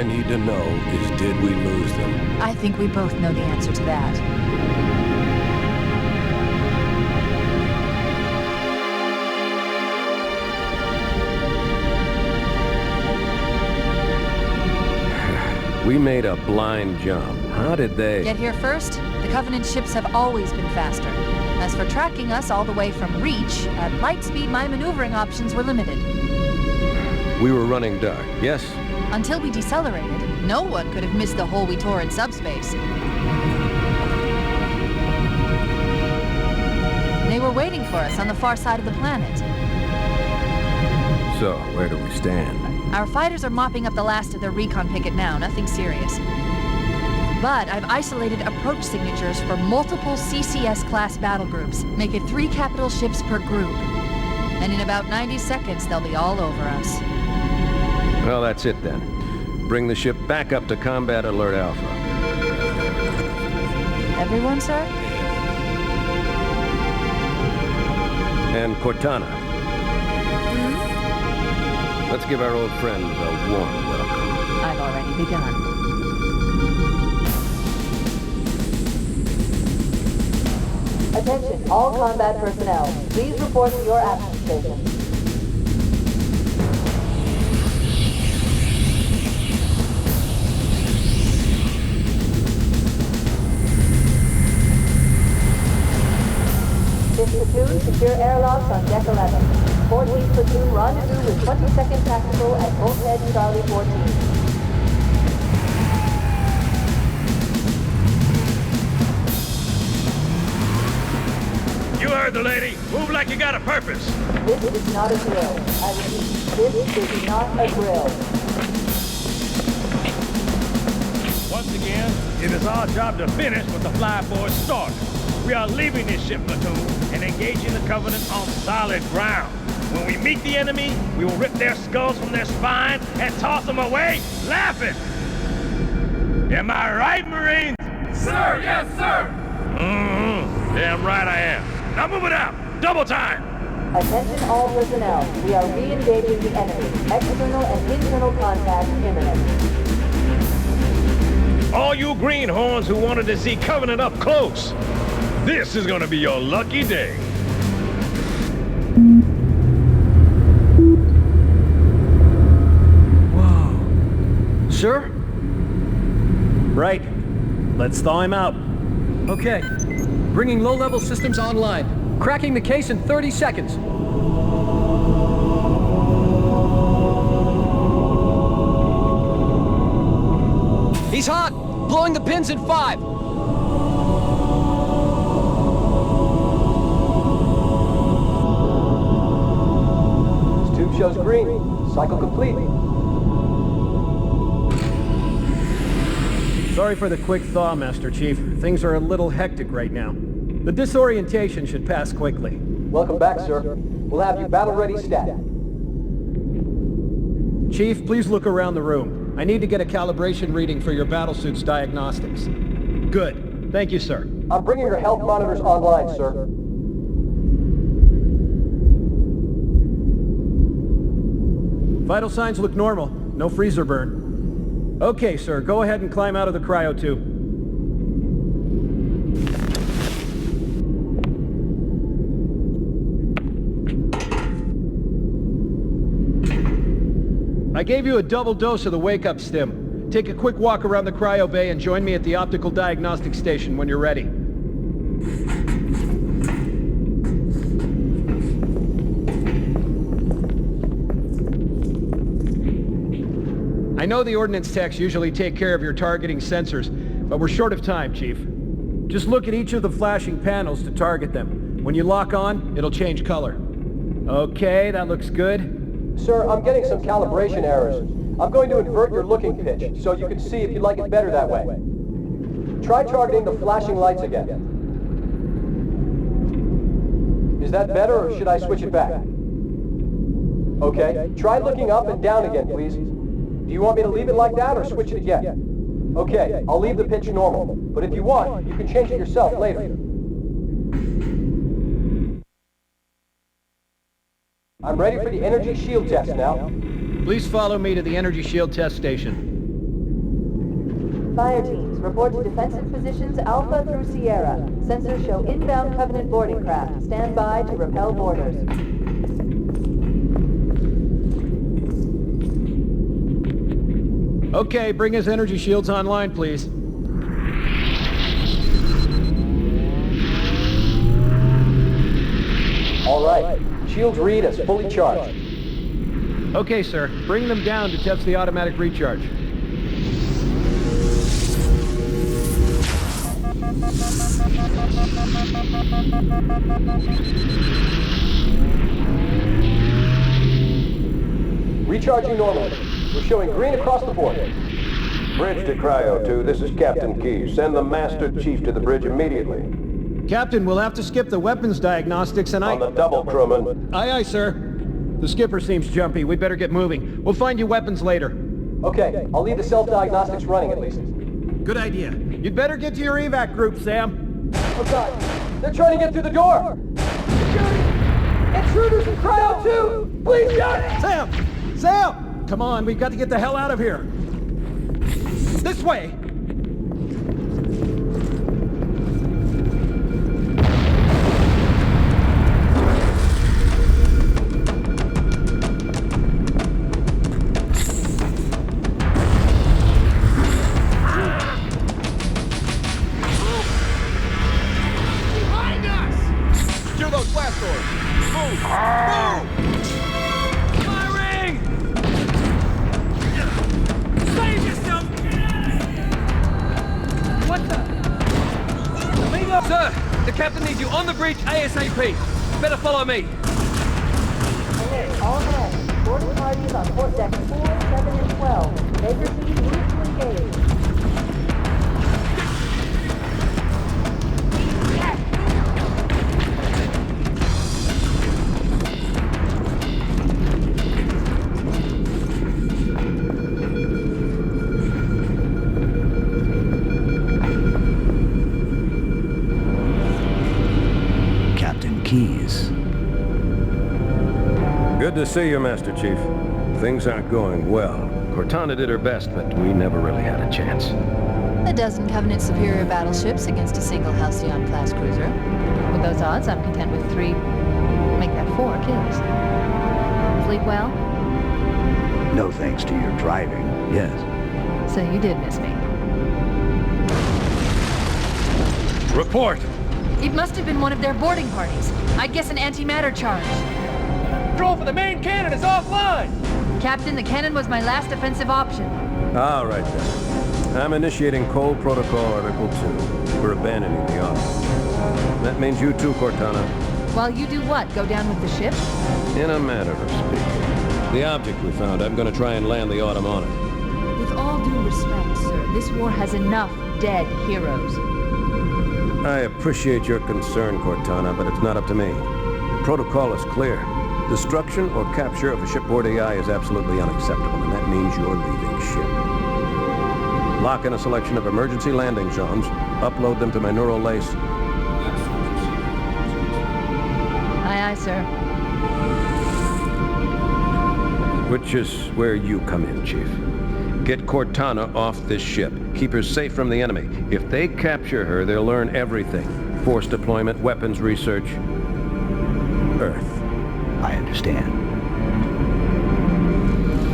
I need to know is, did we lose them? I think we both know the answer to that. We made a blind jump. How did they... Get here first? The Covenant ships have always been faster. As for tracking us all the way from Reach, at light speed my maneuvering options were limited. We were running dark, yes? Until we decelerated, no one could have missed the hole we tore in subspace. They were waiting for us on the far side of the planet. So, where do we stand? Our fighters are mopping up the last of their recon picket now, nothing serious. But I've isolated approach signatures for multiple CCS-class battle groups. Make it 3 capital ships per group. And in about 90 seconds, they'll be all over us. Well, that's it then. Bring the ship back up to Combat Alert Alpha. Everyone, sir? And Cortana. Let's give our old friends a warm welcome. I've already begun. Attention, all combat personnel. Please report to your action station. Platoon, secure airlocks on deck 11. 14th platoon rendezvous with 22nd Tactical at Bullhead Charlie 14. You heard the lady. Move like you got a purpose. This is not a drill. I repeat, this is not a drill. Once again, it is our job to finish what the fly boys started. We are leaving this ship platoon and engaging the Covenant on solid ground. When we meet the enemy, we will rip their skulls from their spines and toss them away, laughing. Am I right, Marines? Sir, yes, sir! Damn right I am. Now move it out! Double time! Attention all personnel. We are re-engaging the enemy. External and internal contact imminent. All you greenhorns who wanted to see Covenant up close, this is gonna be your lucky day. Whoa. Sir? Right. Let's thaw him out. Okay. Bringing low-level systems online. Cracking the case in 30 seconds. He's hot! Blowing the pins in 5! This tube shows green. Cycle complete. Sorry for the quick thaw, Master Chief. Things are a little hectic right now. The disorientation should pass quickly. Welcome back, sir. We'll have you battle-ready stat. Chief, please look around the room. I need to get a calibration reading for your battlesuit's diagnostics. Good. Thank you, sir. I'm bringing your health monitors online, sir. Vital signs look normal. No freezer burn. Okay, sir. Go ahead and climb out of the cryo tube. I gave you a double dose of the wake-up stim. Take a quick walk around the cryo bay and join me at the optical diagnostic station when you're ready. I know the ordnance techs usually take care of your targeting sensors, but we're short of time, Chief. Just look at each of the flashing panels to target them. When you lock on, it'll change color. Okay, that looks good. Sir, I'm getting some calibration errors. I'm going to invert your looking pitch, so you can see if you like it better that way. Try targeting the flashing lights again. Is that better, or should I switch it back? Okay, try looking up and down again, please. Do you want me to leave it like that, or switch it again? Okay, I'll leave the pitch normal, but if you want, you can change it yourself later. I'm ready for the energy shield test now. Please follow me to the energy shield test station. Fire teams, report to defensive positions Alpha through Sierra. Sensors show inbound Covenant boarding craft. Stand by to repel boarders. Okay, bring his energy shields online, please. All right. Shields read as fully charged. Okay, sir. Bring them down to test the automatic recharge. Recharging normally. We're showing green across the board. Bridge to Cryo 2. This is Captain Key. Send the Master Chief to the bridge immediately. Captain, we'll have to skip the weapons diagnostics and On the double, crewman. Aye, aye, sir. The skipper seems jumpy. We'd better get moving. We'll find you weapons later. Okay, I'll leave the self-diagnostics running at least. Good idea. You'd better get to your evac group, Sam. Oh God, they're trying to get through the door! Security! Intruders in Cryo 2! Please, God! Sam! Sam! Come on, we've got to get the hell out of here. This way! ASAP! Better follow me! Alert, all hands. Boarding parties on port deck 4, 7, and 12. Major team move to engage. Keys. Good to see you, Master Chief. Things aren't going well. Cortana did her best, but we never really had a chance. A dozen Covenant superior battleships against a single Halcyon-class cruiser. With those odds, I'm content with 3, make that 4 kills. Sleep well? No thanks to your driving, yes. So you did miss me. Report! It must have been one of their boarding parties. I'd guess an antimatter charge. Control for the main cannon is offline! Captain, the cannon was my last offensive option. All right, then. I'm initiating Cold Protocol Article 2. We're abandoning the Armory. That means you too, Cortana. While you do what? Go down with the ship? In a manner of speaking. The object we found, I'm going to try and land the Autumn on it. With all due respect, sir, this war has enough dead heroes. I appreciate your concern, Cortana, but it's not up to me. The protocol is clear. Destruction or capture of a shipboard AI is absolutely unacceptable, and that means you're leaving ship. Lock in a selection of emergency landing zones, upload them to my neural lace. Aye, aye, sir. Which is where you come in, Chief. Get Cortana off this ship. Keep her safe from the enemy. If they capture her, they'll learn everything. Force deployment, weapons research. Earth. I understand.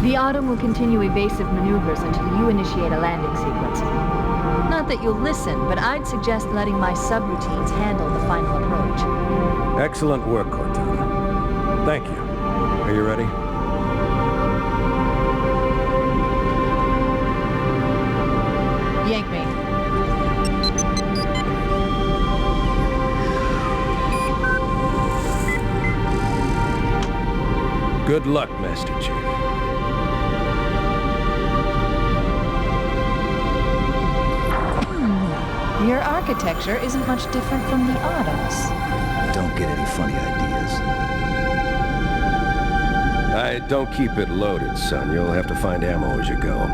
The Autumn will continue evasive maneuvers until you initiate a landing sequence. Not that you'll listen, but I'd suggest letting my subroutines handle the final approach. Excellent work, Cortana. Thank you. Are you ready? Yank me. Good luck, Master Chief. Your architecture isn't much different from the Autumn's. Don't get any funny ideas. Don't keep it loaded, son. You'll have to find ammo as you go.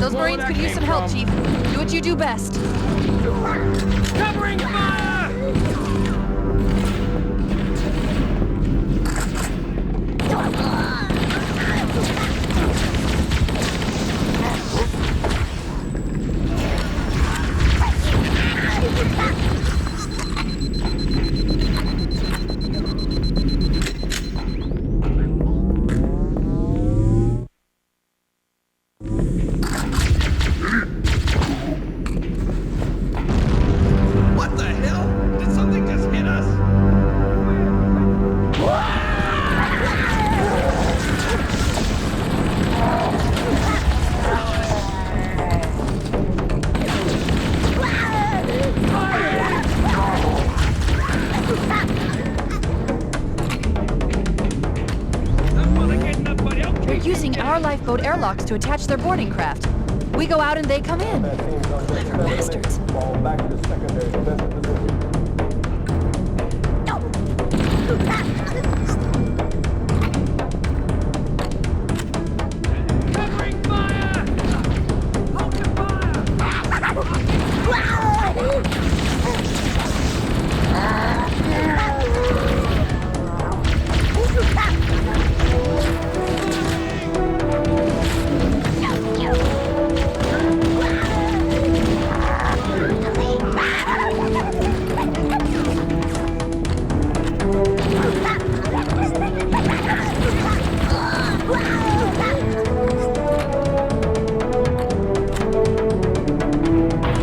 Those Marines could use some help, Chief. Do what you do best. Covering fire! What the hell? Did something just hit us? They're using our lifeboat airlocks to attach their boarding craft. We go out and they come in. Clever bastards. Fall back to secondary defensive position. Covering fire! Hold your fire!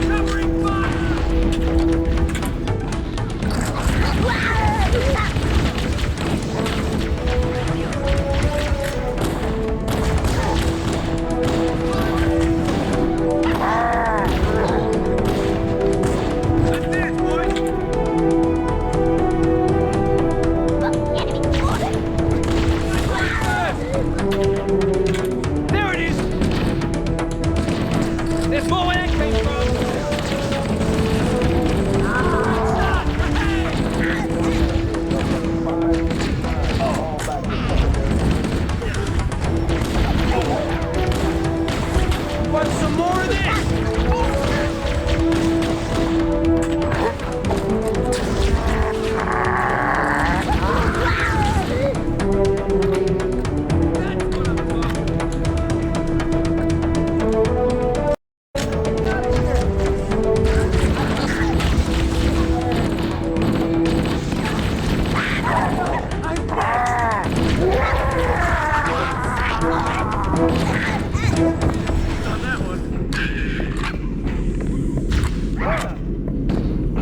Covering fire! Advance, boys! There it is! There's more where that came from! Want some more of this? That's what I'm talking about. On that one.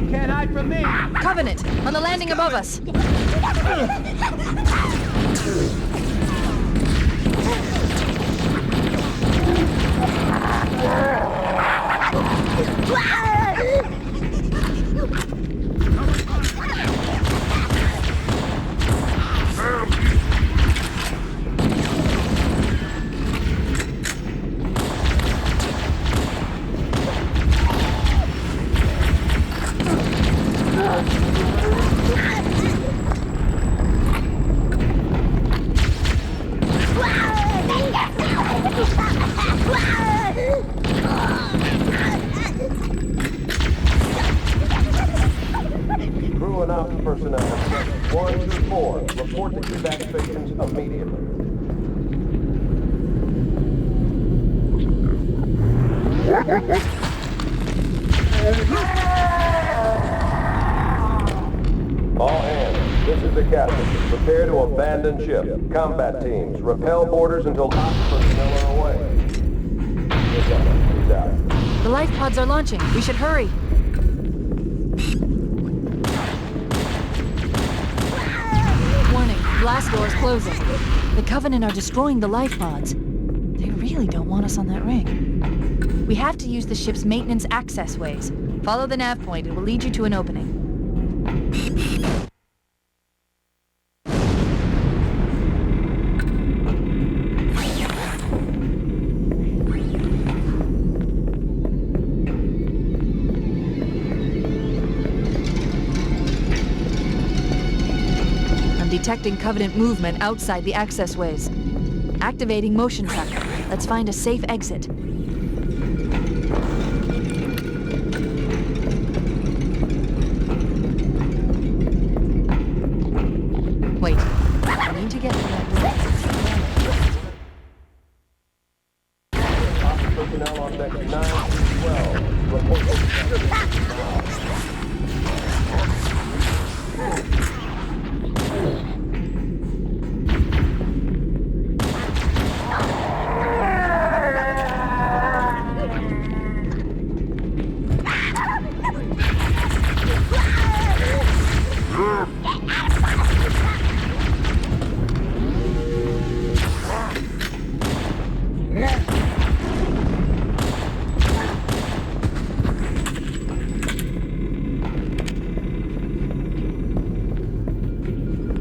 Can't hide from me. Covenant, on the landing above us. Crew and ops personnel have 1 through 4. Report to evac stations immediately. All hands, this is the captain. Prepare to abandon ship. Combat teams, repel boarders until ops personnel are away. He's out. The life pods are launching. We should hurry. Warning, blast doors closing. The Covenant are destroying the life pods. They really don't want us on that ring. We have to use the ship's maintenance access ways. Follow the nav point. It will lead you to an opening. detecting Covenant movement outside the access ways. Activating motion tracker. Let's find a safe exit. Wait. I need to get to that door. Personnel on sector 9-12. Report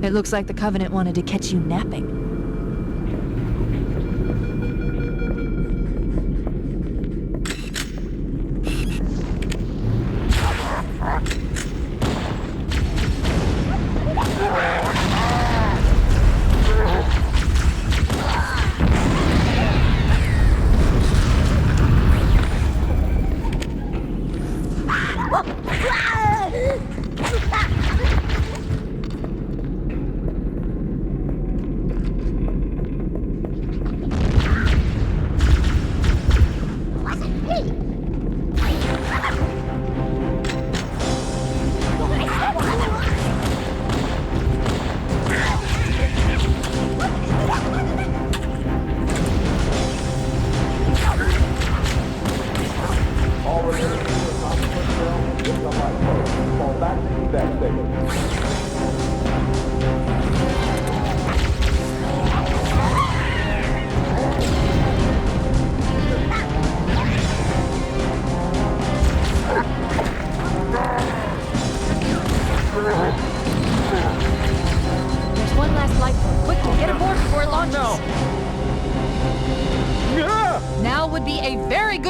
It looks like the Covenant wanted to catch you napping.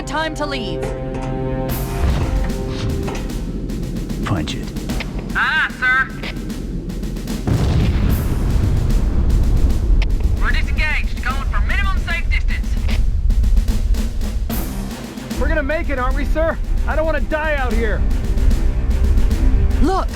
Time to leave. Punch it. Aye, sir. We're disengaged, going for minimum safe distance. We're gonna make it, aren't we, sir? I don't want to die out here. Look!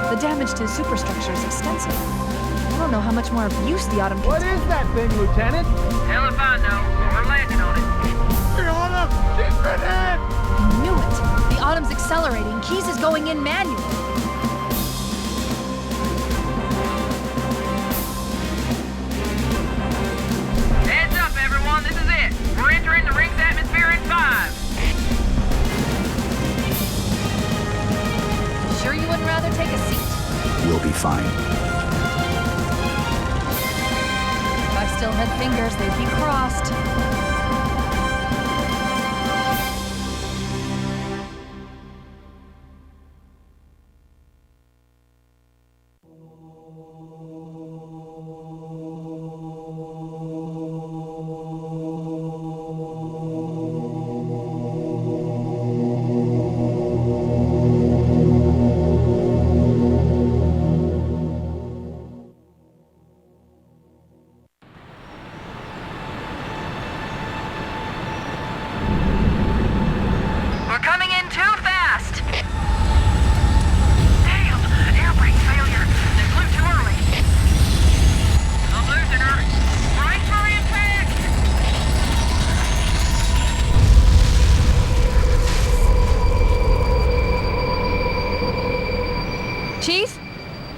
The damage to the superstructure is extensive. I don't know how much more abuse the Autumn can What is that thing, Lieutenant? Hell if I know. We're landing on it. The Autumn! She's been hit! I knew it. The Autumn's accelerating. Keys is going in manually. Heads up, everyone. This is it. We're entering the ring's atmosphere in 5. Sure you wouldn't rather take a seat? We'll be fine. If I still had fingers, they'd be crossed.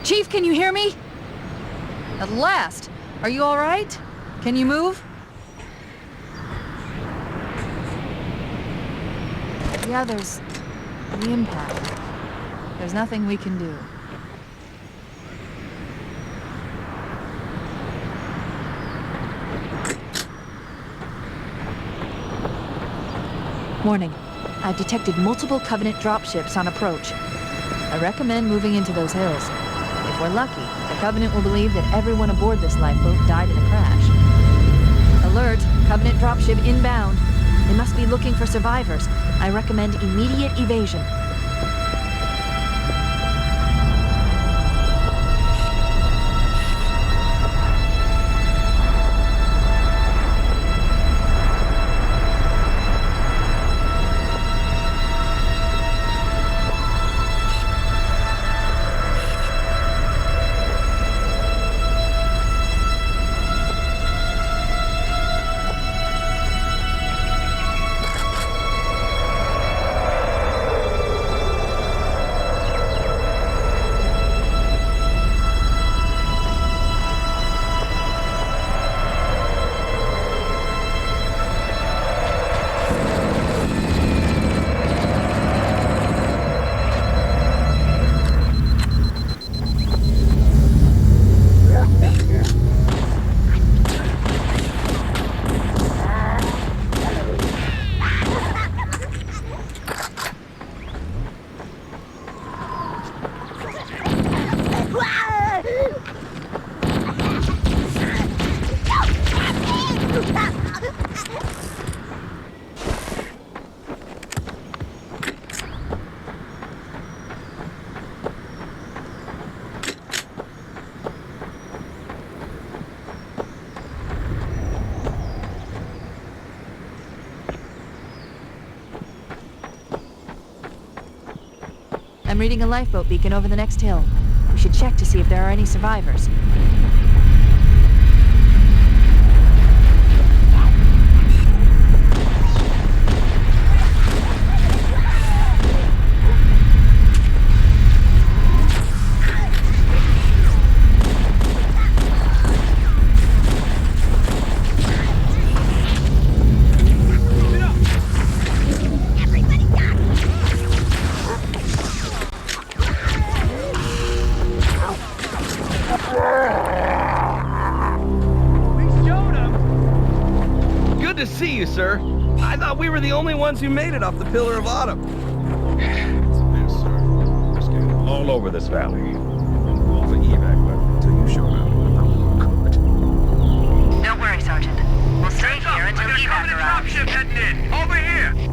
Chief, can you hear me? At last! Are you all right? Can you move? Yeah, there's the impact. There's nothing we can do. Warning. I've detected multiple Covenant dropships on approach. I recommend moving into those hills. If we're lucky, the Covenant will believe that everyone aboard this lifeboat died in a crash. A Alert, Covenant dropship inbound. They must be looking for survivors. I recommend immediate evasion. I'm reading a lifeboat beacon over the next hill. We should check to see if there are any survivors. Sir. I thought we were the only ones who made it off the Pillar of Autumn. It's a mess, sir. We're scared all over this valley. All the evac left until you showed up. I'm cooked. Don't worry, Sergeant. We'll stay here until evac arrives. Dropship heading in. Over here.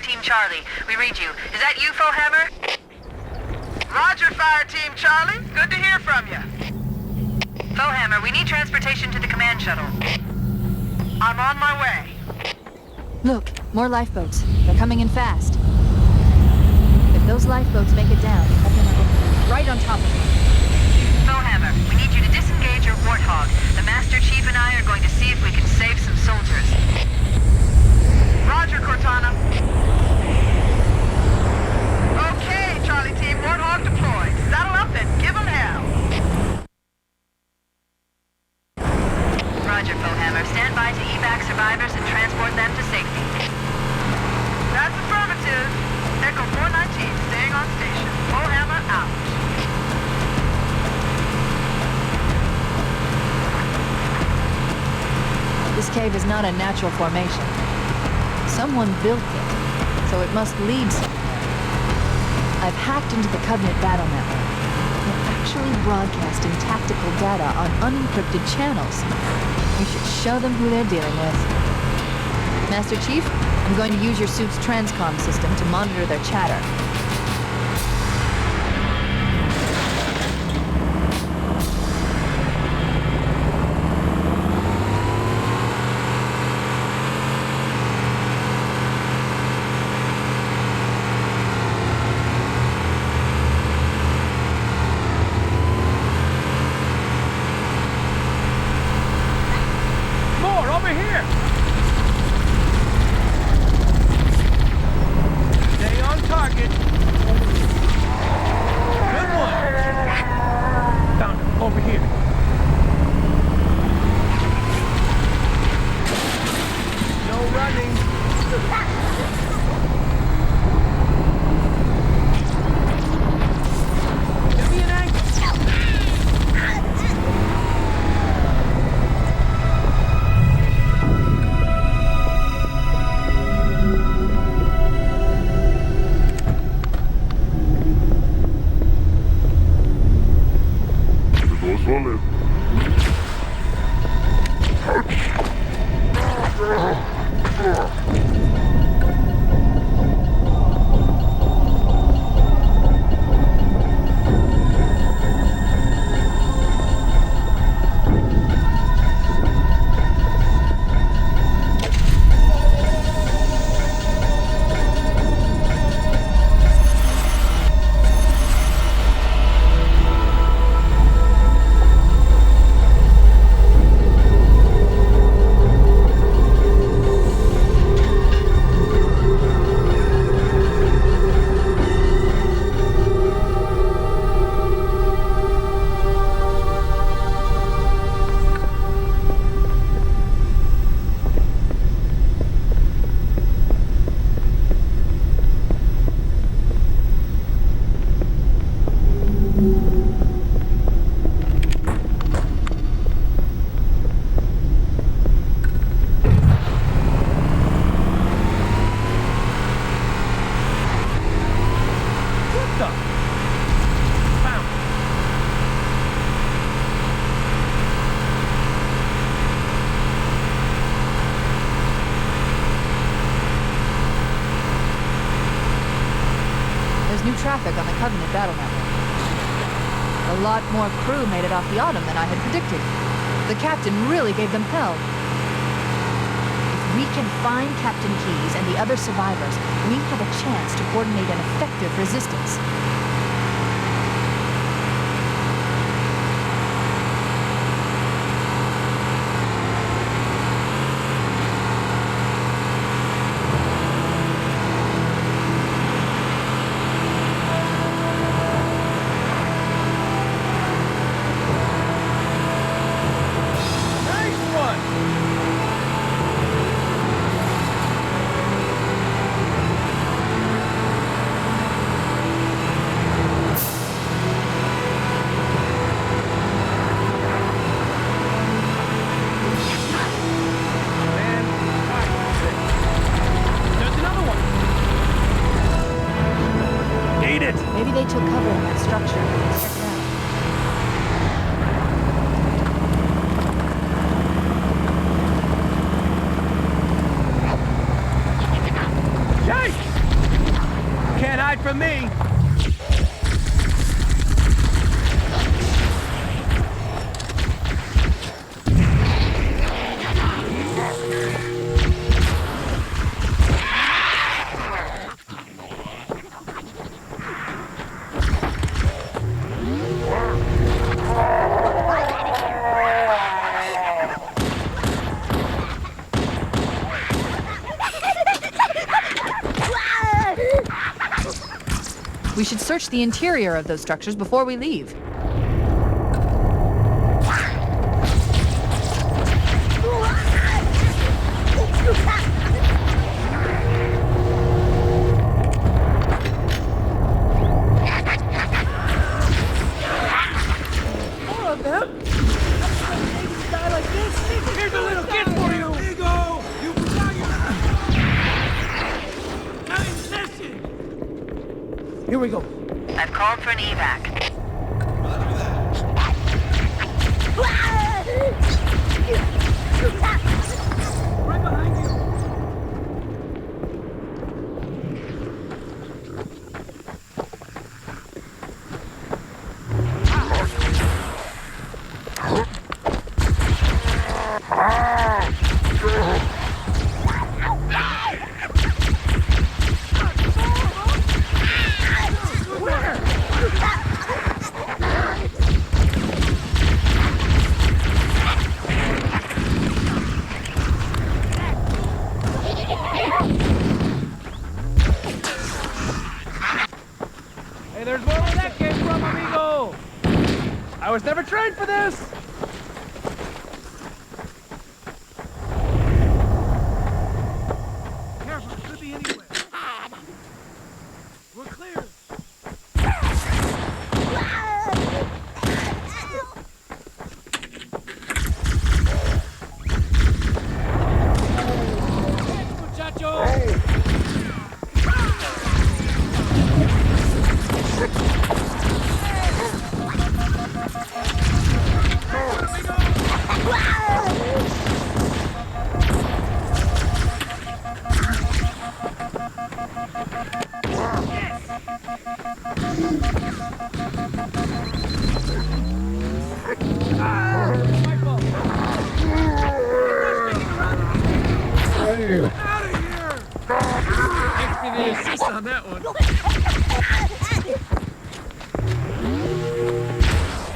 Team Charlie. We read you. Is that you, Fohammer? Roger, Fire Team Charlie. Good to hear from you. Fohammer, we need transportation to the command shuttle. I'm on my way. Look, more lifeboats. They're coming in fast. If those lifeboats make it down, I'm gonna go right on top of them. Fohammer, we need you to disengage your Warthog. The Master Chief and I are going to see if we can save some soldiers. Roger, Cortana. Okay, Charlie Team, Warthog deployed. Saddle up and give them hell. Roger, Fohammer. Stand by to evac survivors and transport them to safety. That's affirmative. Echo 419, staying on station. Fohammer out. This cave is not a natural formation. Someone built it, so it must lead somewhere. I've hacked into the Covenant battle network. They're actually broadcasting tactical data on unencrypted channels. We should show them who they're dealing with. Master Chief, I'm going to use your suit's transcom system to monitor their chatter. Traffic on the Covenant battle network. A lot more crew made it off the Autumn than I had predicted. The captain really gave them hell. If we can find Captain Keyes and the other survivors, we have a chance to coordinate an effective resistance. search the interior of those structures before we leave. Here we go. I've called for an evac. Right behind you. There's more where that came from, amigo! I was never trained for this! Careful, it could be anywhere. We're clear! Muchacho! Hey. On that one.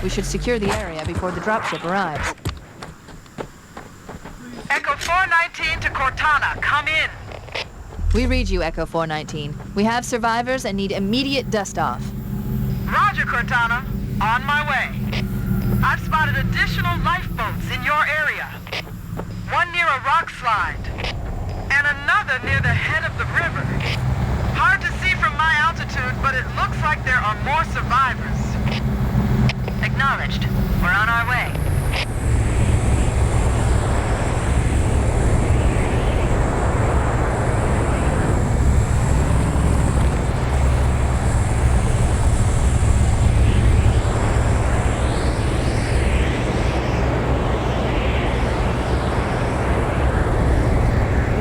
We should secure the area before the dropship arrives. Echo 419 to Cortana, come in. We read you, Echo 419. We have survivors and need immediate dust-off. Roger, Cortana. On my way. I've spotted additional lifeboats in your area. One near a rock slide, and another near the head of the river. Hard to see from my altitude, but it looks like there are more survivors. Acknowledged. We're on our way.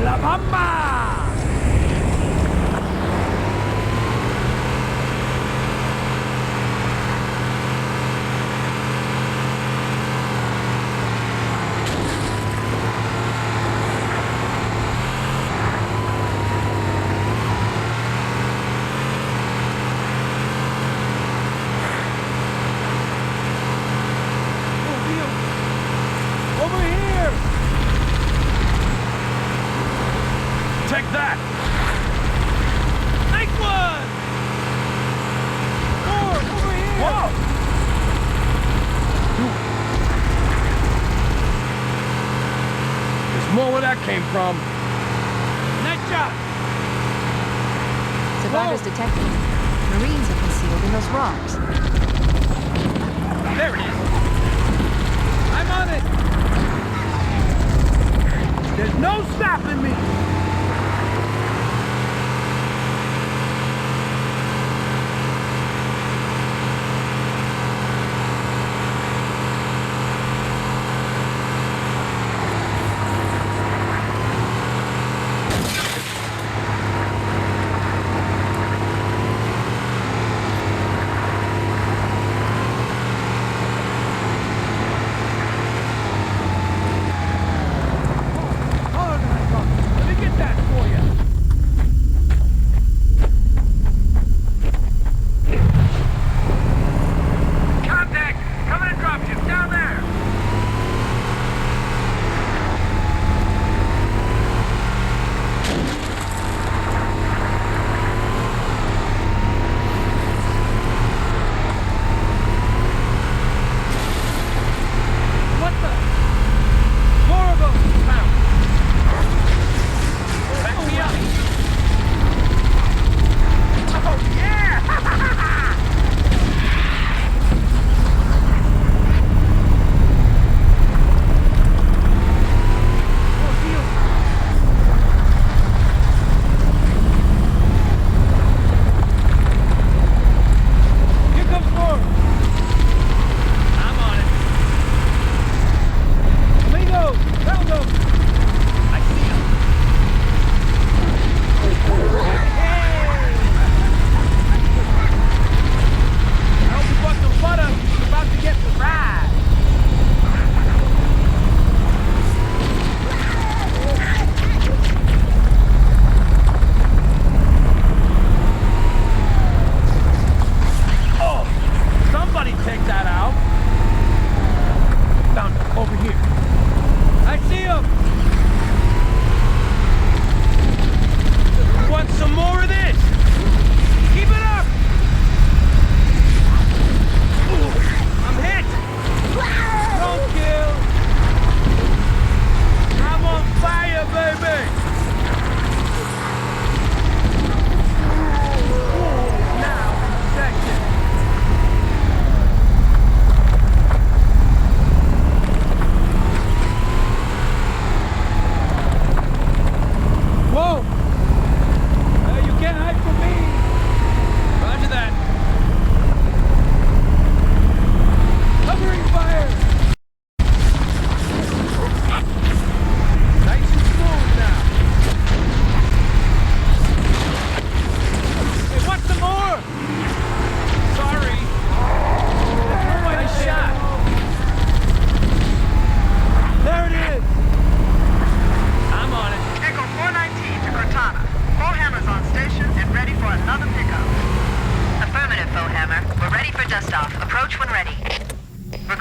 La Bamba! Over here! Take that! Take one! More! Over here! Whoa! There's more where that came from. Nice job! Survivors detected. Marines are concealed in those rocks. There it is! I'm on it! There's no stopping me!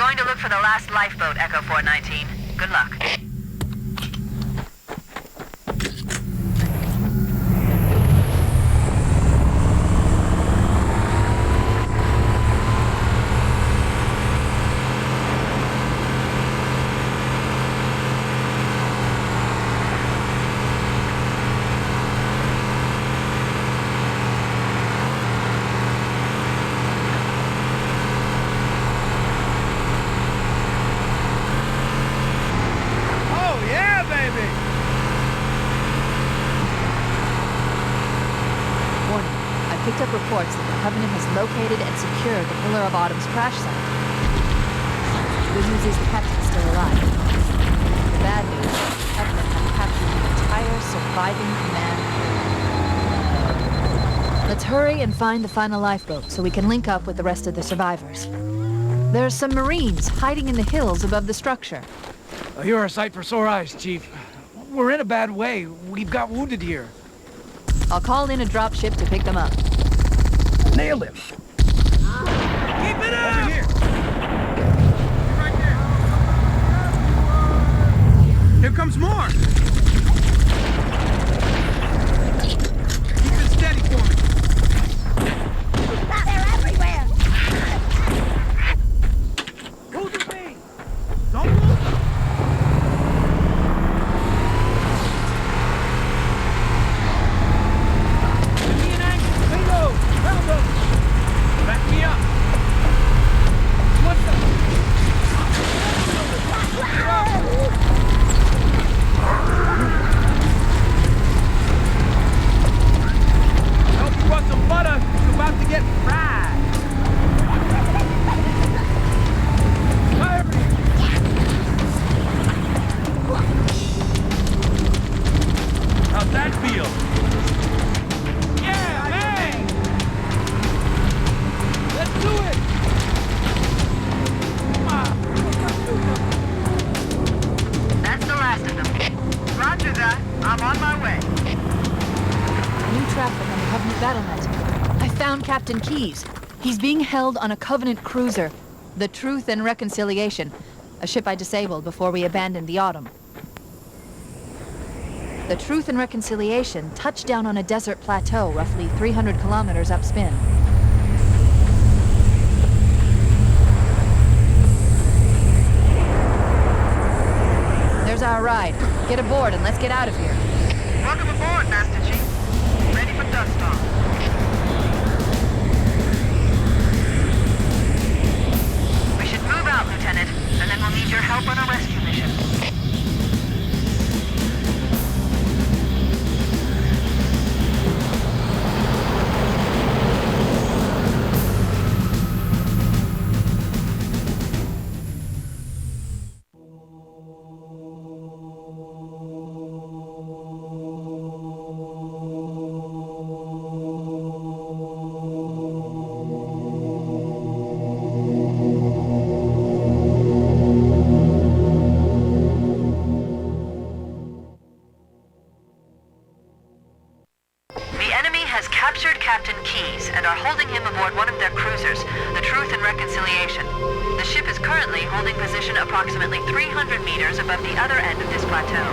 going to look for the last lifeboat, Echo 419. Good luck. Picked up reports that the Covenant has located and secured the Pillar of Autumn's crash site. The good news is the captain is still alive. The bad news is the Covenant have captured the entire surviving command crew. Let's hurry and find the final lifeboat so we can link up with the rest of the survivors. There are some Marines hiding in the hills above the structure. You're a sight for sore eyes, Chief. We're in a bad way. We've got wounded here. I'll call in a dropship to pick them up. Nailed him. Keep it up! Over here. Right there. Here comes more. Keep it steady for me. They're everywhere! Who's with me? Don't move. Back me up! What the? Hope you brought some butter. You're about to get fried. How's that feel? Yeah, man! Let's do it! That's the last of them. Roger that. I'm on my way. New traffic on the Covenant battlenet. I found Captain Keyes. He's being held on a Covenant cruiser, the Truth and Reconciliation, a ship I disabled before we abandoned the Autumn. The Truth and Reconciliation touched down on a desert plateau roughly 300 kilometers upspin. There's our ride. Get aboard and let's get out of here. Welcome aboard, Master Chief. Ready for dust off. We should move out, Lieutenant, and then we'll need your help on a rescue mission. Captain Keyes and are holding him aboard one of their cruisers, the Truth and Reconciliation. The ship is currently holding position approximately 300 meters above the other end of this plateau.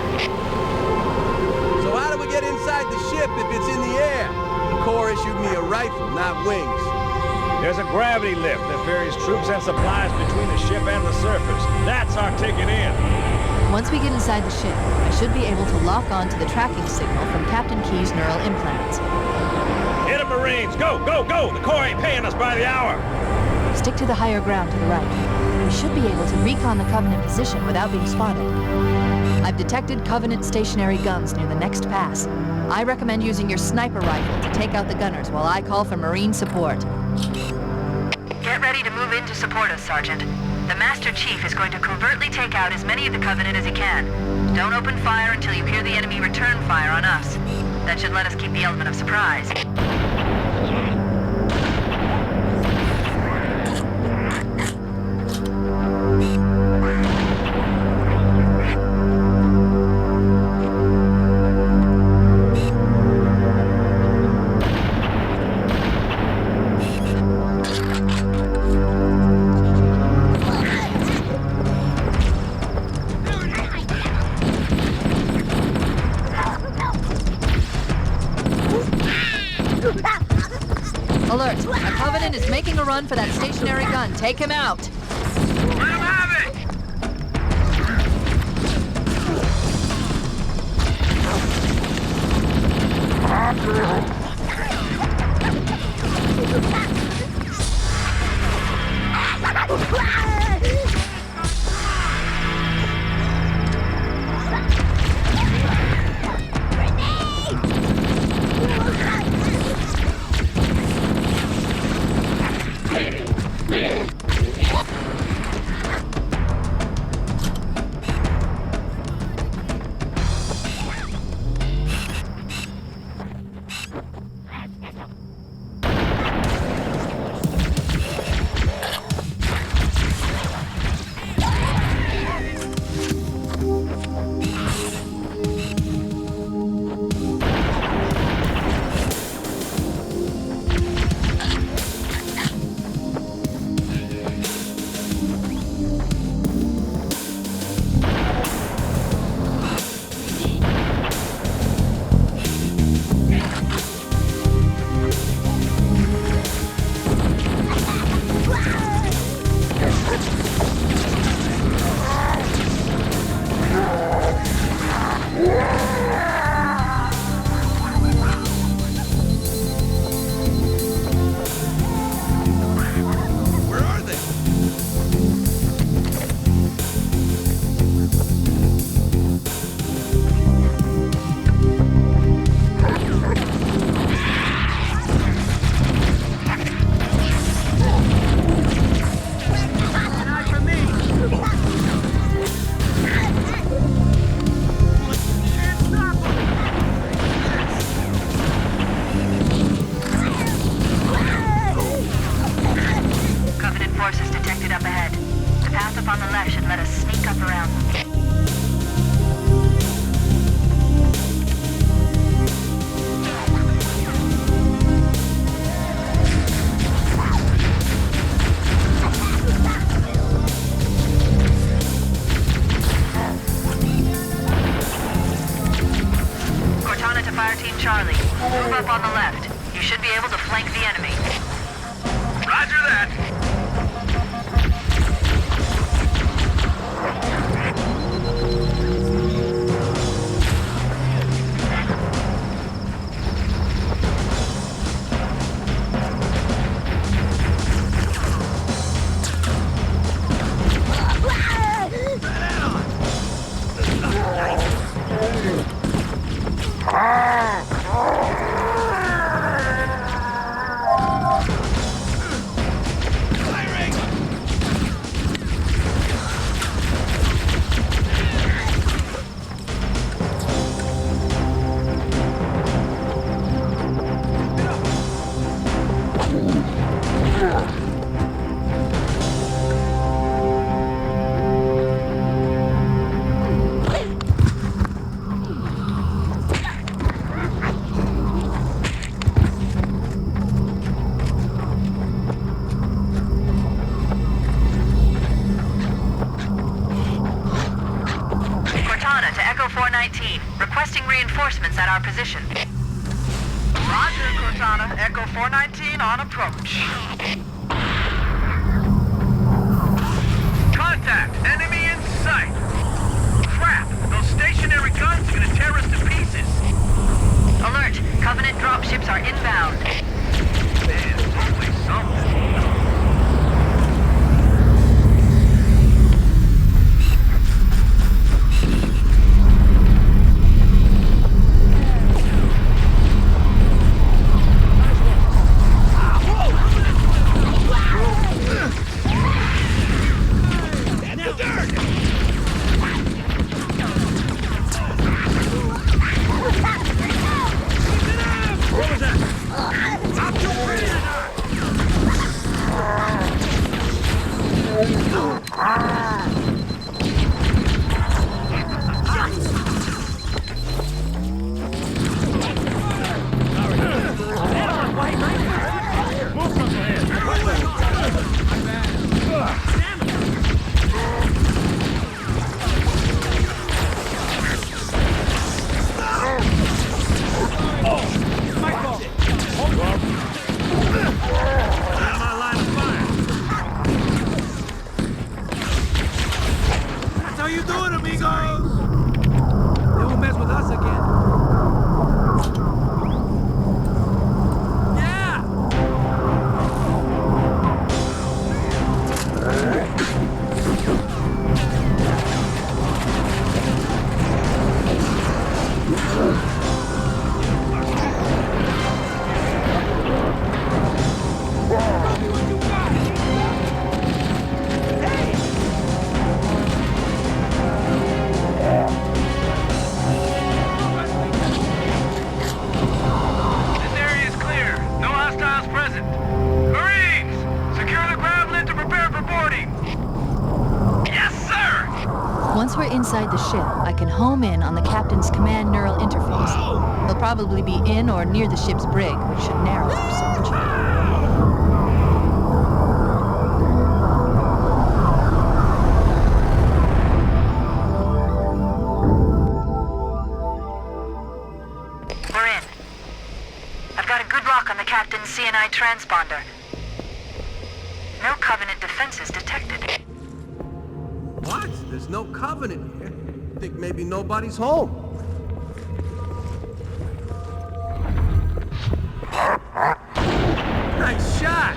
So how do we get inside the ship if it's in the air? The Corps issued me a rifle, not wings. There's a gravity lift that ferries troops and supplies between the ship and the surface. That's our ticket in. Once we get inside the ship, I should be able to lock on to the tracking signal from Captain Keyes' neural implants. Hit 'em, Marines! Go, go, go! The Corps ain't paying us by the hour! Stick to the higher ground to the right. We should be able to recon the Covenant position without being spotted. I've detected Covenant stationary guns near the next pass. I recommend using your sniper rifle to take out the gunners while I call for Marine support. Get ready to move in to support us, Sergeant. The Master Chief is going to covertly take out as many of the Covenant as he can. Don't open fire until you hear the enemy return fire on us. That should let us keep the element of surprise. run for that stationary gun. Take him out. Let him have it! Charlie. Move up on the left. You should be able to flank the enemy. Roger that. Cortana to Echo 419, requesting reinforcements at our position. Roger, Cortana. Echo 419 on approach. Contact! Enemy in sight! Crap! Those stationary guns are gonna tear us to pieces! Alert! Covenant dropships are inbound. There's always something. Out of my line of fire! do it, amigos! They won't mess with us again. Once we're inside the ship, I can home in on the captain's command neural interface. He'll probably be in or near the ship's brig, which should narrow our search. We're in. I've got a good lock on the captain's CNI transponder. No Covenant defenses detected. What? There's no Covenant here. I think maybe nobody's home. Nice shot!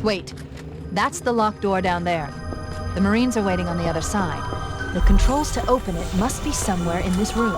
Wait, that's the locked door down there. The Marines are waiting on the other side. The controls to open it must be somewhere in this room.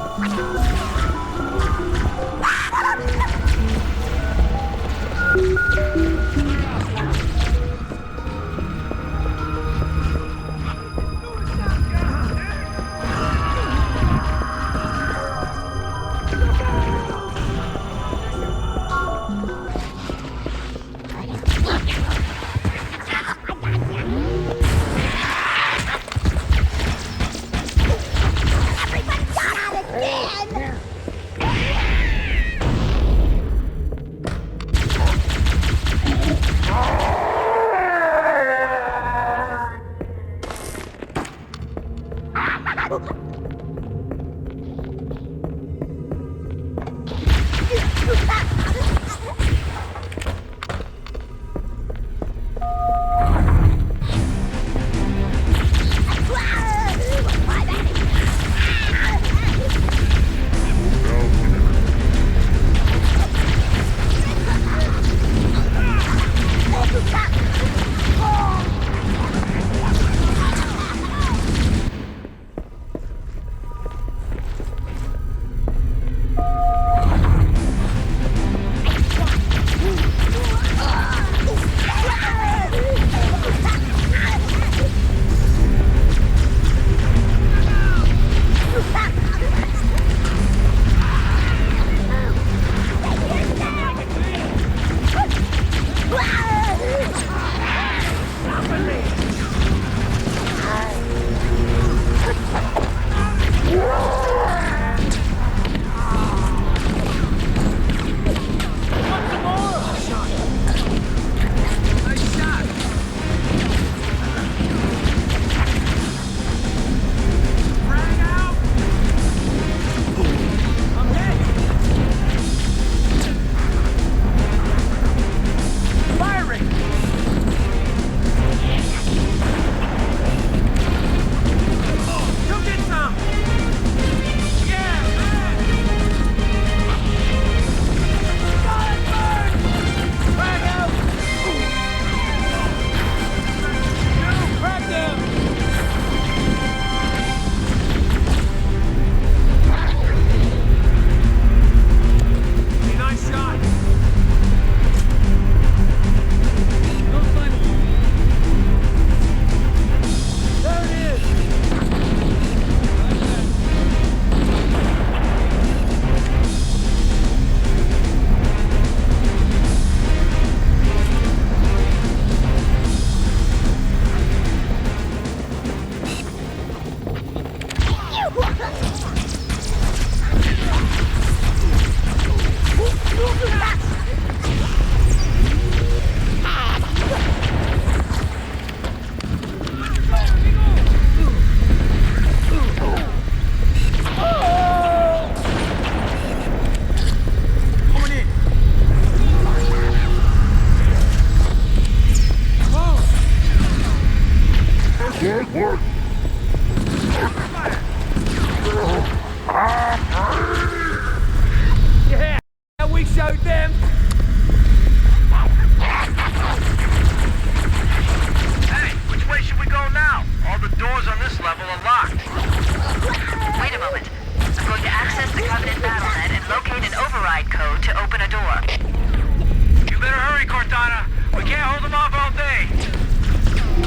can't hold them off all day.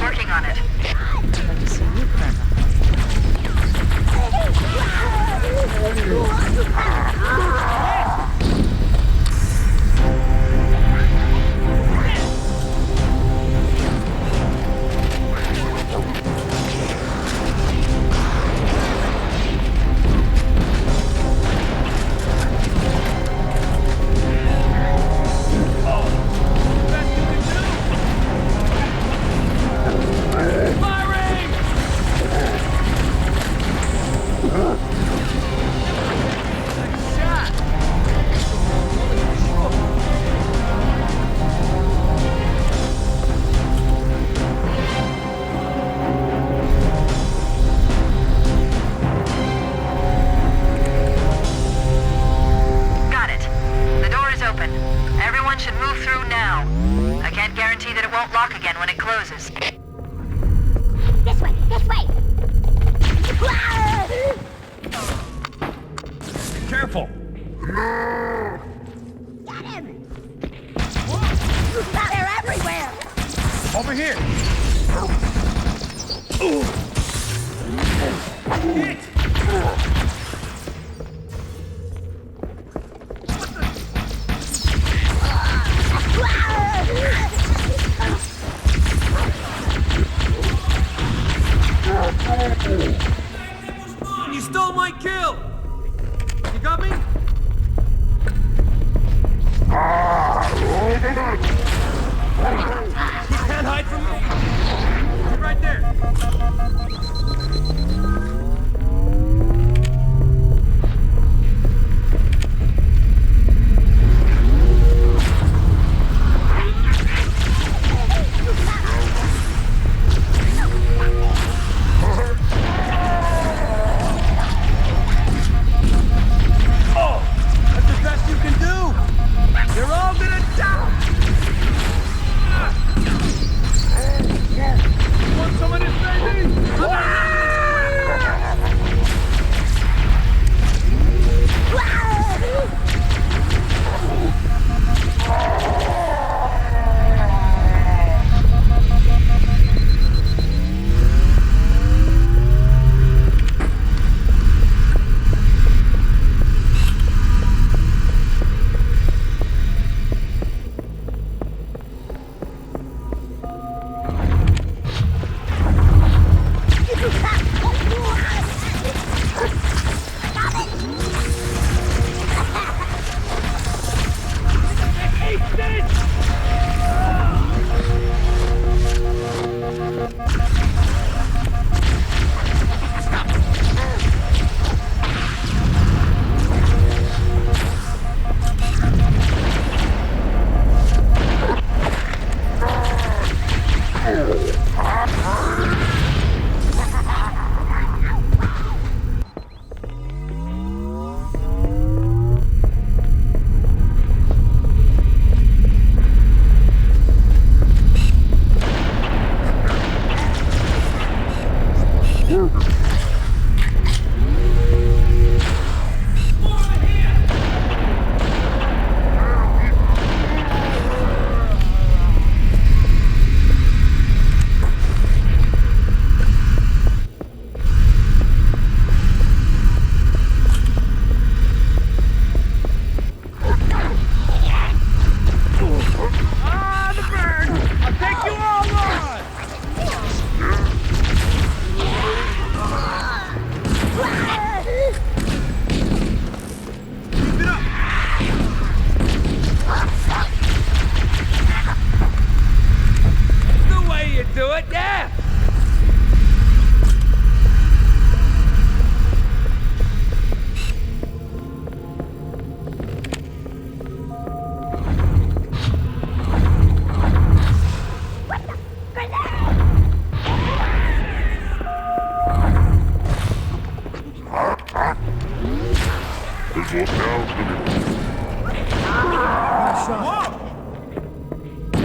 Working on it. Glad to see you, Colonel. Careful! Got him! They're everywhere! Over here! Hit! You stole my kill! You got me? You can't hide from me! You're right there!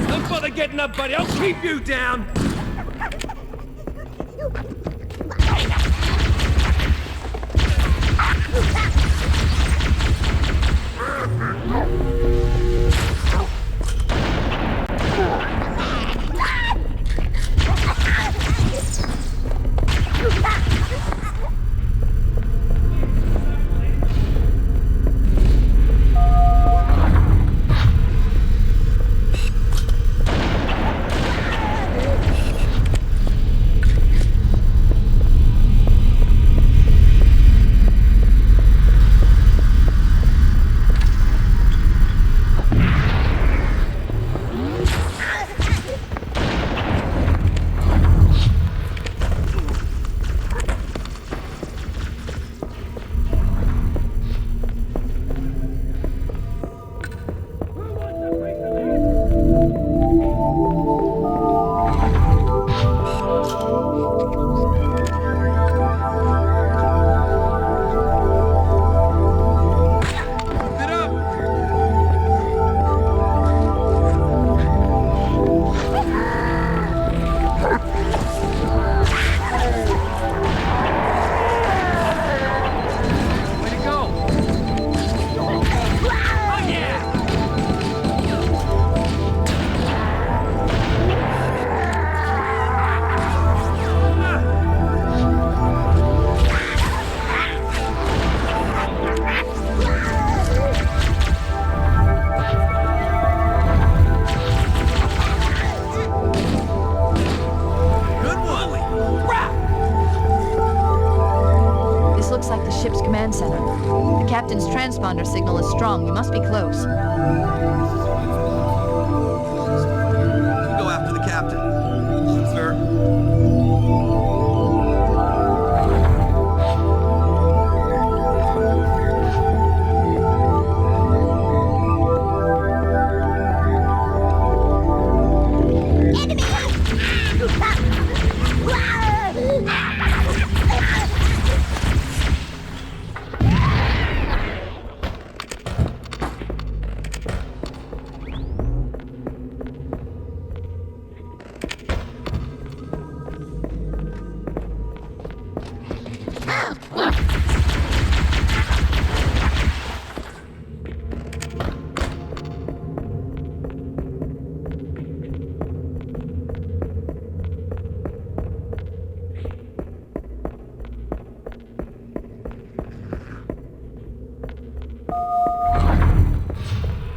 Don't bother getting up, buddy. I'll keep you down. The captain's transponder signal is strong. We must be close. You go after the captain. Sir.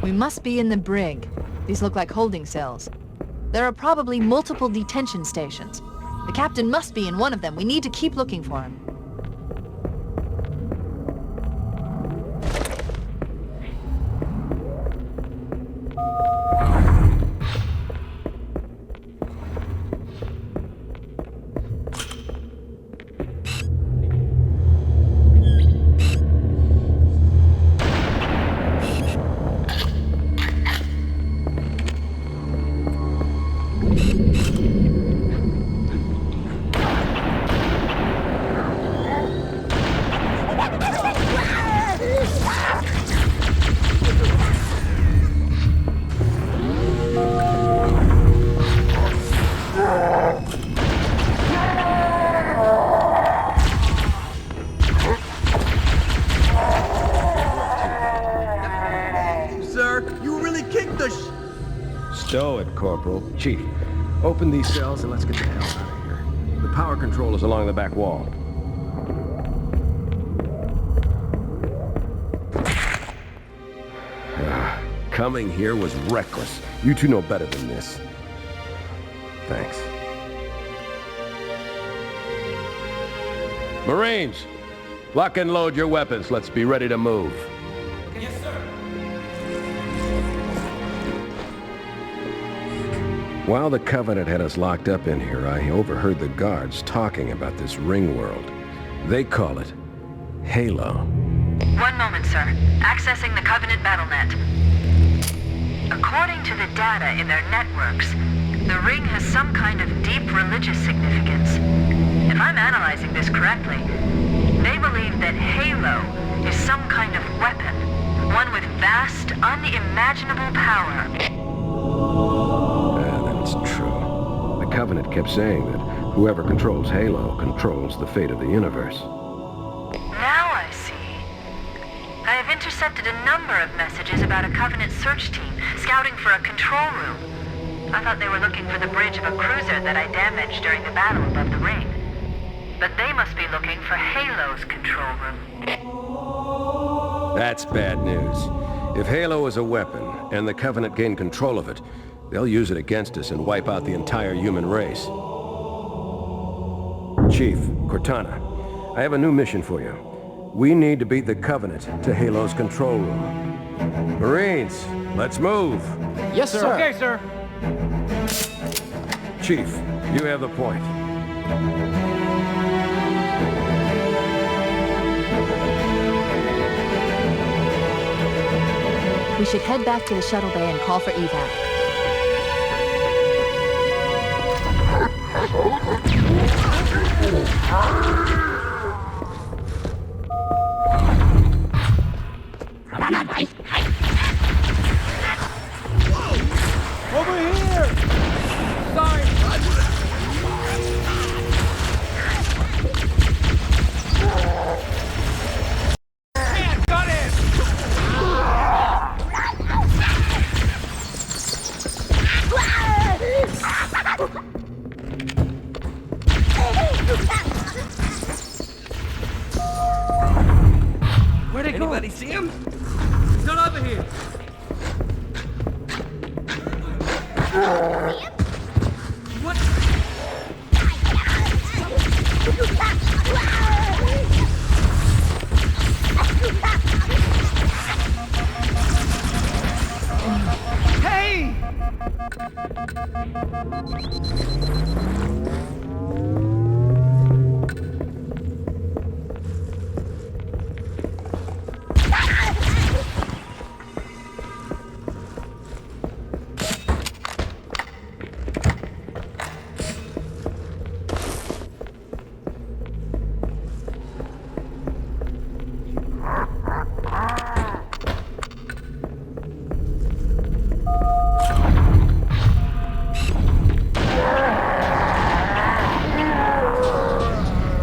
We must be in the brig. These look like holding cells. There are probably multiple detention stations. The captain must be in one of them. We need to keep looking for him. Stow it, Corporal. Chief, open these cells and let's get the hell out of here. The power control is along the back wall. Coming here was reckless. You two know better than this. Thanks. Marines, lock and load your weapons. Let's be ready to move. Yes, sir. While the Covenant had us locked up in here, I overheard the guards talking about this ring world. They call it Halo. One moment, sir. Accessing the Covenant BattleNet. According to the data in their networks, the ring has some kind of deep religious significance. If I'm analyzing this correctly, they believe that Halo is some kind of weapon, one with vast, unimaginable power. That's true. The Covenant kept saying that whoever controls Halo controls the fate of the universe. Now I see. I have intercepted a number of messages about a Covenant search team scouting for a control room. I thought they were looking for the bridge of a cruiser that I damaged during the battle above the ring. But they must be looking for Halo's control room. That's bad news. If Halo is a weapon, and the Covenant gain control of it, they'll use it against us and wipe out the entire human race. Chief, Cortana, I have a new mission for you. We need to beat the Covenant to Halo's control room. Marines, let's move! Yes, sir. Okay, sir. Chief, you have the point. We should head back to the shuttle bay and call for evac. Over here! Sorry. Man, got it! Where'd it go? Anybody see him? He's not over here. What?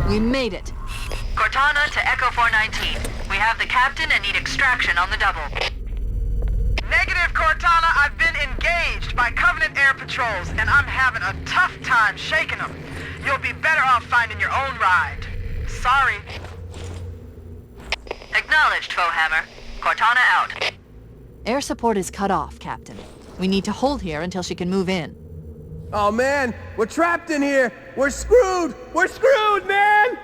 We made it. Cortana to Echo 419. We have the captain and need extraction on the double. Negative, Cortana. I've been engaged by Covenant air patrols, and I'm having a tough time shaking them. You'll be better off finding your own ride. Sorry. Acknowledged, Foehammer. Cortana out. Air support is cut off, Captain. We need to hold here until she can move in. Oh man, we're trapped in here! We're screwed! We're screwed, man!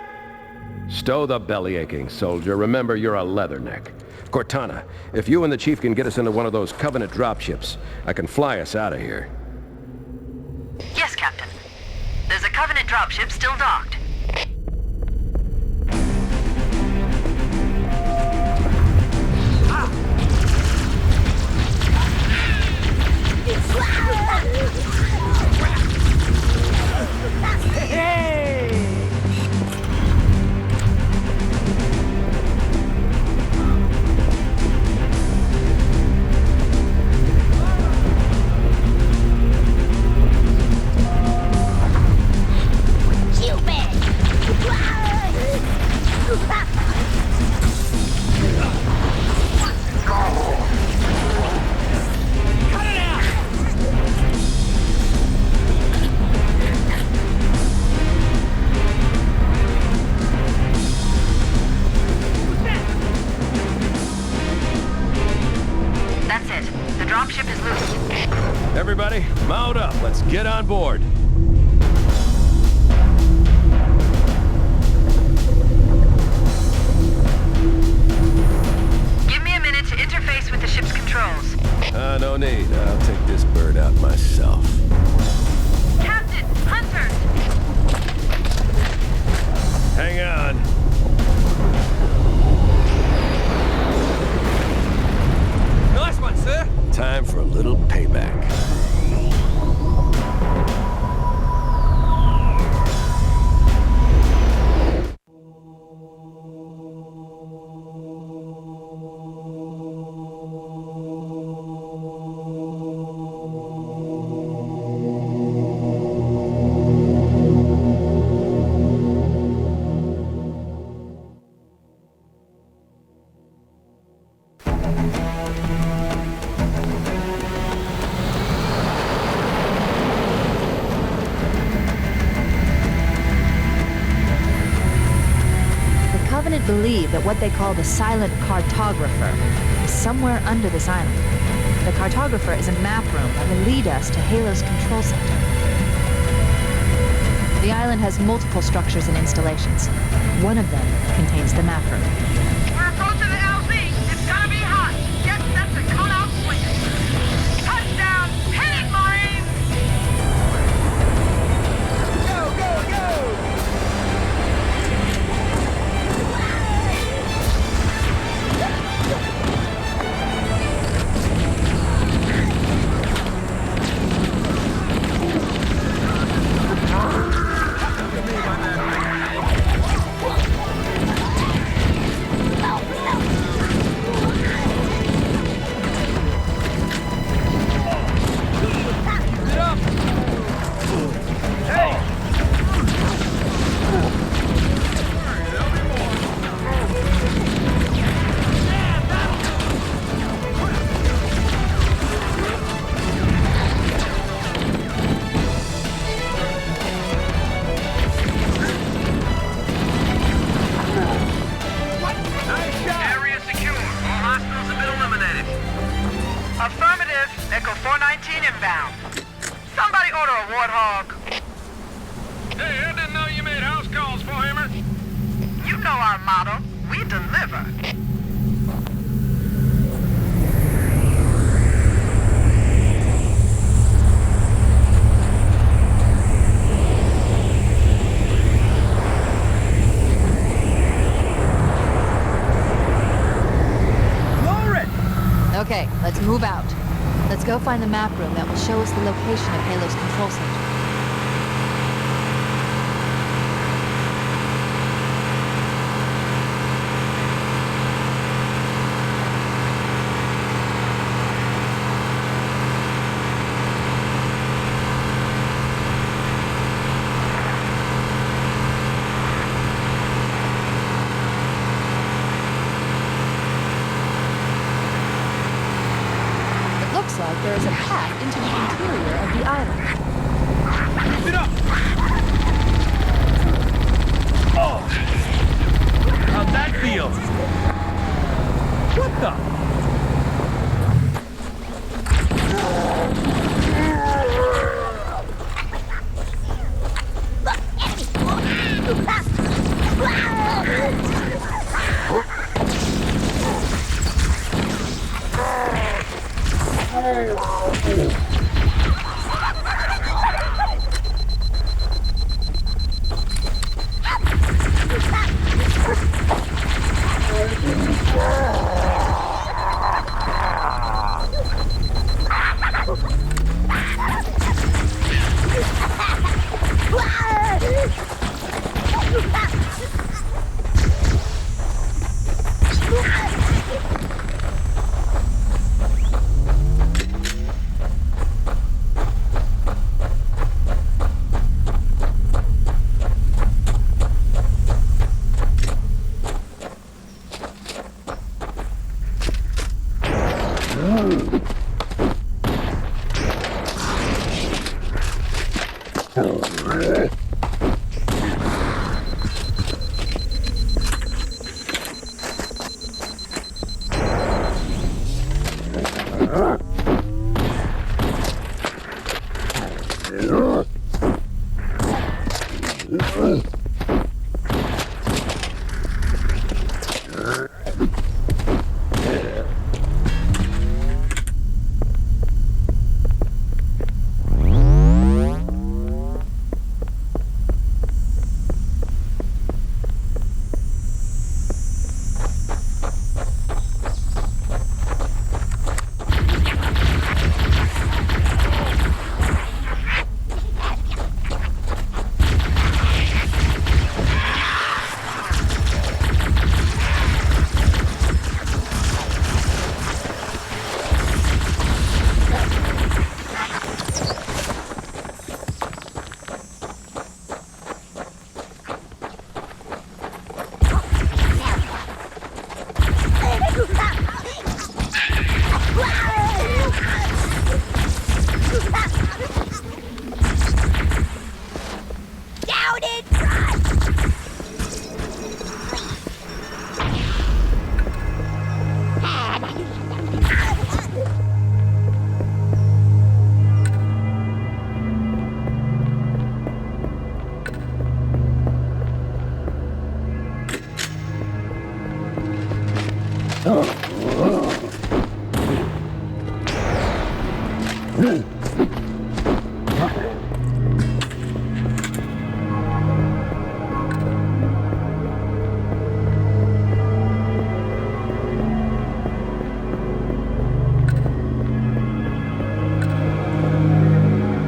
Stow the belly aching, soldier. Remember, you're a leatherneck. Cortana, if you and the Chief can get us into one of those Covenant dropships, I can fly us out of here. Yes, Captain. There's a Covenant dropship still docked. Everybody, mount up. Let's get on board. Give me a minute to interface with the ship's controls. No need. I'll take this bird out myself. Captain! Hunters! Hang on. Nice one, sir! Time for a little payback. Believe that what they call the silent Cartographer is somewhere under this island. The Cartographer is a map room that will lead us to Halo's control center. The island has multiple structures and installations. One of them contains the map room. We're approaching the LZ. It's gonna be hot. Get set to come out swinging. Touchdown! Hit it, Marines! Go, go, go! Okay, let's move out. Let's go find the map room that will show us the location of Halo's control center. There is a path into the interior of the island. Get up! Oh! How'd that feel? What the?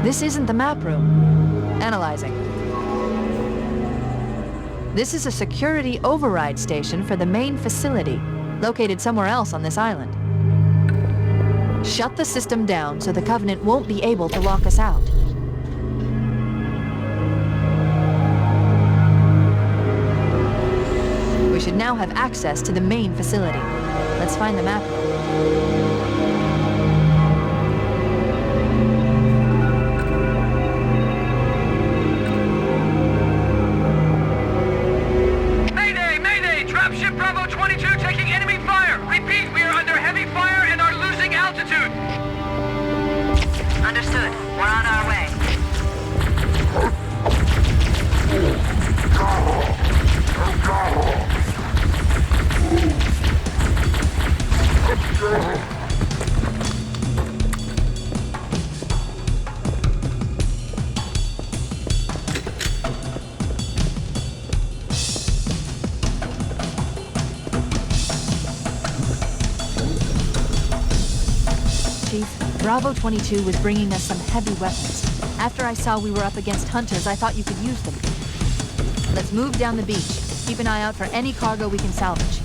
This isn't the map room. Analyzing. This is a security override station for the main facility, located somewhere else on this island. Shut the system down so the Covenant won't be able to lock us out. We should now have access to the main facility. Let's find the map room. Dropship Bravo 22 taking enemy fire! Repeat, we are under heavy fire and are losing altitude! Understood. We're on our way. Chief. Bravo 22 was bringing us some heavy weapons. After I saw we were up against hunters, I thought you could use them. Let's move down the beach. Keep an eye out for any cargo we can salvage.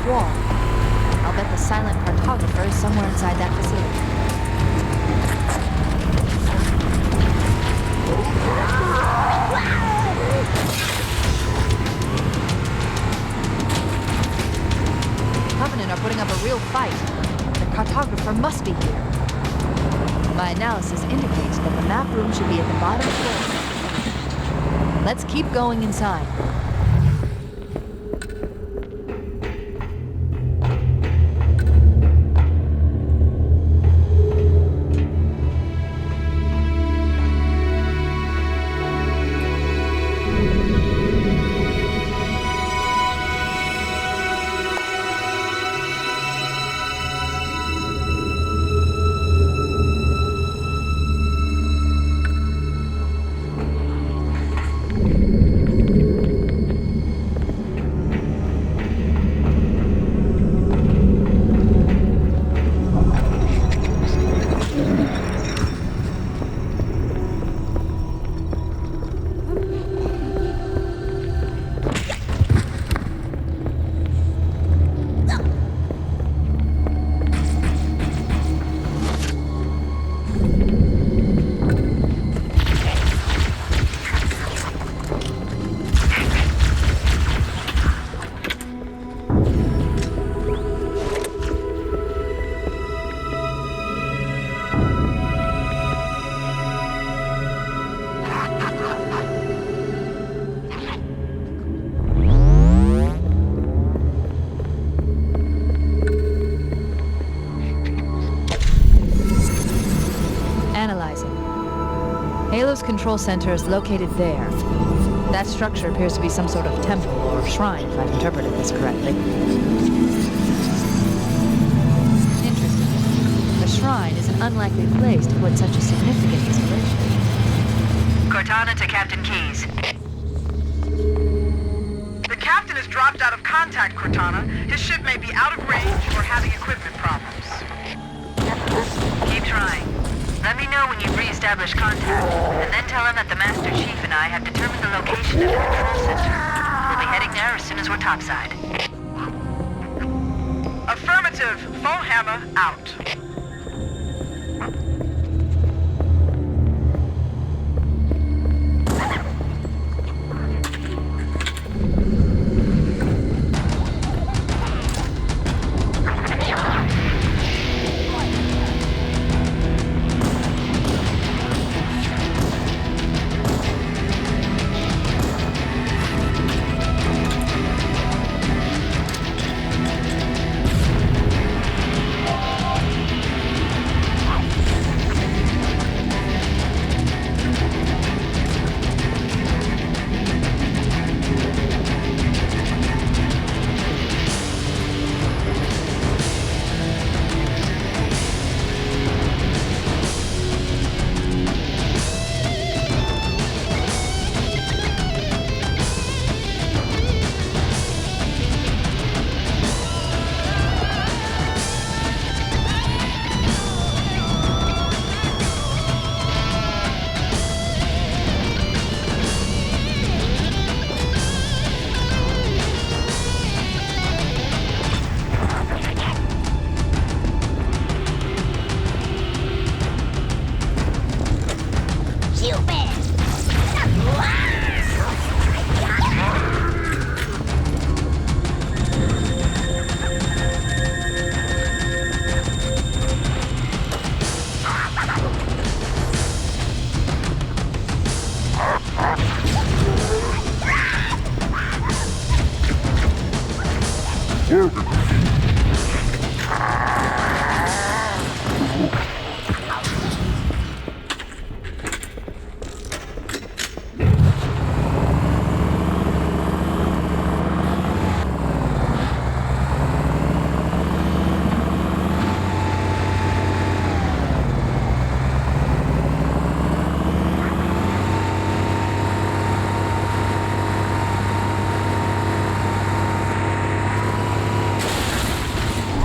Wall. I'll bet the silent cartographer is somewhere inside that facility. Covenant are putting up a real fight. The cartographer must be here. My analysis indicates that the map room should be at the bottom floor. Let's keep going inside. Halo's control center is located there. That structure appears to be some sort of temple or shrine, if I've interpreted this correctly. Interesting. A shrine is an unlikely place to put such a significant installation. Cortana to Captain Keyes. The captain has dropped out of contact, Cortana. His ship may be out of range or having equipment problems. Keep trying. Let me know when you've re-established contact, and then tell him that the Master Chief and I have determined the location of the control center. We'll be heading there as soon as we're topside. Affirmative. Phone hammer out.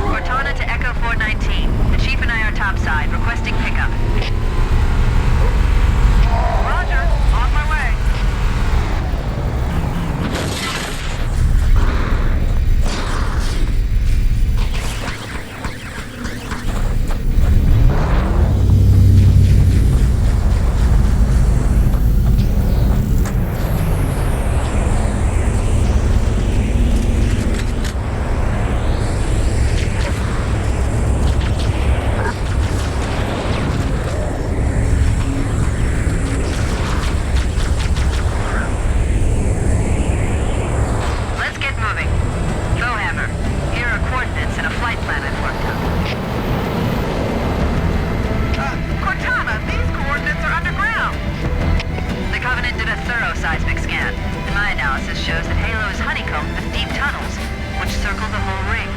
Cortana to Echo 419. The Chief and I are topside, requesting pickup. Roger, on my way. Let's get moving. Bowhammer, here are coordinates and a flight plan I've worked out. Cortana, these coordinates are underground. The Covenant did a thorough seismic scan, and my analysis shows that Halo is honeycombed with deep tunnels, which circle the whole ring.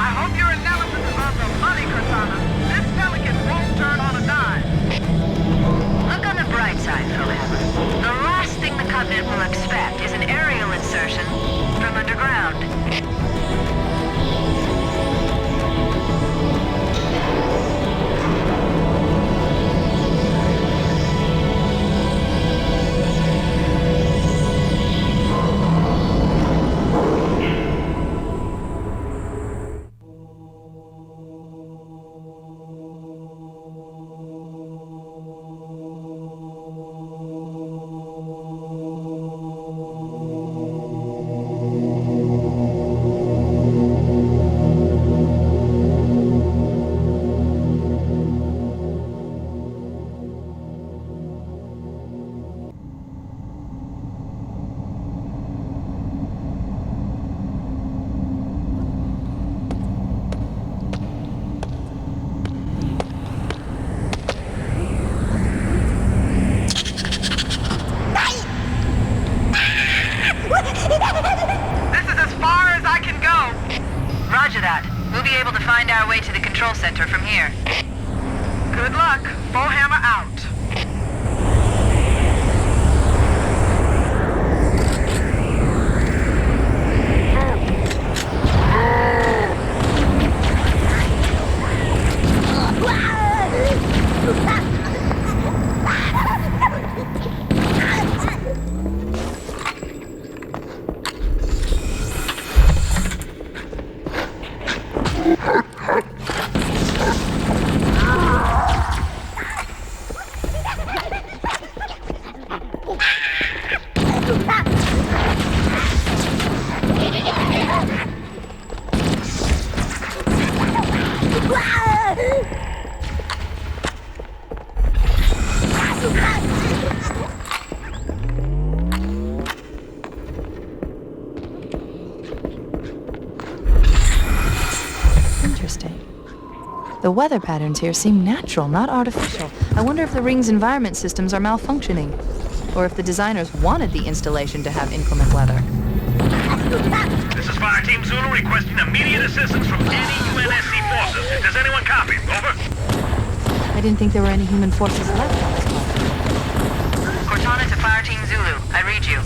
I hope your analysis is on the money, Cortana. This Pelican won't turn on a dime. Look on the bright side, Bowhammer. The last thing the Covenant will expect is an aerial insertion from underground. This is as far as I can go. Roger that. We'll be able to find our way to the control center from here. Good luck. Bowhammer out. Interesting. The weather patterns here seem natural, not artificial. I wonder if the ring's environment systems are malfunctioning, or if the designers wanted the installation to have inclement weather. This is Fire Team Zulu requesting immediate assistance from any UNSC forces. Does anyone copy? Over. I didn't think there were any human forces left on this planet. Cortana to Fire Team Zulu. I read you.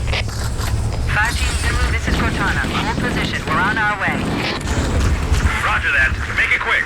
Fire Team Zulu, this is Cortana. Hold position. We're on our way. Roger that. Make it quick.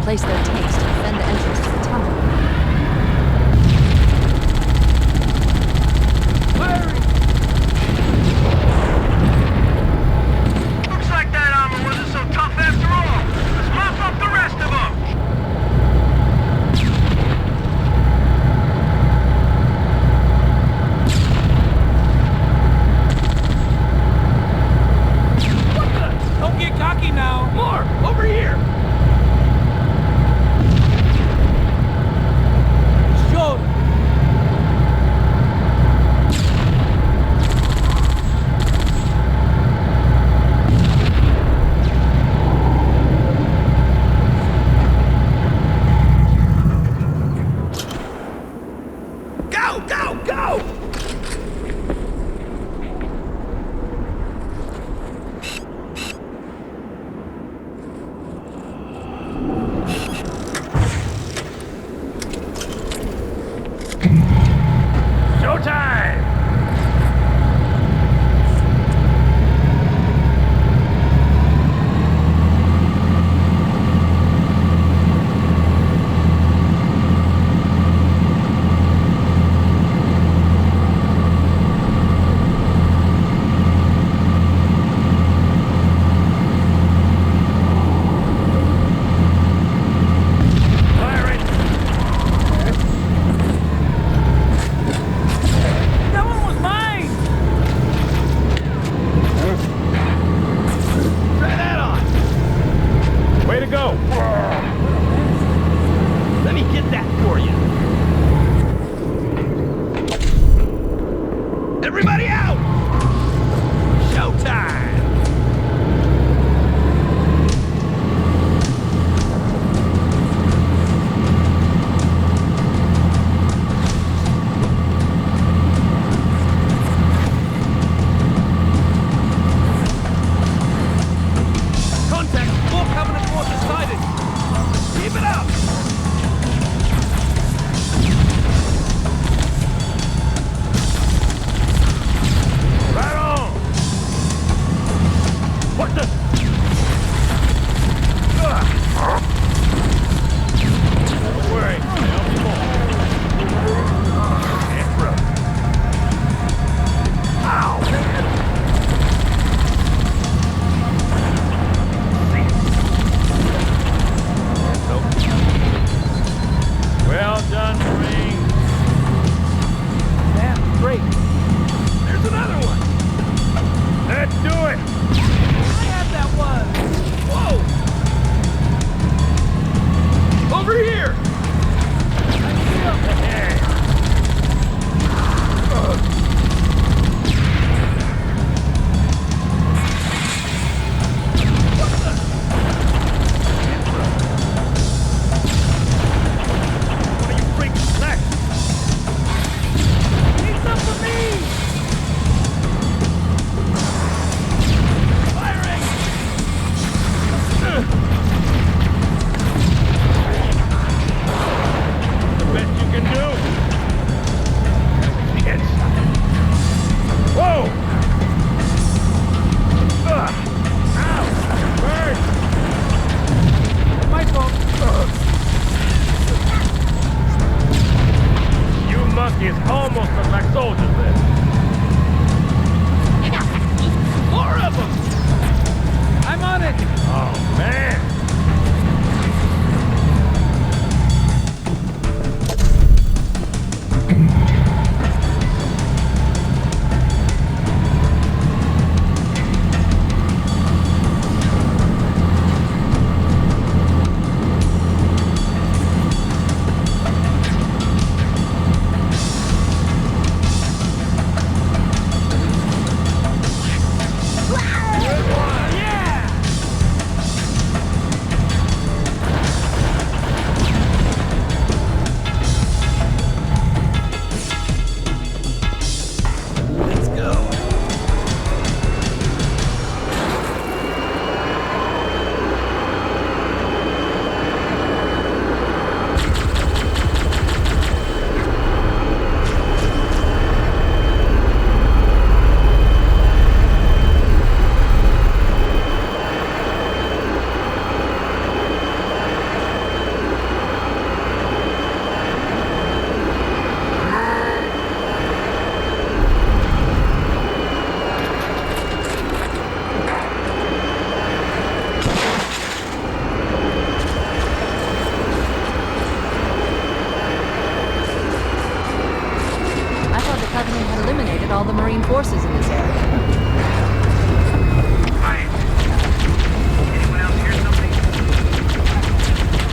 Place their tanks to defend the entrance to the tunnel. Looks like that armor wasn't so tough after all. Let's mop up the rest of them. What the? Don't get cocky now. More! Over here! the Marine forces in this area. Right. Anyone else hear something?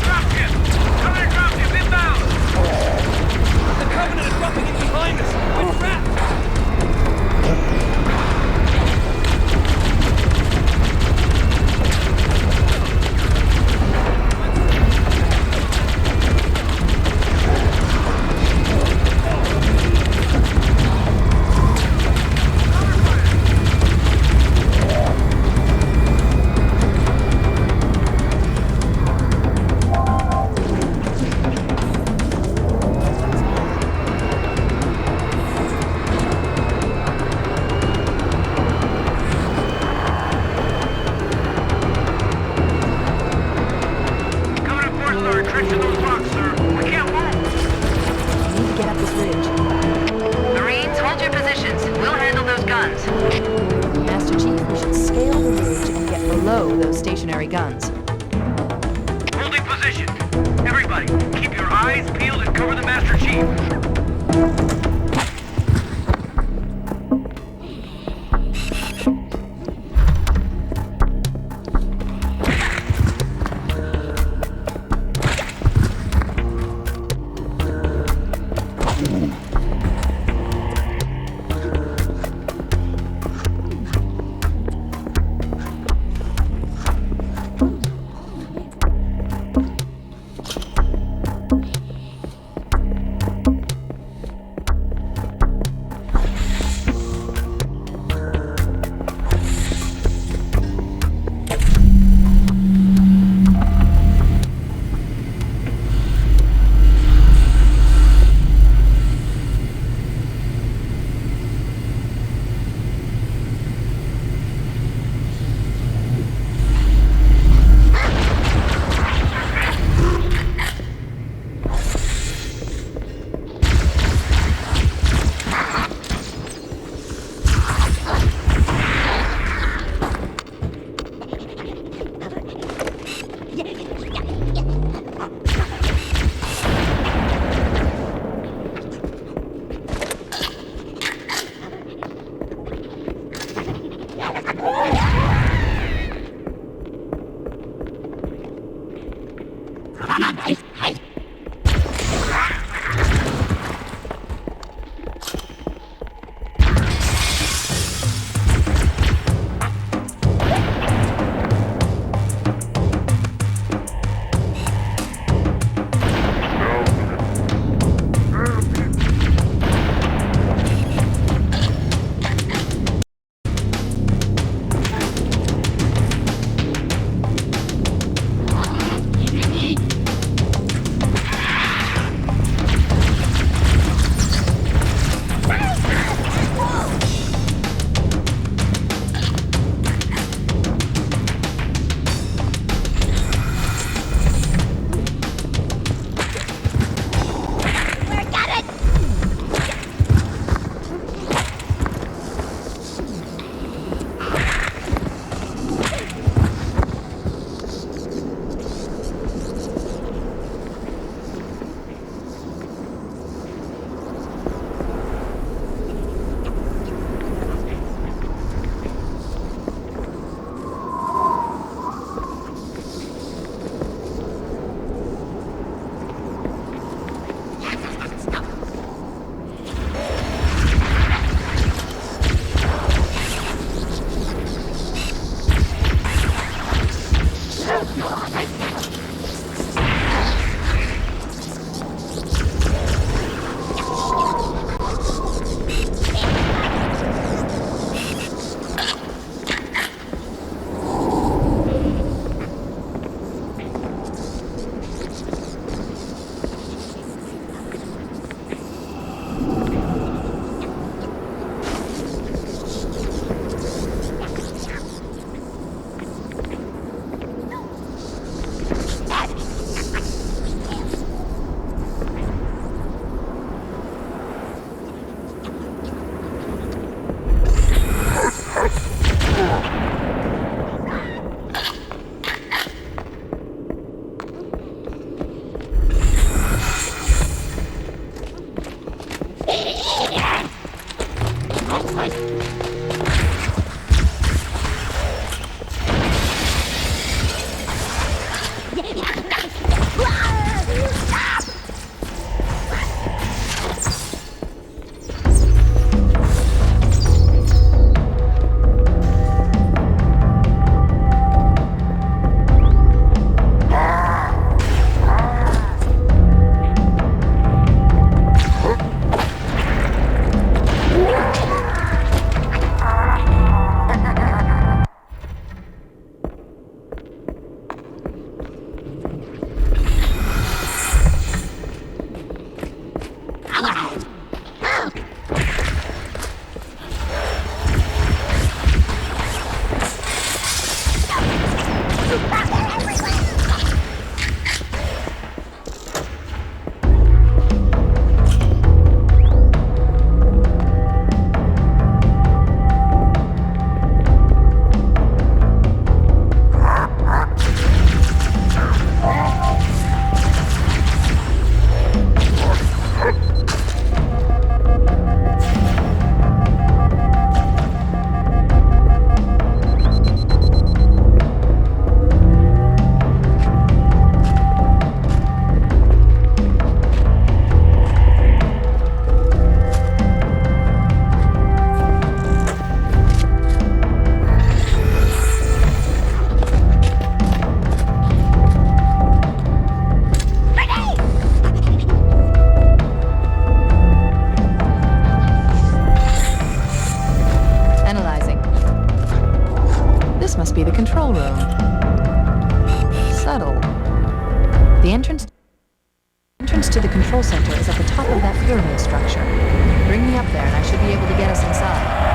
Dropship! Covenant dropship inbound! The Covenant is dropping in behind us! We're trapped! Guns. Holding position. Everybody, keep your eyes peeled and cover the Master Chief. entrance to the control center is at the top of that pyramid structure. Bring me up there and I should be able to get us inside.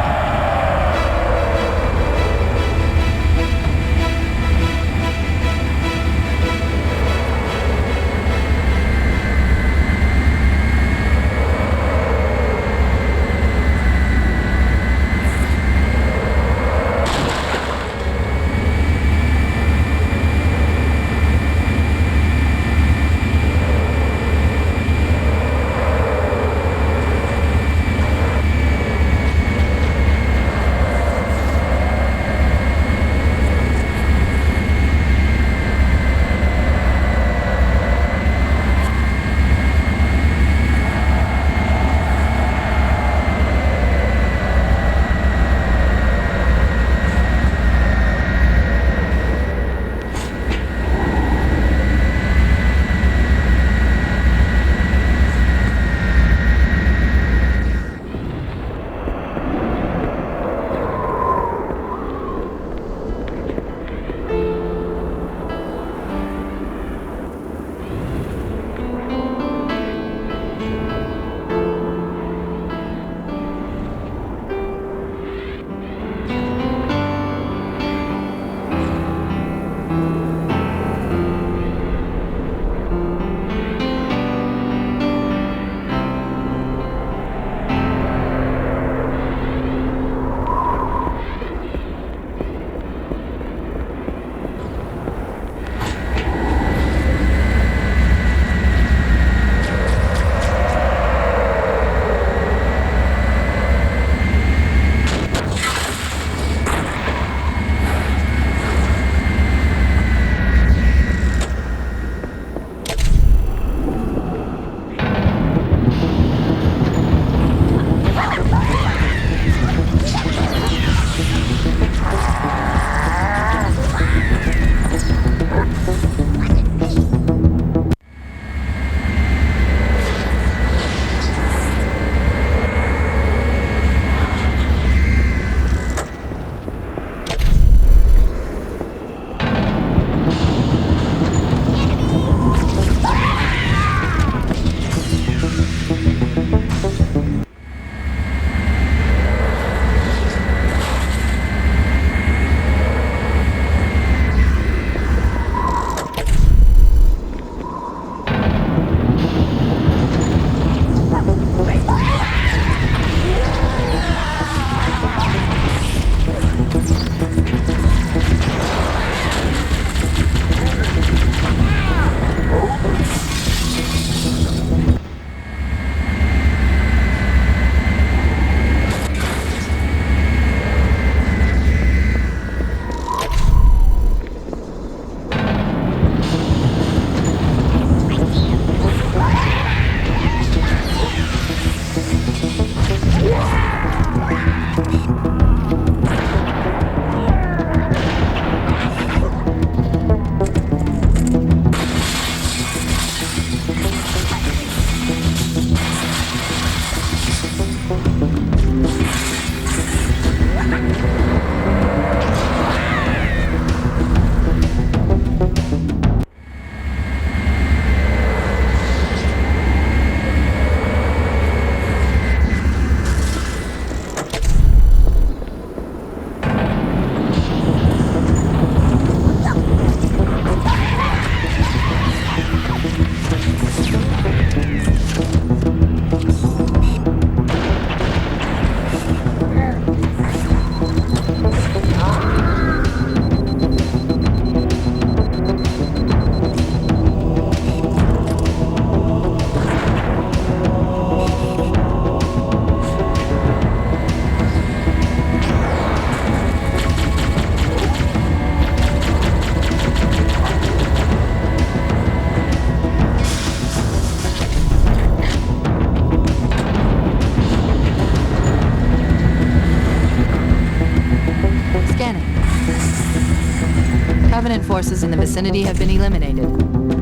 Covenant forces in the vicinity have been eliminated.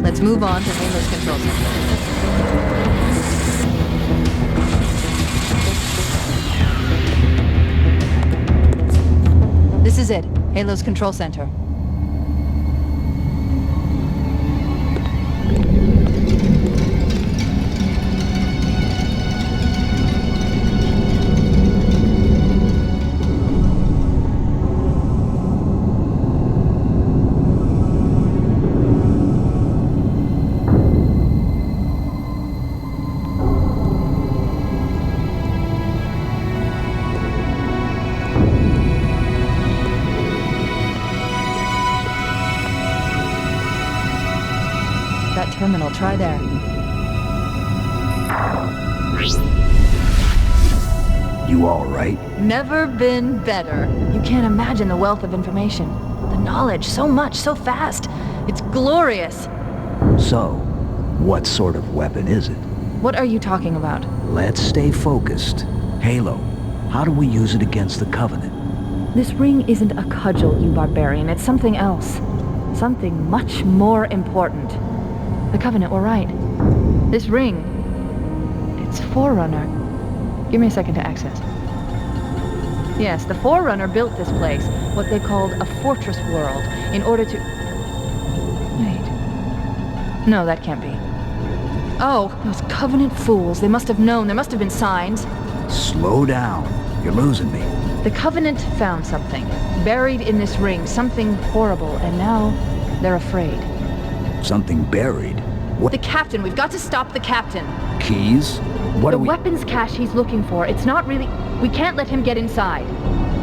Let's move on to Halo's control center. This is it, Halo's control center. You all right? Never been better. You can't imagine the wealth of information. The knowledge, so much, so fast. It's glorious. So, what sort of weapon is it? What are you talking about? Let's stay focused. Halo, how do we use it against the Covenant? This ring isn't a cudgel, you barbarian. It's something else. Something much more important. The Covenant were right. This ring, it's Forerunner. Give me a second to access. Yes, the Forerunner built this place, what they called a fortress world, in order to... Wait. No, that can't be. Oh, those Covenant fools. They must have known. There must have been signs. Slow down. You're losing me. The Covenant found something, buried in this ring, something horrible, and now they're afraid. Something buried? What? The captain. We've got to stop the captain. Keys? What are we... The weapons cache he's looking for. It's not really... We can't let him get inside.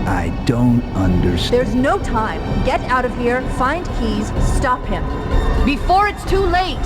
I don't understand. There's no time. Get out of here, find keys, stop him. Before it's too late!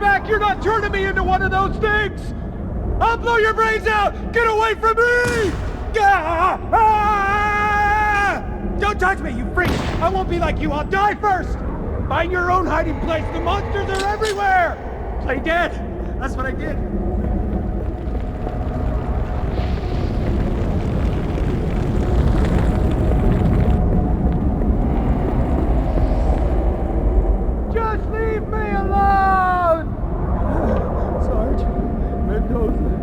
back! You're not turning me into one of those things! I'll blow your brains out! Get away from me! Ah! Ah! Don't touch me, you freak! I won't be like you, I'll die first! Find your own hiding place, the monsters are everywhere! Play dead! That's what I did. Just leave me alone! Sarge, Mendoza.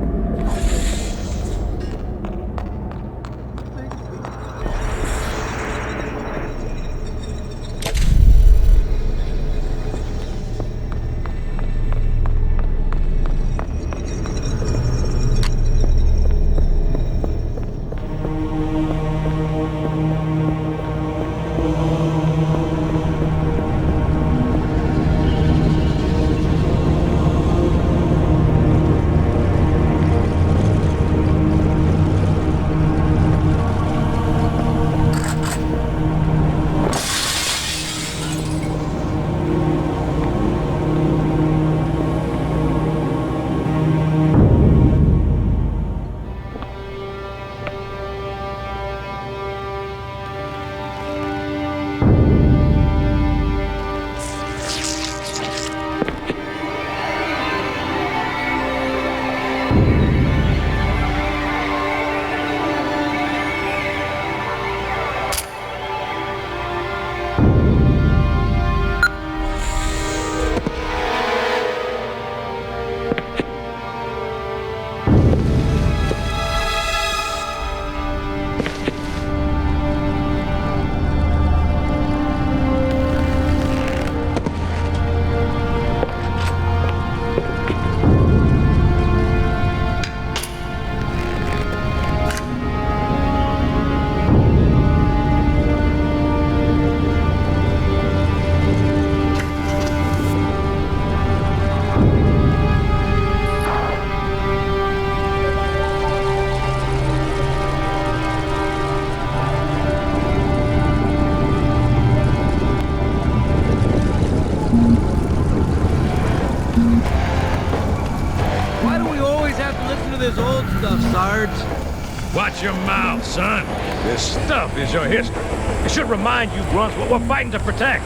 Watch your mouth, son. This stuff is your history. It should remind you grunts what we're fighting to protect.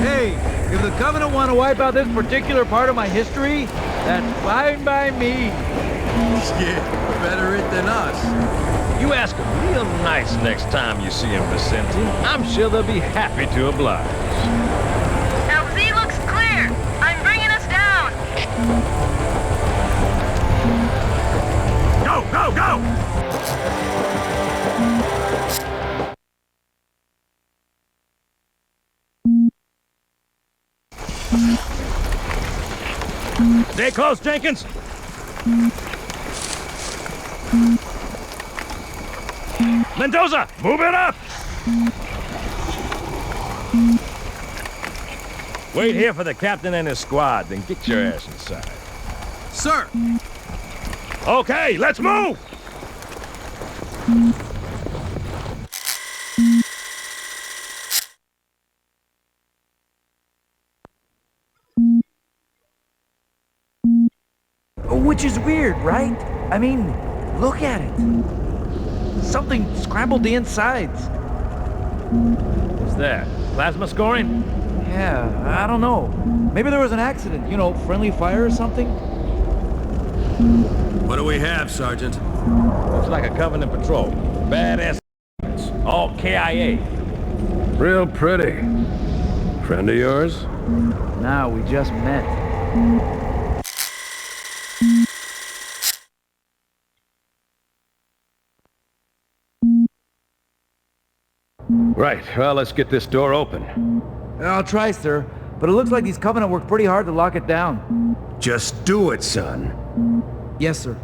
Hey, if the Covenant want to wipe out this particular part of my history, that's fine by me. Yeah, better it than us. You ask them real nice next time you see them, Vicente. I'm sure they'll be happy to oblige. LZ looks clear. I'm bringing us down. Go, go, go! Stay close, Jenkins! Mendoza, move it up! Wait here for the captain and his squad, then get your ass inside. Sir! Okay, let's move! Which is weird, right? I mean, look at it. Something scrambled the insides. What's that? Plasma scoring? Yeah, I don't know. Maybe there was an accident, you know, friendly fire or something? What do we have, Sergeant? Looks like a Covenant patrol. Badass all KIA. Real pretty. Friend of yours? Nah, we just met. Right, well, let's get this door open. I'll try, sir. But it looks like these Covenant worked pretty hard to lock it down. Just do it, son. Yes, sir.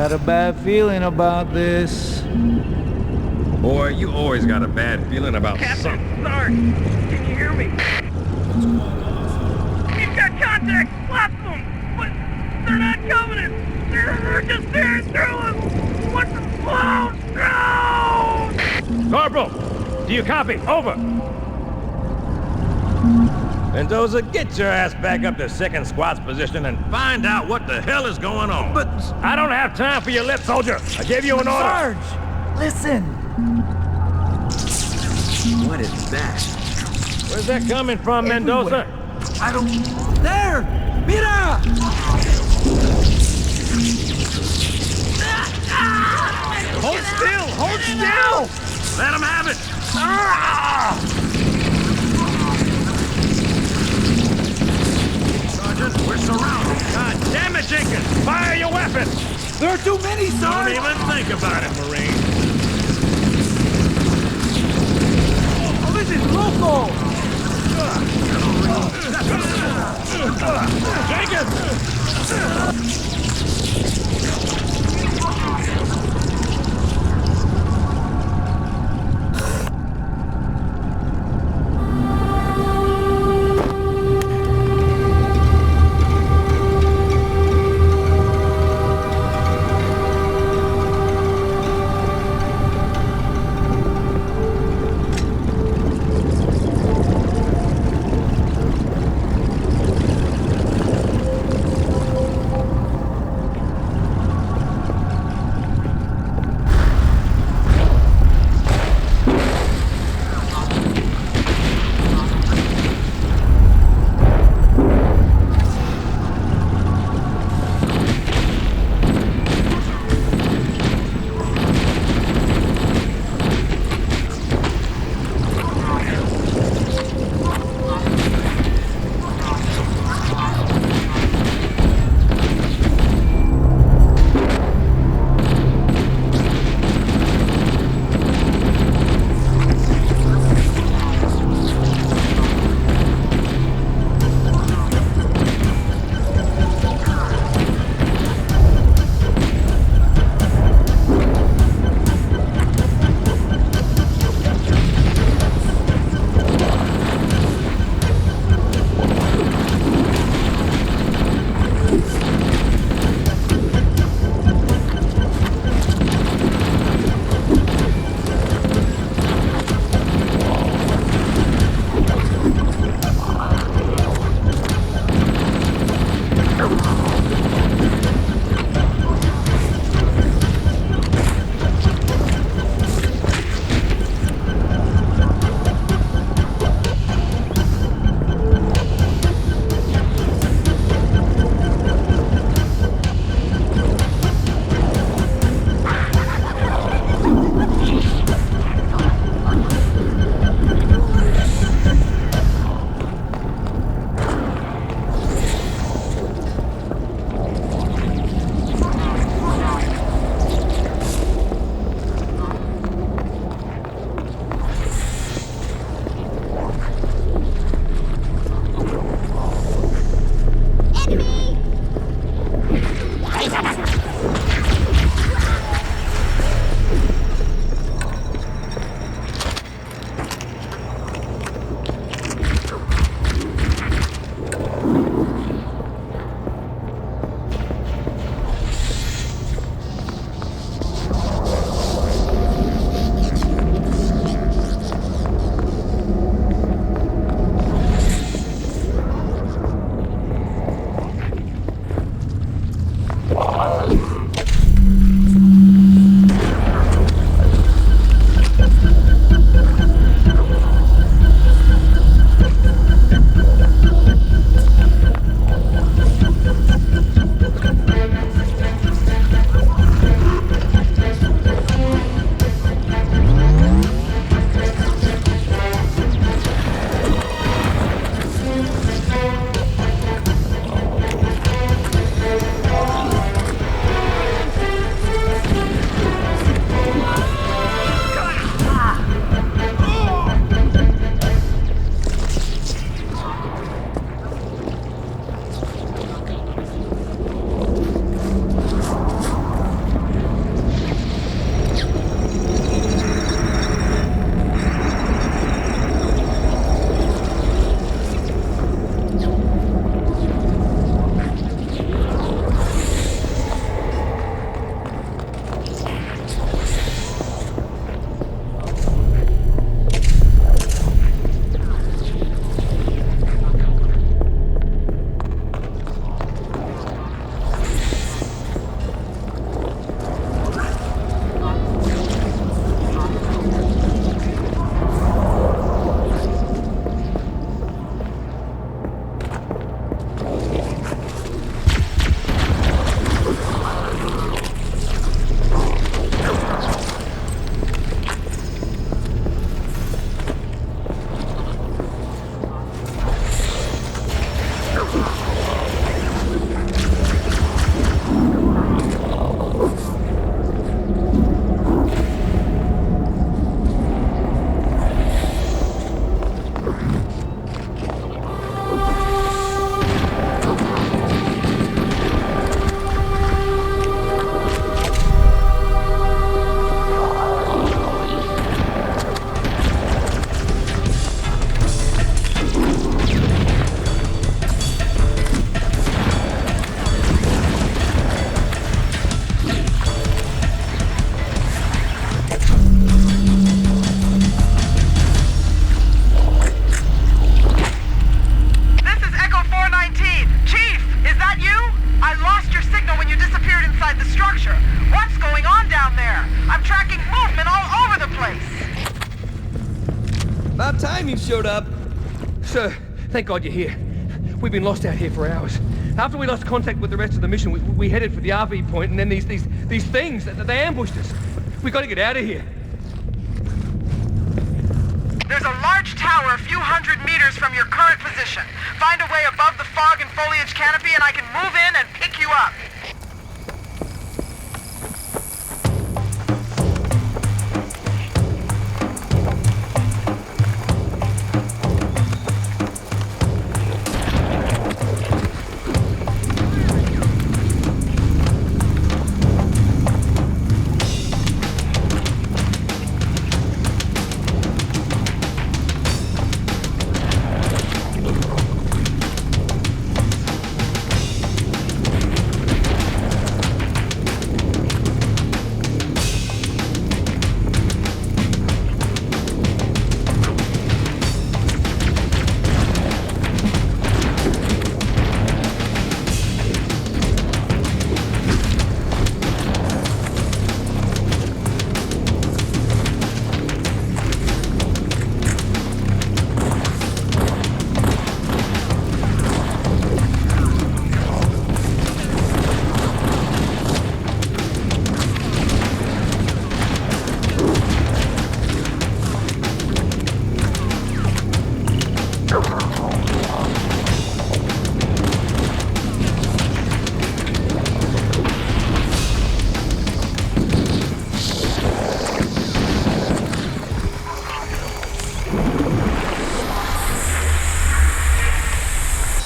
got a bad feeling about this. Boy, you always got a bad feeling about something. Sarge, can you hear me? We've got contact! Lots of them! But they're not Covenant! They're just tearing through us! What the... Oh, no! Corporal! Do you copy? Over! Mendoza, get your ass back up to second squad's position and find out what the hell is going on. But... I don't have time for your lip, soldier! I gave you an order! Sarge! Listen! What is that? Where's that coming from, Mendoza? I don't... There! Mira! Hold still! Hold still! Let him have it! Sergeant, we're surrounded. God damn it, Jenkins! Fire your weapon! There are too many, Sarge! Don't even think about it, Marine. Oh, this is local! Jenkins! About time you showed up. Sir, thank God you're here. We've been lost out here for hours. After we lost contact with the rest of the mission, we headed for the RV point, and then these things, they ambushed us. We gotta get out of here. There's a large tower a few hundred meters from your current position. Find a way above the fog and foliage canopy, and I can move in and pick you up.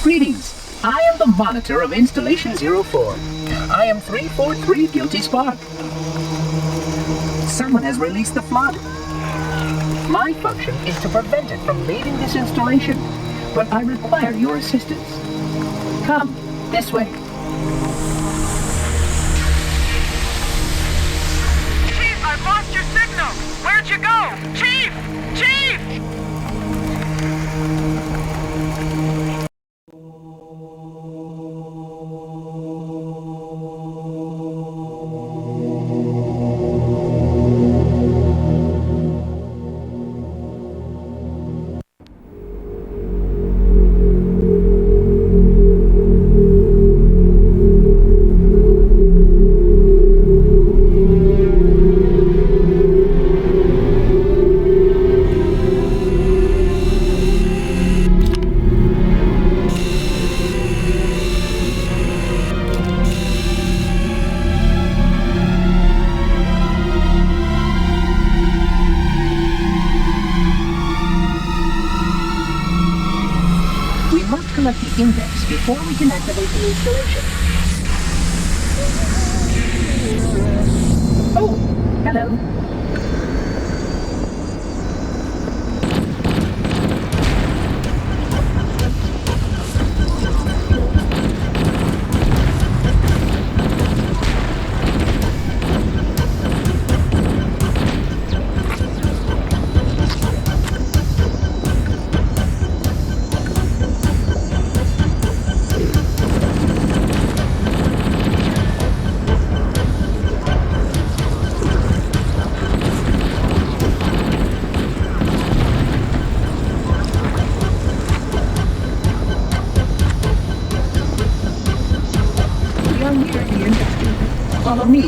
Greetings. I am the monitor of Installation 04. I am 343 Guilty Spark. Someone has released the flood. My function is to prevent it from leaving this installation, but I require your assistance. Come, this way. Chief, I've lost your signal! Where'd you go? Chief! Chief! The index before we can activate the installation. Oh, hello. Follow me.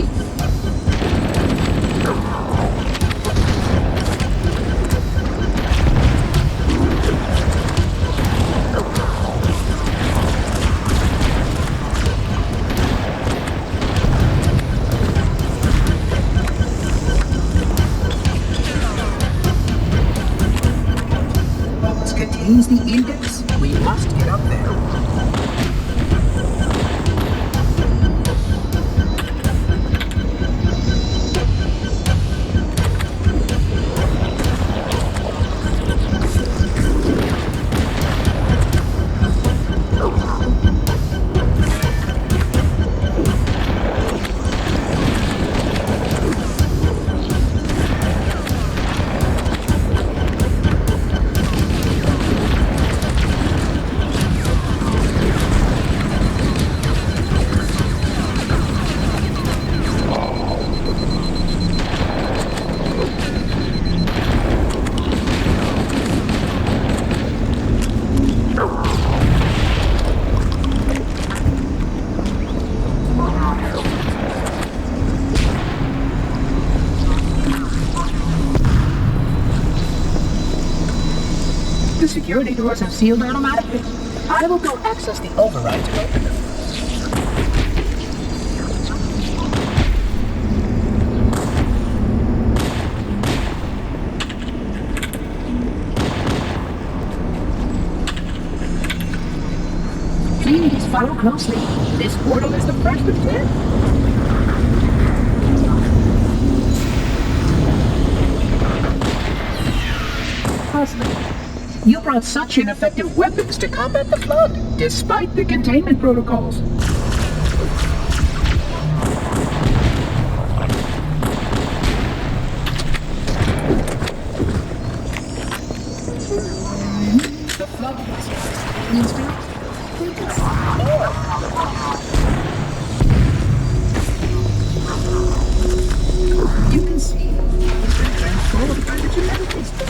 This contains the index. We must get up there. The security doors have sealed automatically. I will go access the override to open them. Please follow closely. This portal is the first of 10. Puzzling. You brought such ineffective weapons to combat the Flood, despite the containment protocols. The Flood you can see it's been transformed by the genetic stuff.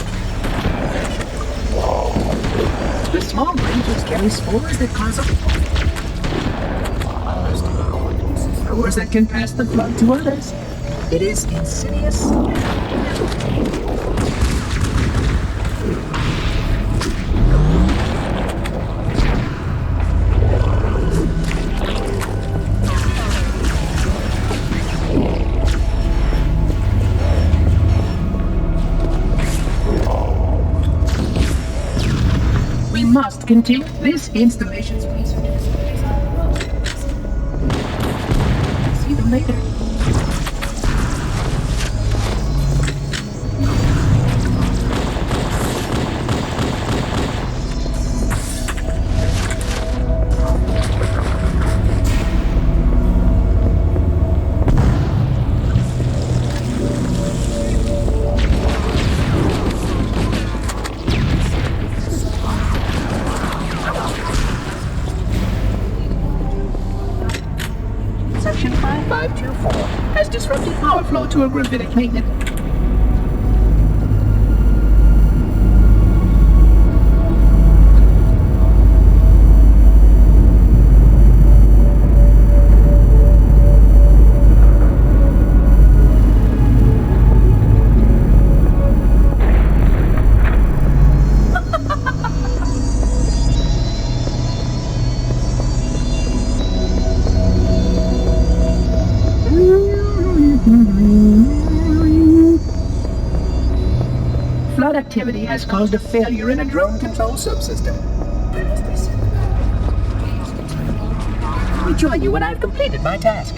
The small ranges carry spores that cause spores that can pass the Flood to others. It is insidious. Must continue this installation's research. See them later. Disrupted power flow to a gravitic magnet. Flood activity has caused a failure in a drone control subsystem. Let me join you when I've completed my task.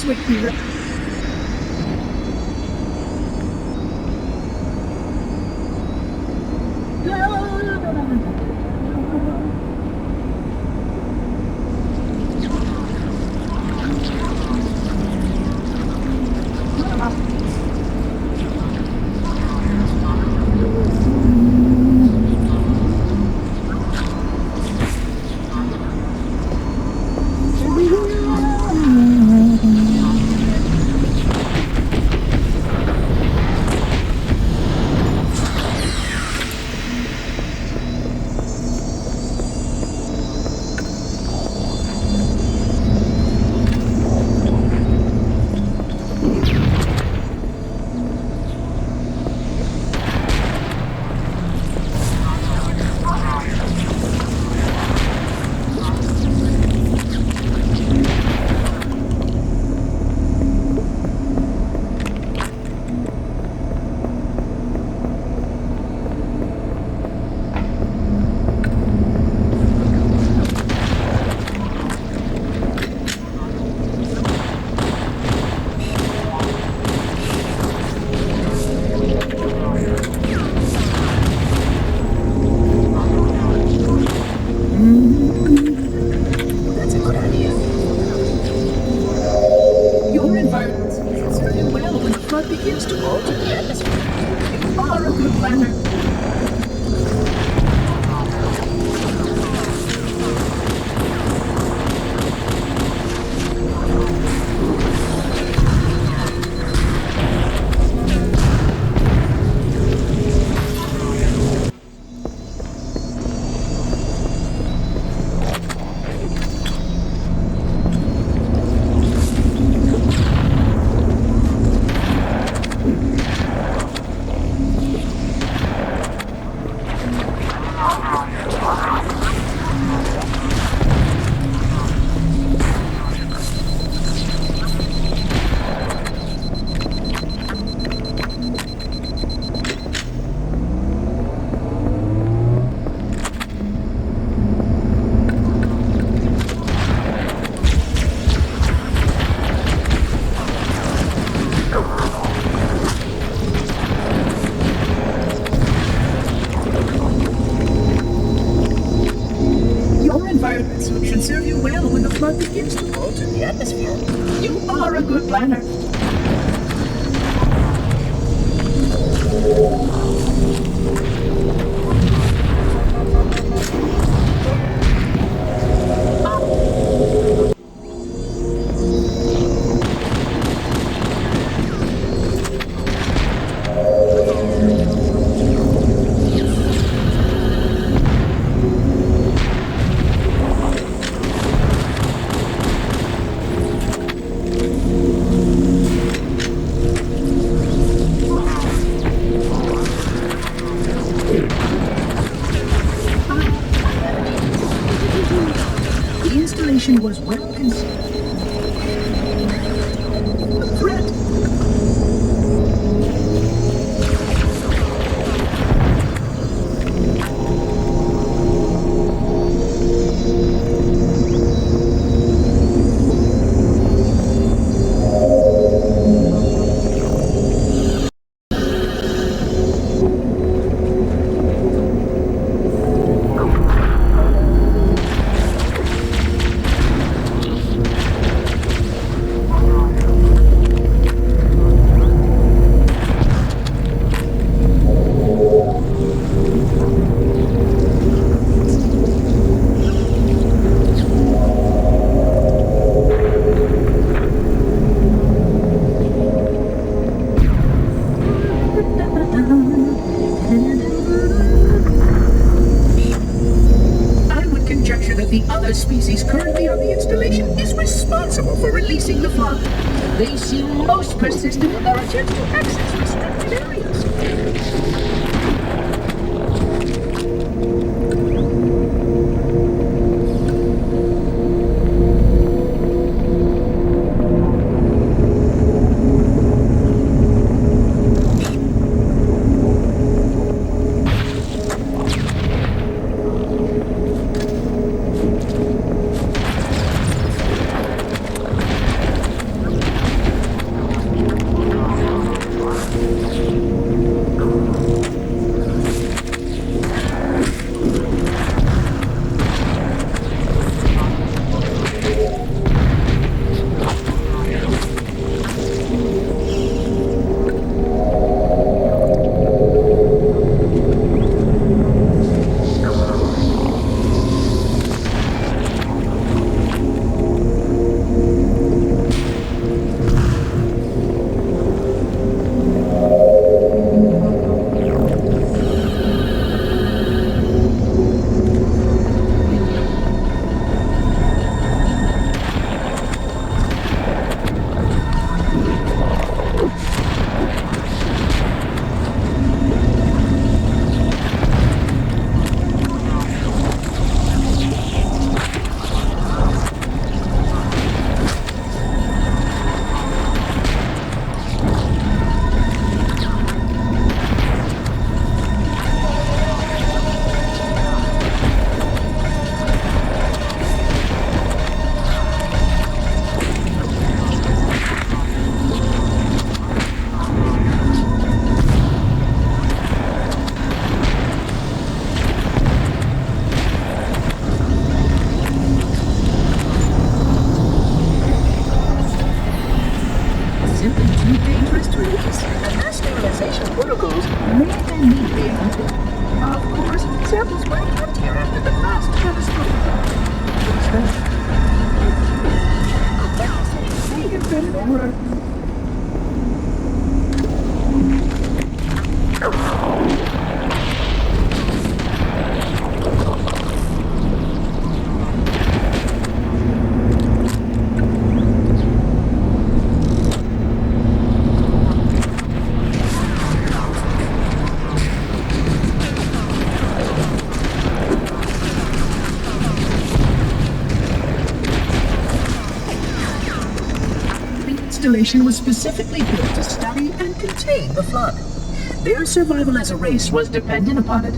Wait here. flood begins to alter the atmosphere. You are a good planner. Was well conceived. The threat. Species currently on the installation is responsible for releasing the flood. They seem most persistent in their attempts to access restricted areas. Installation was specifically built to study and contain the flood. Their survival as a race was dependent upon it.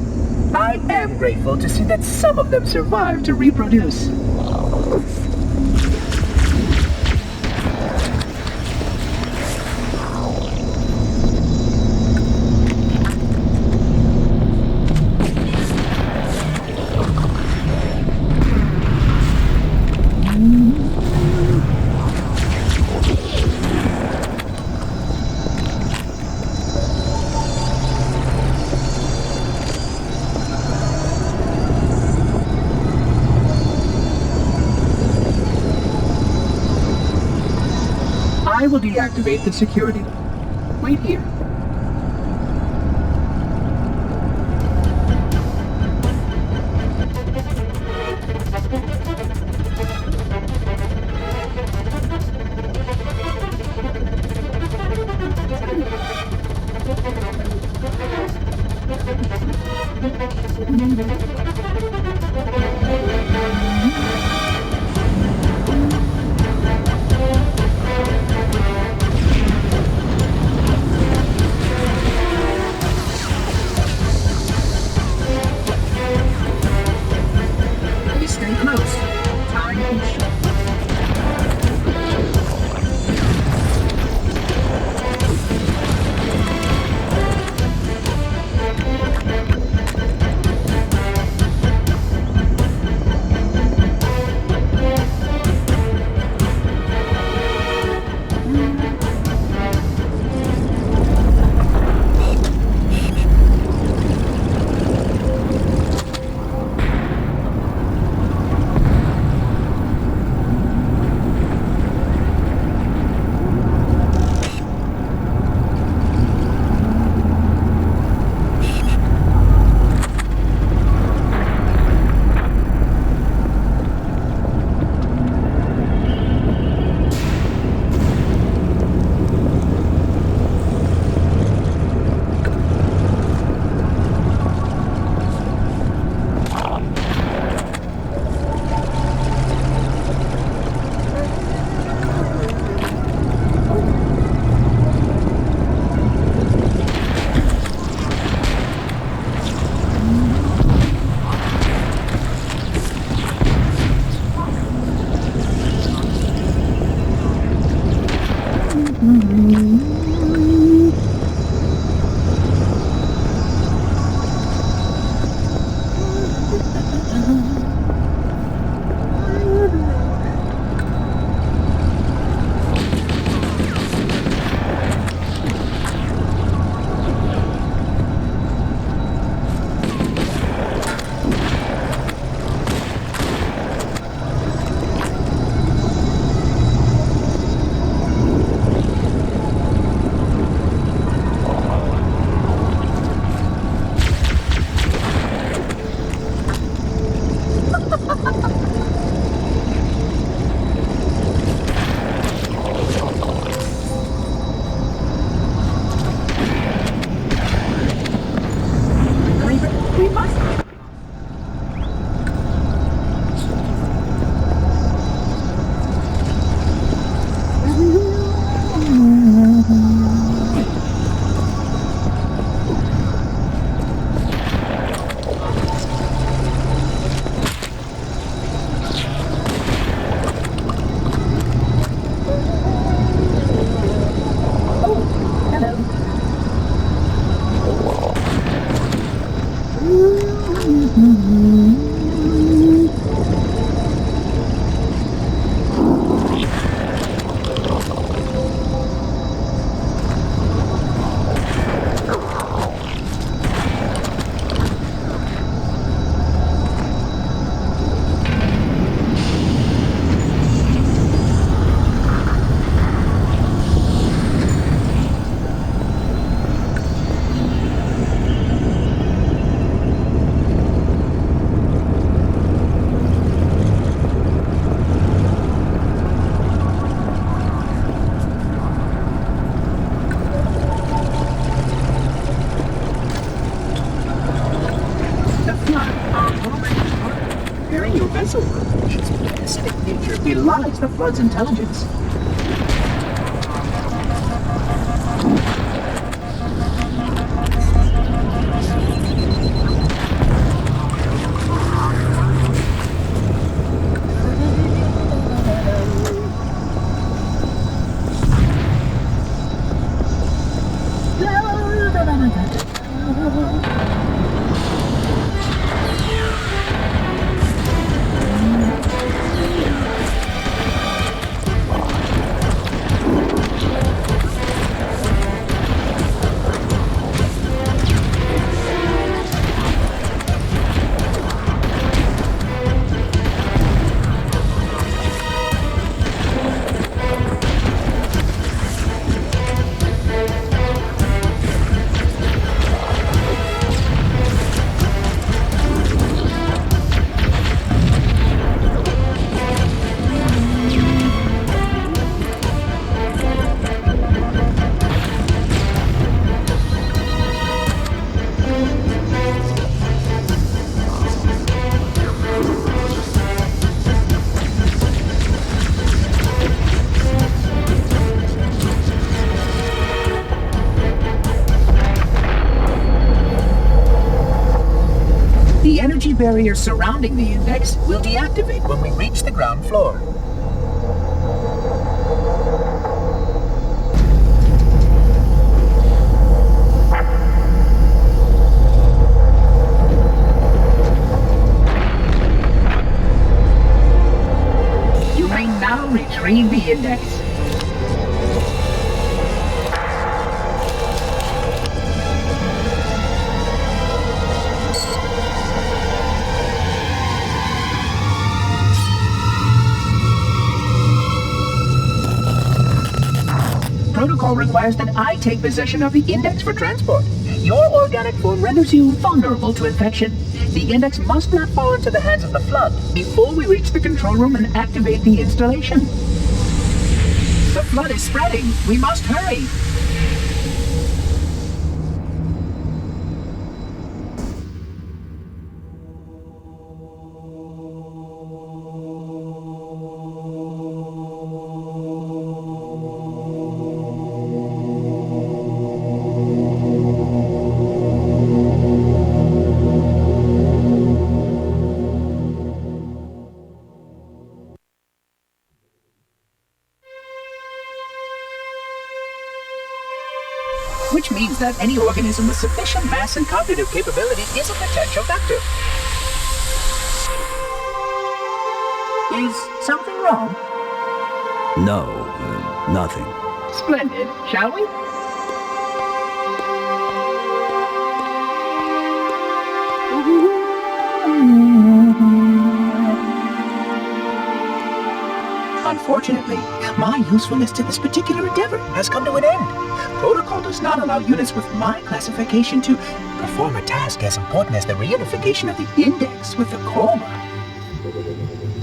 I am grateful to see that some of them survived to reproduce. I will deactivate the security. Wait here. Belies the Flood's intelligence. The energy barrier surrounding the index will deactivate when we reach the ground floor. You may now retrieve the index. Protocol requires that I take possession of the index for transport. Your organic form renders you vulnerable to infection. The index must not fall into the hands of the Flood before we reach the control room and activate the installation. The Flood is spreading. We must hurry. Which means that any organism with sufficient mass and cognitive capability is a potential vector. Is something wrong? No, nothing. Splendid, shall we? Unfortunately, my usefulness to this particular endeavor has come to an end. Protocol does not allow units with my classification to perform a task as important as the reunification of the index with the coma.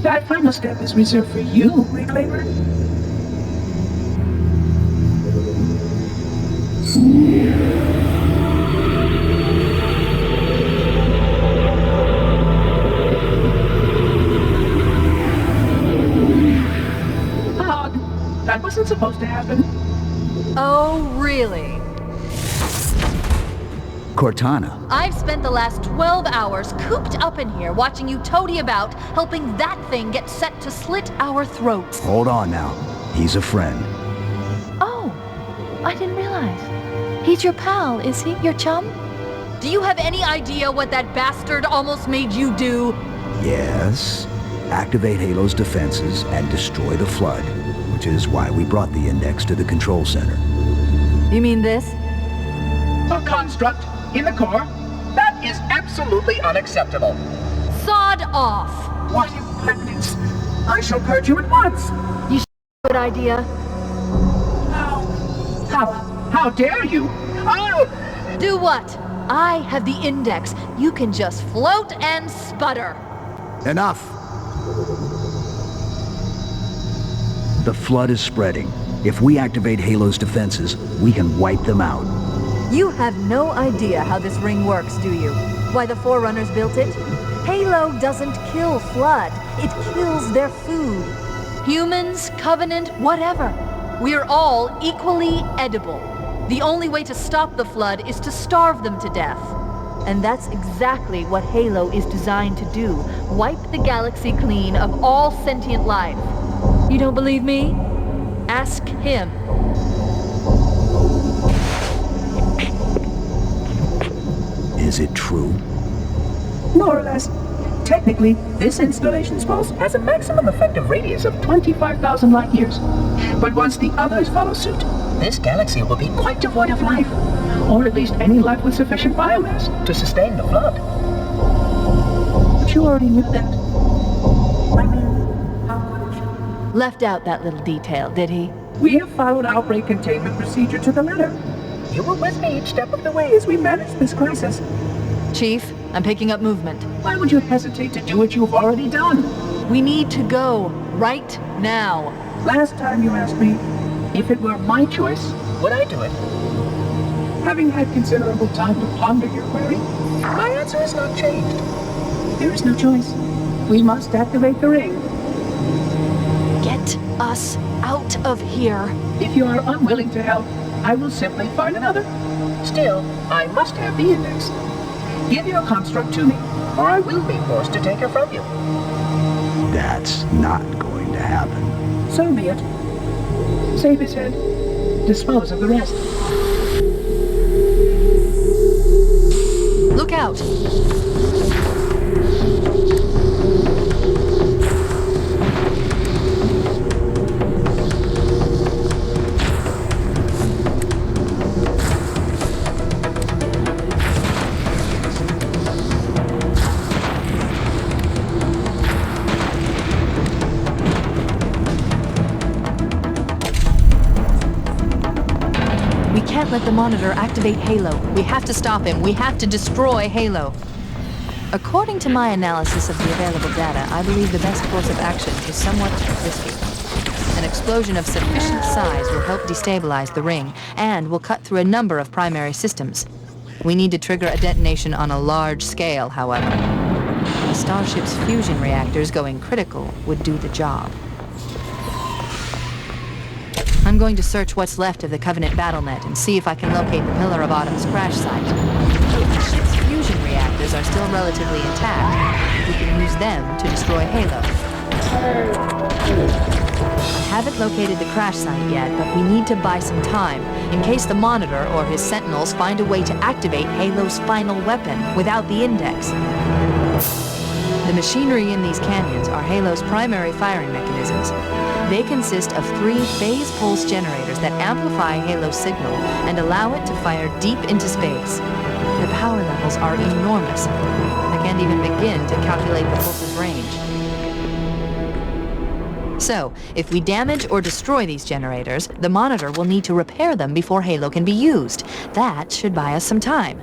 That final step is reserved for you, Reclaimer. That wasn't supposed to happen. Oh, really? Cortana. I've spent the last 12 hours cooped up in here watching you toady about, helping that thing get set to slit our throats. Hold on now. He's a friend. Oh, I didn't realize. He's your pal, is he? Your chum? Do you have any idea what that bastard almost made you do? Yes. Activate Halo's defenses and destroy the Flood, which is why we brought the index to the control center. You mean this? A construct in the core? That is absolutely unacceptable. Sod off! What impertinence! I shall purge you at once! You good idea. How dare you? Oh! Do what? I have the index. You can just float and sputter. Enough! The Flood is spreading. If we activate Halo's defenses, we can wipe them out. You have no idea how this ring works, do you? Why the Forerunners built it? Halo doesn't kill Flood. It kills their food. Humans, Covenant, whatever. We're all equally edible. The only way to stop the Flood is to starve them to death. And that's exactly what Halo is designed to do. Wipe the galaxy clean of all sentient life. You don't believe me? Ask him. Is it true? More or less. Technically, this installation's pulse has a maximum effective radius of 25,000 light years. But once the others follow suit, this galaxy will be quite devoid of life. Or at least any life with sufficient biomass to sustain the Flood. But you already knew that. I mean, how could you? Left out that little detail, did he? We have followed outbreak containment procedure to the letter. You were with me each step of the way as we managed this crisis. Chief, I'm picking up movement. Why would you hesitate to do what you've already done? We need to go, right now. Last time you asked me, if it were my choice, would I do it? Having had considerable time to ponder your query, my answer has not changed. There is no choice. We must activate the ring. Get us out of here. If you are unwilling to help, I will simply find another. Still, I must have the index. Give your construct to me, or I will be forced to take her from you. That's not going to happen. So be it. Save his head. Dispose of the rest. Look out! Let the monitor activate Halo. We have to stop him. We have to destroy Halo. According to my analysis of the available data, I believe the best course of action is somewhat risky. An explosion of sufficient size will help destabilize the ring, and will cut through a number of primary systems. We need to trigger a detonation on a large scale, however. The starship's fusion reactors going critical would do the job. I'm going to search what's left of the Covenant BattleNet and see if I can locate the Pillar of Autumn's crash site. If the ship's fusion reactors are still relatively intact, we can use them to destroy Halo. I haven't located the crash site yet, but we need to buy some time, in case the Monitor or his Sentinels find a way to activate Halo's final weapon without the Index. The machinery in these canyons are Halo's primary firing mechanisms. They consist of 3 phase pulse generators that amplify Halo's signal and allow it to fire deep into space. The power levels are enormous. I can't even begin to calculate the pulse's range. So, if we damage or destroy these generators, the Monitor will need to repair them before Halo can be used. That should buy us some time.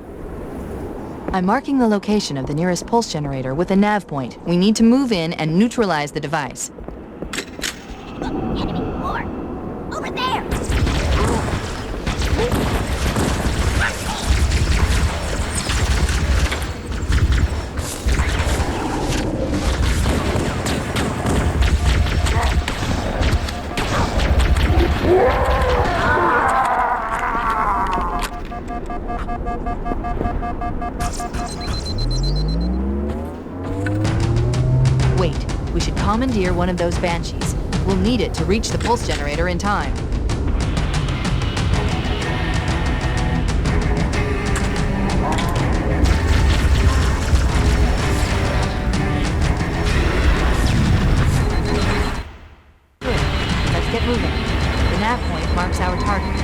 I'm marking the location of the nearest pulse generator with a nav point. We need to move in and neutralize the device. Enemy war! Over there! Wait, we should commandeer one of those Banshees. We'll need it to reach the pulse generator in time. Good. Let's get moving. The nav point marks our target.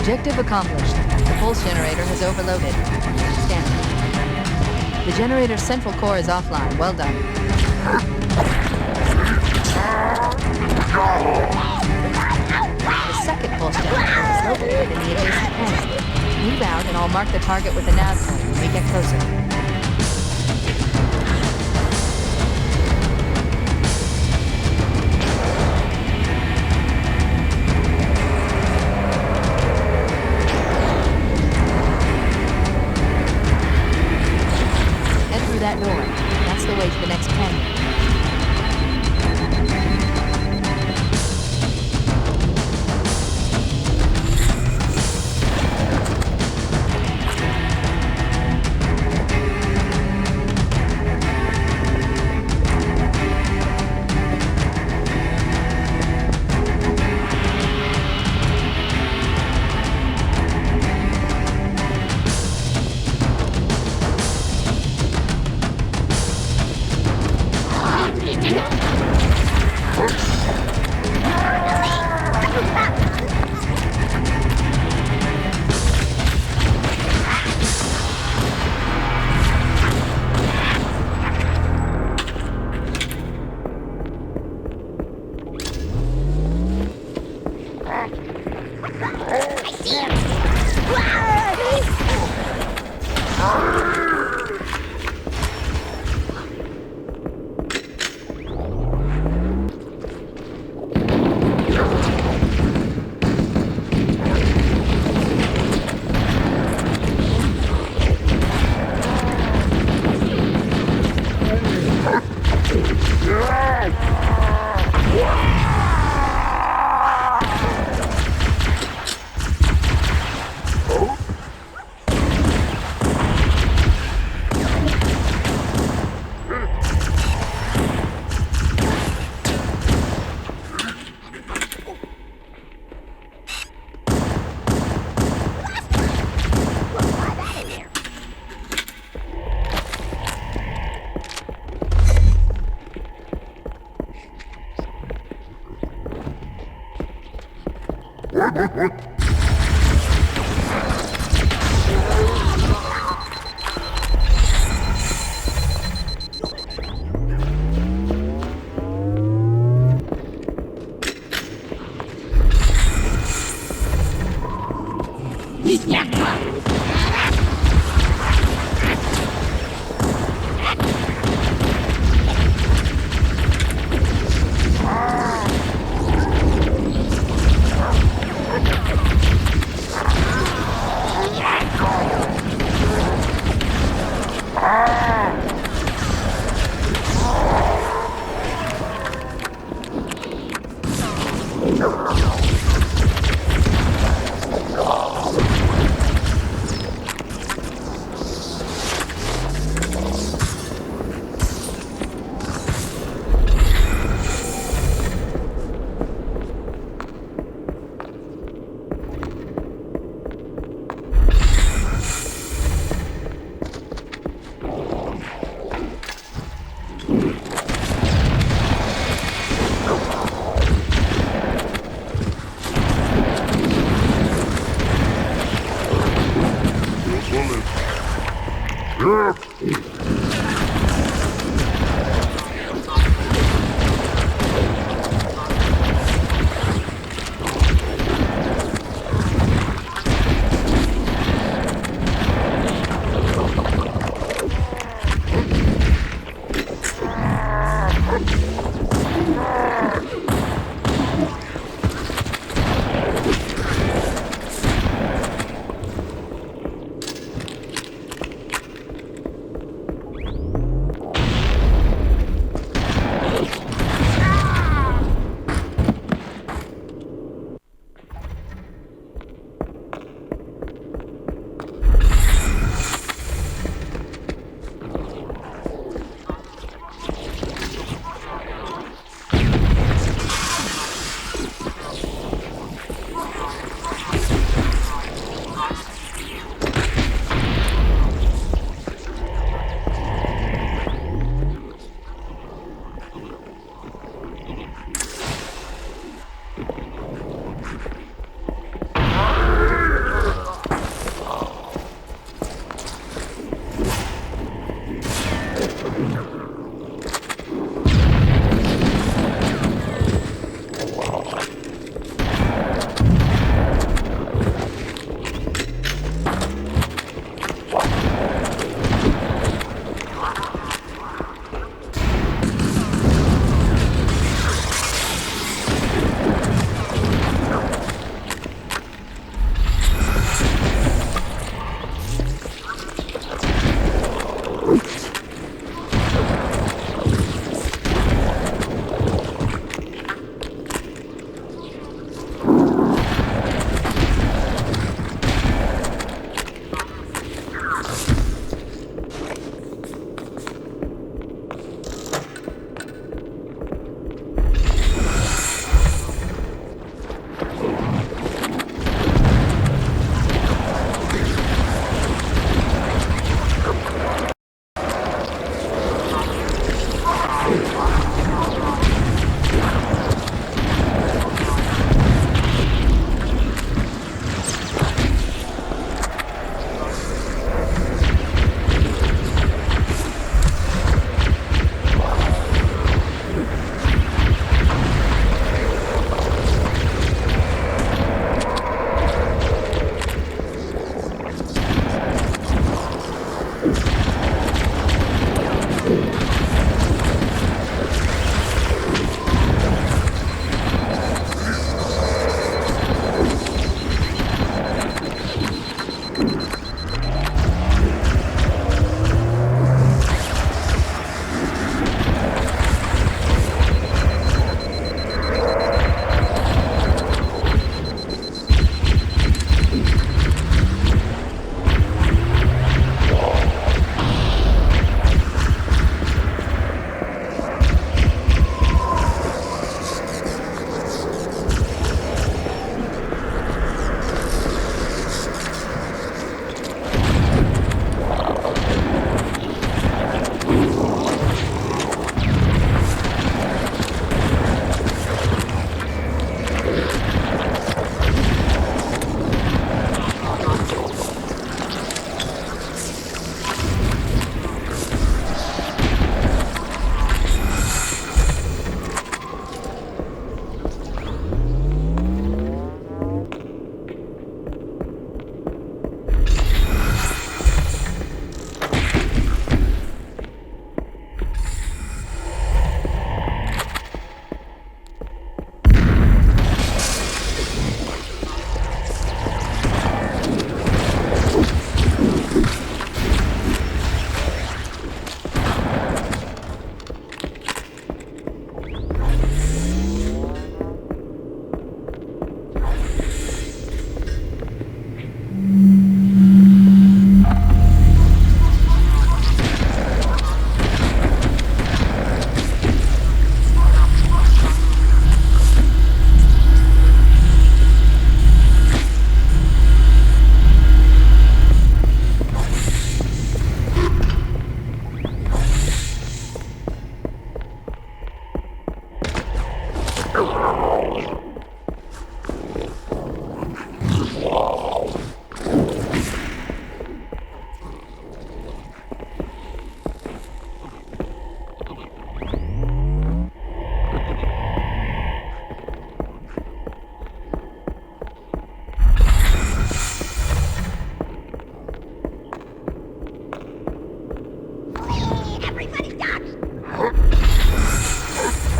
Objective accomplished. The pulse generator has overloaded. Scanning. The generator's central core is offline. Well done. The second pulse generator is located in the adjacent panel. Move out and I'll mark the target with a nav point when we get closer. That door. That's the way to the next canyon.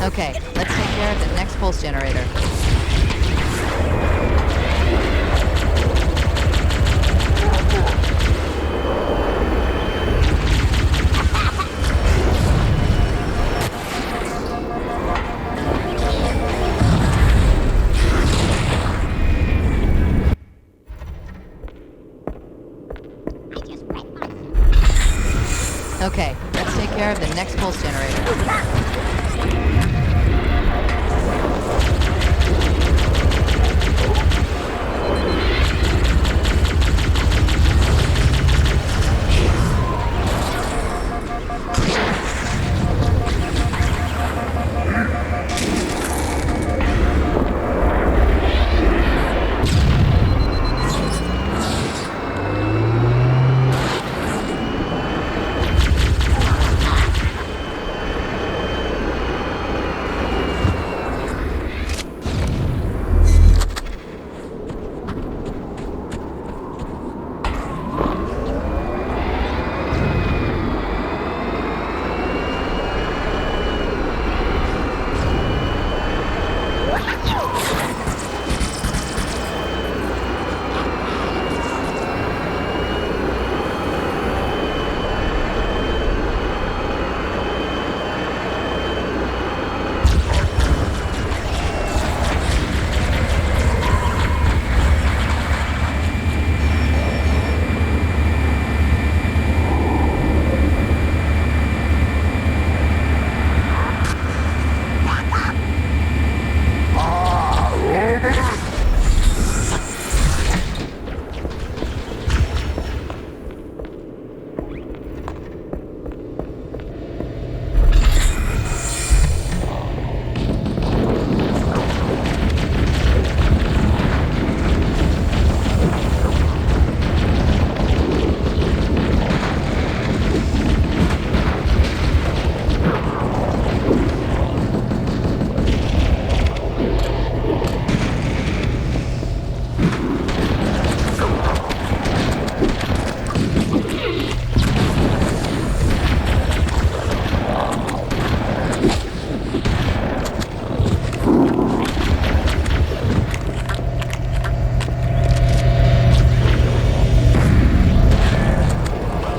Okay, let's take care of the next pulse generator. Okay, let's take care of the next pulse generator.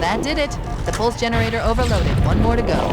That did it. The pulse generator overloaded. One more to go.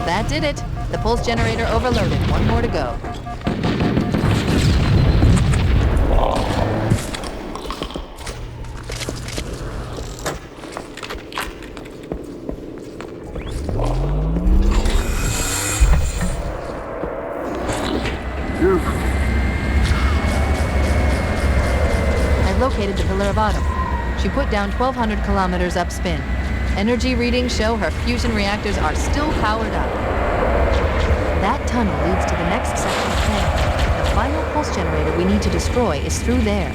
That did it. The pulse generator overloaded. One more to go. I've located the Pillar of Autumn. She put down 1,200 kilometers upspin. Energy readings show her fusion reactors are still powered up. That tunnel leads to the next section of planet. The final pulse generator we need to destroy is through there.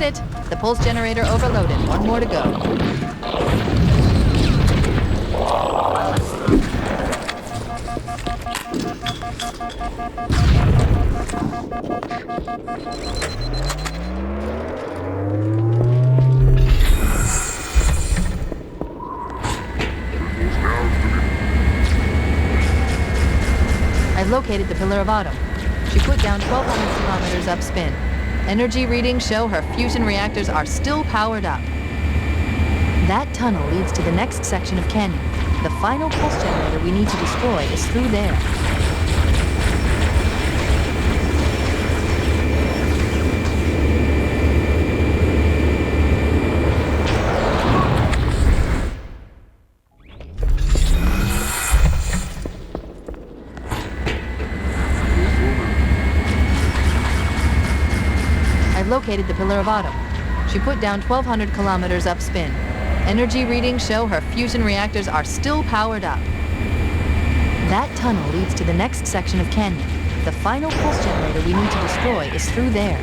did it. The pulse generator overloaded. One more to go. I've located the Pillar of Autumn. She put down 1,200 kilometers upspin. Energy readings show her fusion reactors are still powered up. That tunnel leads to the next section of canyon. The final pulse generator we need to destroy is through there. I've located the Pillar of Autumn. She put down 1,200 kilometers upspin. Energy readings show her fusion reactors are still powered up. That tunnel leads to the next section of canyon. The final pulse generator we need to destroy is through there.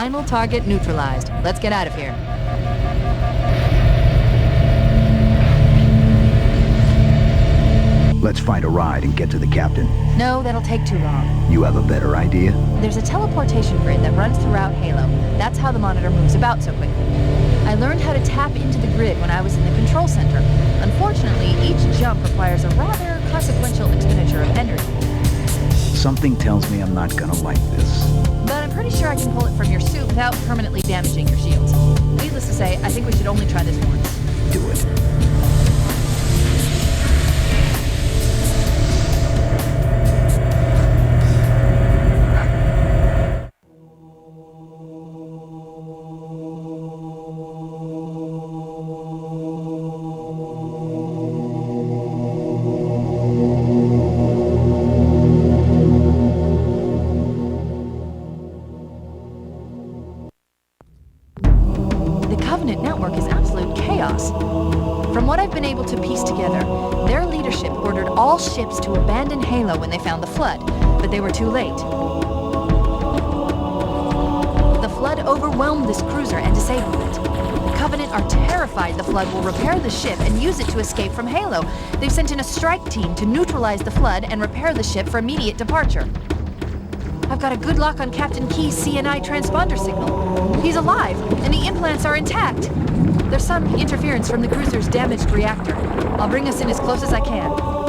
Final target neutralized. Let's get out of here. Let's find a ride and get to the captain. No, that'll take too long. You have a better idea? There's a teleportation grid that runs throughout Halo. That's how the monitor moves about so quickly. I learned how to tap into the grid when I was in the control center. Unfortunately, each jump requires a rather consequential expenditure of energy. Something tells me I'm not gonna like this. But I'm pretty sure I can pull it from your suit without permanently damaging your shields. Needless to say, I think we should only try this once. Do it. Ships to abandon Halo when they found the Flood, but they were too late. The Flood overwhelmed this cruiser and disabled it. The Covenant are terrified the Flood will repair the ship and use it to escape from Halo. They've sent in a strike team to neutralize the Flood and repair the ship for immediate departure. I've got a good lock on Captain Key's CNI transponder signal. He's alive, and the implants are intact. There's some interference from the cruiser's damaged reactor. I'll bring us in as close as I can.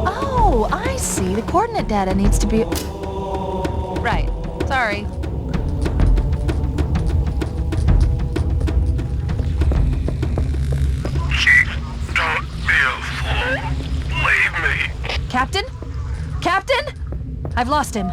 Oh, I see. The coordinate data needs to be... Right. Sorry. Chief, don't be a fool. Leave me. Captain? Captain? I've lost him.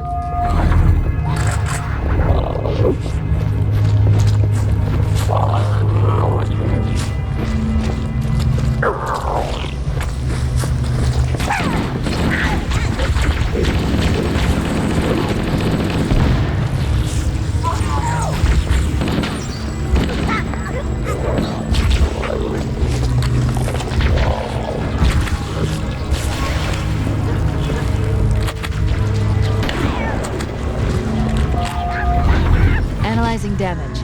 Analyzing damage.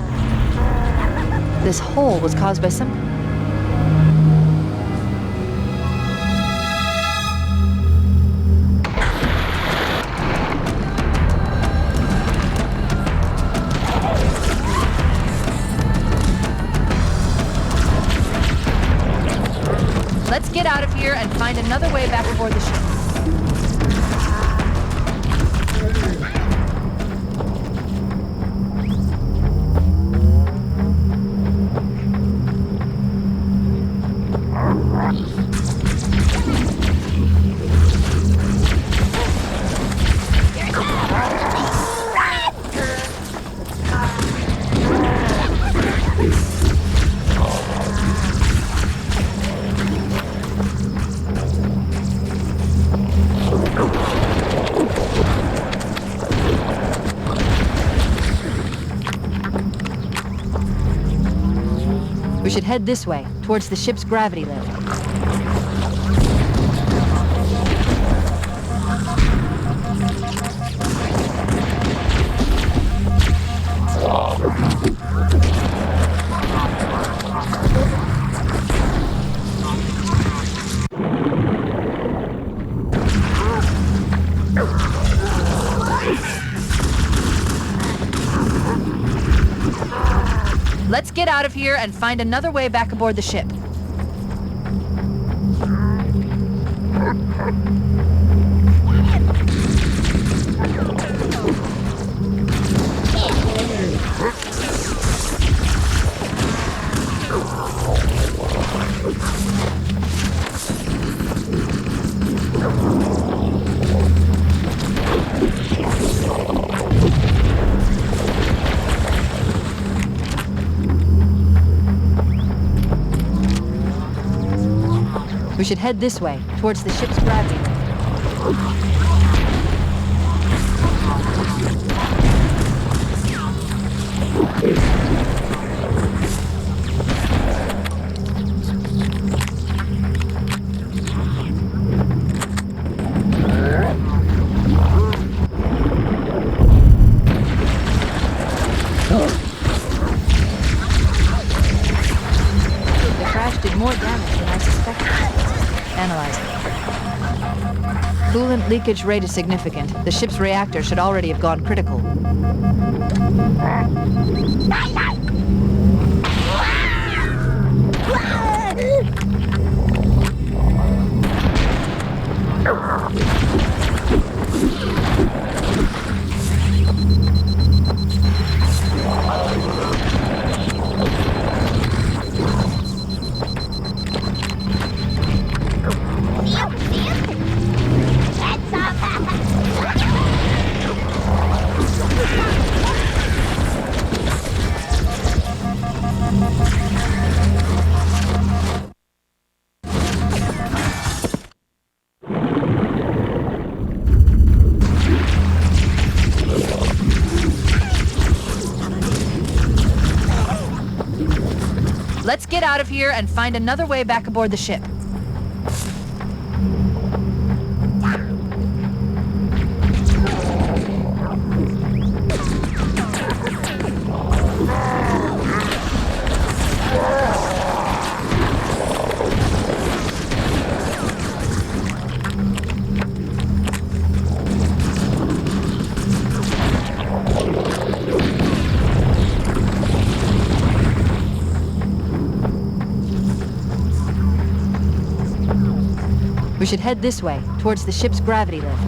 This hole was caused by some... Let's get out of here and find another way back aboard the ship. We should head this way, towards the ship's gravity lift. Let's get out of here and find another way back aboard the ship. We should head this way, towards the ship's gravity. Coolant leakage rate is significant. The ship's reactor should already have gone critical. Let's get out of here and find another way back aboard the ship. We should head this way, towards the ship's gravity lift.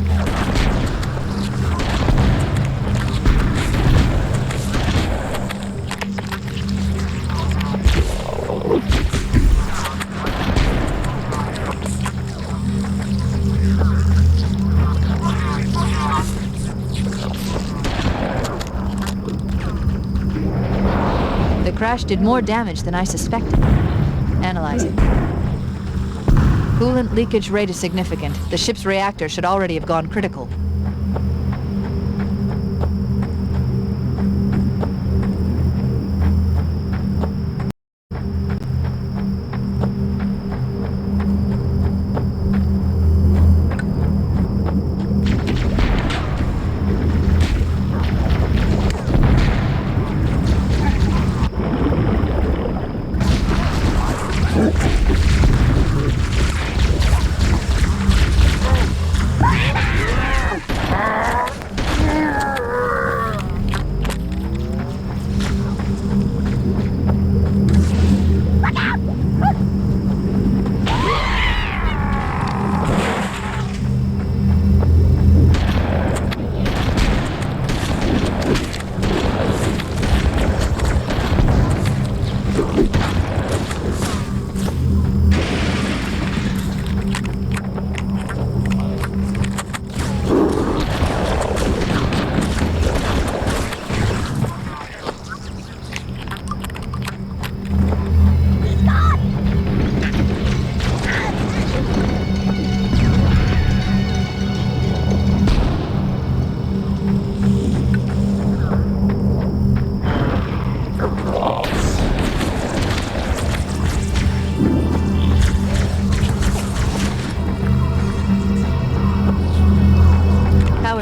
The crash did more damage than I suspected. Analyzing. Coolant leakage rate is significant. The ship's reactor should already have gone critical.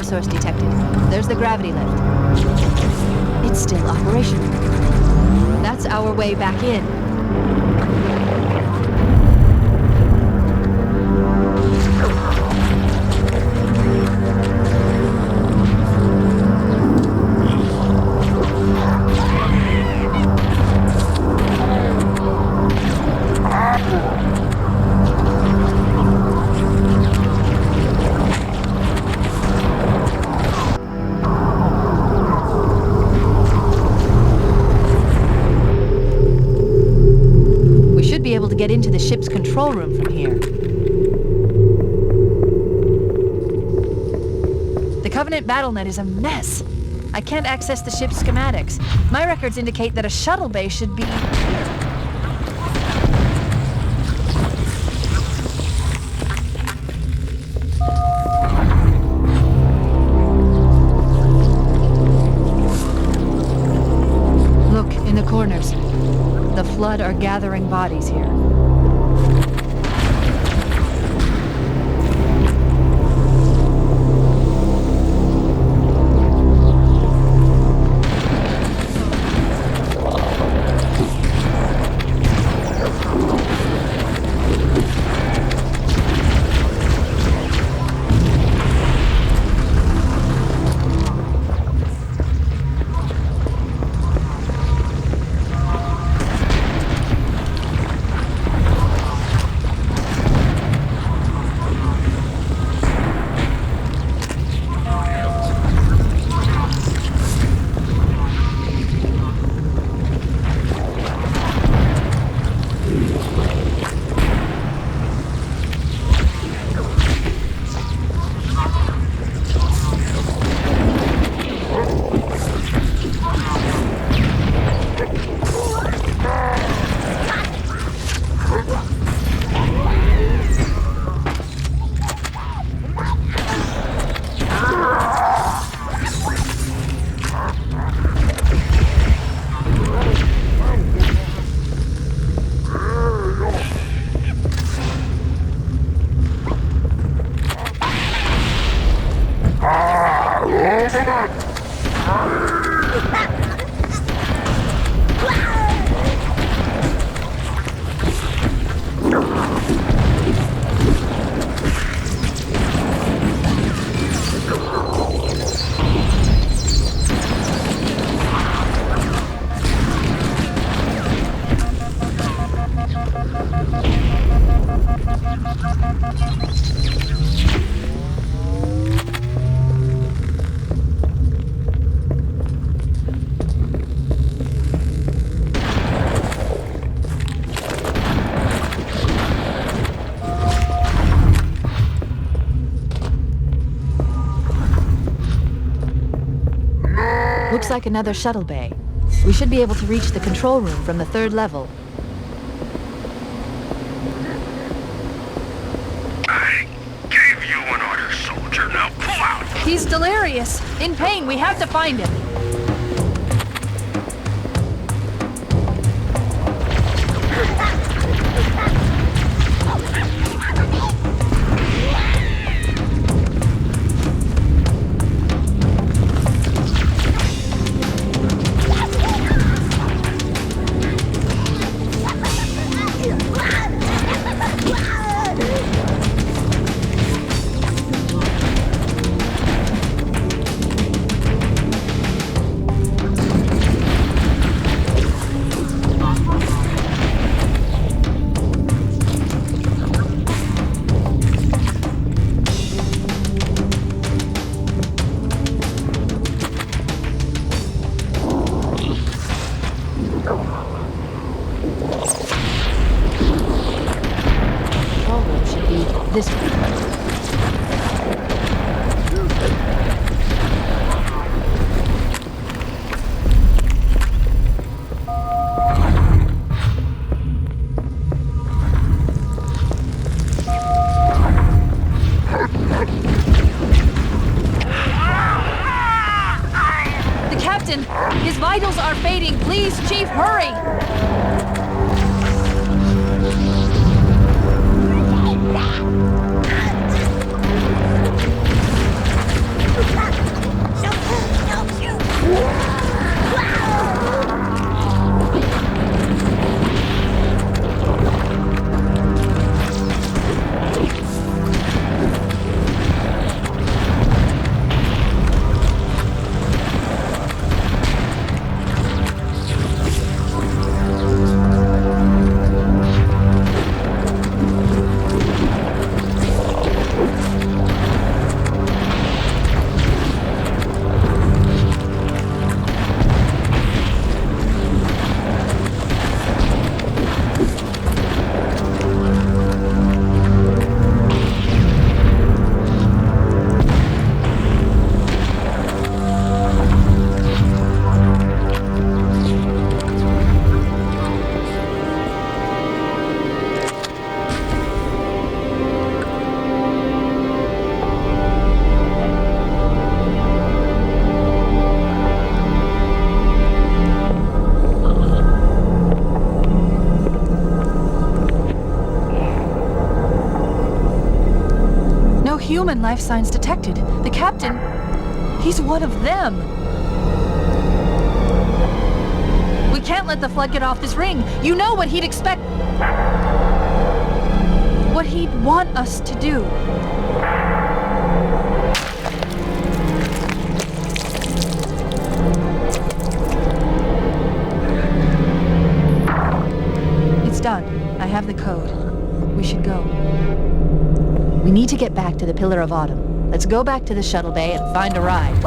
Source detected. There's the gravity lift. It's still operational. That's our way back in. Able to get into the ship's control room from here. The Covenant BattleNet is a mess. I can't access the ship's schematics. My records indicate that a shuttle bay should be here. Look, in the corners. The Flood are gathering bodies here. Looks like another shuttle bay. We should be able to reach the control room from the 3rd level. I gave you an order, soldier. Now pull out! He's delirious. In pain. We have to find him. This way. The captain! His vitals are fading. Please, Chief, hurry! Human life signs detected. The captain, he's one of them. We can't let the flood get off this ring. You know what he'd expect. What he'd want us to do. It's done. I have the code. We should go. We need to get back to the Pillar of Autumn. Let's go back to the shuttle bay and find a ride.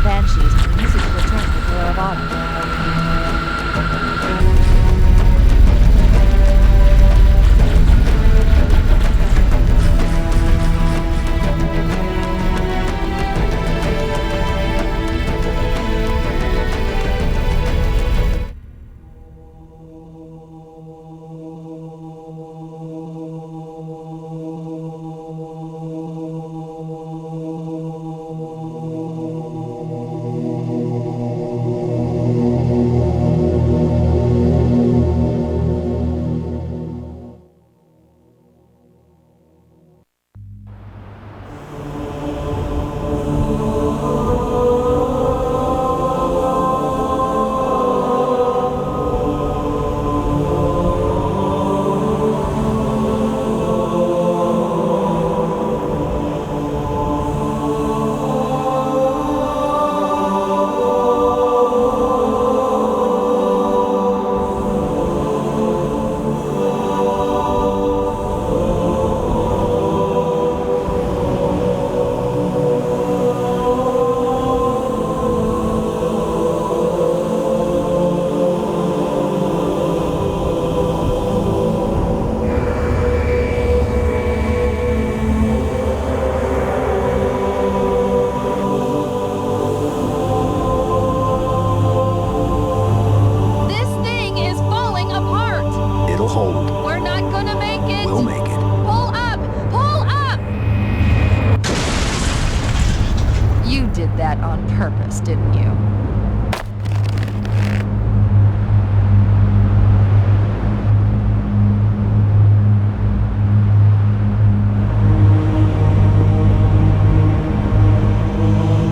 Banshees and use it to return to didn't you?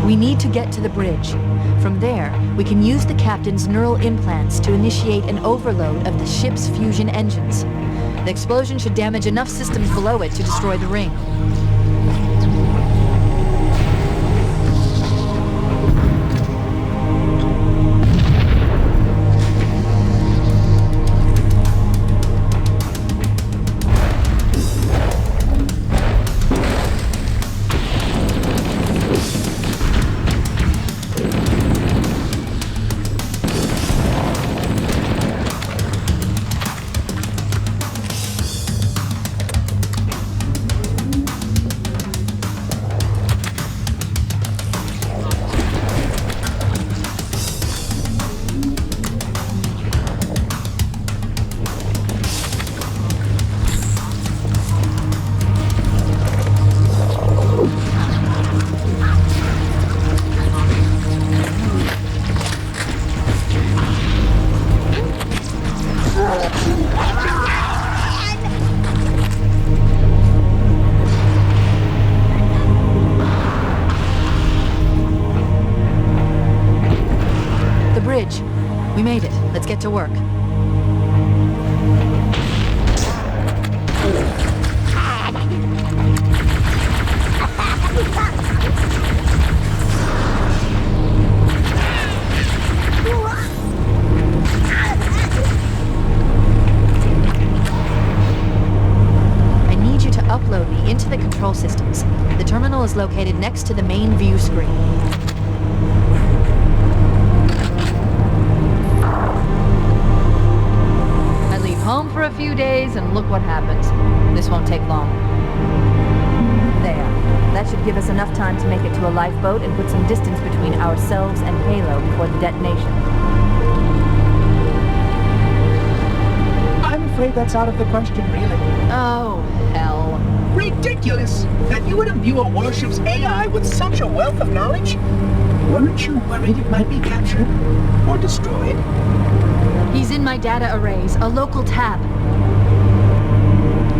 We need to get to the bridge. From there, we can use the captain's neural implants to initiate an overload of the ship's fusion engines. The explosion should damage enough systems below it to destroy the ring. We made it. Let's get to work. I need you to upload me into the control systems. The terminal is located next to the main view screen. Home for a few days, and look what happens. This won't take long. There. That should give us enough time to make it to a lifeboat and put some distance between ourselves and Halo before the detonation. I'm afraid that's out of the question, really. Oh, hell. Ridiculous! That you would imbue a warship's AI with such a wealth of knowledge? Weren't you worried it might be captured? Or destroyed? He's in my data arrays, a local tab.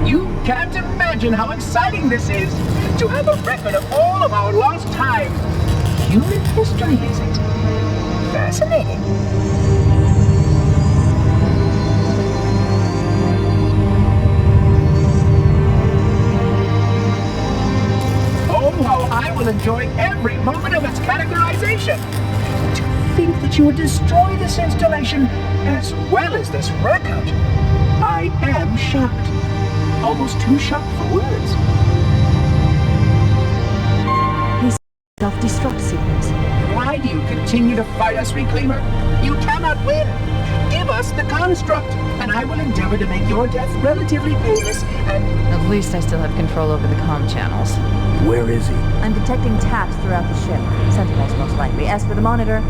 You can't imagine how exciting this is, to have a record of all of our lost time. Human history, is it? Fascinating. Oh, how I will enjoy every moment of its categorization. To think that you would destroy this installation as well as this record. I am shocked. Almost too shocked for words. These self-destruct sequence. Why do you continue to fight us, Reclaimer? You cannot win. Give us the construct, and I will endeavor to make your death relatively painless and... At least I still have control over the comm channels. Where is he? I'm detecting taps throughout the ship. Sentinels, most likely. As for the monitor...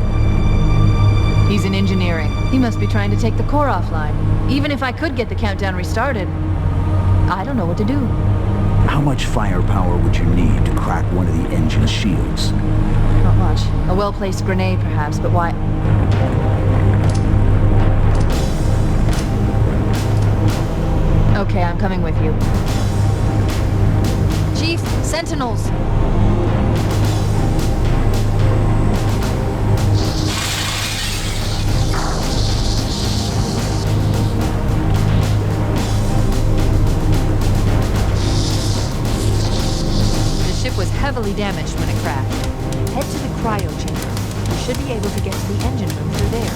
He's in engineering. He must be trying to take the core offline. Even if I could get the countdown restarted, I don't know what to do. How much firepower would you need to crack one of the engine's shields? Not much. A well-placed grenade, perhaps, but why... Okay, I'm coming with you. Chief, Sentinels! Was heavily damaged when it crashed. Head to the cryo chamber. You should be able to get to the engine room through there.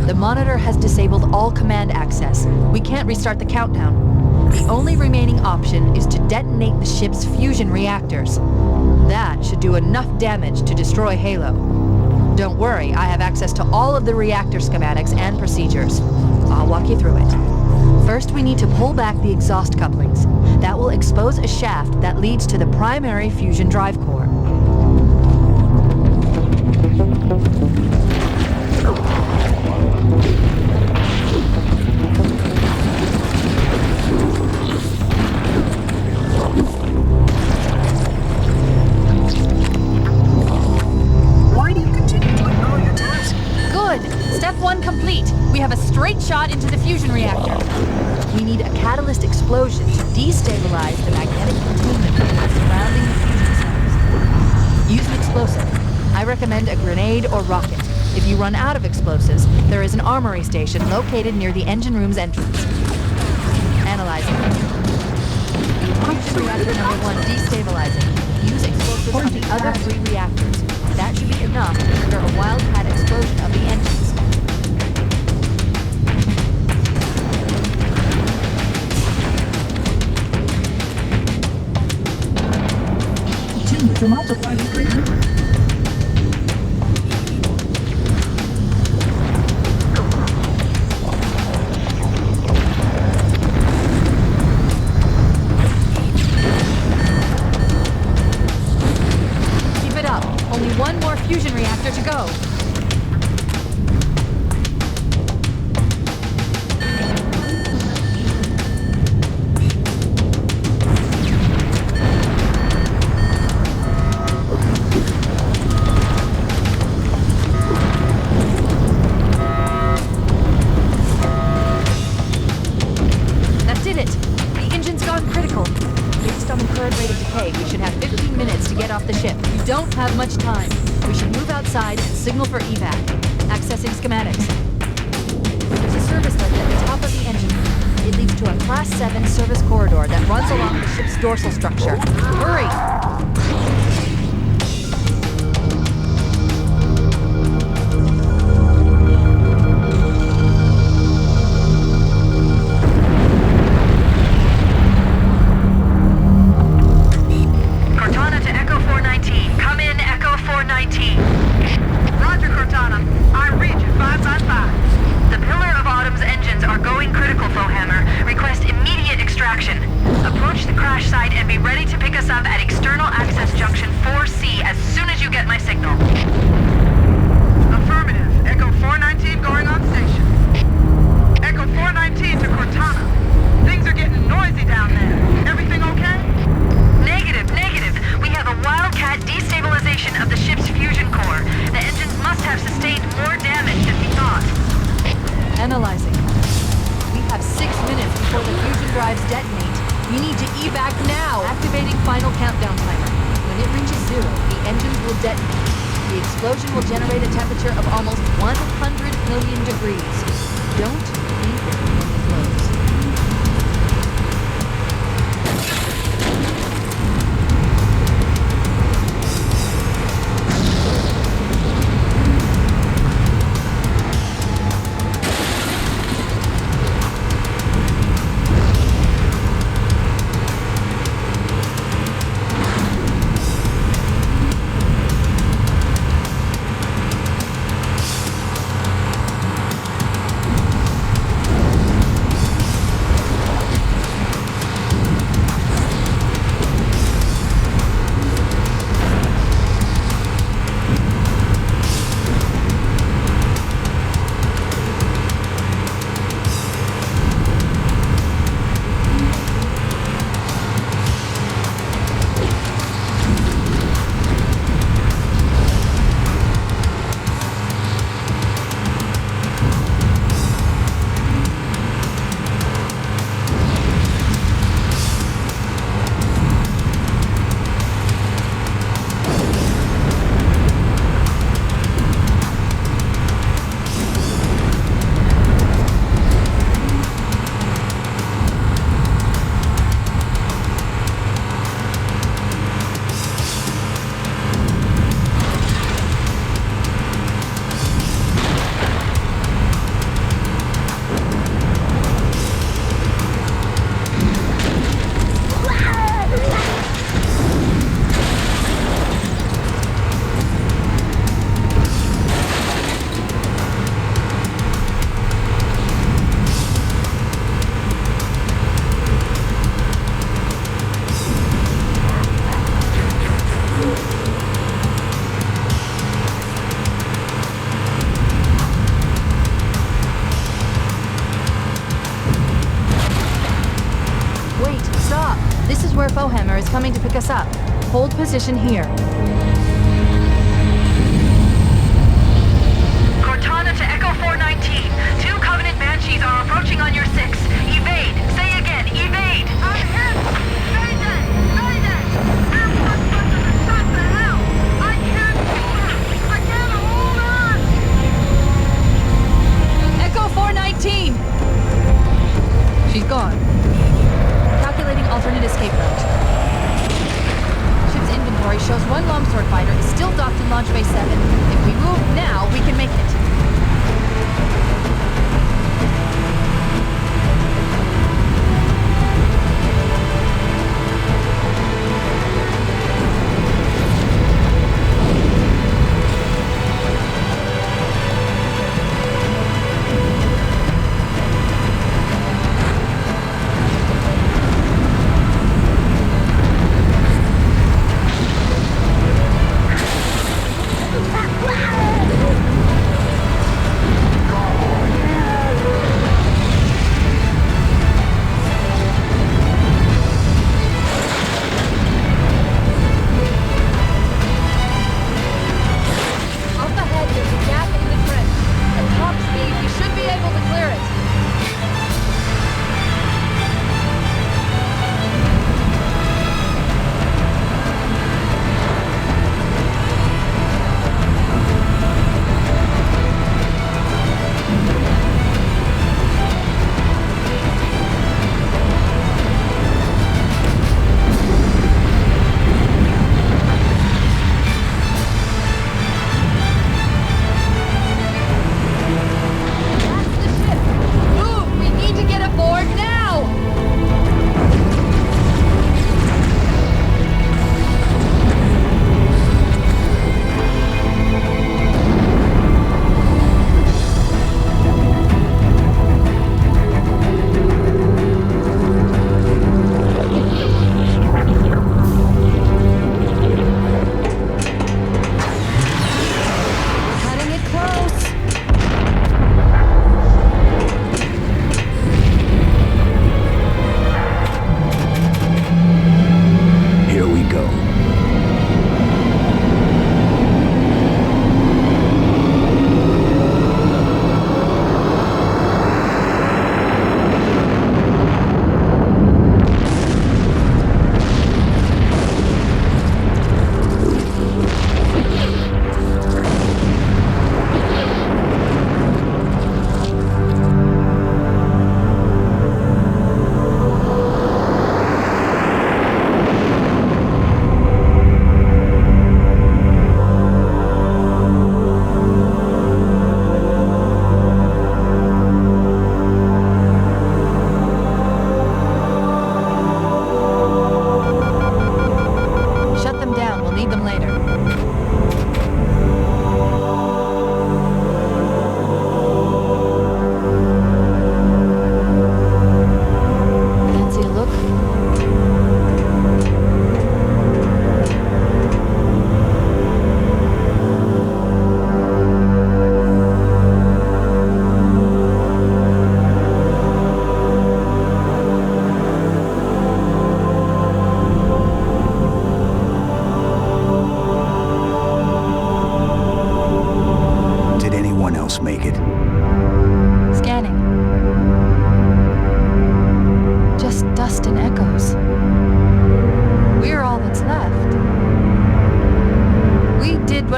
The monitor has disabled all command access. We can't restart the countdown. The only remaining option is to detonate the ship's fusion reactors. That should do enough damage to destroy Halo. Don't worry, I have access to all of the reactor schematics and procedures. I'll walk you through it. First, we need to pull back the exhaust couplings. That will expose a shaft that leads to the primary fusion drive core. Why do you continue to ignore your task? Good! Step 1 complete. We have a straight shot into the fusion reactor. We need a catalyst explosion to destabilize the magnetic containment field surrounding the fusion cells. Use an explosive. I recommend a grenade or rocket. If you run out of explosives, there is an armory station located near the engine room's entrance. Analyzing. Fusion reactor number 1 destabilizing. Use explosives on the other 3 reactors. That should be enough to trigger a wildcat explosion of the engines. To multiply the grid. Keep it up. Only one more fusion reactor to go. Don't have much time. We should move outside and signal for evac. Accessing schematics. There's a service lift at the top of the engine. It leads to a Class 7 service corridor that runs along the ship's dorsal structure. Hurry! Roger, Cortana. I read you 5 by 5. The Pillar of Autumn's engines are going critical, Fohammer. Request immediate extraction. Approach the crash site and be ready to pick us up at External Access Junction 4C as soon as you get my signal. Affirmative. Echo 419 going on station. Echo 419 to Cortana. Things are getting noisy down there. Everything okay? Negative. We have a wildcat destabilization of the ship's fusion core. The engines must have sustained more damage than we thought. Analyzing. We have 6 minutes before the fusion drives detonate. We need to evac now. Activating final countdown timer. When it reaches 0, the engines will detonate. The explosion will generate a temperature of almost 100 million degrees. Don't leave it when it blows. Foehammer is coming to pick us up. Hold position here. Cortana to Echo 419. 2 Covenant Banshees are approaching on your 6. Evade. Say again, evade. I'm hit. Mayday. Mayday. What the hell? I can't hold her. I can't hold her. Echo 419! She's gone. Calculating alternate escape route. Ship's inventory shows 1 longsword fighter is still docked in Launch Bay 7. If we move now, we can make it.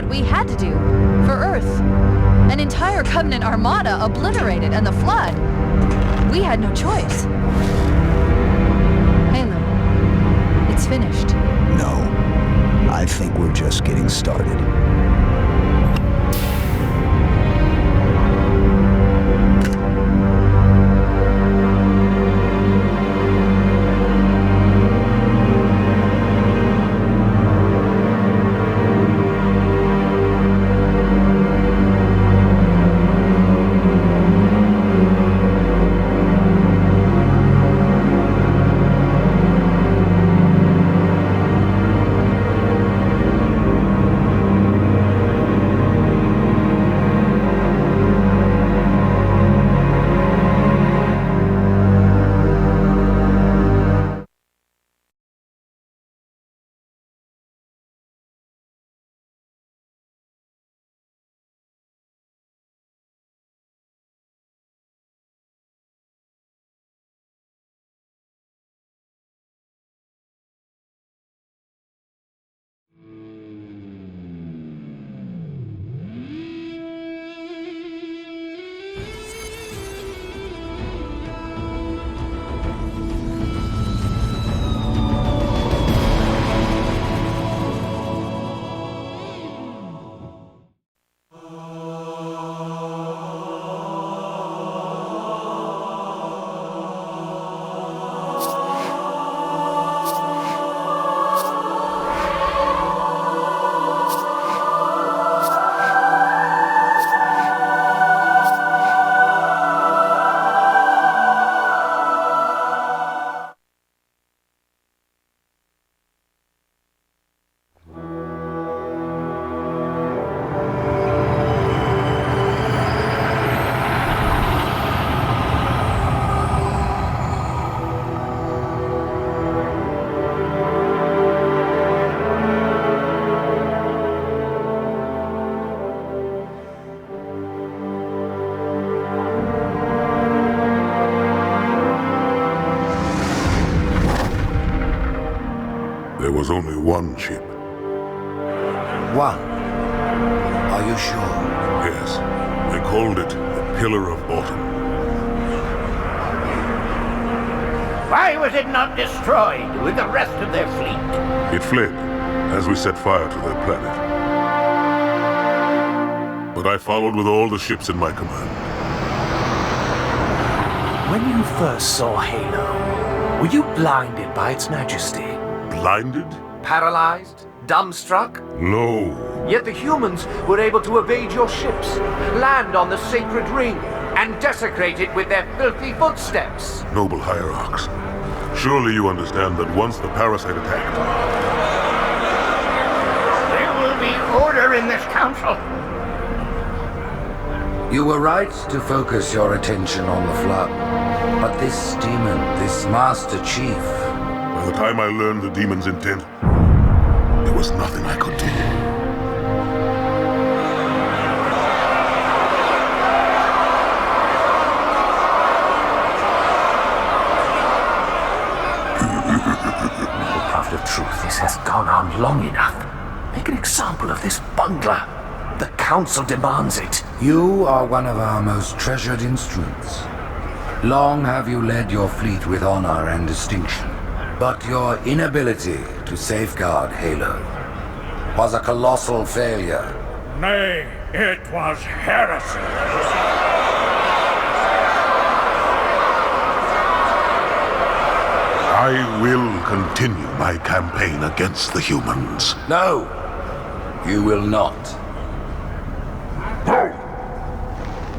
what we had to do for Earth. An entire Covenant armada obliterated, and the Flood. We had no choice. Halo, it's finished. No. I think we're just getting started. only one ship. One? Are you sure? Yes. They called it the Pillar of Autumn. Why was it not destroyed with the rest of their fleet? It fled as we set fire to their planet. But I followed with all the ships in my command. When you first saw Halo, were you blinded by its majesty? Blinded? Paralyzed? Dumbstruck? No. Yet the humans were able to evade your ships, land on the sacred ring, and desecrate it with their filthy footsteps. Noble hierarchs, surely you understand that once the parasite attacked... There will be order in this council. You were right to focus your attention on the Flood. But this demon, this Master Chief... By the time I learned the demon's intent, there was nothing I could do. Prophet of truth, this has gone on long enough. Make an example of this bungler. The council demands it. You are one of our most treasured instruments. Long have you led your fleet with honor and distinction. But your inability to safeguard Halo was a colossal failure. Nay, it was heresy. I will continue my campaign against the humans. No, you will not.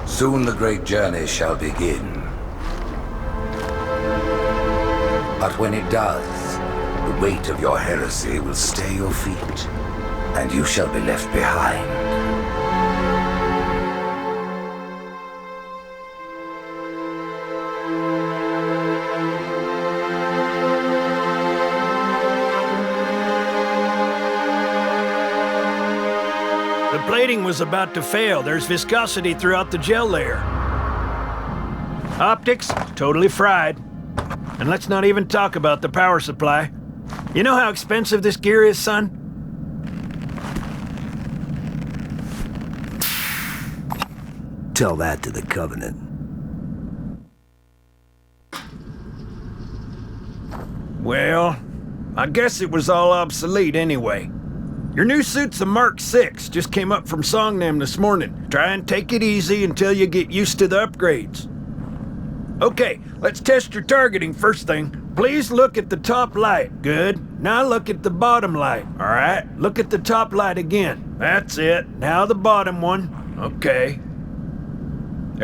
Soon the great journey shall begin. But when it does, the weight of your heresy will stay your feet, and you shall be left behind. The plating was about to fail. There's viscosity throughout the gel layer. Optics, totally fried. And let's not even talk about the power supply. You know how expensive this gear is, son? Tell that to the Covenant. Well, I guess it was all obsolete anyway. Your new suit's a Mark 6, just came up from Songnam this morning. Try and take it easy until you get used to the upgrades. Okay, let's test your targeting first thing. Please look at the top light. Good. Now look at the bottom light. All right, look at the top light again. That's it. Now the bottom one. Okay.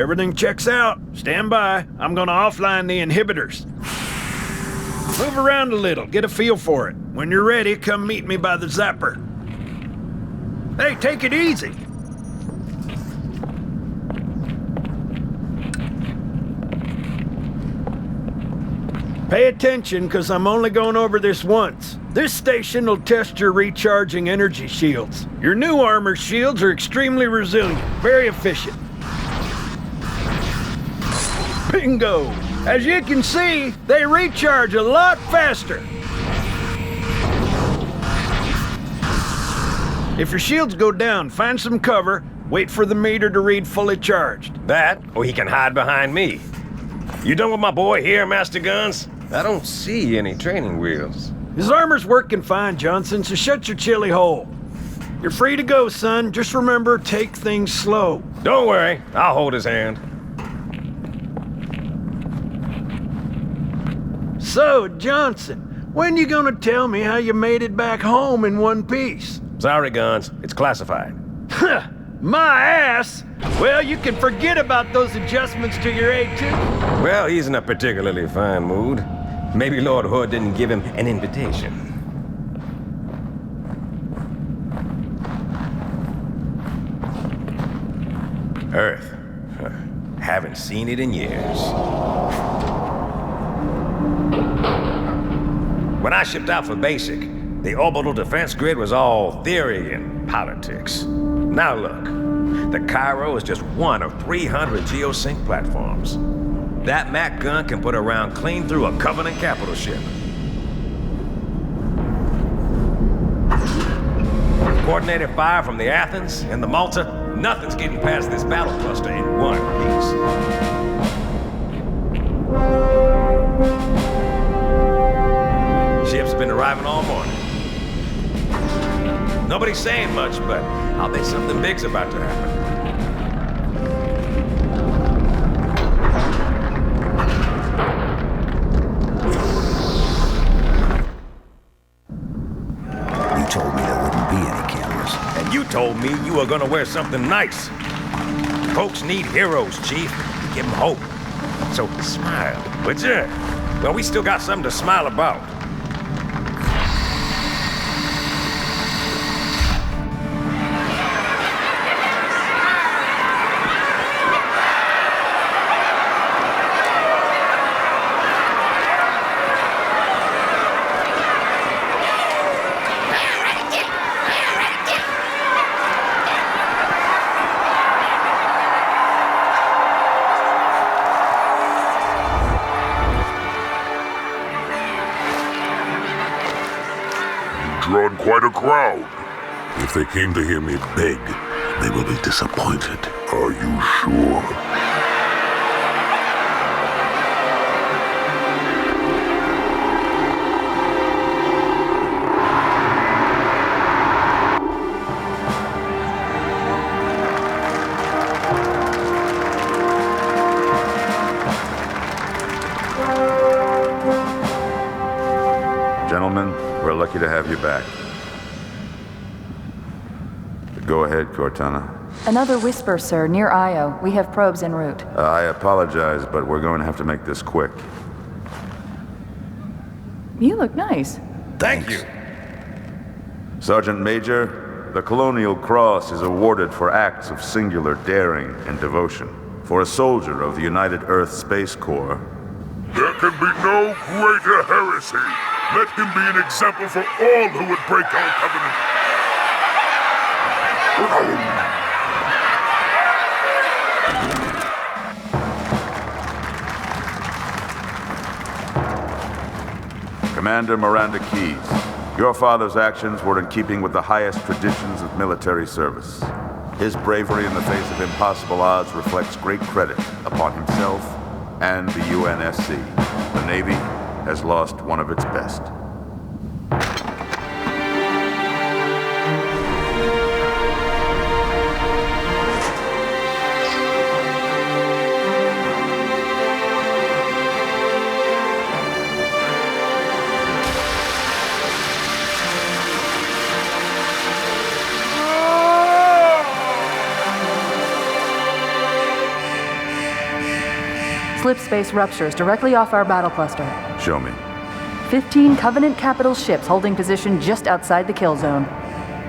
Everything checks out. Stand by. I'm gonna offline the inhibitors. Move around a little, get a feel for it. When you're ready, come meet me by the zapper. Hey, take it easy. Pay attention, because I'm only going over this once. This station will test your recharging energy shields. Your new armor shields are extremely resilient, very efficient. Bingo! As you can see, they recharge a lot faster. If your shields go down, find some cover, wait for the meter to read fully charged. That, or he can hide behind me. You done with my boy here, Master Guns? I don't see any training wheels. His armor's working fine, Johnson, so shut your chilly hole. You're free to go, son. Just remember, take things slow. Don't worry, I'll hold his hand. So, Johnson, when you gonna tell me how you made it back home in one piece? Sorry, Guns. It's classified. My ass! Well, you can forget about those adjustments to your A2. Well, he's in a particularly fine mood. Maybe Lord Hood didn't give him an invitation. Earth. Haven't seen it in years. When I shipped out for basic, the orbital defense grid was all theory and politics. Now look, the Cairo is just one of 300 geosync platforms. That Mac gun can put a round clean through a Covenant capital ship. Coordinated fire from the Athens and the Malta. Nothing's getting past this battle cluster in one piece. Ships been arriving all morning. Nobody's saying much, but I'll bet something big's about to happen. You told me there wouldn't be any cameras. And you told me you were gonna wear something nice. Folks need heroes, Chief. Give them hope. So smile, would you? Well, we still got something to smile about. Drawn quite a crowd. If they came to hear me beg, they will be disappointed. Are you sure? Gentlemen, we're lucky to have you back. Go ahead, Cortana. Another whisper, sir, near Io. We have probes en route. I apologize, but we're going to have to make this quick. You look nice. Thank you. Sergeant Major, the Colonial Cross is awarded for acts of singular daring and devotion. For a soldier of the United Earth Space Corps. There can be no greater heresy. Let him be an example for all who would break our covenant. Commander Miranda Keyes, your father's actions were in keeping with the highest traditions of military service. His bravery in the face of impossible odds reflects great credit upon himself and the UNSC. The Navy has lost one of its best. Slip space ruptures directly off our battle cluster. Show me. 15 Covenant capital ships holding position just outside the kill zone.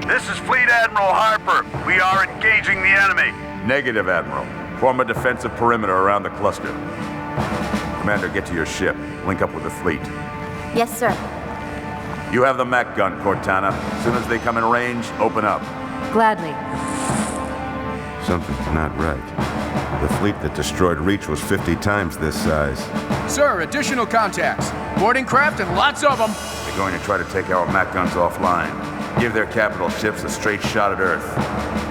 This is Fleet Admiral Harper. We are engaging the enemy. Negative, Admiral. Form a defensive perimeter around the cluster. Commander, get to your ship. Link up with the fleet. Yes, sir. You have the mech gun, Cortana. As soon as they come in range, open up. Gladly. Something's not right. The fleet that destroyed Reach was 50 times this size. Sir, additional contacts. Boarding craft and lots of them. They're going to try to take our mech guns offline. Give their capital ships a straight shot at Earth.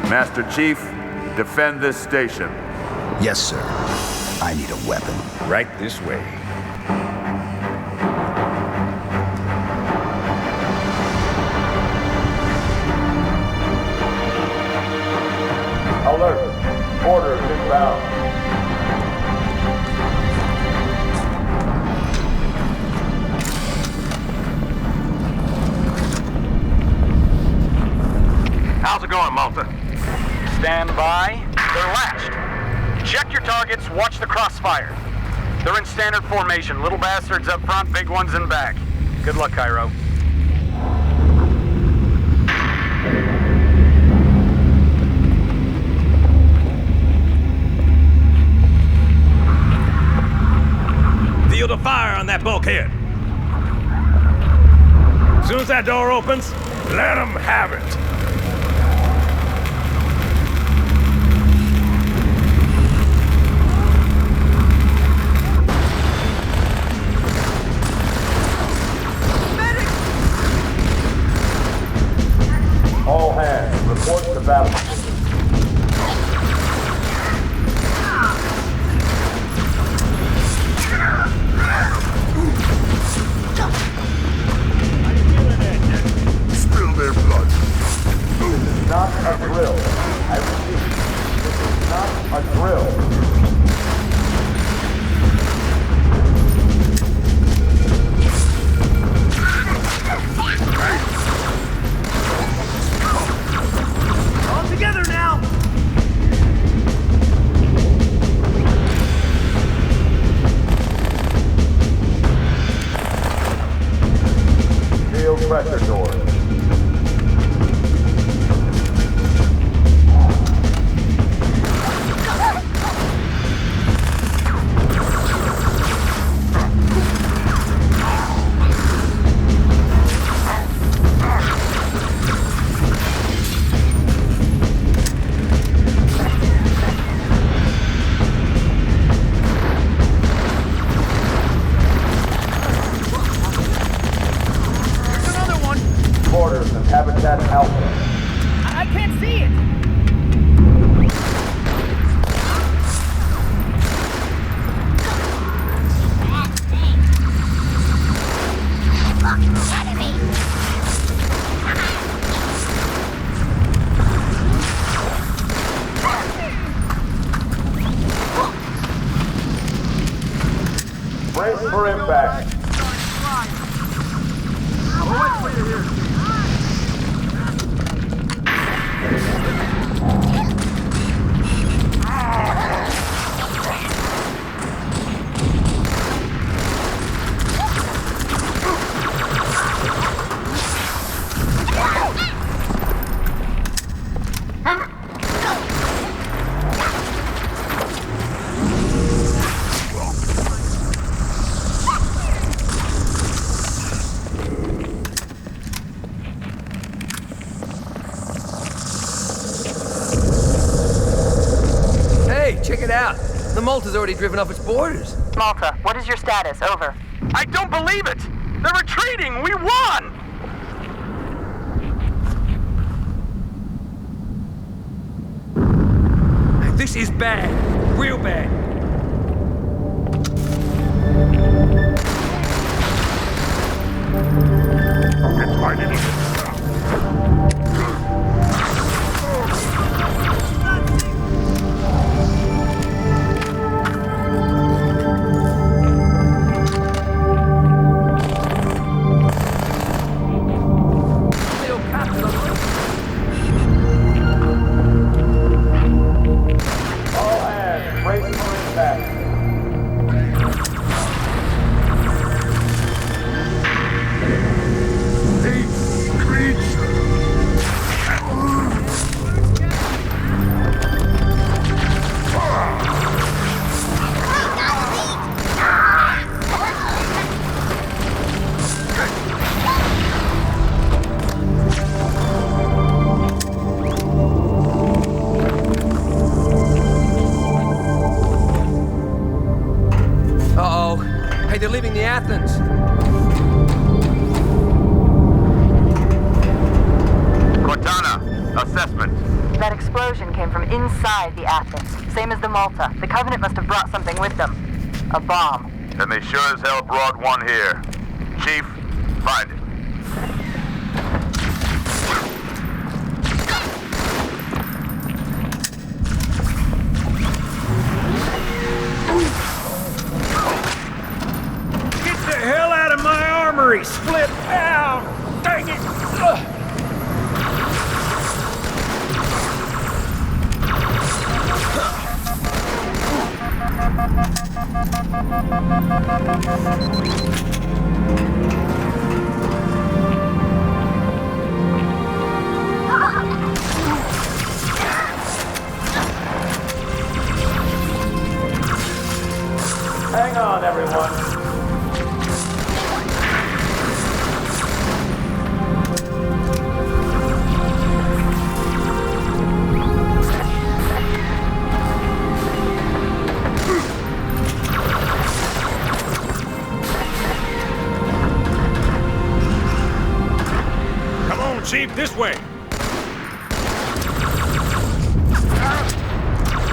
Master Chief, defend this station. Yes, sir. I need a weapon. Right this way. Alert! Orders inbound. How's it going, Malta? Stand by. They're latched. Check your targets, watch the crossfire. They're in standard formation. Little bastards up front, big ones in back. Good luck, Cairo. Field of fire on that bulkhead. As soon as that door opens, let them have it. All hands. pressure doors. Habitat Alpha. I can't see it! Brace for impact. Check it out. The Malta's already driven off its borders. Malta, what is your status? Over. I don't believe it! They're retreating! We won! This is bad. Real bad. It's my little They're leaving the Athens. Cortana, assessment. That explosion came from inside the Athens, same as the Malta. The Covenant must have brought something with them. A bomb. And they sure as hell brought one here. Chief, find it. Hell out of my armory! Split out! Dang it! Ugh. Hang on, everyone. Chief, this way!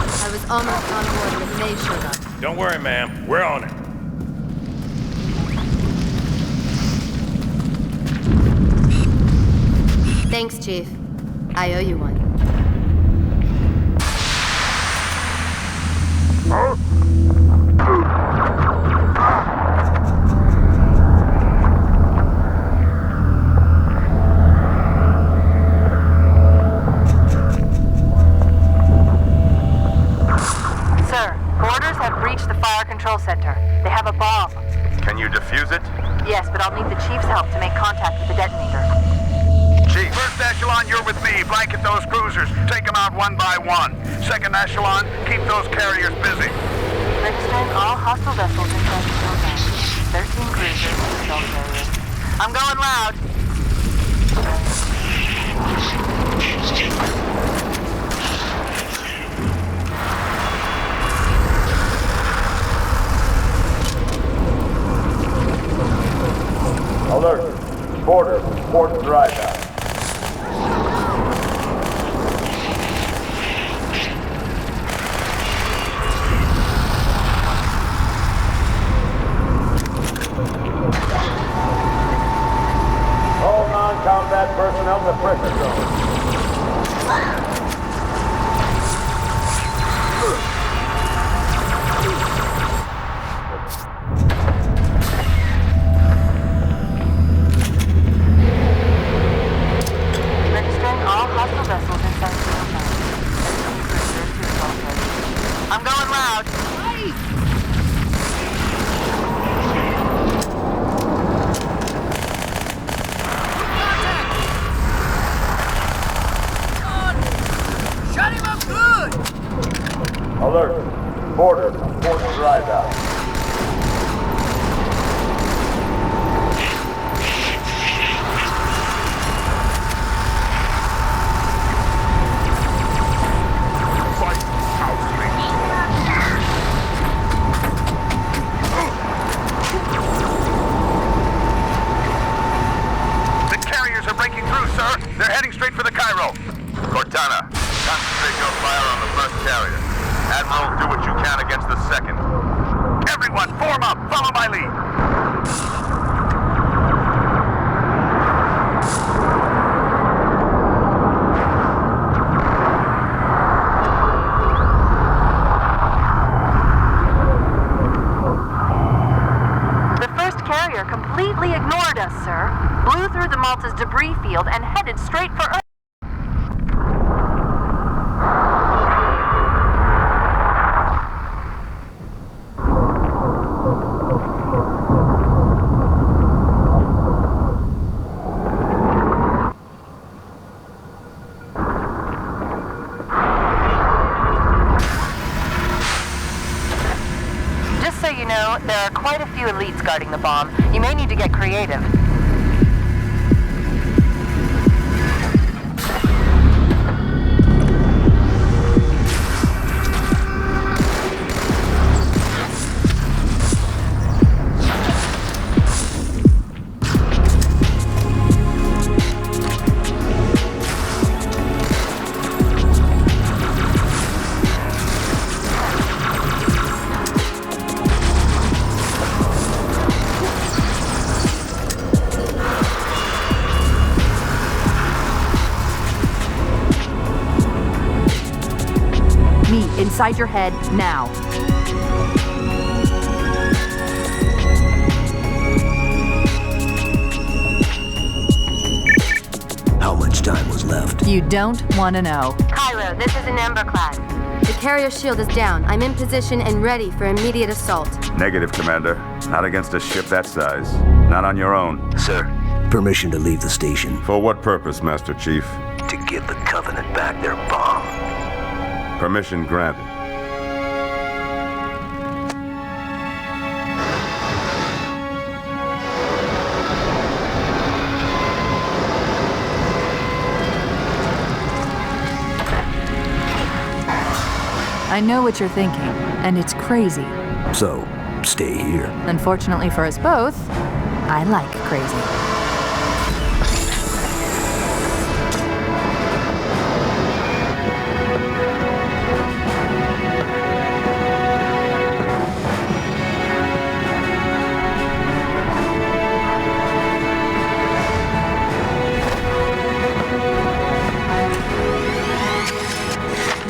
I was almost on board with May showed up. Don't worry, ma'am. We're on it. Thanks, Chief. I owe you one. Sir, boarders have breached the fire control center. They have a bomb. Can you defuse it? Yes, but I'll need the Chief's help to make contact with the detonator. Chief, first echelon, you're with me. Blanket those cruisers. Take them out one by one. Second echelon, keep those carriers busy. Registering all hostile vessels in Transport 13 cruisers, 2 shell carriers. I'm going loud. Alert. Border. Port dry down. All non-combat personnel to pressure zone. Registering all hostile vessels in Transport 13 cruisers, 2 shell carriers. I'm going loud. Shut him up good! Alert. Border. Port dry down. The carriers are breaking through, sir. They're heading straight for the Cairo. Cortana, concentrate your fire on the first carrier. Admiral, do what you can against the second. Everyone, form up! Follow my lead! The first carrier completely ignored us, sir. Blew through the Malta's debris field and headed straight for Earth. Just so you know, there are quite a few elites guarding the bomb. You may need to get creative. Inside your head, now. How much time was left? You don't want to know. Cairo, this is an Ember class. The carrier shield is down. I'm in position and ready for immediate assault. Negative, Commander. Not against a ship that size. Not on your own. Sir, permission to leave the station. For what purpose, Master Chief? To give the Covenant back their bomb. Permission granted. I know what you're thinking, and it's crazy. So, stay here. Unfortunately for us both, I like crazy.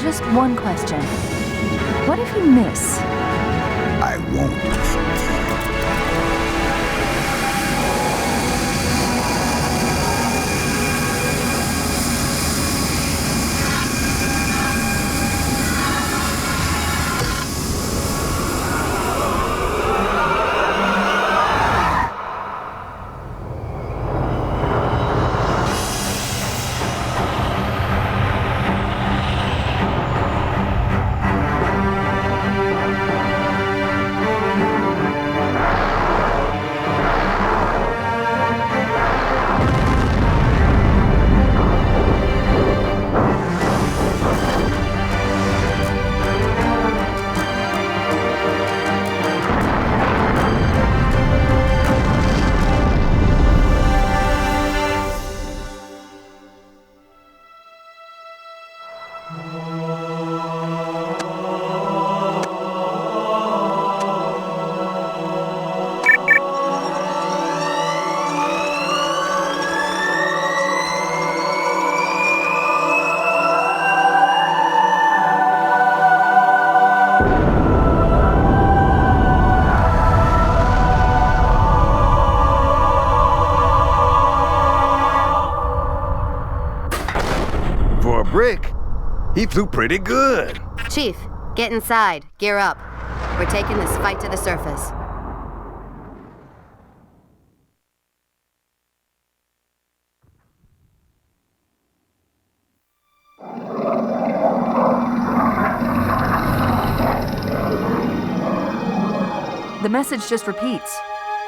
Just one question. What if you miss? I won't. He flew pretty good. Chief, get inside. Gear up. We're taking this fight to the surface. The message just repeats.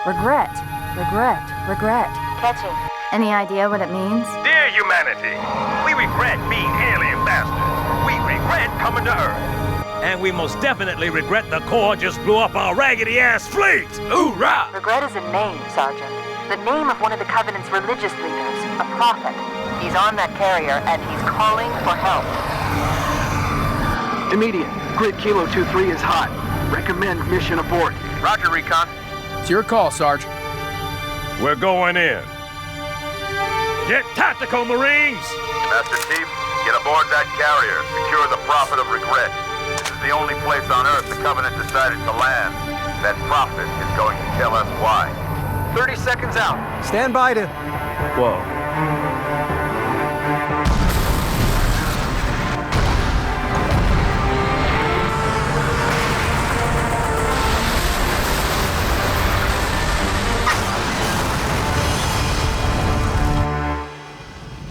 Regret, regret, regret. Catching. Any idea what it means? Dear humanity, we regret being alien bastards. We regret coming to Earth. And we most definitely regret the Corps just blew up our raggedy-ass fleet! Hoorah! Regret is a name, Sergeant. The name of one of the Covenant's religious leaders, a prophet. He's on that carrier, and he's calling for help. Immediate. Grid Kilo 2-3 is hot. Recommend mission abort. Roger, Recon. It's your call, Sarge. We're going in. Get tactical, Marines! Master Chief, get aboard that carrier. Secure the Prophet of Regret. This is the only place on Earth the Covenant decided to land. That Prophet is going to tell us why. 30 seconds out. Stand by to... Whoa.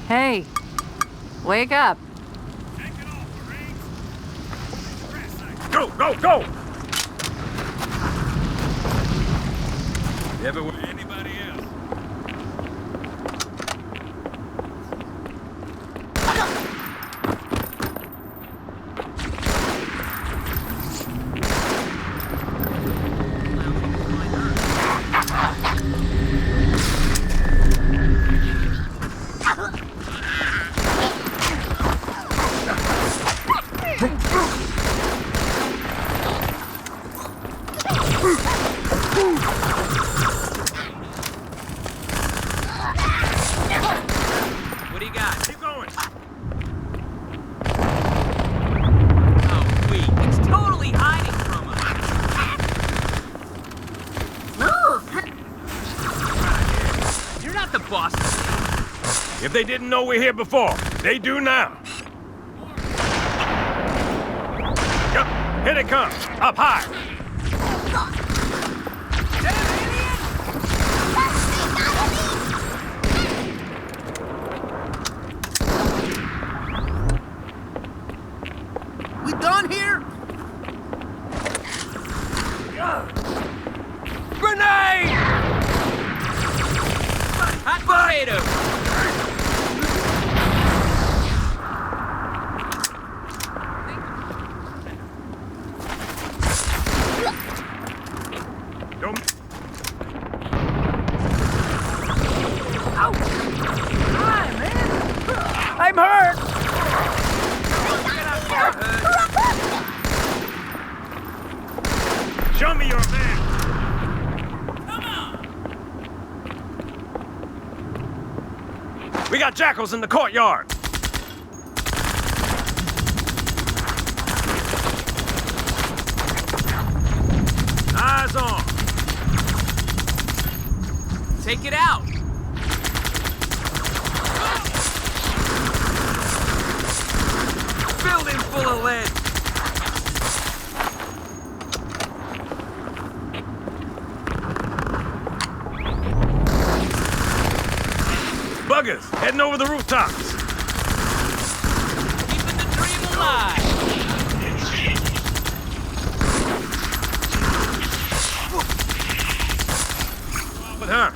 Hey, wake up. Go, go, go! Everywhere anybody else. What do you got? Keep going. Oh, wait. It's totally hiding from us. Move! You're not the boss. If they didn't know we're here before, they do now. Yep, here it comes. Up high. We done here? Grenade! Hot potato! Don't... Ow! Hi, man! I'm hurt! Show me your man! We got jackals in the courtyard! Eyes on! Take it out! Building full of lead! Buggers, heading over the rooftops! Keeping the dream alive! With her!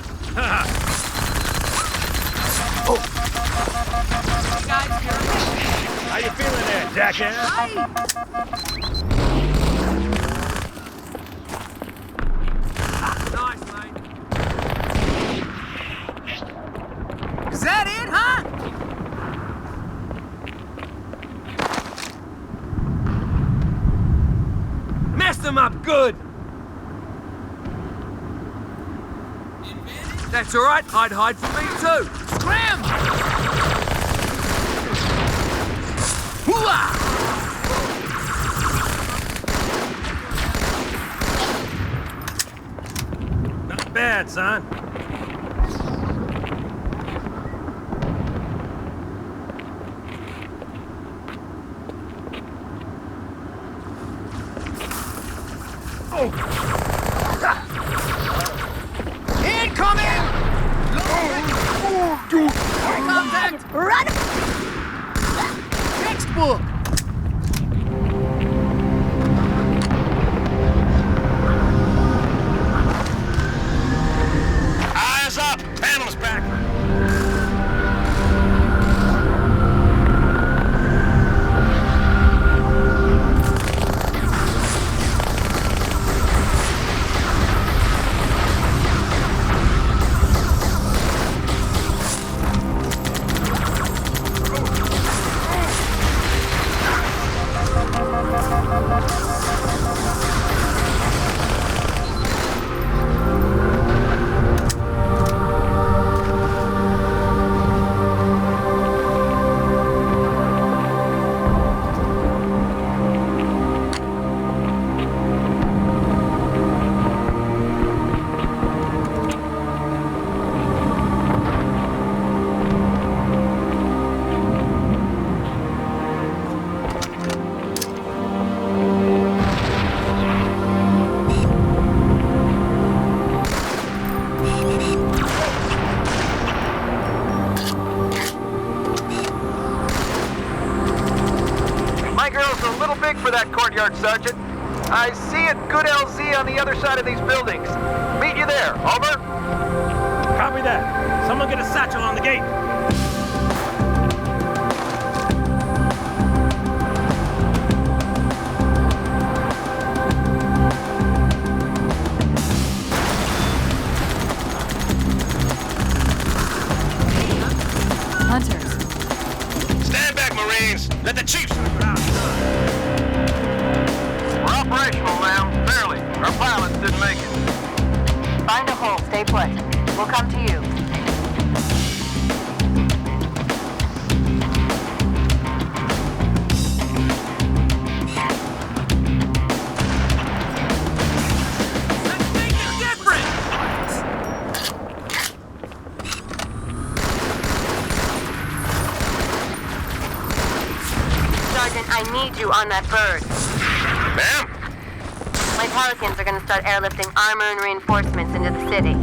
How you feeling there, jackass? Nice, mate. Is that it, huh? Messed them up good! That's all right. I'd hide from me too. Scram! Hooah! Not bad, son. Run! Textbook! Eyes up! Panels back! Sergeant. I see a good LZ on the other side of these buildings. Meet you there. Over. Copy that. Someone get a satchel on the gate. Hunters. Stand back, Marines. Let the chiefs. Operational now, barely. Our pilots didn't make it. Find a hole, stay put. We'll come to you. Sergeant, I need you on that bird. Ma'am? My Pelicans are gonna start airlifting armor and reinforcements into the city.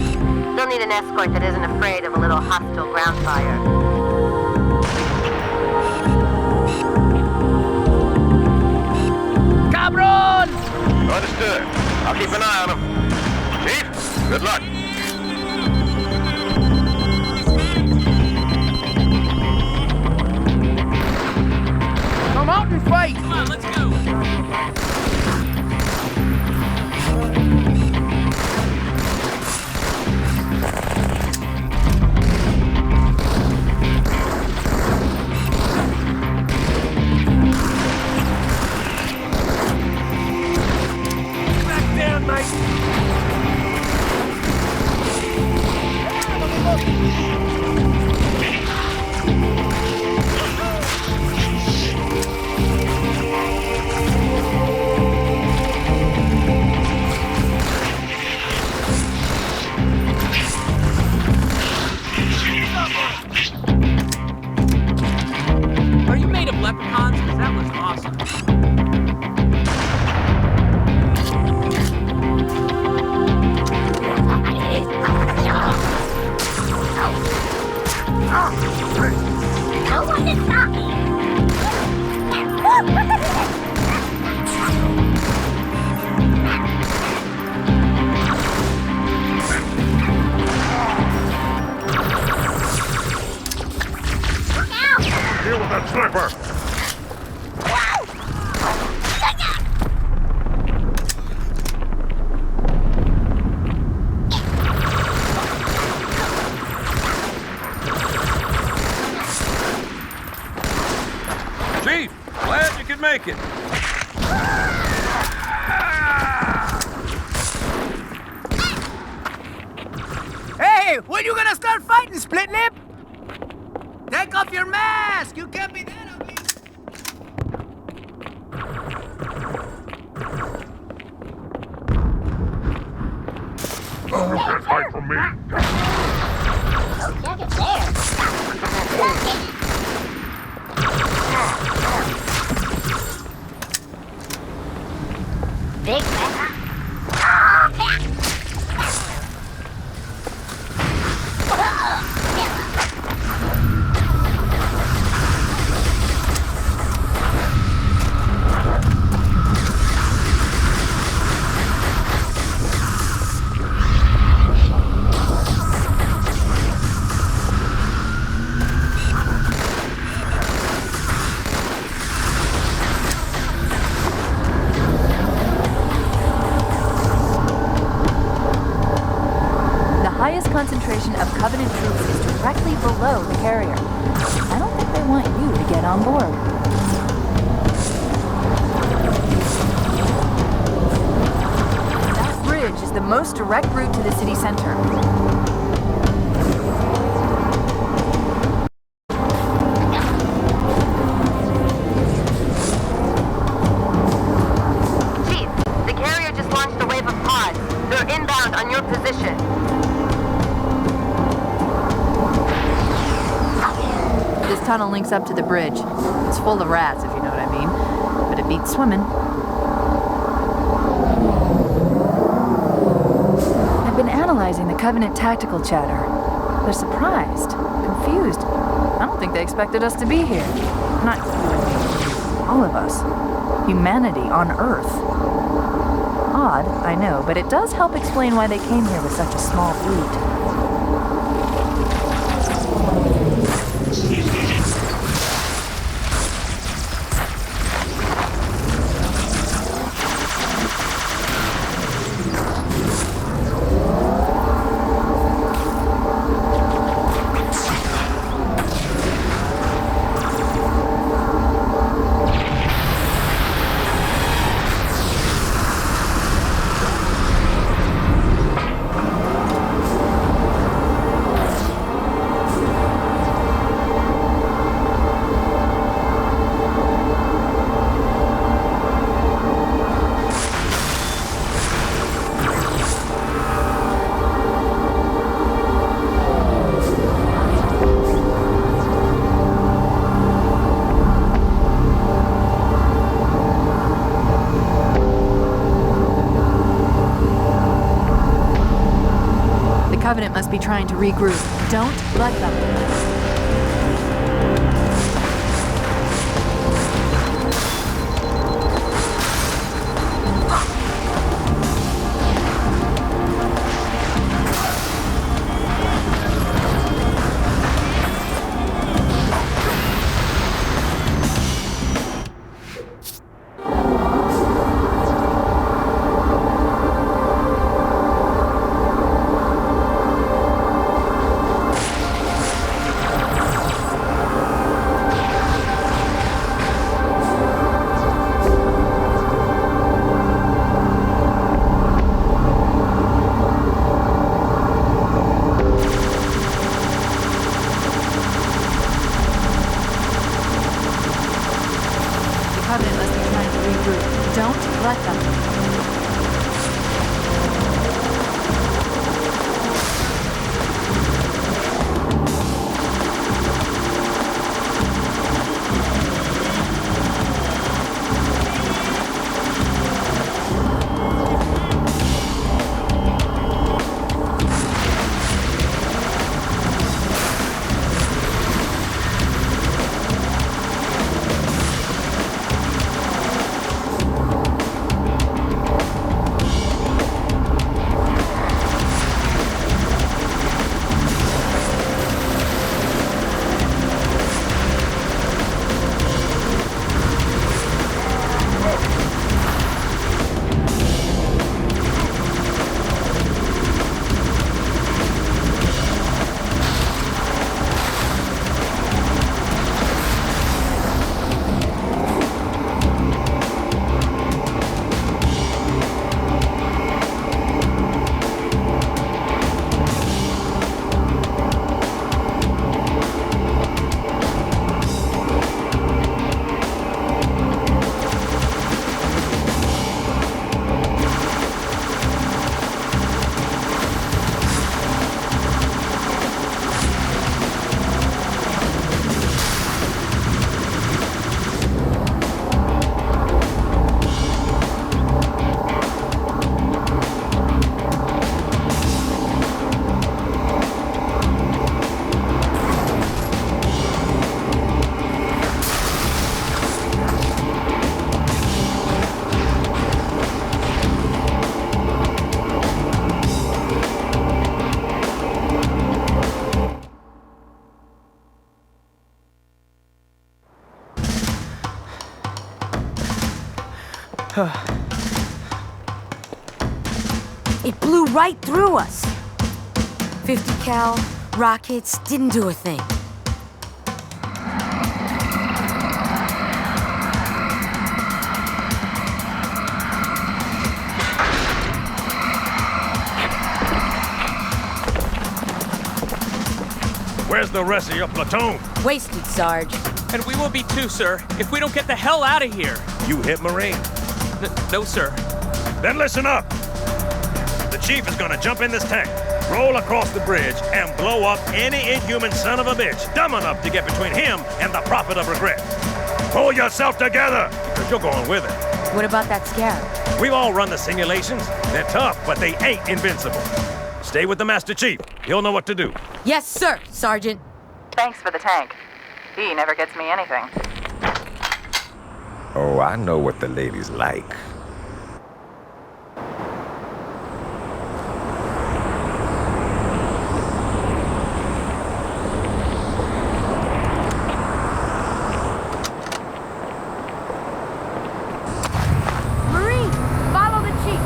They'll need an escort that isn't afraid of a little hostile ground fire. Cabron! Understood. I'll keep an eye on them. Chief, good luck. Come out and fight! Come on, let's go! Are you made of leprechauns? 'Cause that was awesome. No one to stop me! Deal with that sniper! Chief, glad you could make it. Hey, when you gonna start fighting, Split Lip? Take off your mask! You can't be that ugly! You can't hide from me! Big pepper. highest concentration of Covenant troops is directly below the carrier. I don't think they want you to get on board. That bridge is the most direct route to the city center. Tunnel links up to the bridge. It's full of rats, if you know what I mean. But it beats swimming. I've been analyzing the Covenant tactical chatter. They're surprised, confused. I don't think they expected us to be here. Not you and me. All of us. Humanity on Earth. Odd, I know, but it does help explain why they came here with such a small fleet. Covenant must be trying to regroup. Don't let them. It blew right through us. .50 cal, rockets, didn't do a thing. Where's the rest of your platoon? Wasted, Sarge. And we will be too, sir, if we don't get the hell out of here. You hit Marine? No, sir. Then listen up. The chief is gonna jump in this tank, roll across the bridge, and blow up any inhuman son of a bitch dumb enough to get between him and the prophet of regret. Pull yourself together, because you're going with it. What about that scarab? We've all run the simulations. They're tough, but they ain't invincible. Stay with the Master Chief. He'll know what to do. Yes, sir, Sergeant. Thanks for the tank. He never gets me anything. Oh, I know what the ladies like. Marine, follow the chief.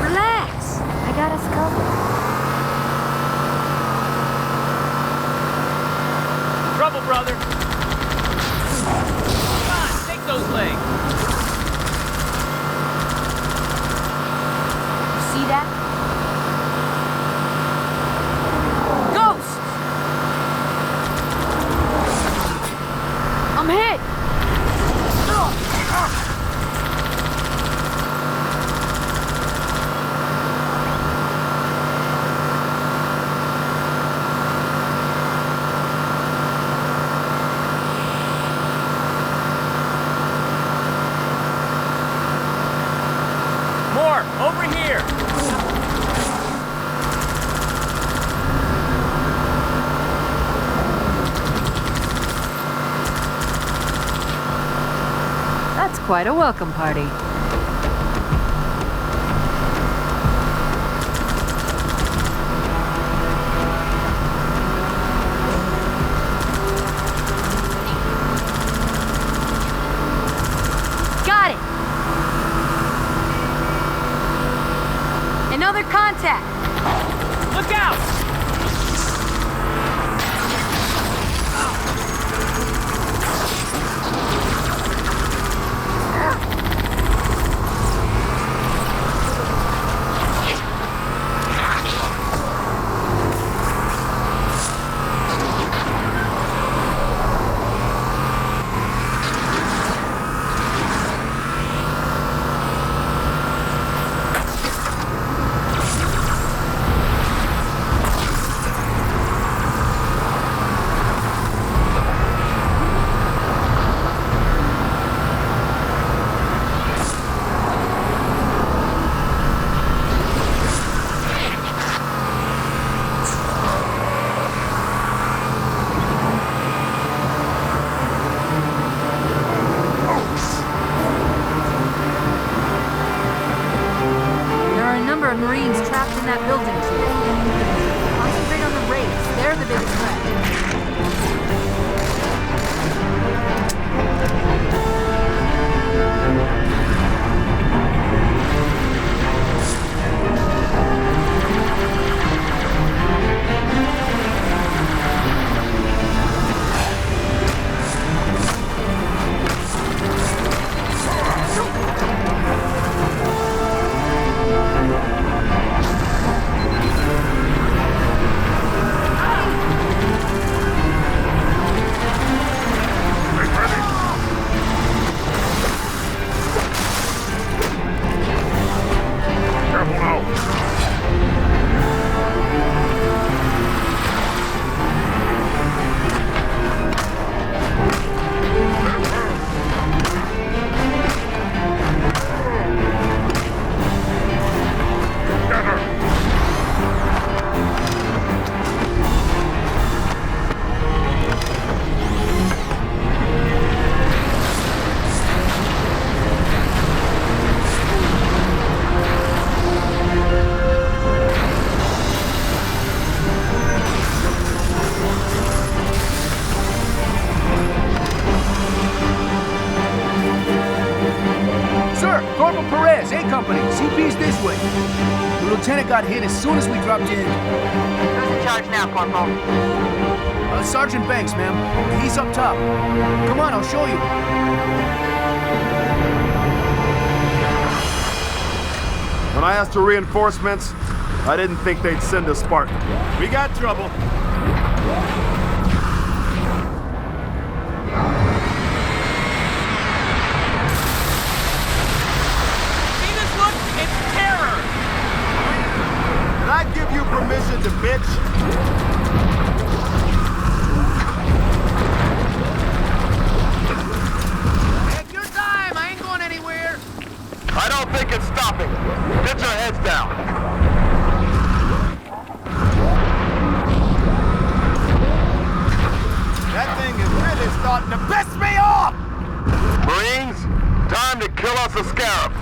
Relax. I got us covered. Trouble, brother. Come on, take those legs. You see that? Ghost! I'm hit! More, over here. That's quite a welcome party. Got it! Another contact! Look out! Marines trapped in that building, Chief. Concentrate on the raids. They're the biggest threat. Corporal Perez, A Company. CP's this way. The lieutenant got hit as soon as we dropped in. Who's in charge now, Corporal? Sergeant Banks, ma'am. He's up top. Come on, I'll show you. When I asked for reinforcements, I didn't think they'd send a Spartan. We got trouble. See this look? It's terror! Did I give you permission to bitch? Take your time, I ain't going anywhere. I don't think it's stopping. Get your heads down. That thing is really starting to piss me off! Marines, time to kill us a scarab.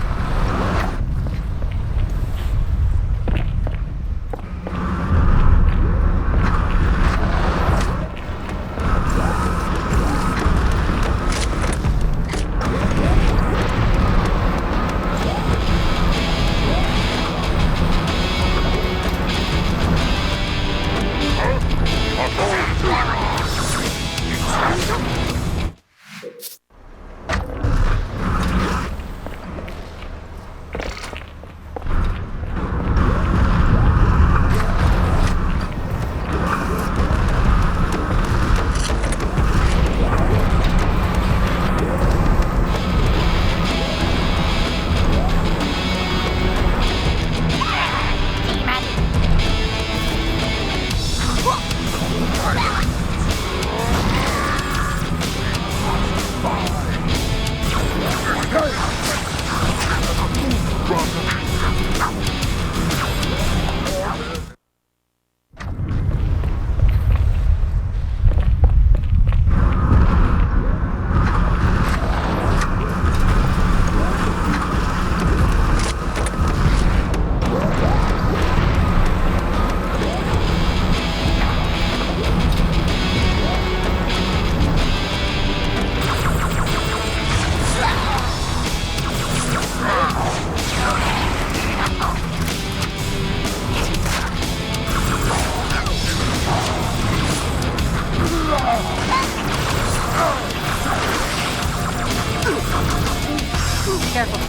Careful.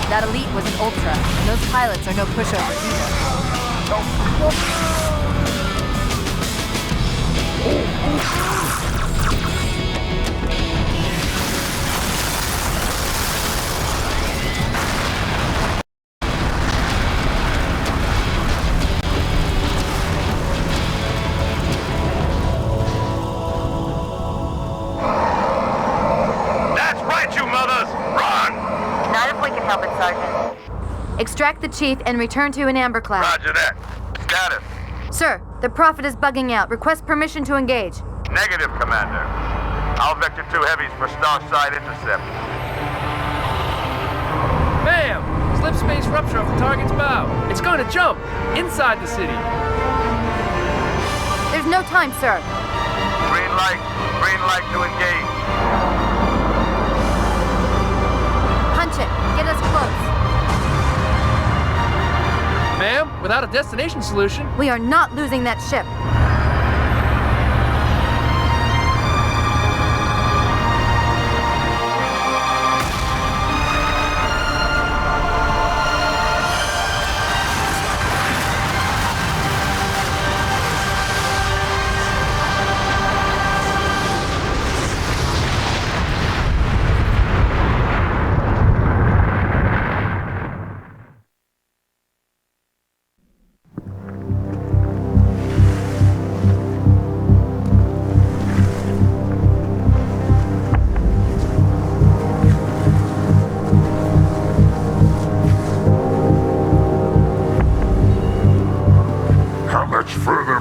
That elite was an ultra, and those pilots are no pushovers That's right, you mothers! Run! Not if we can help it, Sergeant. Extract the chief and return to an amber cloud. Roger that. Status. Sir, the Prophet is bugging out. Request permission to engage. Negative, Commander. I'll vector 2 heavies for starside intercept. Bam! Slip space rupture off the target's bow. It's going to jump inside the city. There's no time, sir. Green light to engage. Punch it. Get us close. Ma'am, without a destination solution... We are not losing that ship.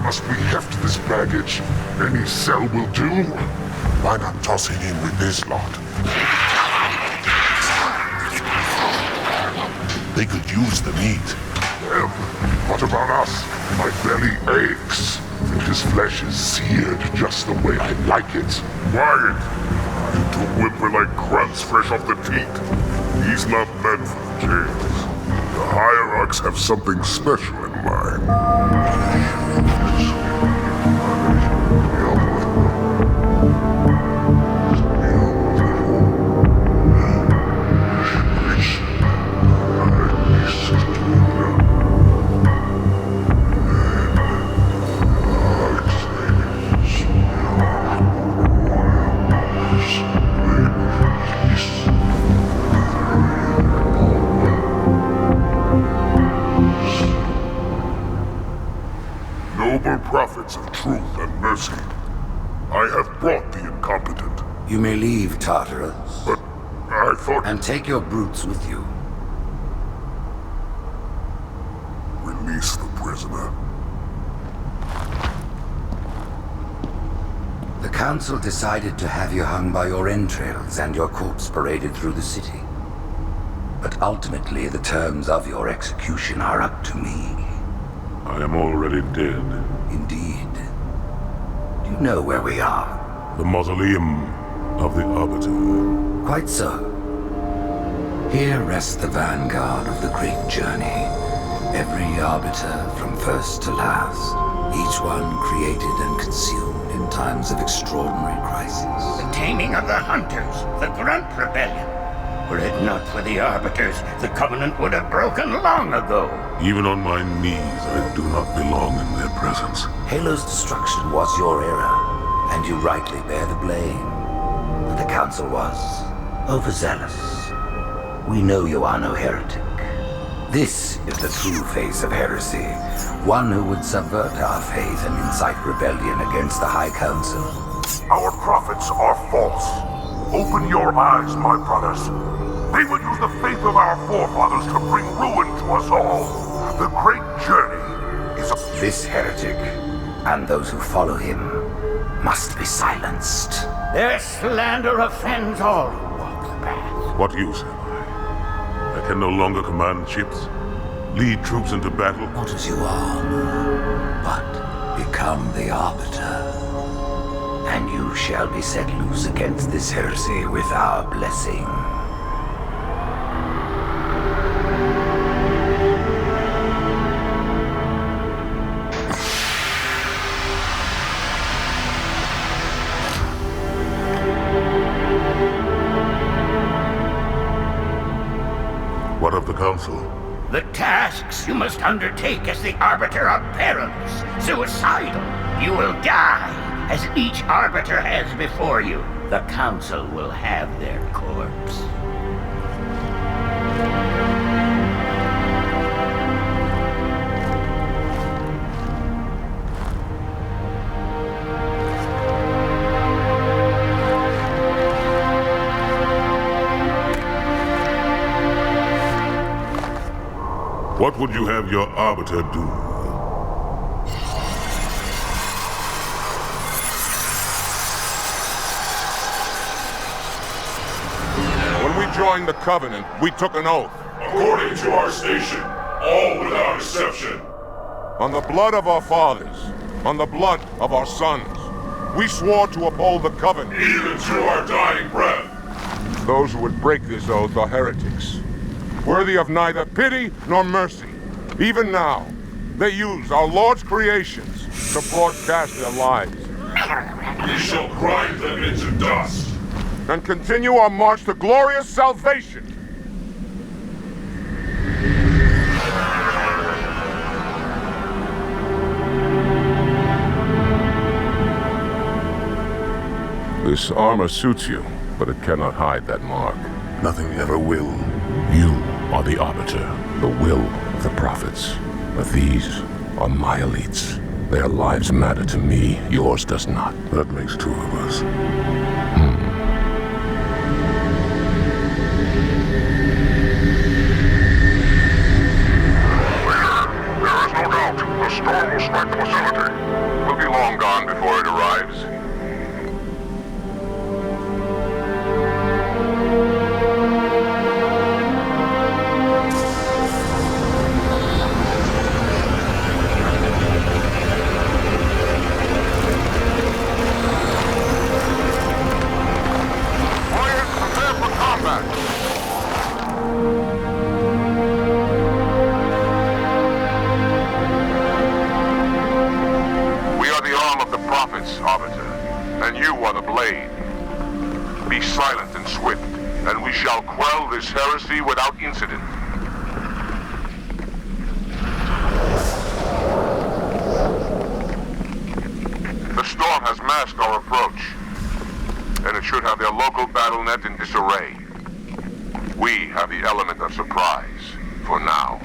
must we heft this baggage? Any cell will do. Why not toss it in with this lot? They could use the meat. Them? What about us? My belly aches, and his flesh is seared just the way I like it. Quiet! You two whimper like grunts fresh off the teat. He's not meant for the jails. The hierarchs have something special in mind. Prophets of truth and mercy, I have brought the incompetent. You may leave, Tartarus. But I thought... And take your brutes with you. Release the prisoner. The Council decided to have you hung by your entrails and your corpse paraded through the city. But ultimately, the terms of your execution are up to me. I am already dead. Indeed. Do you know where we are? The mausoleum of the Arbiter. Quite so. Here rests the vanguard of the great journey. Every Arbiter from first to last. Each one created and consumed in times of extraordinary crisis. The taming of the Hunters, the Grunt Rebellion. Were it not for the Arbiters, the Covenant would have broken long ago. Even on my knees, I do not belong in their presence. Halo's destruction was your error, and you rightly bear the blame. But the Council was overzealous. We know you are no heretic. This is the true face of heresy, one who would subvert our faith and incite rebellion against the High Council. Our prophets are false. Open your eyes, my brothers. They will use the faith of our forefathers to bring ruin to us all. The great journey is a... This heretic, and those who follow him, must be silenced. Their slander offends all who walk the path. What use have I? I can no longer command ships, lead troops into battle. Not as you are, but become the Arbiter. And you shall be set loose against this heresy with our blessing. What of the Council? The tasks you must undertake as the Arbiter are perilous, suicidal. You will die. As each Arbiter has before you, the Council will have their corpse. What would you have your Arbiter do? Joined the Covenant, we took an oath. According to our station, all without exception. On the blood of our fathers, on the blood of our sons, we swore to uphold the Covenant. Even to our dying breath. Those who would break this oath are heretics, worthy of neither pity nor mercy. Even now, they use our Lord's creations to broadcast their lies. We shall grind them into dust. And continue our march to glorious salvation. This armor suits you, but it cannot hide that mark. Nothing ever will. You are the Arbiter, the will of the prophets. But these are my elites. Their lives matter to me, yours does not. That makes two of us. There is no doubt. The storm will strike the facility. this heresy without incident. The storm has masked our approach, and it should have their local battle net in disarray. We have the element of surprise, for now.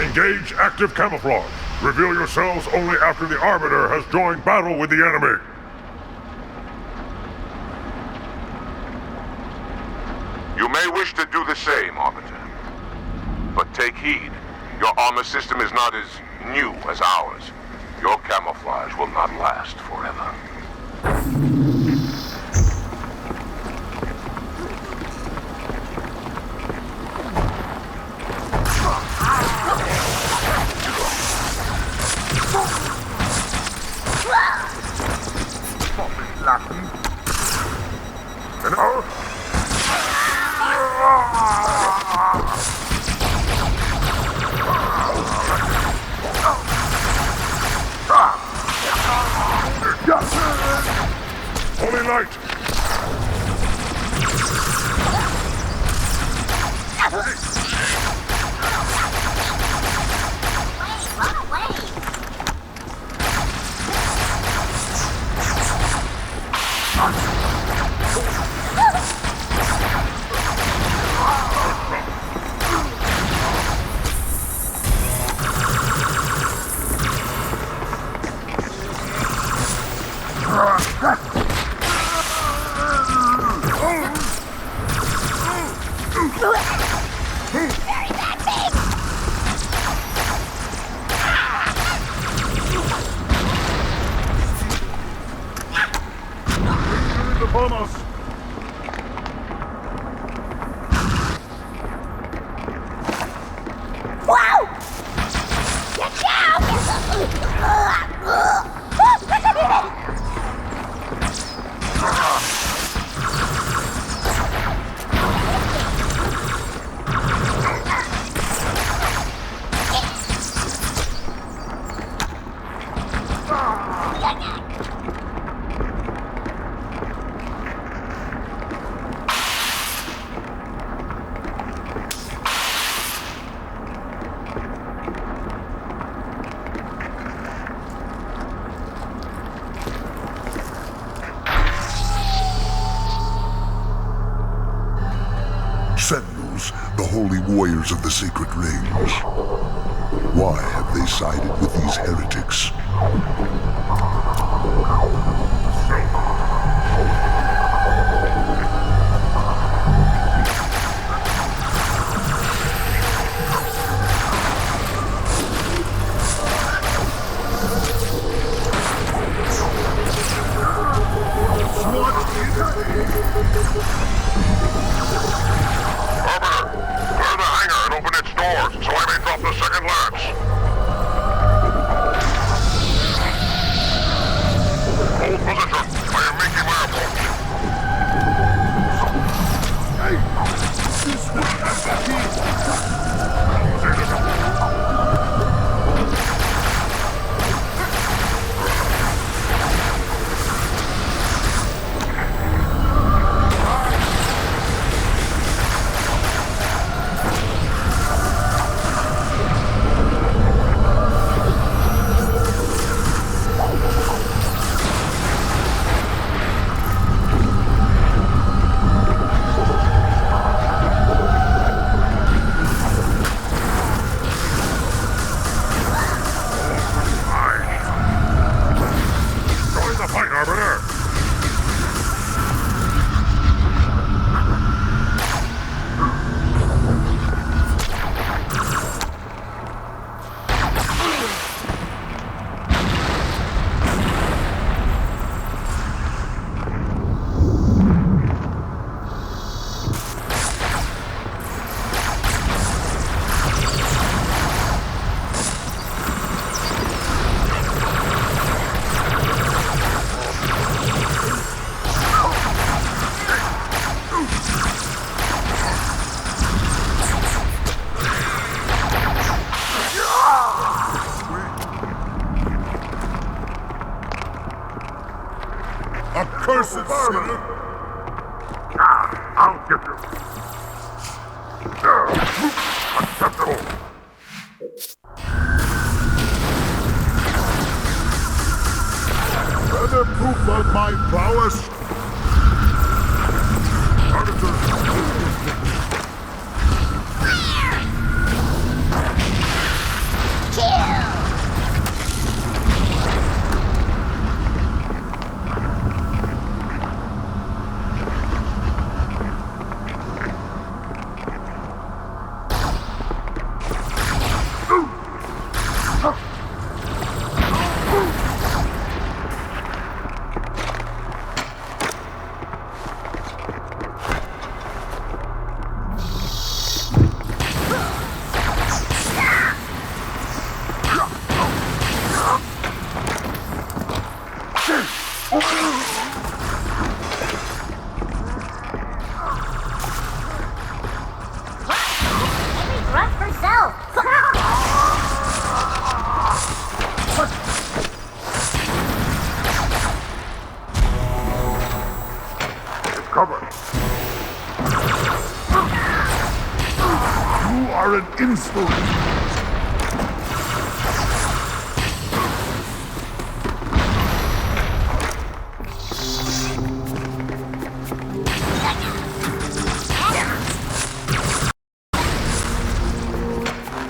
Engage active camouflage. Reveal yourselves only after the Arbiter has joined battle with the enemy. You may wish to do the same, Arbiter. But take heed. Your armor system is not as new as ours. Your camouflage will not last forever. Holy Light! Almost. Wow! Get down! Sentinels, the holy warriors of the sacred range. Why have they sided with these heretics? cursed sinner! I'll get you. Unacceptable. Further proof of my prowess. Arbiter.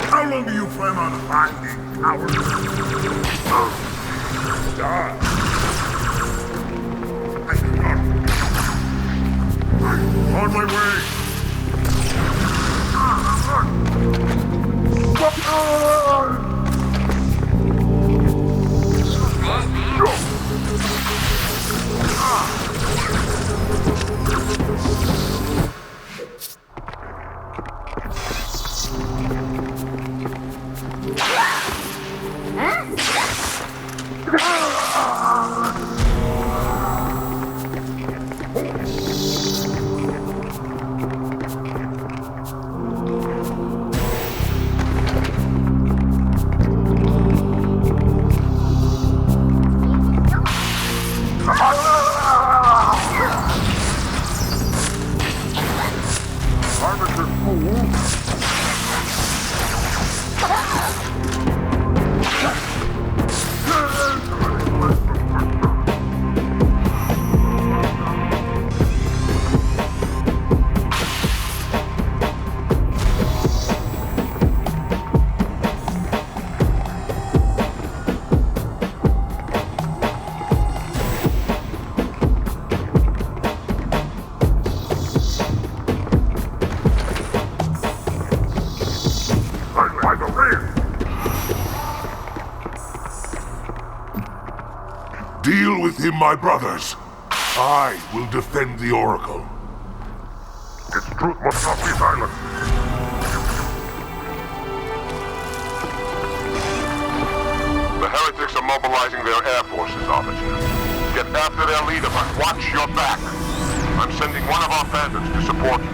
How long do you plan on hiding, coward? Die. On my way. Deal with him, my brothers. I will defend the Oracle. Its truth must not be silenced. The heretics are mobilizing their air forces, Arbiter. Get after their leader, but watch your back. I'm sending one of our bandits to support you.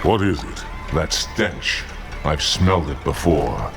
What is it? That stench. I've smelled it before.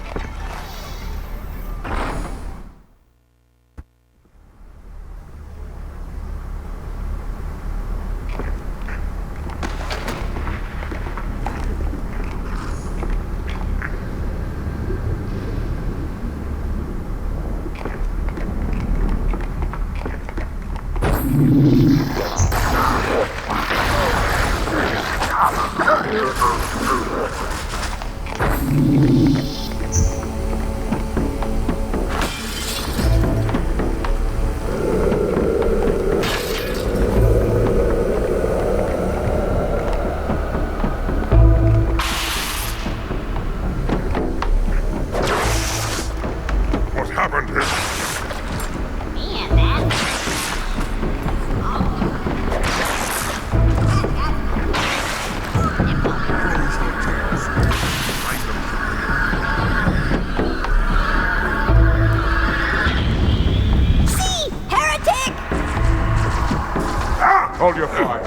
Hold your fire!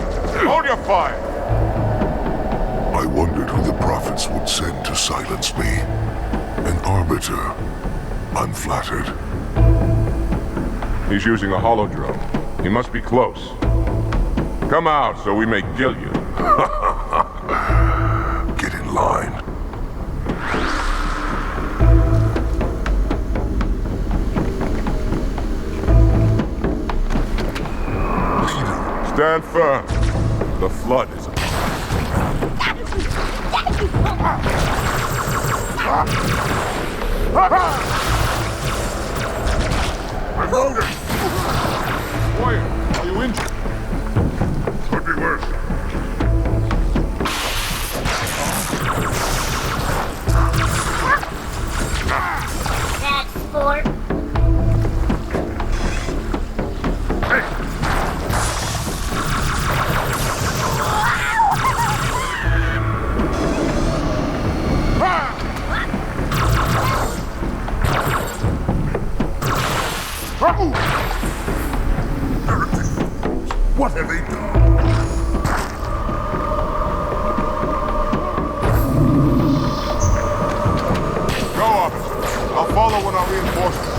Hold your fire! I wondered who the prophets would send to silence me. An arbiter. I'm flattered. He's using a holodrome. He must be close. Come out so we may kill you. Get in line. Stand firm. The flood is upon I'm wounded! Warrior, are you injured? Could be worse. That's sport. What have they done? Go, officer. I'll follow when our reinforcements.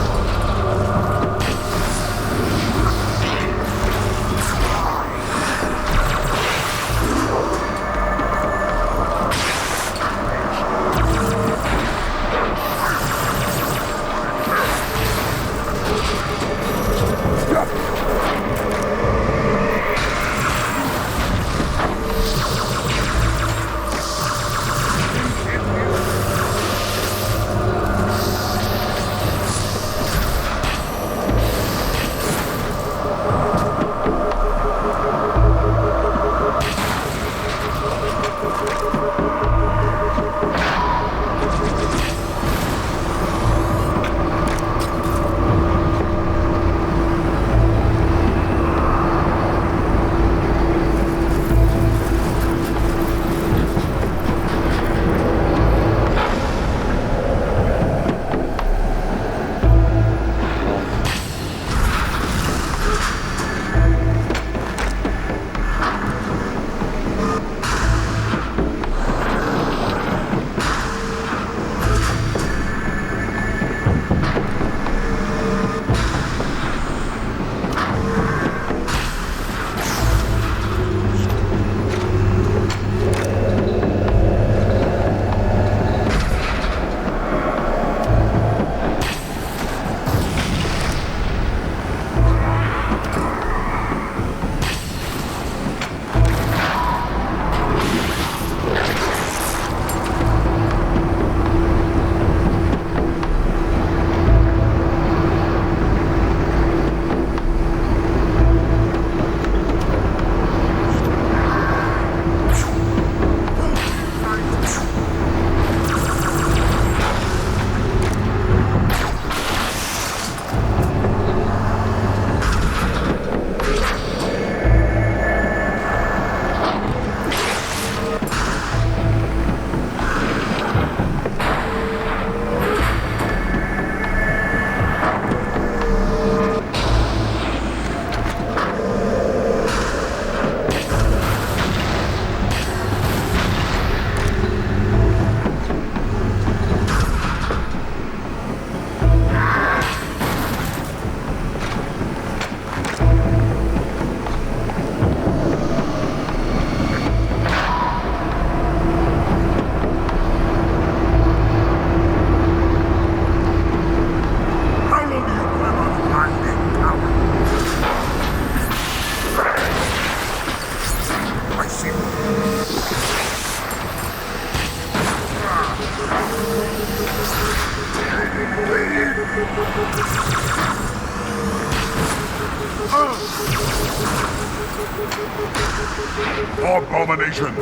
abomination!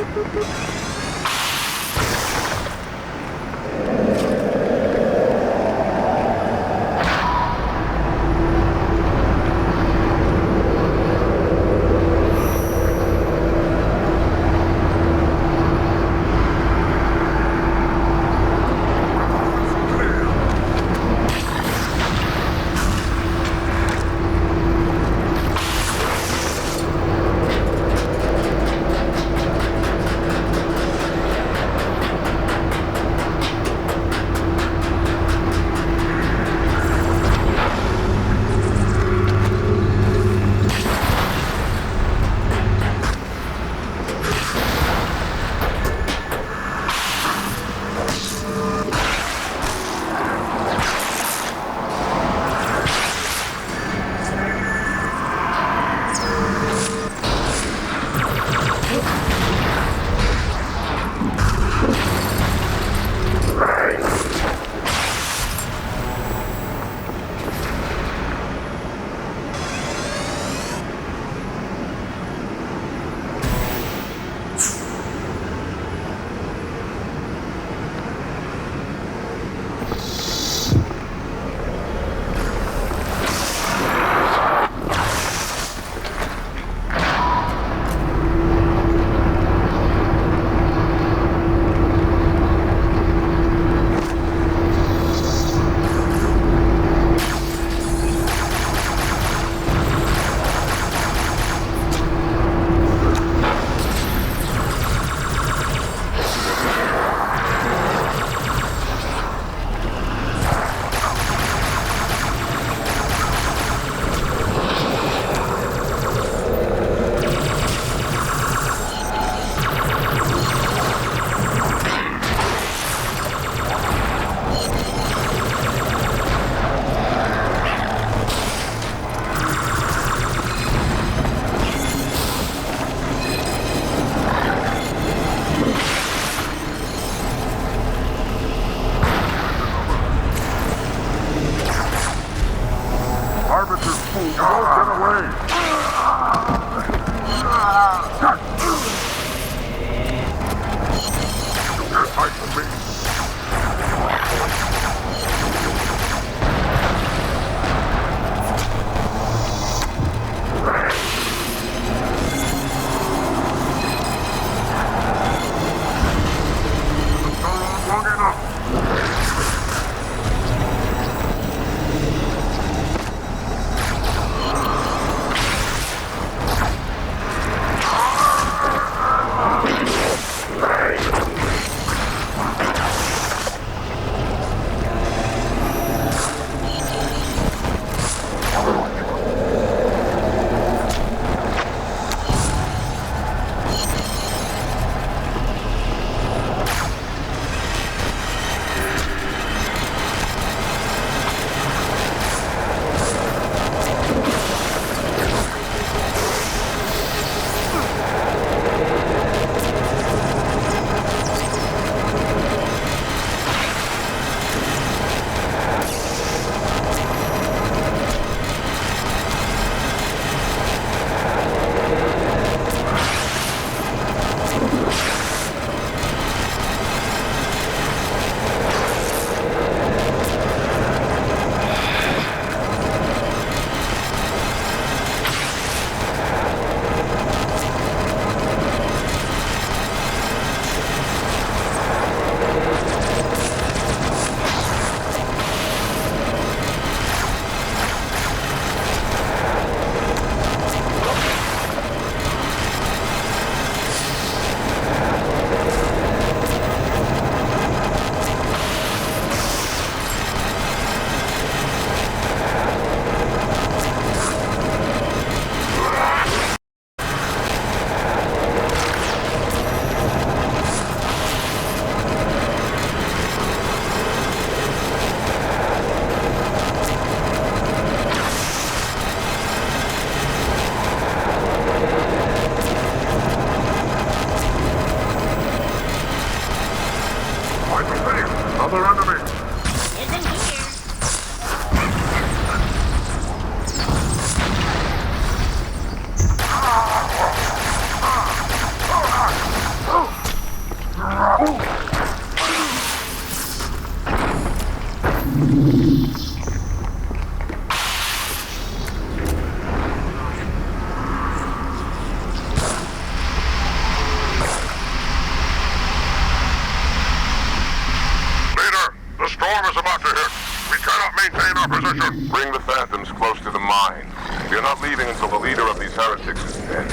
Bring the Phantoms close to the mine. We are not leaving until the leader of these heretics is dead.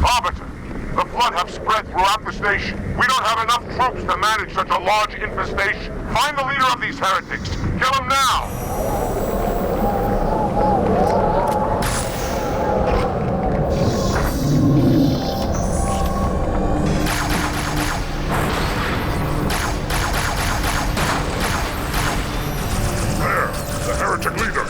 Arbiter, the Flood have spread throughout the station. We don't have enough troops to manage such a large infestation. Find the leader of these heretics. Kill him now! There, the heretic leader.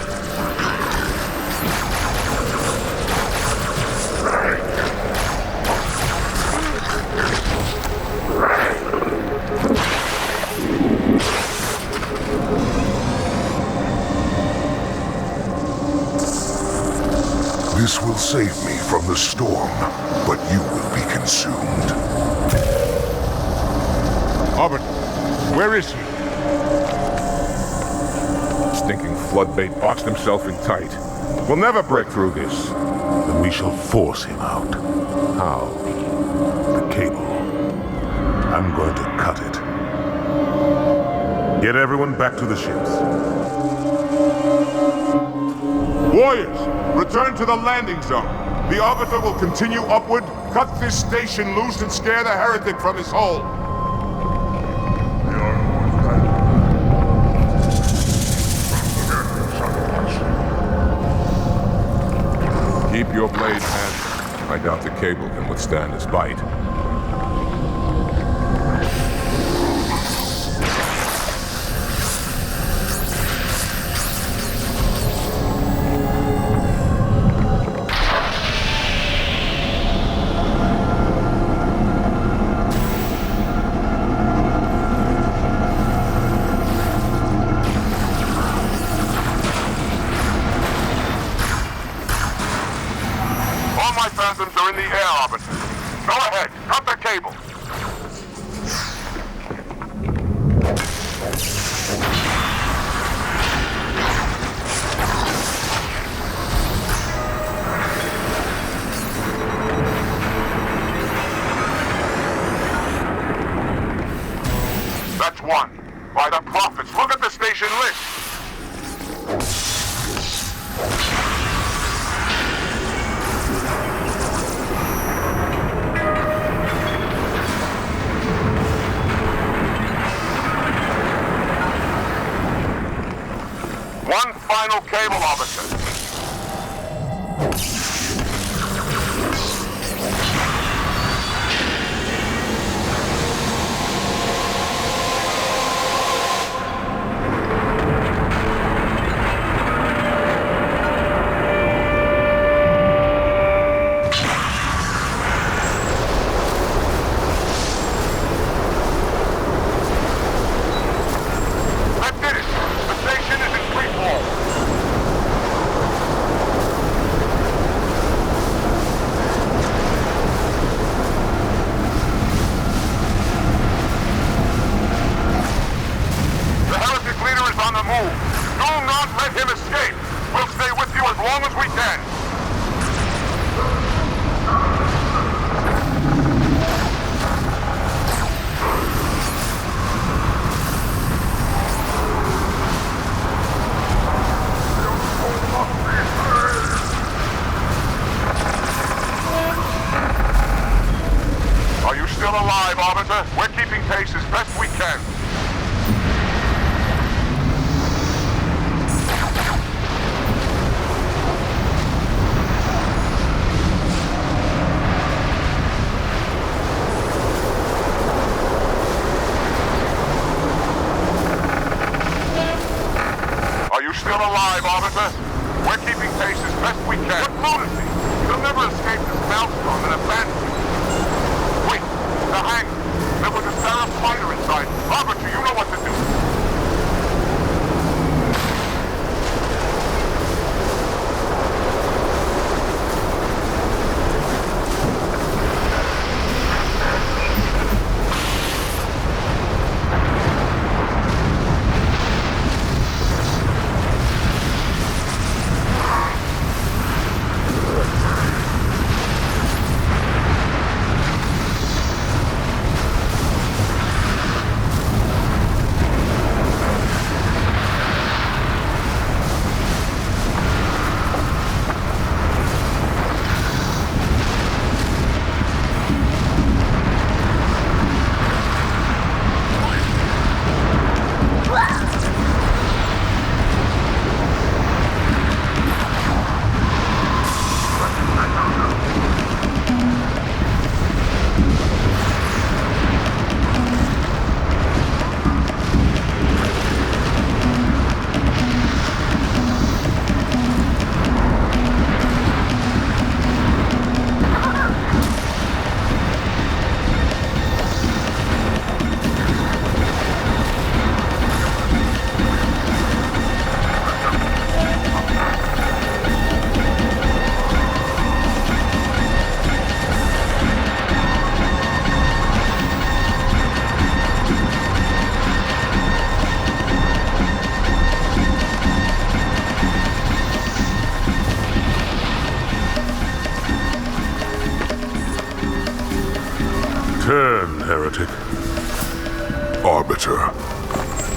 This will save me from the storm, but you will be consumed. Arbiter, where is he? Stinking floodbait boxed himself in tight. We'll never break through this. Then we shall force him out. How? The cable. I'm going to cut it. Get everyone back to the ships. Warriors, return to the landing zone. The Arbiter will continue upward, cut this station loose, and scare the heretic from his hole. Keep your blade handy. I doubt the cable can withstand his bite. Phantoms are in the air, Arbiter. Go ahead, cut the cable. That's one. By the prophets, look at the station list. One final cable, Arbiter. Alive, Arbiter. We're keeping pace as best we can. Are you still alive, Arbiter? We're keeping pace as best we can. What lunacy! You'll never escape this maelstrom and abandon me. Wait, the hangar. There was a Sarah fighter inside. Arbiter, you know what to do. Turn, heretic. Arbiter,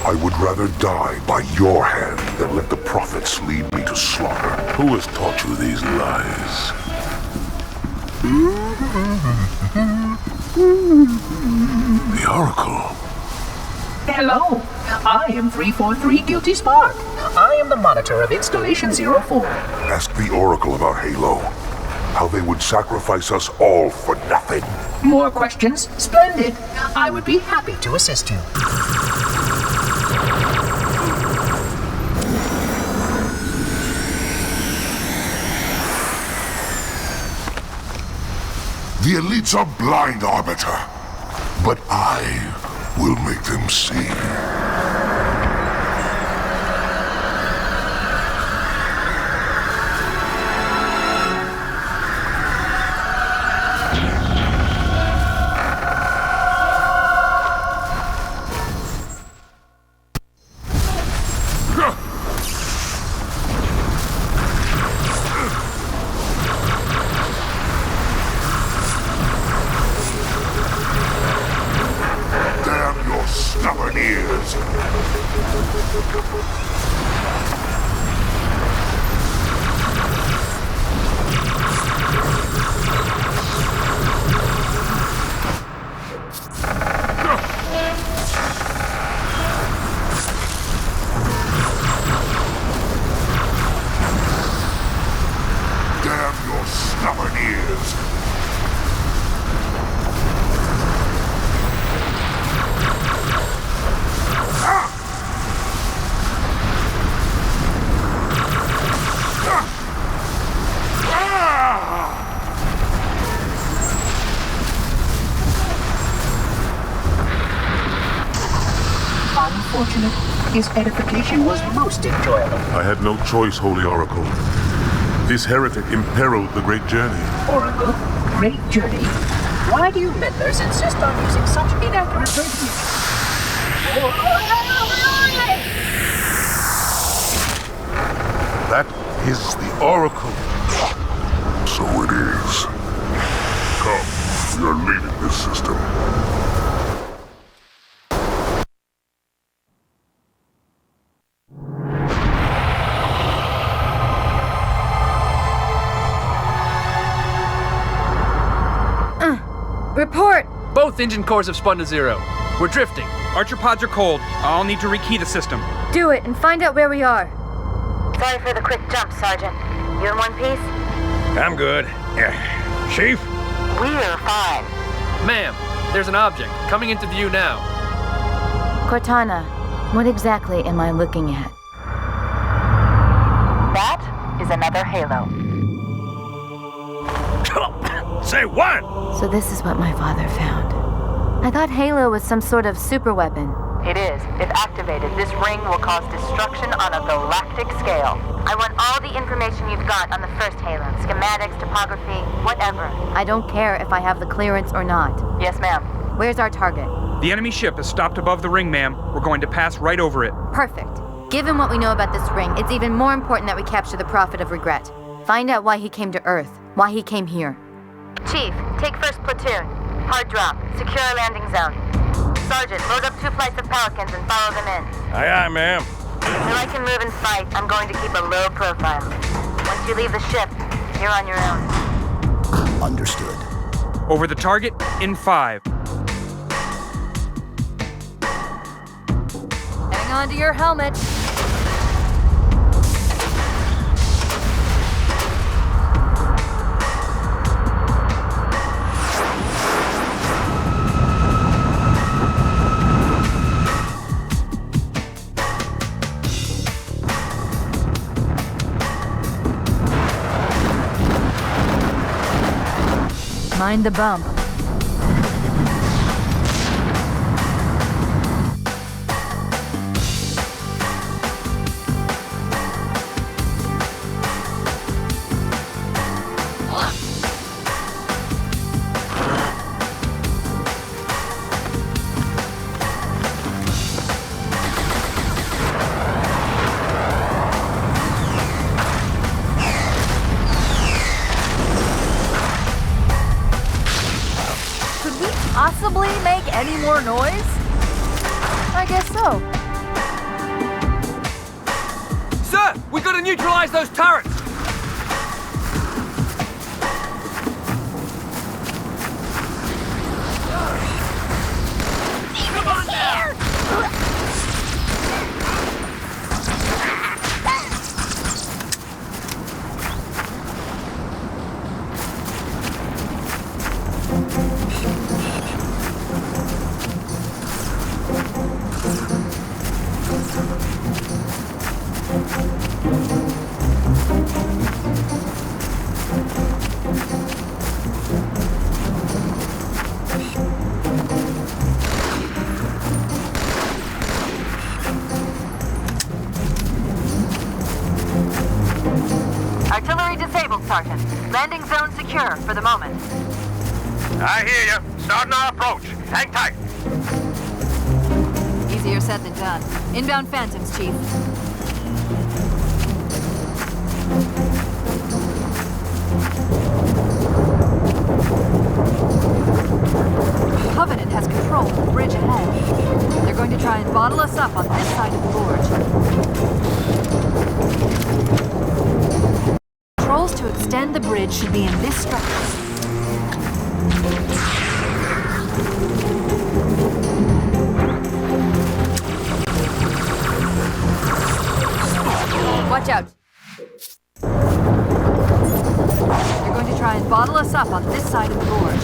I would rather die by your hand than let the prophets lead me to slaughter. Who has taught you these lies? The Oracle. Hello, I am 343 Guilty Spark. I am the monitor of Installation 04. Ask the Oracle about Halo. How they would sacrifice us all for nothing. More questions? Splendid. I would be happy to assist you. The elites are blind, Arbiter. But I will make them see. His edification was most enjoyable. I had no choice, Holy Oracle. This heretic imperiled the great journey. Oracle, great journey. Why do you meddlers insist on using such inaccurate verbiage? That is the Oracle. So it is. Come, we are leaving this system. Report! Both engine cores have spun to zero. We're drifting. Archer pods are cold. I'll need to rekey the system. Do it and find out where we are. Sorry for the quick jump, Sergeant. You in one piece? I'm good. Yeah. Chief? We're fine. Ma'am, there's an object coming into view now. Cortana, what exactly am I looking at? That is another Halo. Say what? So this is what my father found. I thought Halo was some sort of super weapon. It is. If activated, this ring will cause destruction on a galactic scale. I want all the information you've got on the first Halo. Schematics, topography, whatever. I don't care if I have the clearance or not. Yes, ma'am. Where's our target? The enemy ship is stopped above the ring, ma'am. We're going to pass right over it. Perfect. Given what we know about this ring, it's even more important that we capture the Prophet of Regret. Find out why he came to Earth, why he came here. Chief, take first platoon. Hard drop. Secure our landing zone. Sergeant, load up 2 flights of Pelicans and follow them in. Aye, aye, ma'am. Until I can move and fight, I'm going to keep a low profile. Once you leave the ship, you're on your own. Understood. Over the target in 5. Hang on to your helmet. Mind the bump. we possibly make any more noise? I guess so. Sir, we gotta neutralize those turrets! Come on here! Artillery disabled, Sergeant. Landing zone secure for the moment. I hear you. Starting our approach. Hang tight. Easier said than done. Inbound Phantoms, Chief. Covenant has control of the bridge ahead. They're going to try and bottle us up on this side of the gorge. Controls to extend the bridge should be in this structure. Watch out. They're going to try and bottle us up on this side of the gorge.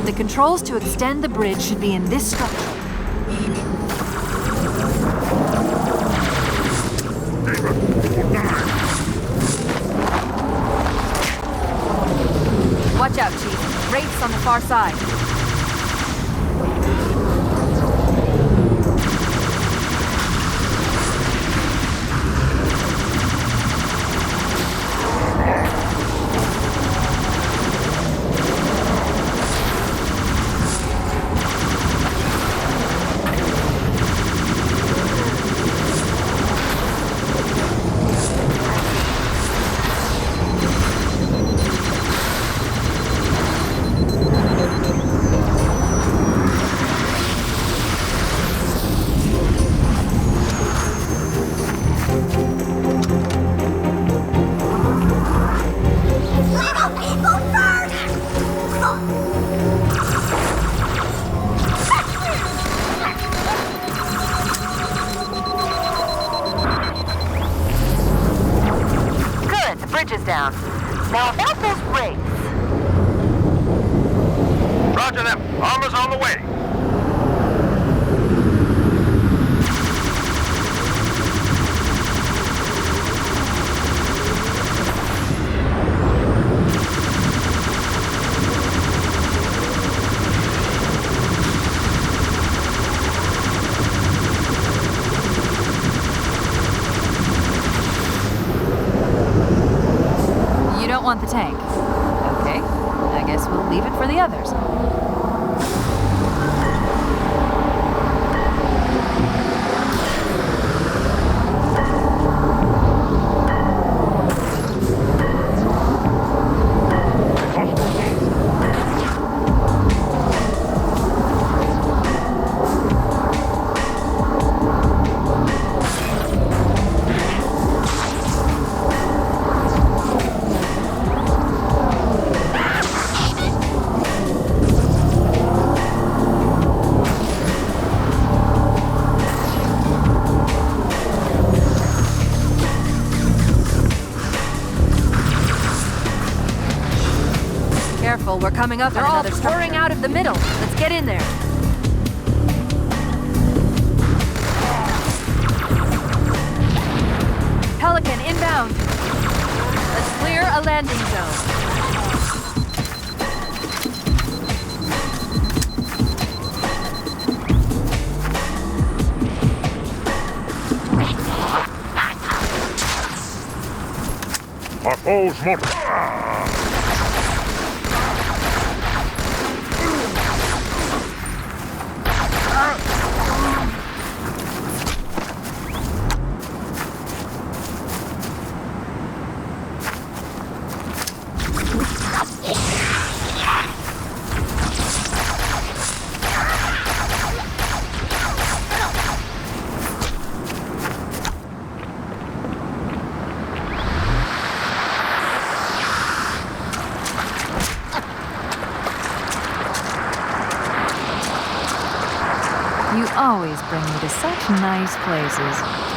The controls to extend the bridge should be in this structure. Watch out, Chief. Wraiths on the far side. Down. Now about those wraiths. Roger them. Armor's on the way. Want the tank. Okay, I guess we'll leave it for the others. We're coming up on another structure. They're all pouring out of the middle. Let's get in there. Pelican inbound. Let's clear a landing zone. Our foes more. You always bring me to such nice places.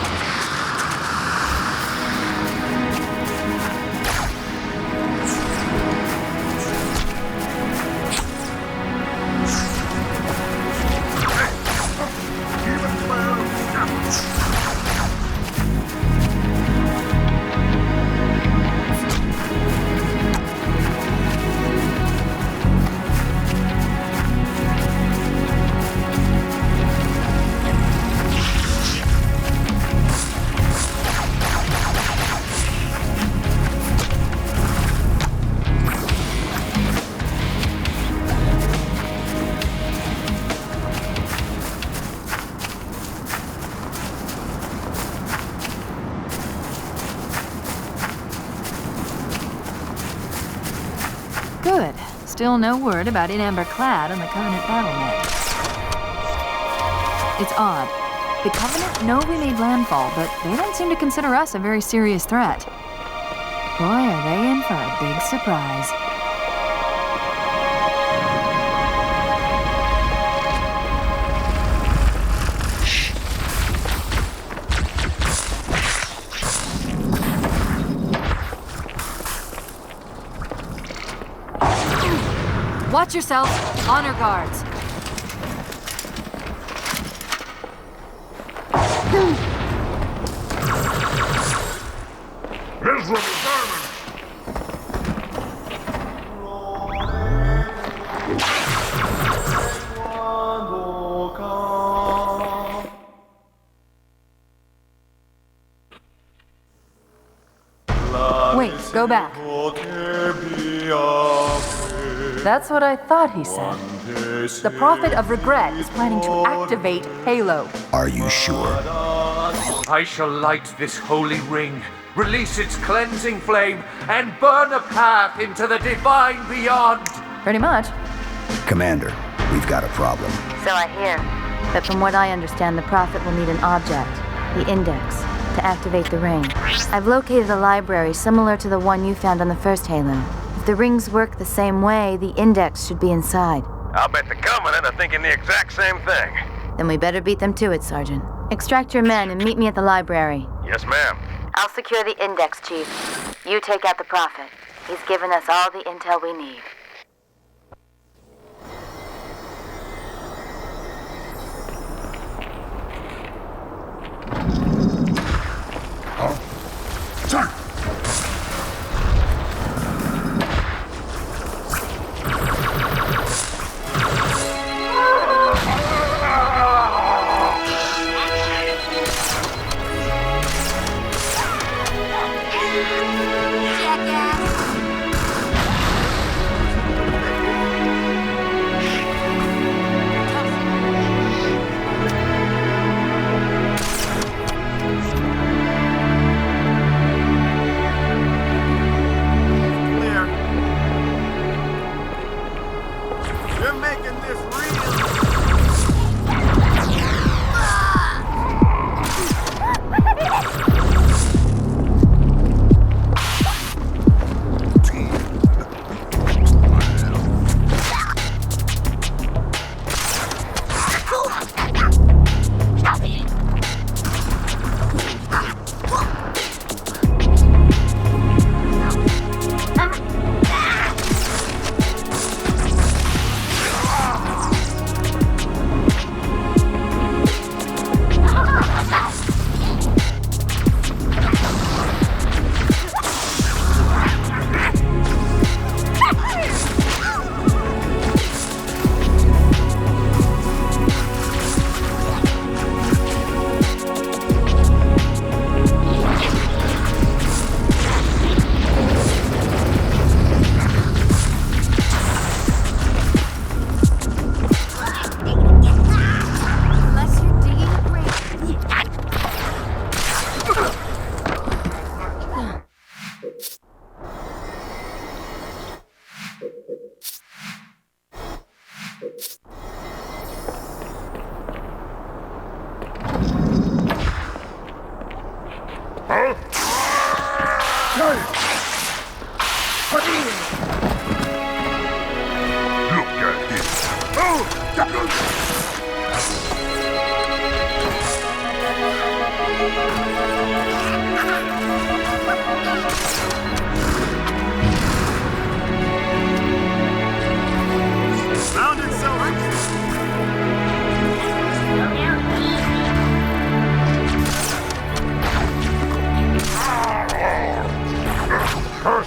Good. Still no word about In Amber Clad on the Covenant BattleNet. It's odd. The Covenant know we made landfall, but they don't seem to consider us a very serious threat. Boy, are they in for a big surprise. Watch yourself. Honor guards. Wait, go back. That's what I thought he said. The Prophet of Regret is planning to activate Halo. Are you sure? I shall light this holy ring, release its cleansing flame, and burn a path into the divine beyond. Pretty much. Commander, we've got a problem. So I hear. But from what I understand, the Prophet will need an object, the Index, to activate the ring. I've located a library similar to the one you found on the first Halo. If the rings work the same way, the Index should be inside. I'll bet the Covenant are thinking the exact same thing. Then we better beat them to it, Sergeant. Extract your men and meet me at the library. Yes, ma'am. I'll secure the Index, Chief. You take out the Prophet. He's given us all the intel we need. Sir!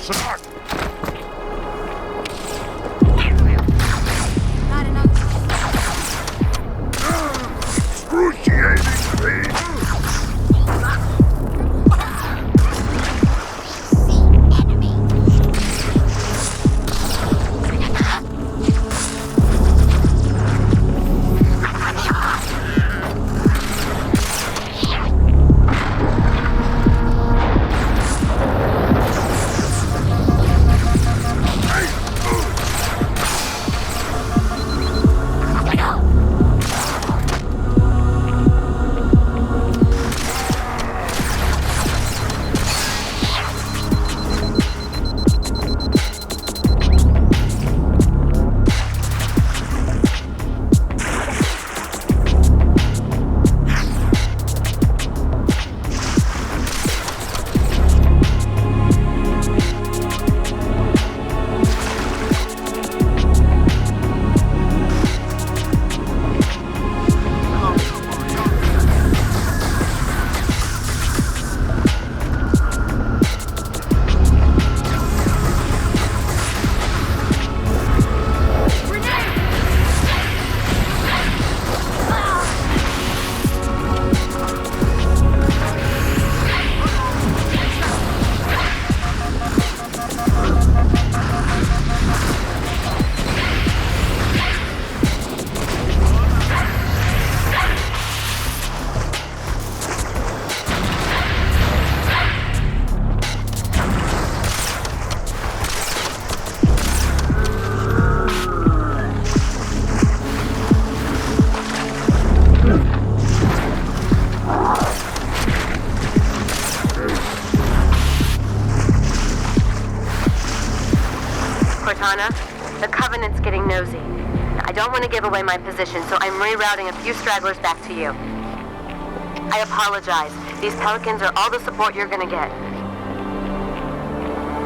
shot! Not enough. Excruciating pain! Cortana, the Covenant's getting nosy. I don't want to give away my position, so I'm rerouting a few stragglers back to you. I apologize. These Pelicans are all the support you're gonna get.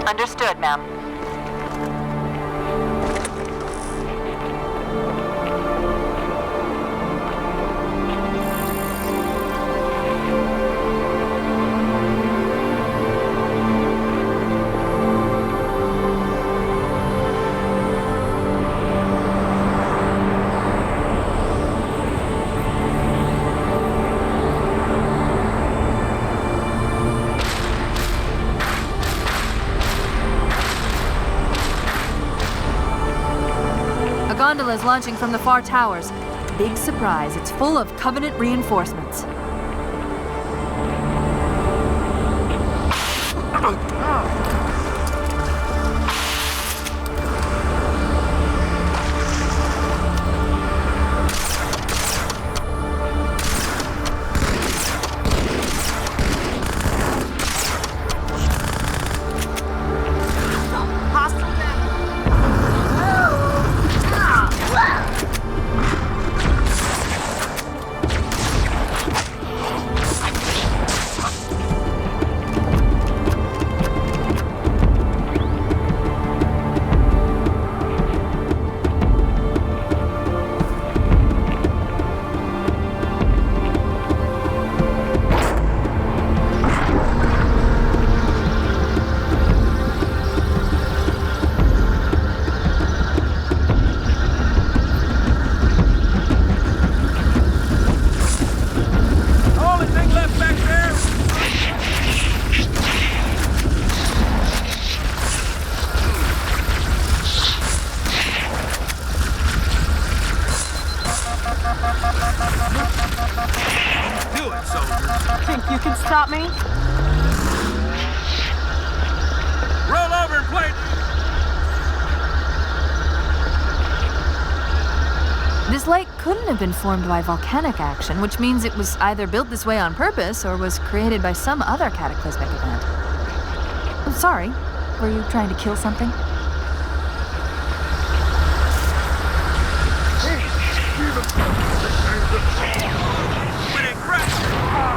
Understood, ma'am. Gondola is launching from the far towers. Big surprise, it's full of Covenant reinforcements. You can stop me? Roll over and play! This lake couldn't have been formed by volcanic action, which means it was either built this way on purpose or was created by some other cataclysmic event. I'm sorry, were you trying to kill something?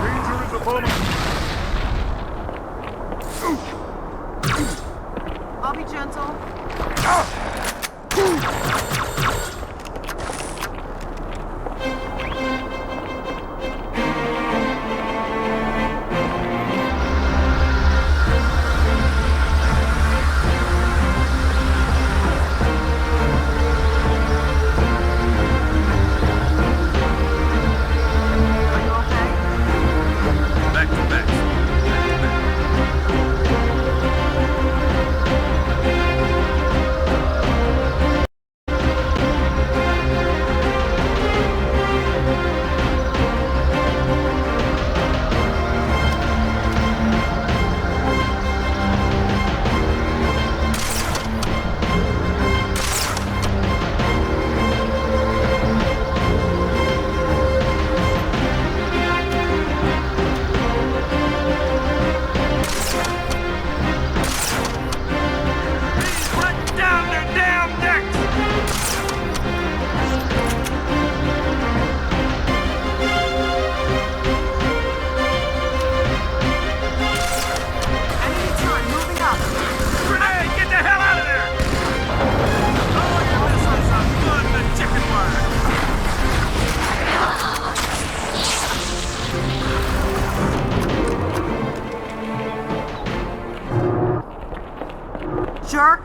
Danger is upon us! I'll be gentle. jerk!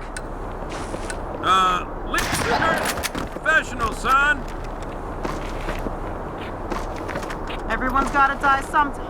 Listener, professional, son. Everyone's gotta die sometime.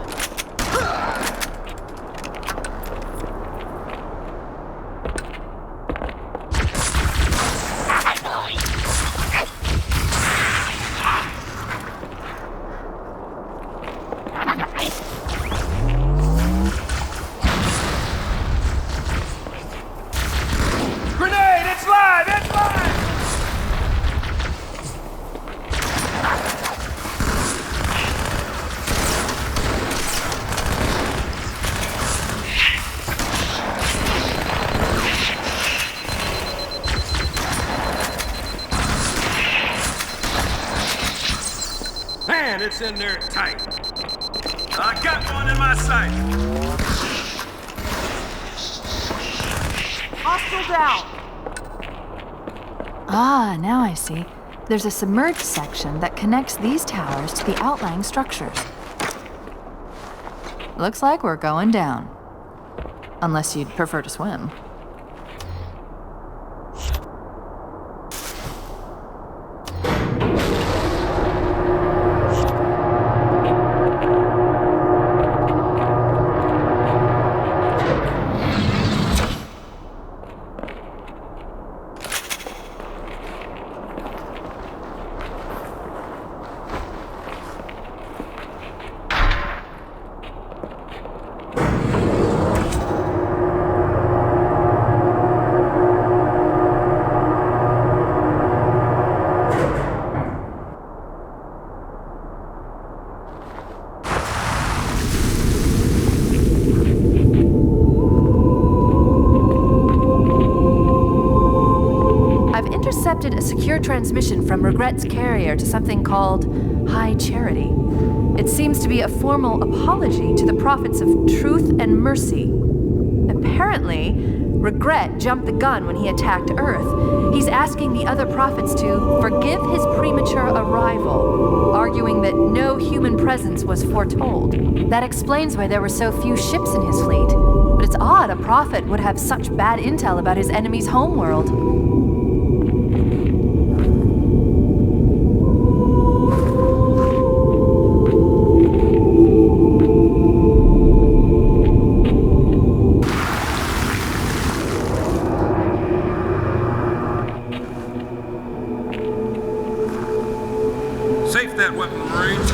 It's in there tight. I got one in my sight. Hostile down. Ah, now I see. There's a submerged section that connects these towers to the outlying structures. Looks like we're going down. Unless you'd prefer to swim. A secure transmission from Regret's carrier to something called High Charity. It seems to be a formal apology to the prophets of truth and mercy. Apparently, Regret jumped the gun when he attacked Earth. He's asking the other prophets to forgive his premature arrival, arguing that no human presence was foretold. That explains why there were so few ships in his fleet. But it's odd a prophet would have such bad intel about his enemy's homeworld. That weapon, Marines.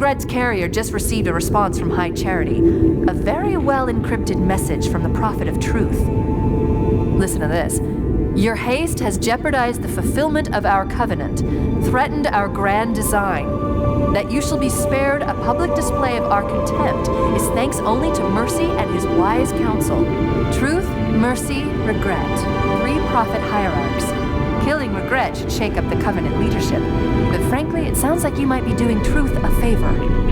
Regret's carrier just received a response from High Charity. A very well-encrypted message from the Prophet of Truth. Listen to this. Your haste has jeopardized the fulfillment of our covenant, threatened our grand design. That you shall be spared a public display of our contempt is thanks only to Mercy and his wise counsel. Truth, Mercy, Regret. 3 prophet hierarchs. Killing Regret should shake up the Covenant leadership. But frankly, it sounds like you might be doing Truth a favor.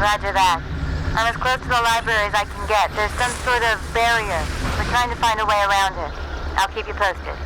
Roger that. I'm as close to the library as I can get. There's some sort of barrier. We're trying to find a way around it. I'll keep you posted.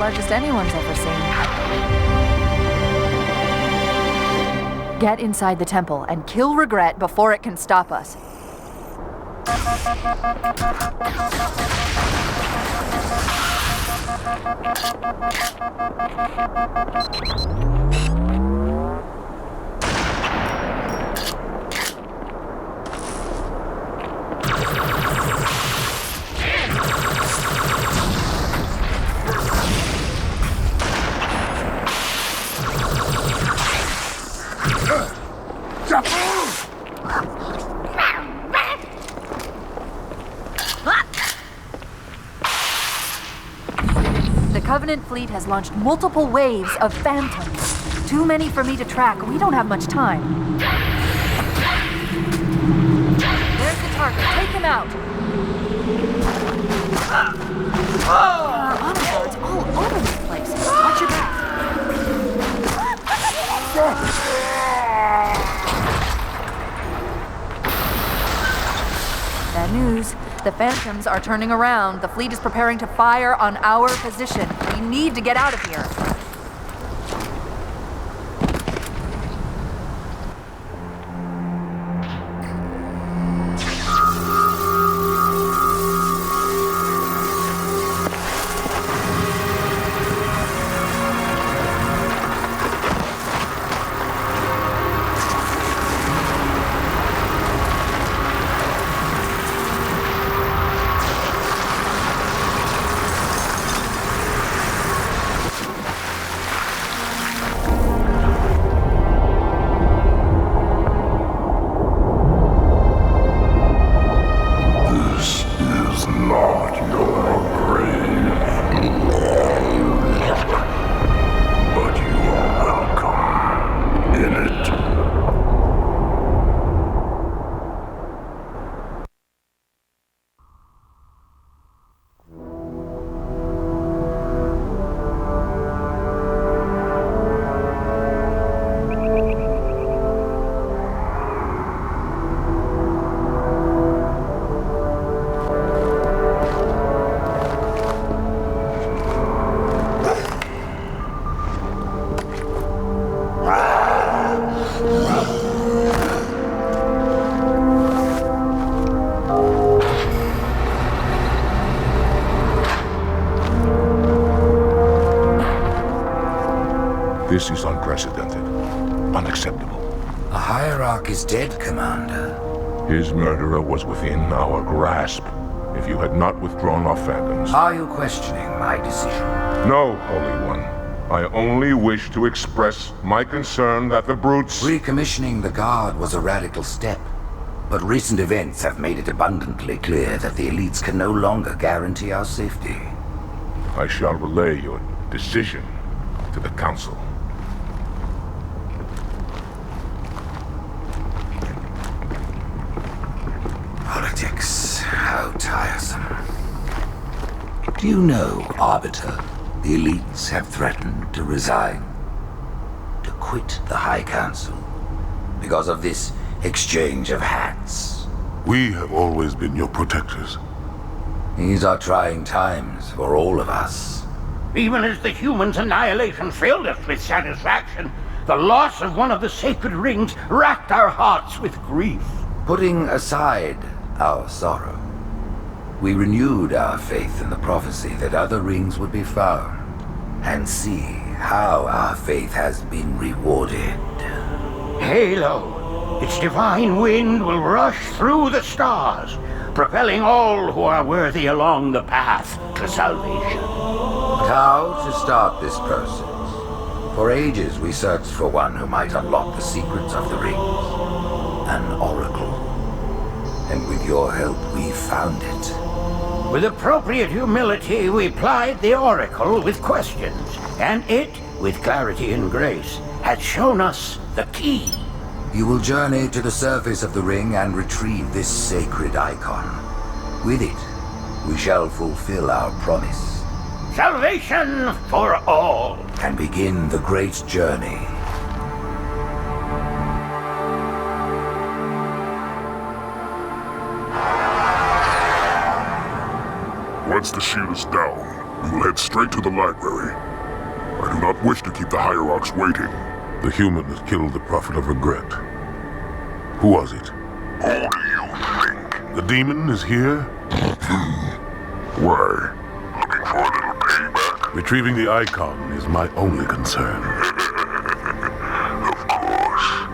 largest anyone's ever seen. Get inside the temple and kill regret before it can stop us. The Covenant fleet has launched multiple waves of phantoms. Too many for me to track. We don't have much time. There's the target. Take him out. There are honor guards all over this place. Watch your back. Bad news. The Phantoms are turning around. The fleet is preparing to fire on our position. We need to get out of here. This is unprecedented. Unacceptable. The Hierarch is dead, Commander. His murderer was within our grasp. If you had not withdrawn our phantoms... Are you questioning my decision? No, Holy One. I only wish to express my concern that the brutes... Recommissioning the Guard was a radical step. But recent events have made it abundantly clear that the elites can no longer guarantee our safety. I shall relay your decision to the Council. Politics, how tiresome. Do you know, Arbiter, the elites have threatened to resign, to quit the High Council, because of this exchange of hats? We have always been your protectors. These are trying times for all of us. Even as the humans' annihilation filled us with satisfaction, the loss of one of the sacred rings racked our hearts with grief. Putting aside our sorrow, we renewed our faith in the prophecy that other rings would be found, and see how our faith has been rewarded. Halo, its divine wind will rush through the stars, propelling all who are worthy along the path to salvation. But how to start this process? For ages we searched for one who might unlock the secrets of the rings. An oracle. And with your help, we found it. With appropriate humility, we plied the oracle with questions, and it, with clarity and grace, has shown us the key. You will journey to the surface of the ring and retrieve this sacred icon. With it, we shall fulfill our promise. Salvation for all. And begin the great journey. Once the shield is down, We will head straight to the library. I do not wish to keep the Hierarchs waiting. The human that killed the Prophet of Regret. Who was it? Who do you think? The demon is here? Why? Looking for a little payback? Retrieving the icon is my only concern. Of course.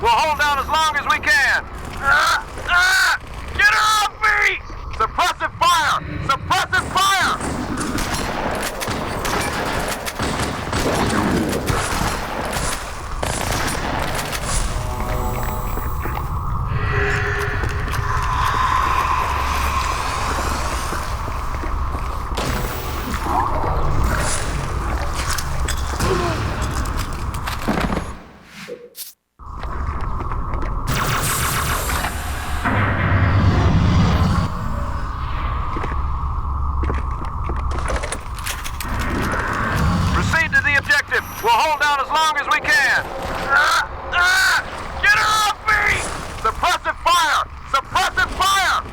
We'll hold down as long as we can. Get her! Suppressive fire! Suppressive fire! We'll hold down as long as we can. Get her off me! Suppressive fire! Suppressive fire!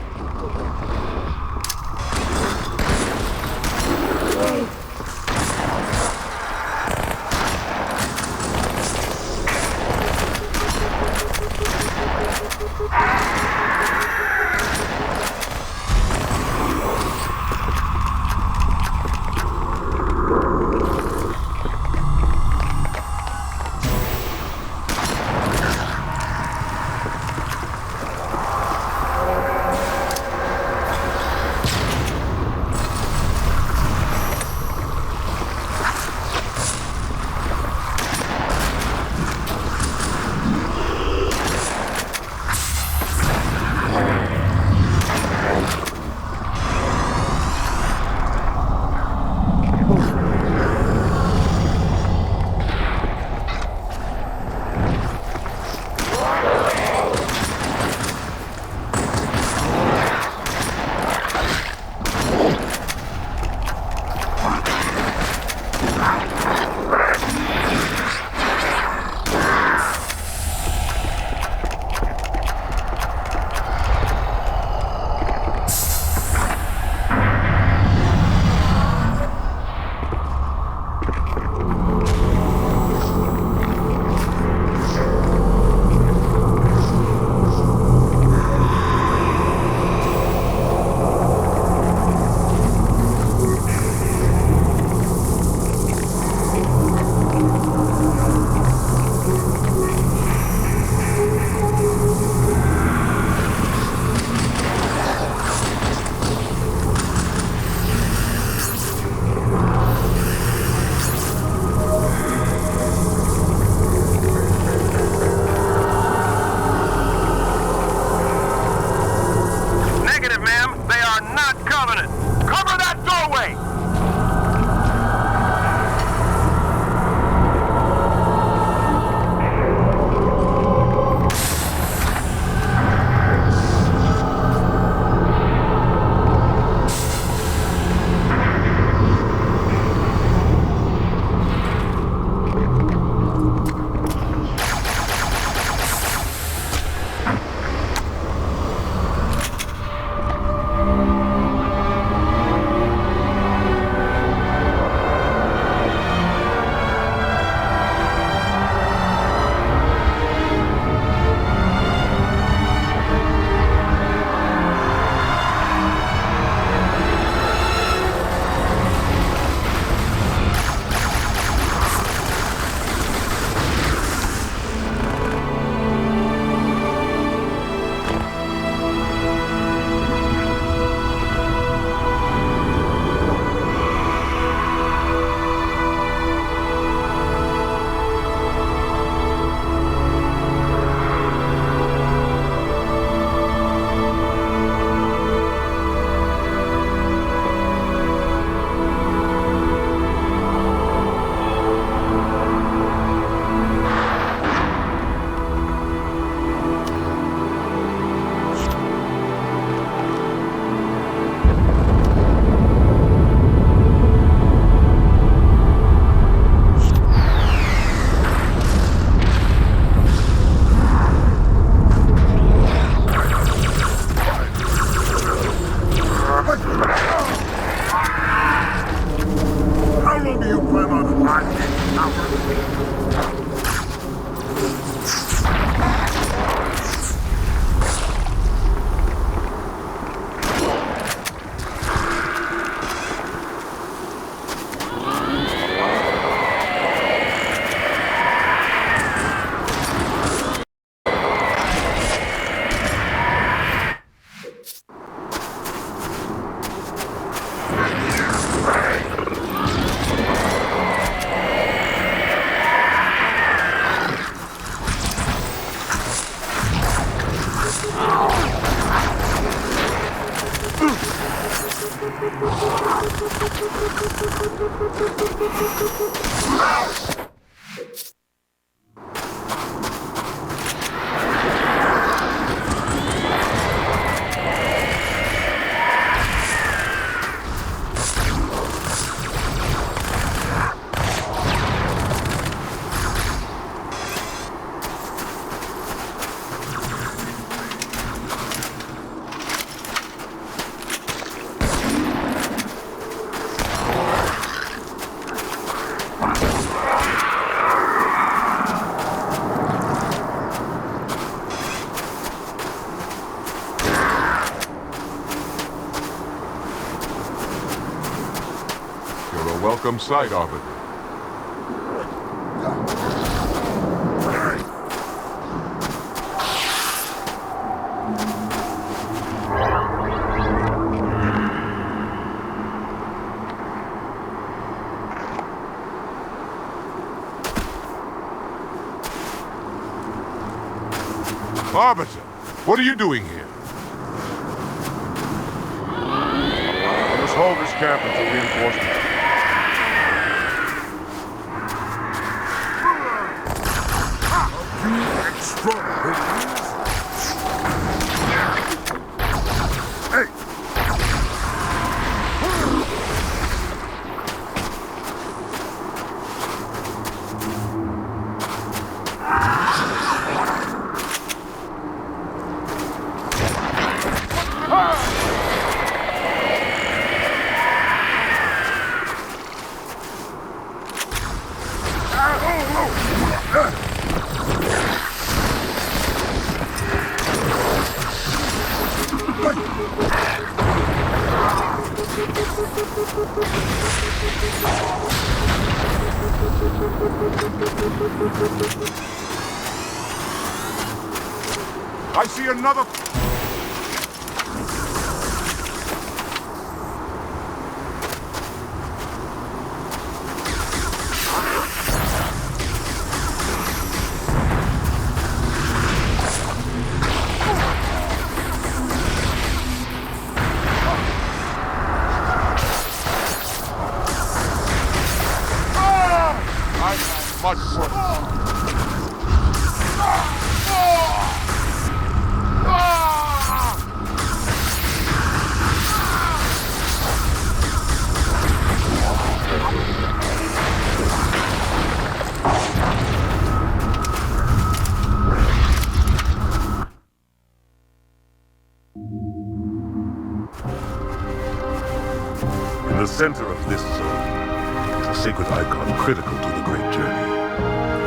welcome sight, Arbiter. Arbiter, what are you doing here? Let's hold this camp until reinforcements. I see another... much worse. In the center of this zone is a sacred icon critical to the great journey.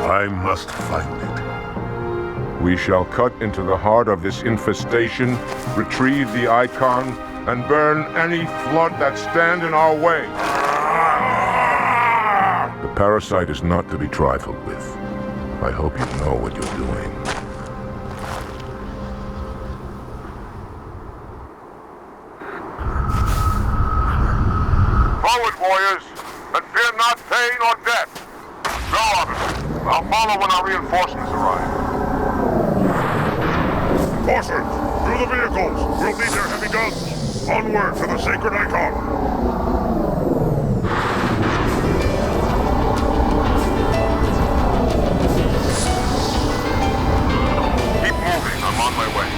I must find it. We shall cut into the heart of this infestation, retrieve the icon, and burn any flood that stand in our way. The parasite is not to be trifled with. I hope you know what you're doing. Forward, warriors, and fear not pain or death. Go, Arbiter. I'll follow when our reinforcements arrive. Forces, through the vehicles. We'll need their heavy guns. Onward to the sacred icon. Keep moving. I'm on my way.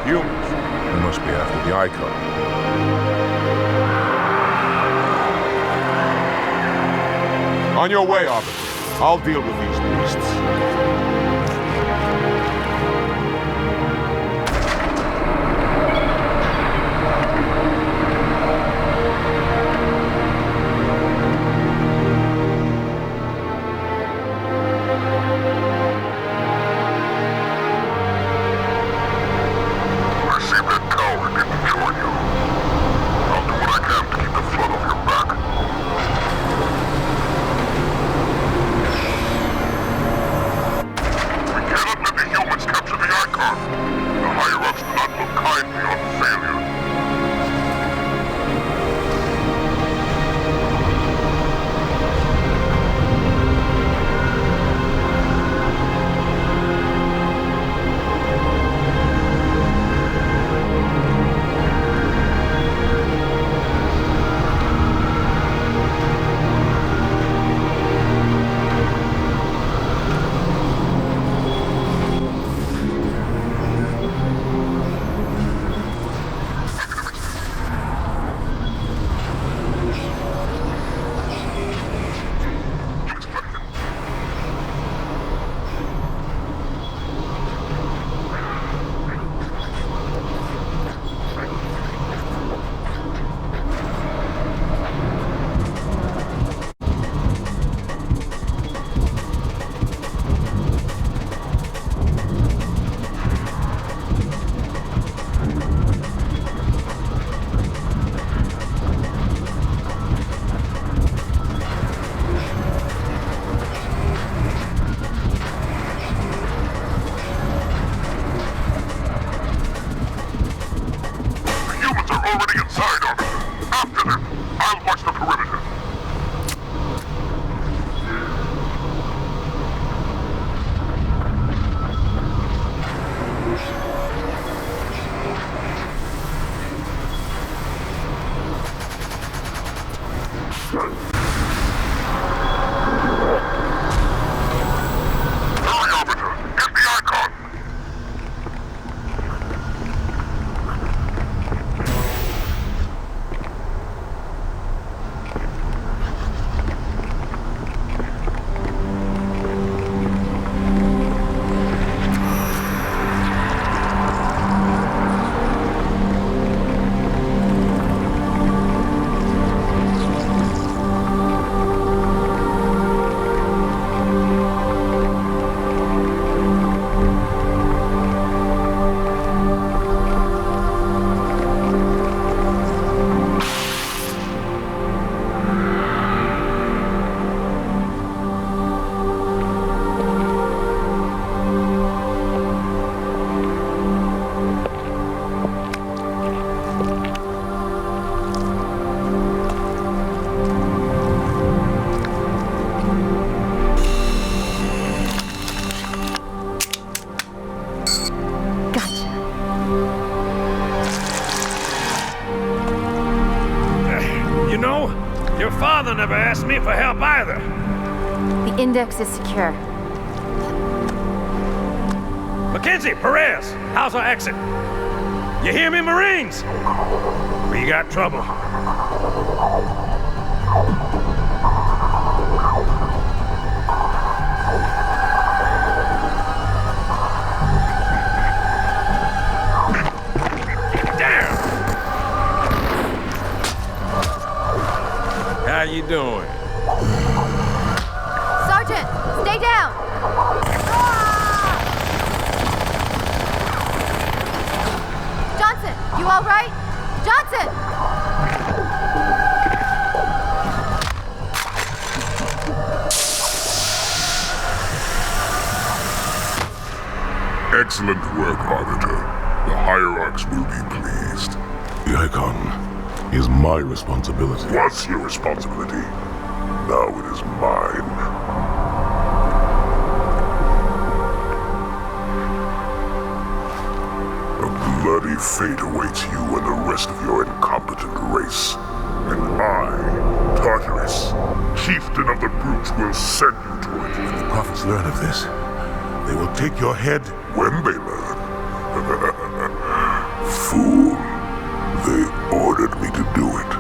Humans. They must be after the icon. On your way, Arbiter. I'll deal with these beasts. Never asked me for help either. The index is secure. Mackenzie, Perez, how's our exit? You hear me, Marines? We got trouble. How you doing? Sergeant, stay down! Johnson, you all right? Johnson! Excellent work, Arbiter. The Hierarchs will be pleased. The Icon is my responsibility. Was your responsibility. Now it is mine. A bloody fate awaits you and the rest of your incompetent race. And I, Tartarus, chieftain of the brutes, will send you to it. When the prophets learn of this, they will take your head when they learn. Fool. They ordered me to do it.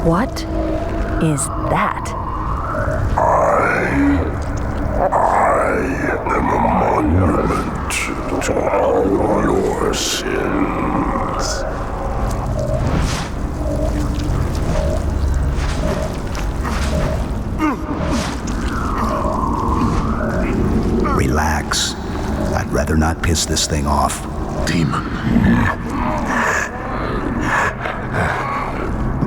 What is that? I am a monument to all your sins. Relax. I'd rather not piss this thing off. Demon.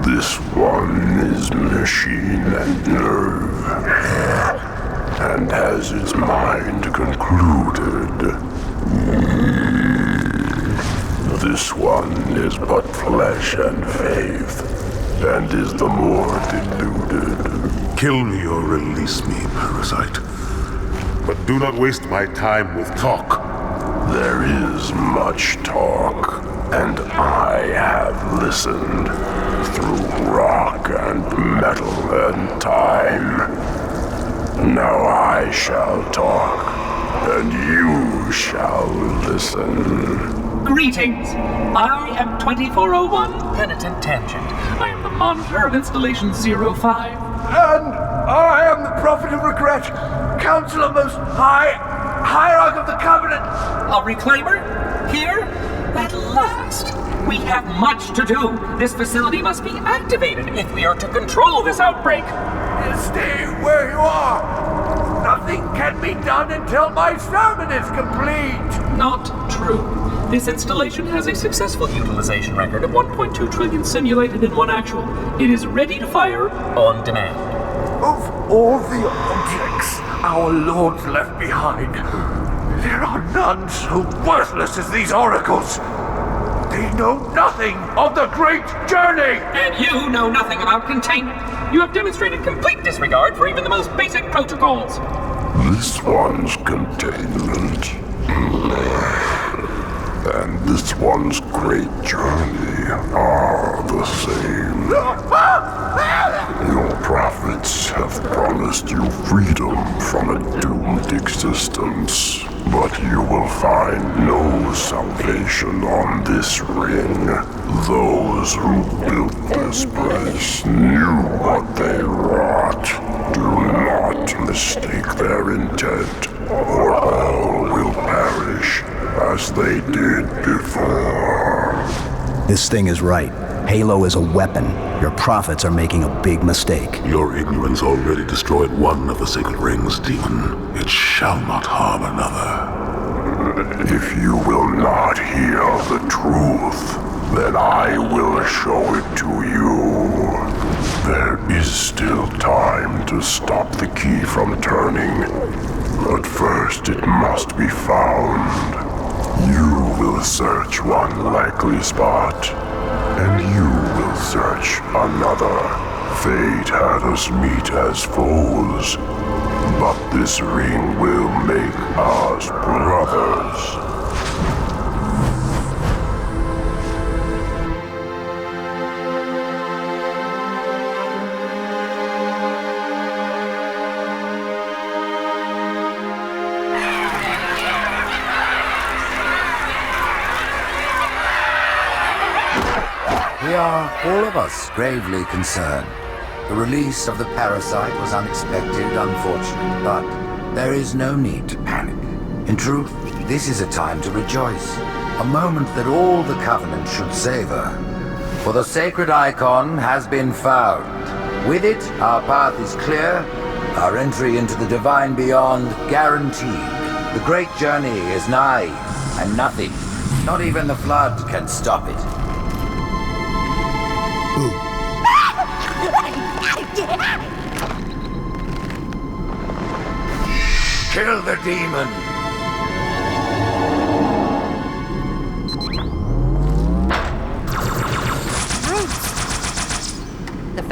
This one is machine and nerve, and has its mind concluded. This one is but flesh and faith, and is the more deluded. Kill me or release me, parasite. But do not waste my time with talk. There is much talk, and I have listened through rock and metal and time. Now I shall talk, and you shall listen. Greetings! I am 2401 Penitent Tangent. I am the monitor of Installation 05. And I am the Prophet of Regret, Counselor Most High, Hierarch of the Covenant. A reclaimer? Here? At last! We have much to do. This facility must be activated if we are to control this outbreak. Stay where you are. Nothing can be done until my sermon is complete. Not true. This installation has a successful utilization record of 1.2 trillion simulated and 1 actual. It is ready to fire on demand. Of all the objects our lords left behind, there are none so worthless as these oracles. They know nothing of the great journey! And you know nothing about containment. You have demonstrated complete disregard for even the most basic protocols. This one's containment, and this one's great journey are the same. Your prophets have promised you freedom from a doomed existence, but you will find no salvation on this ring. Those who built this place knew what they wrought. Do not mistake their intent, or all will perish as they did before. This thing is right. Halo is a weapon. Your prophets are making a big mistake. Your ignorance already destroyed one of the sacred rings, demon. It shall not harm another. If you will not hear the truth, then I will show it to you. There is still time to stop the key from turning, but first it must be found. You will search one likely spot, and you will search another. Fate had us meet as foes, but this ring will make us brothers. We are, all of us, gravely concerned. The release of the parasite was unexpected, unfortunate, but there is no need to panic. In truth, this is a time to rejoice. A moment that all the Covenant should savor. For the sacred icon has been found. With it, our path is clear, our entry into the divine beyond guaranteed. The great journey is nigh, and nothing, not even the flood, can stop it. Kill the demon!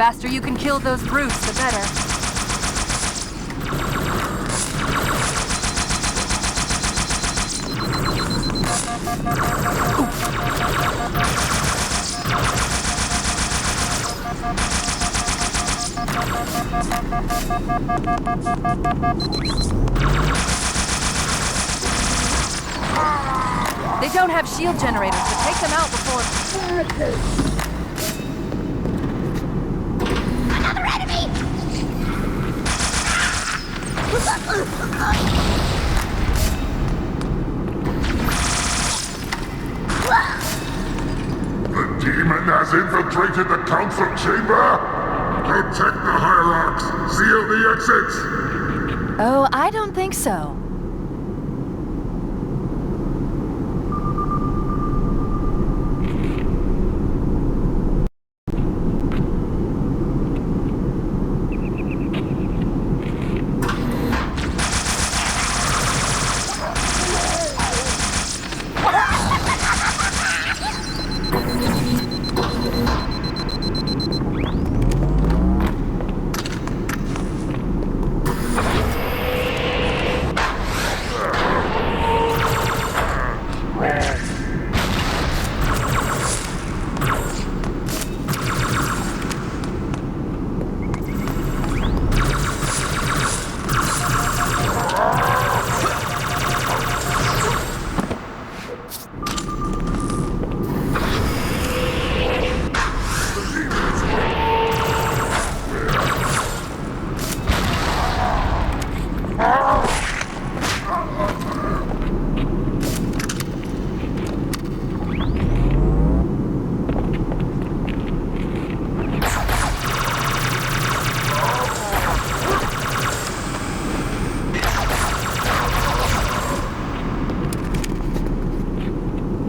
Faster you can kill those brutes, the better. They don't have shield generators, but take them out before... Another enemy! The demon has infiltrated the council chamber! Protect the hierarchs! Seal the exits! Oh, I don't think so.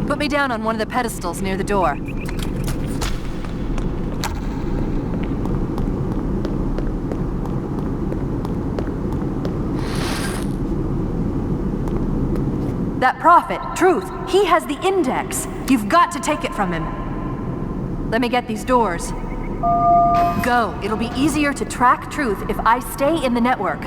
Put me down on one of the pedestals near the door. That prophet, Truth, he has the index. You've got to take it from him. Let me get these doors. Go. It'll be easier to track Truth if I stay in the network.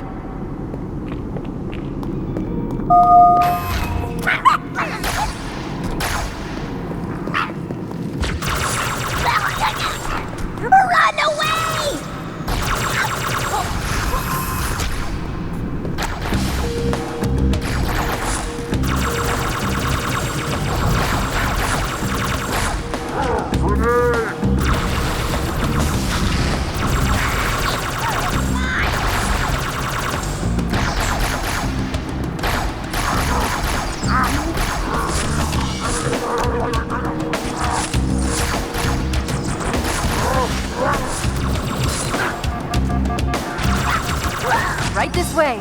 Run away! Right this way.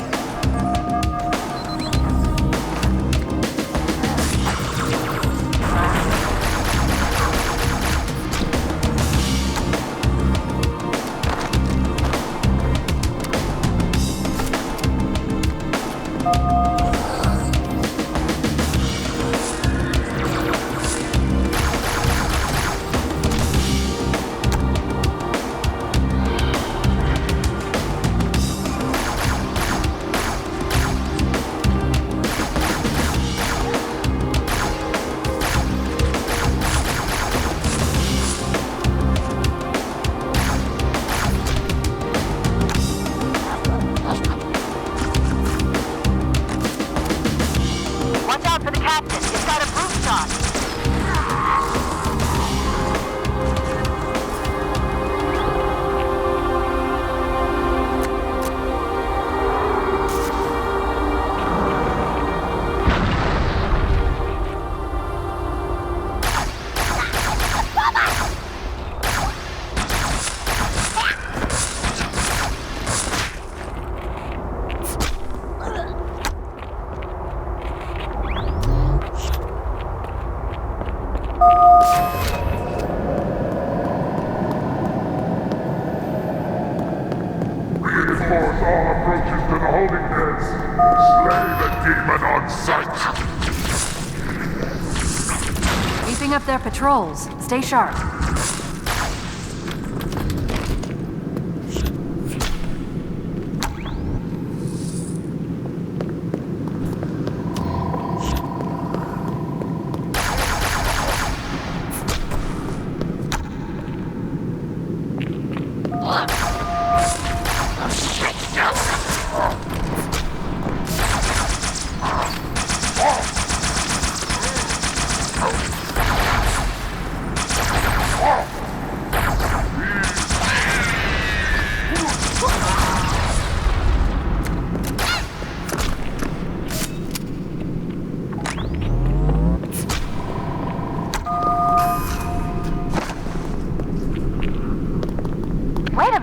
Up their patrols. Stay sharp.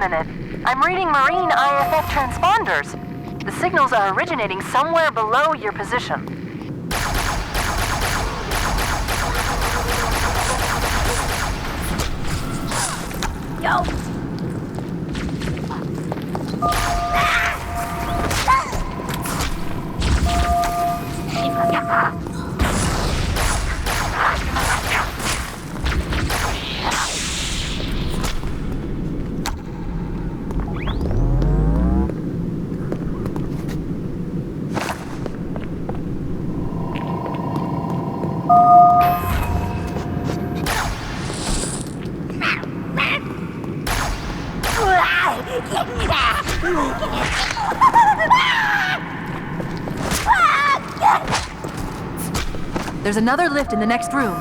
minute. I'm reading Marine IFF transponders. The signals are originating somewhere below your position. Yo! There's another lift in the next room.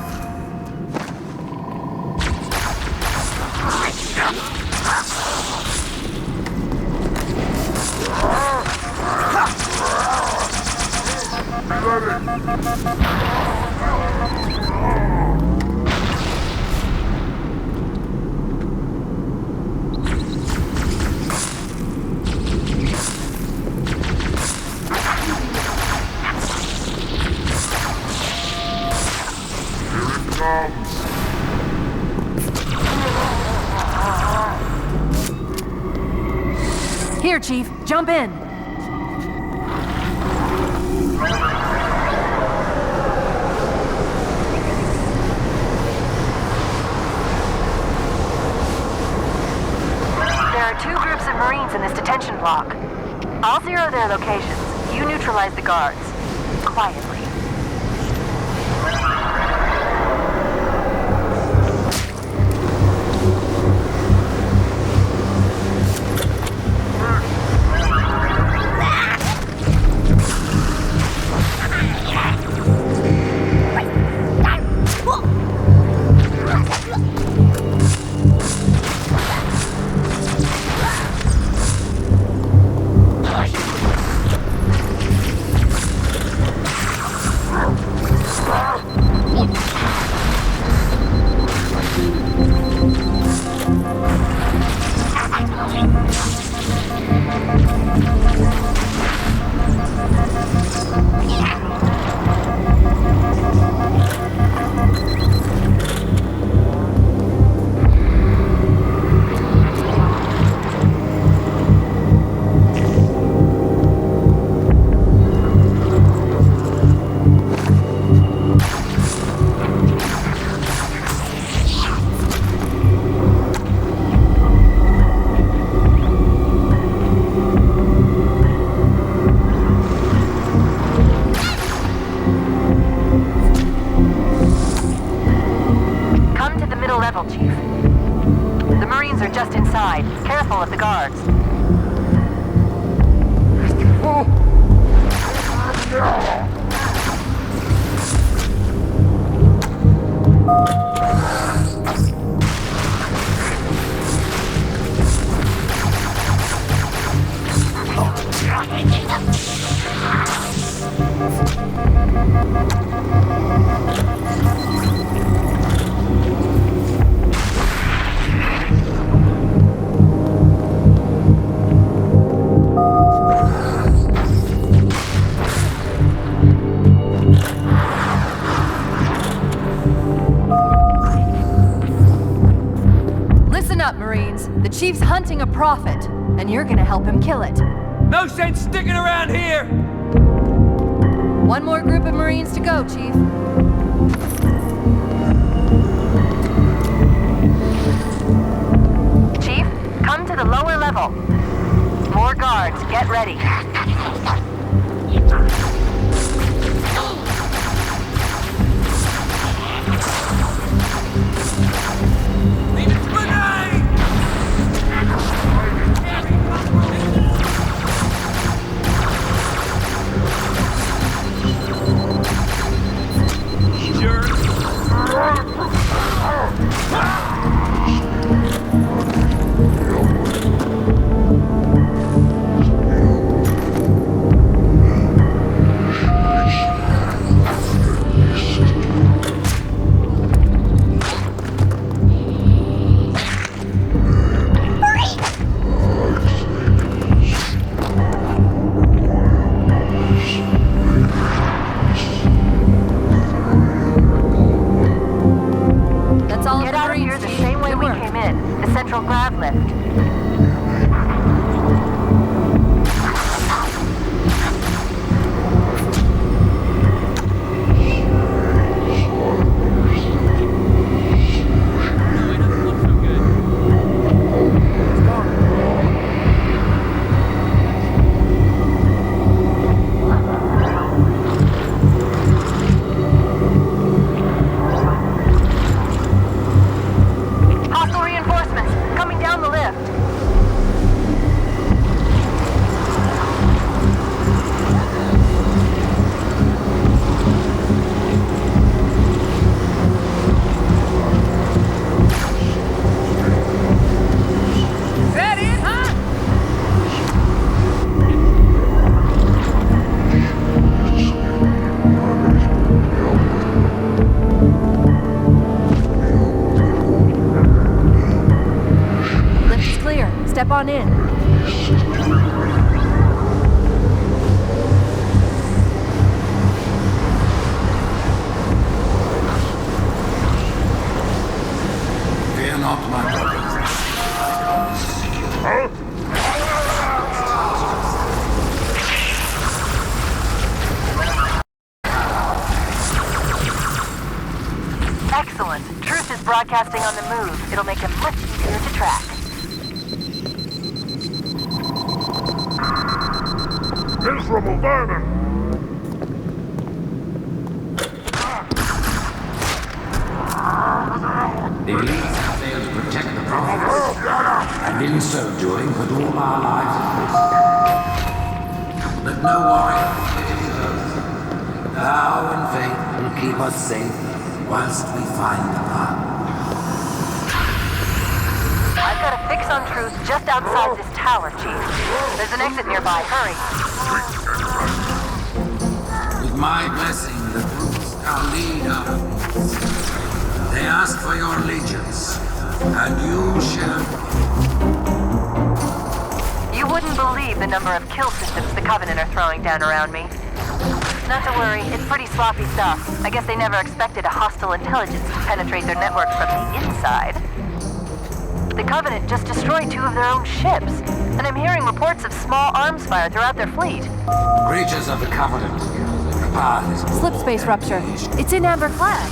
Here, Chief. Jump in. There are 2 groups of Marines in this detention block. I'll zero their locations. You neutralize the guards. Quietly. Careful of the guards. The Chief's hunting a prophet, and you're gonna help him kill it. No sense sticking around here! One more group of Marines to go, Chief. Chief, come to the lower level. More guards, get ready. on in. Fear not, my brothers. Excellent. Truth is broadcasting on the move. It'll make him much easier to track. Miserable vermin! The elites have failed to protect the prophets, and in so doing put all our lives at risk. Let no warrior forget his oath. Thou and faith will keep us safe whilst we find the path. I've got a fix on Truth just outside this tower, Chief. There's an exit nearby. Hurry. With my blessing, the troops shall lead our peace. They ask for your allegiance, and you shall. You wouldn't believe the number of kill systems the Covenant are throwing down around me. Not to worry, it's pretty sloppy stuff. I guess they never expected a hostile intelligence to penetrate their network from the inside. The Covenant just destroyed 2 of their own ships, and I'm hearing reports of small arms fire throughout their fleet. Creatures of the Covenant, the path is... Slip space rupture. It's in amber flag.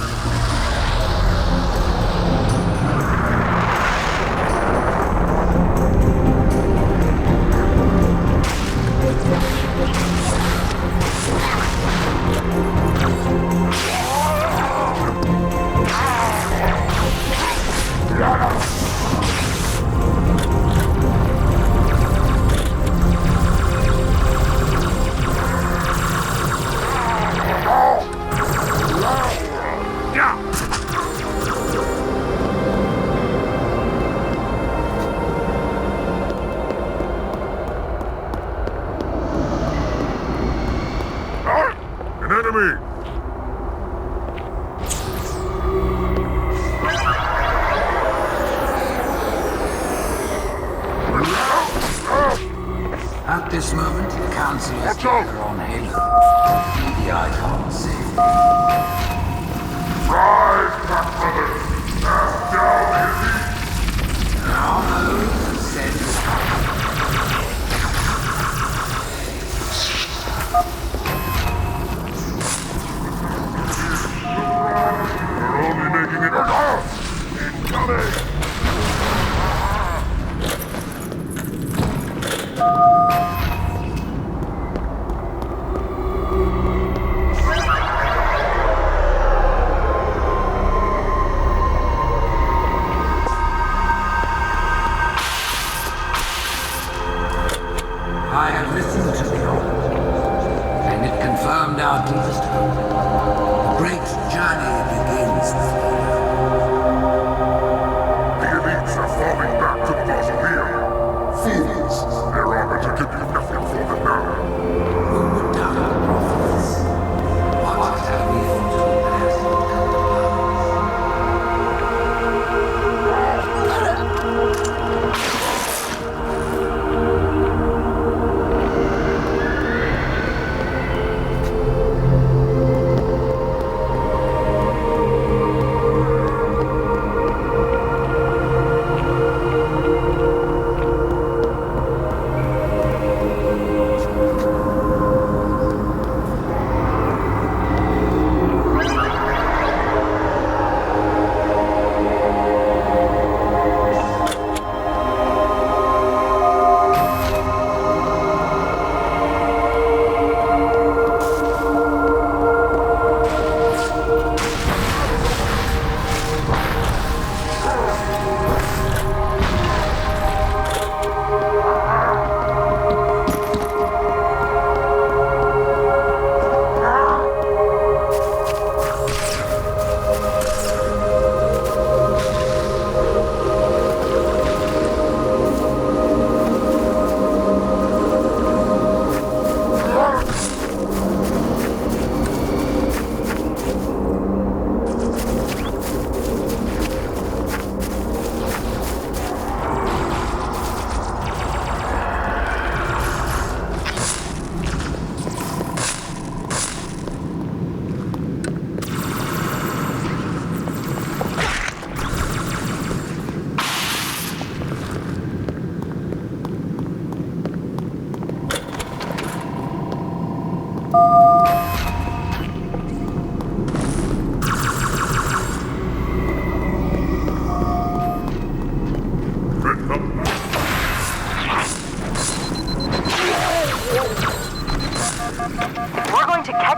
At this moment, the Council is together on Halo. Keep the icon safe. Rise, blackfellas! Down Now those said we're only making it enough! Incoming! I have listened to the order, and it confirmed our deepest hope. The great journey begins with The elites are falling back to the mausoleum. Fools! Their Arbiter can do nothing for them now. Who would doubt our prophets? What have we foretold that has not come to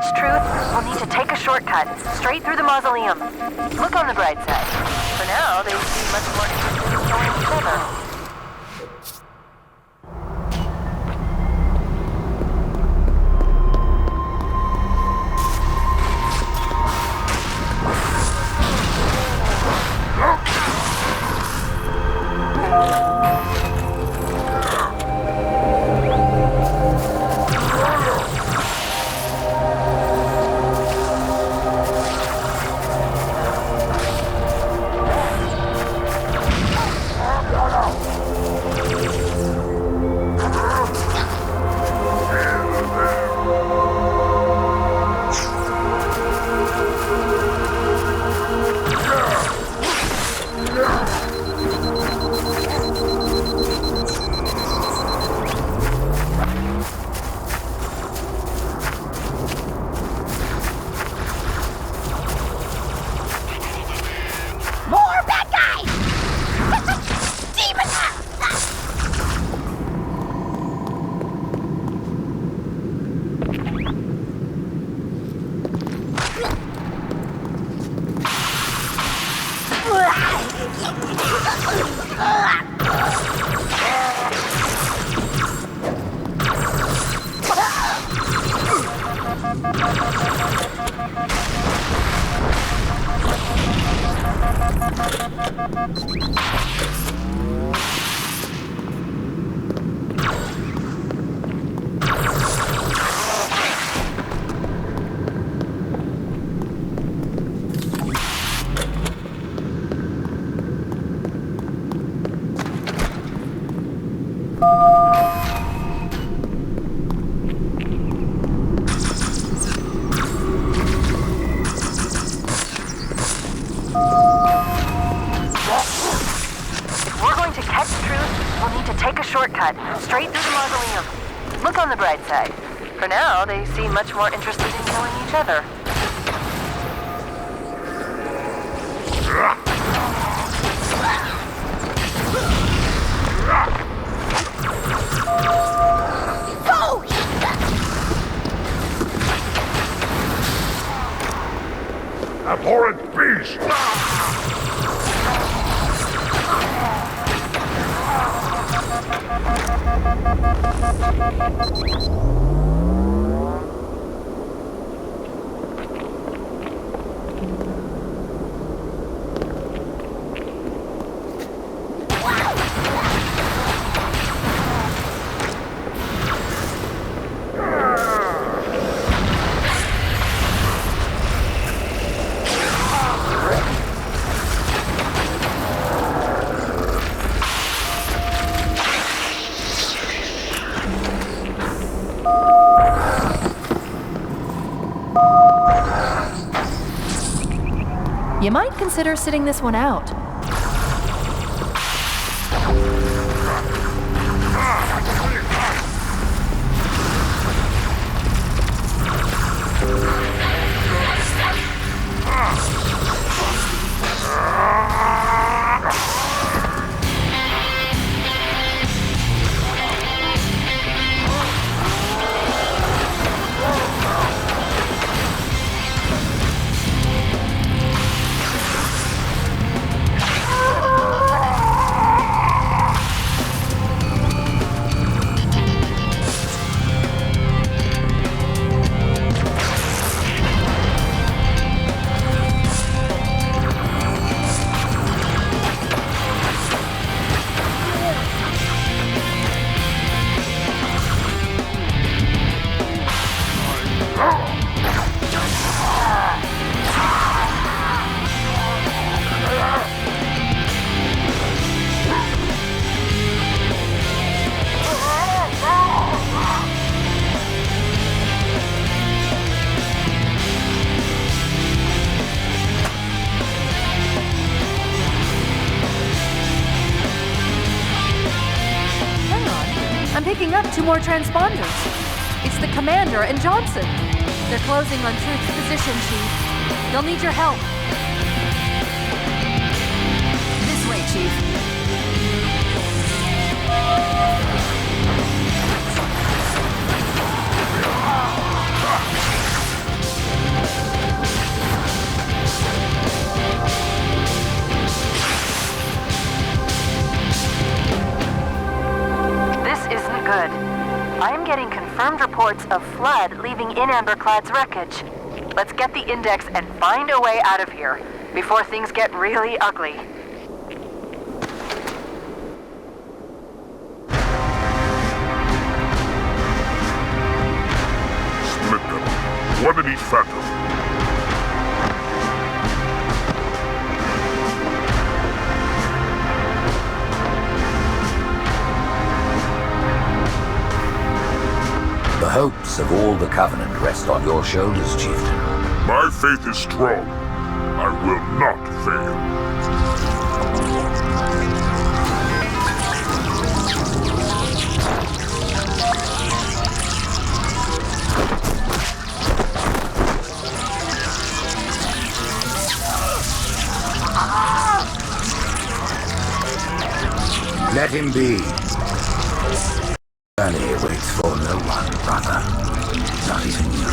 catch Truth, we'll need to take a shortcut, straight through the mausoleum. Look on the bright side. For now, they seem much more interested in killing each other. Straight through the mausoleum. Look on the bright side. For now, they seem much more interested in killing each other. Abhorrent beast! You might consider sitting this one out. Picking up 2 more transponders. It's the Commander and Johnson. They're closing on Truth's position, Chief. They'll need your help. This way, Chief. reports of Flood leaving in Amberclad's wreckage. Let's get the index and find a way out of here before things get really ugly. Split them. One in each phantom. The hopes of all the Covenant rest on your shoulders, Chieftain. My faith is strong. I will not fail. Let him be. Journey waits for no one, brother. Not even you.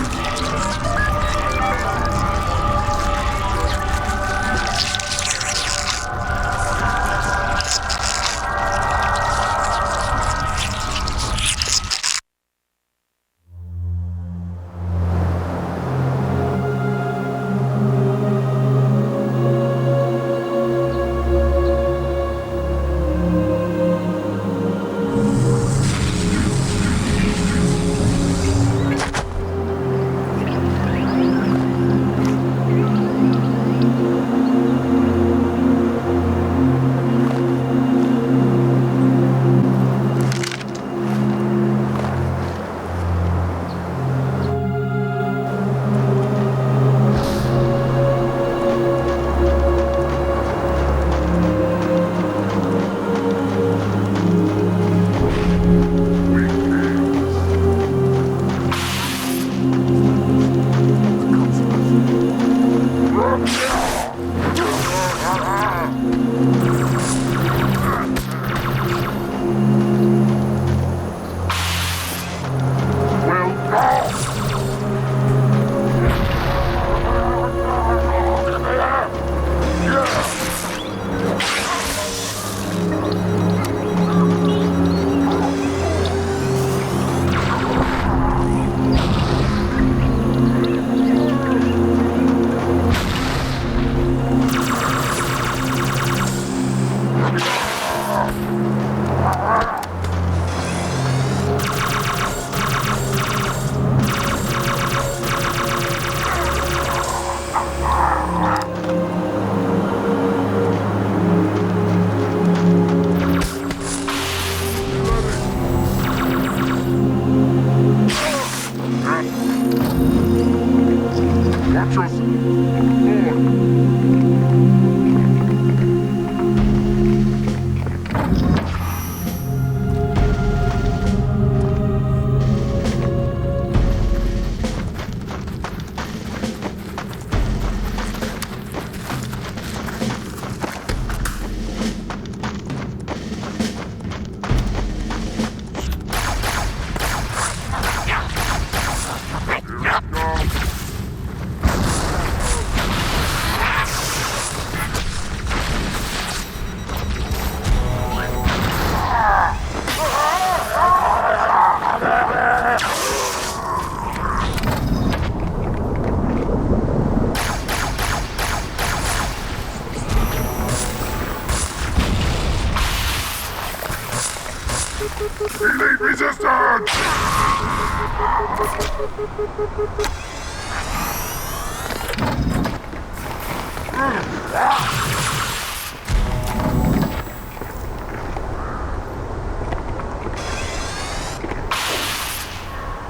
Elite resistance!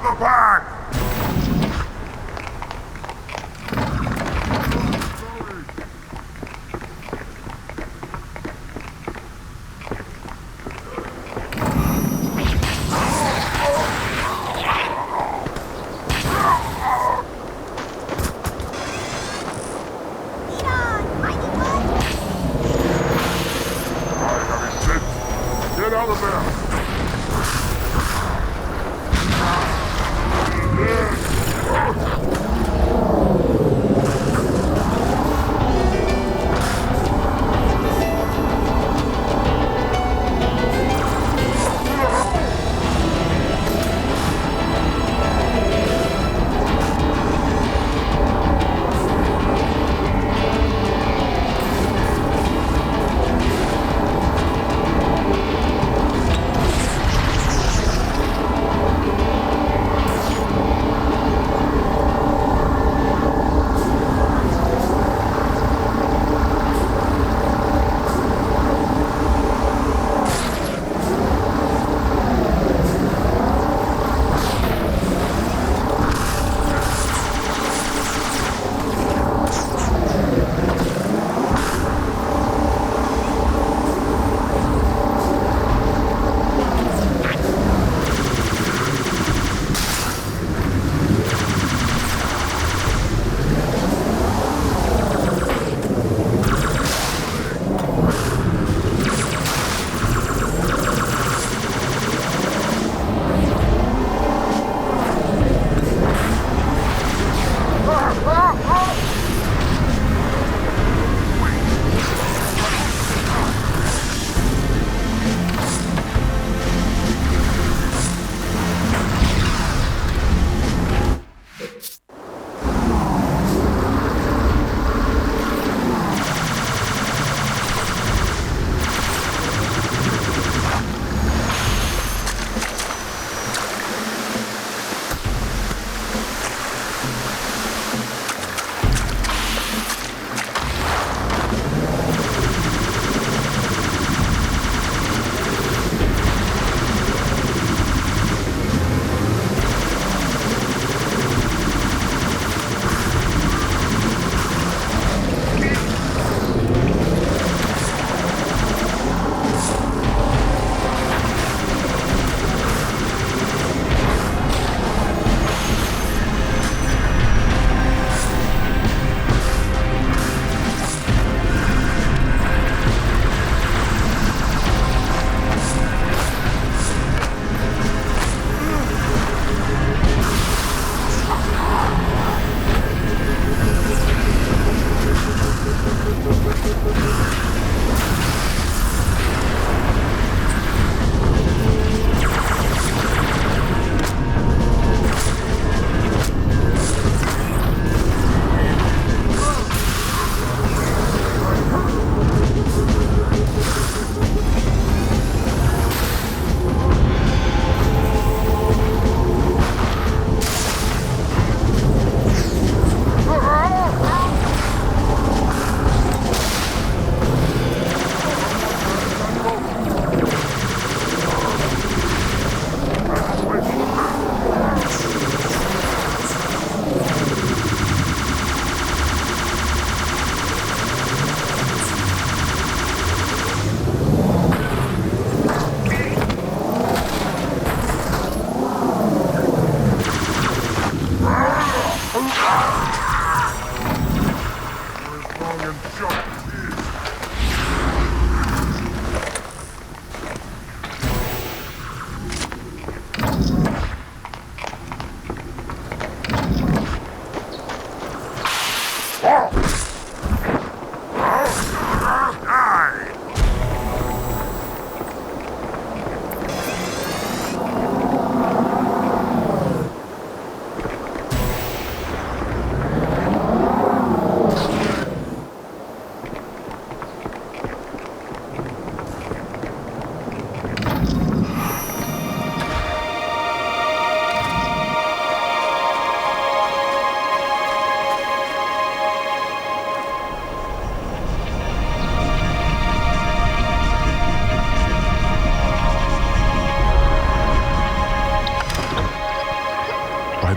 The back!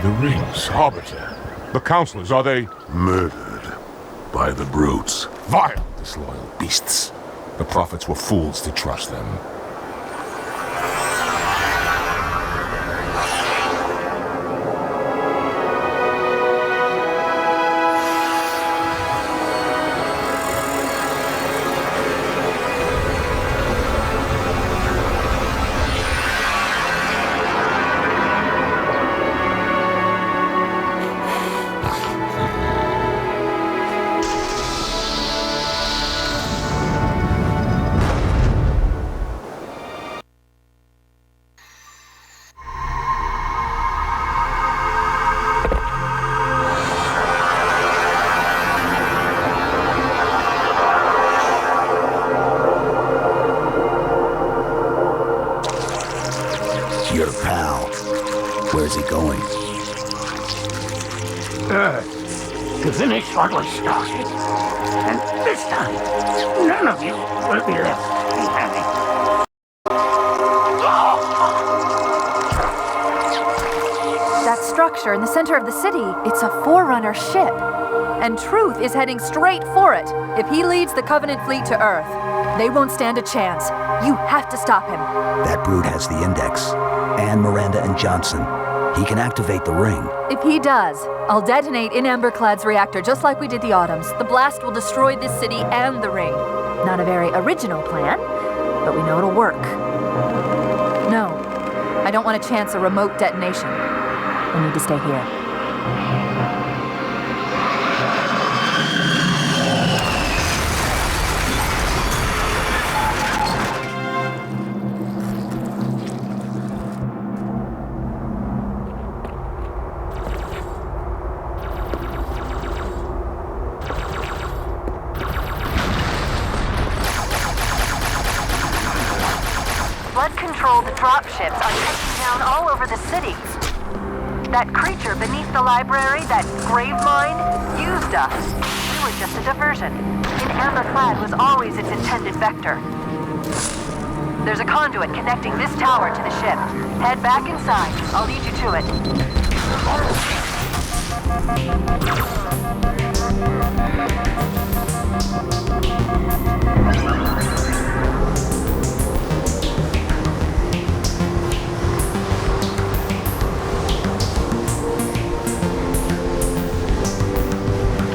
The rings, Arbiter. The counselors, are they... Murdered by the brutes. Vile! Disloyal beasts. The prophets were fools to trust them. Your pal. Where's he going? To finish what we started. And this time, none of you will be left behind. That structure in the center of the city, it's a Forerunner ship. And Truth is heading straight for it. If he leads the Covenant fleet to Earth, they won't stand a chance. You have to stop him. That brute has the Index. And Miranda and Johnson. He can activate the ring. If he does, I'll detonate in Amberclad's reactor just like we did the Autumn's. The blast will destroy this city and the ring. Not a very original plan, but we know it'll work. No, I don't. I don't want to chance a remote detonation. I need to stay here. dropships are touching down all over the city. That creature beneath the library, that Gravemind, used us. We were just a diversion. In amber clad was always its intended vector. There's a conduit connecting this tower to the ship. Head back inside. I'll lead you to it.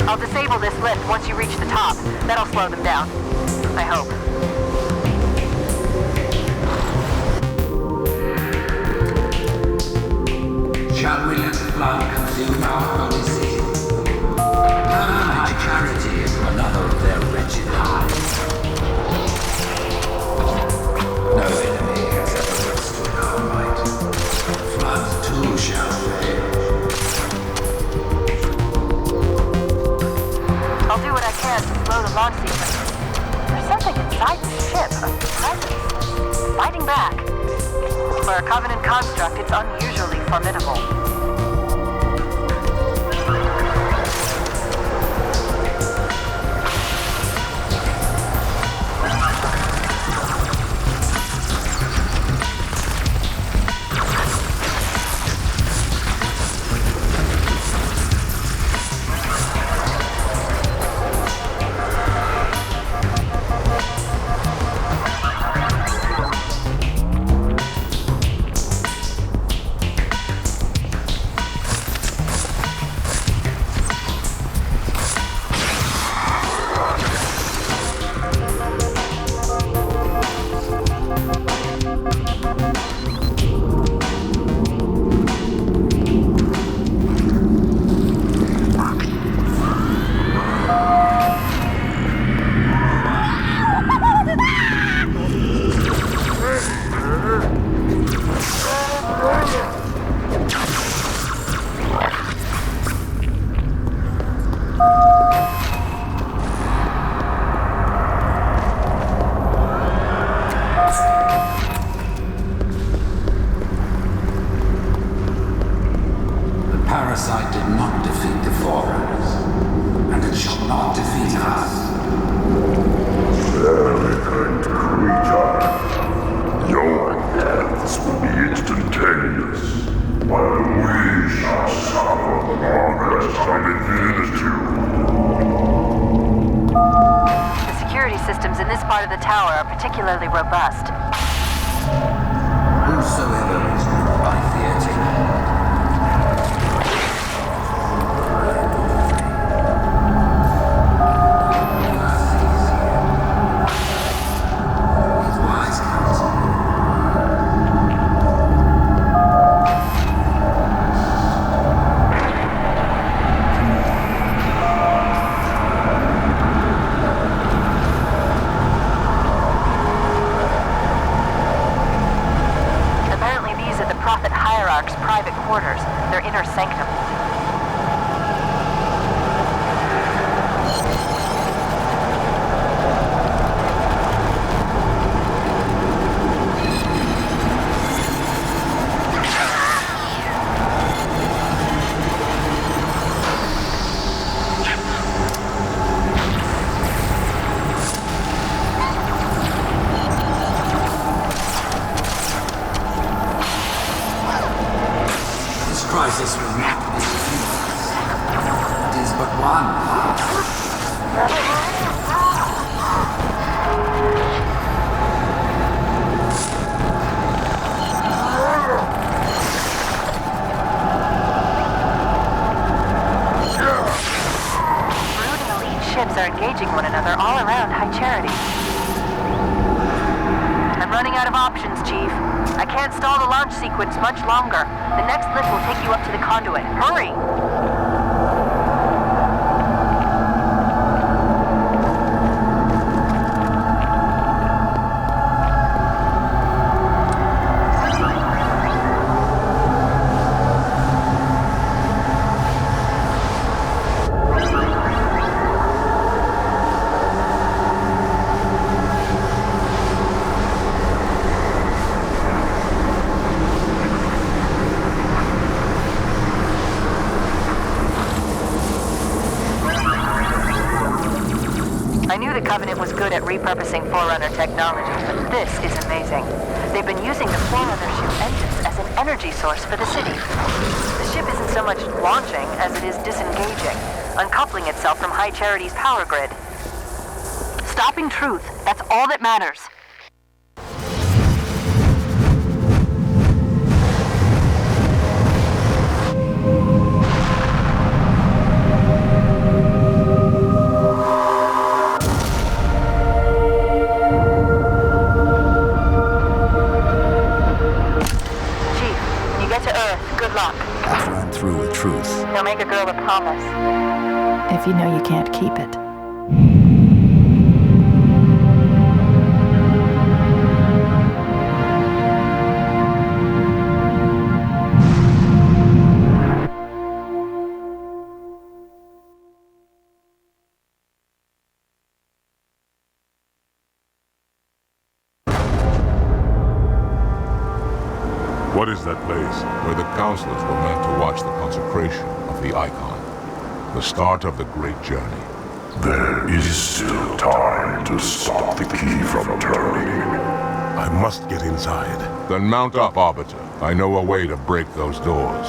I'll disable this lift once you reach the top. That'll slow them down. I hope. Shall we let the flood consume our holy city? Turn my charity into another of their wretched hives. No enemy has ever withstood our might. The flood too shall fail. I'll do what I can to slow the launch sequence. There's something inside the ship, a presence, fighting back. For a Covenant construct, it's unusually formidable. Parasite did not defeat the Forerunners, and it shall not defeat us. Elegant creature. Your deaths will be instantaneous, while we shall suffer long rest of infinitude. The security systems in this part of the tower are particularly robust. Whosoever is ruled by fear tonight. Private quarters, their inner sanctum. Crisis will not be defeated. It is but one. Brood and elite ships are engaging one another all around High Charity. I'm running out of options, Chief. I can't stall the launch sequence much longer. The next lift will take you up to the conduit. Hurry! I knew the Covenant was good at repurposing Forerunner technology, but this is amazing. They've been using the Forerunner ship engines as an energy source for the city. The ship isn't so much launching as it is disengaging, uncoupling itself from High Charity's power grid. Stopping Truth, that's all that matters. After I'm through with Truth. He'll make a girl a promise. If you know you can't keep it. What is that place? Where the counselors were meant to watch the consecration of the icon. The start of the great journey. There is still time to stop the key from turning. I must get inside. Then mount up, Arbiter. I know a way to break those doors.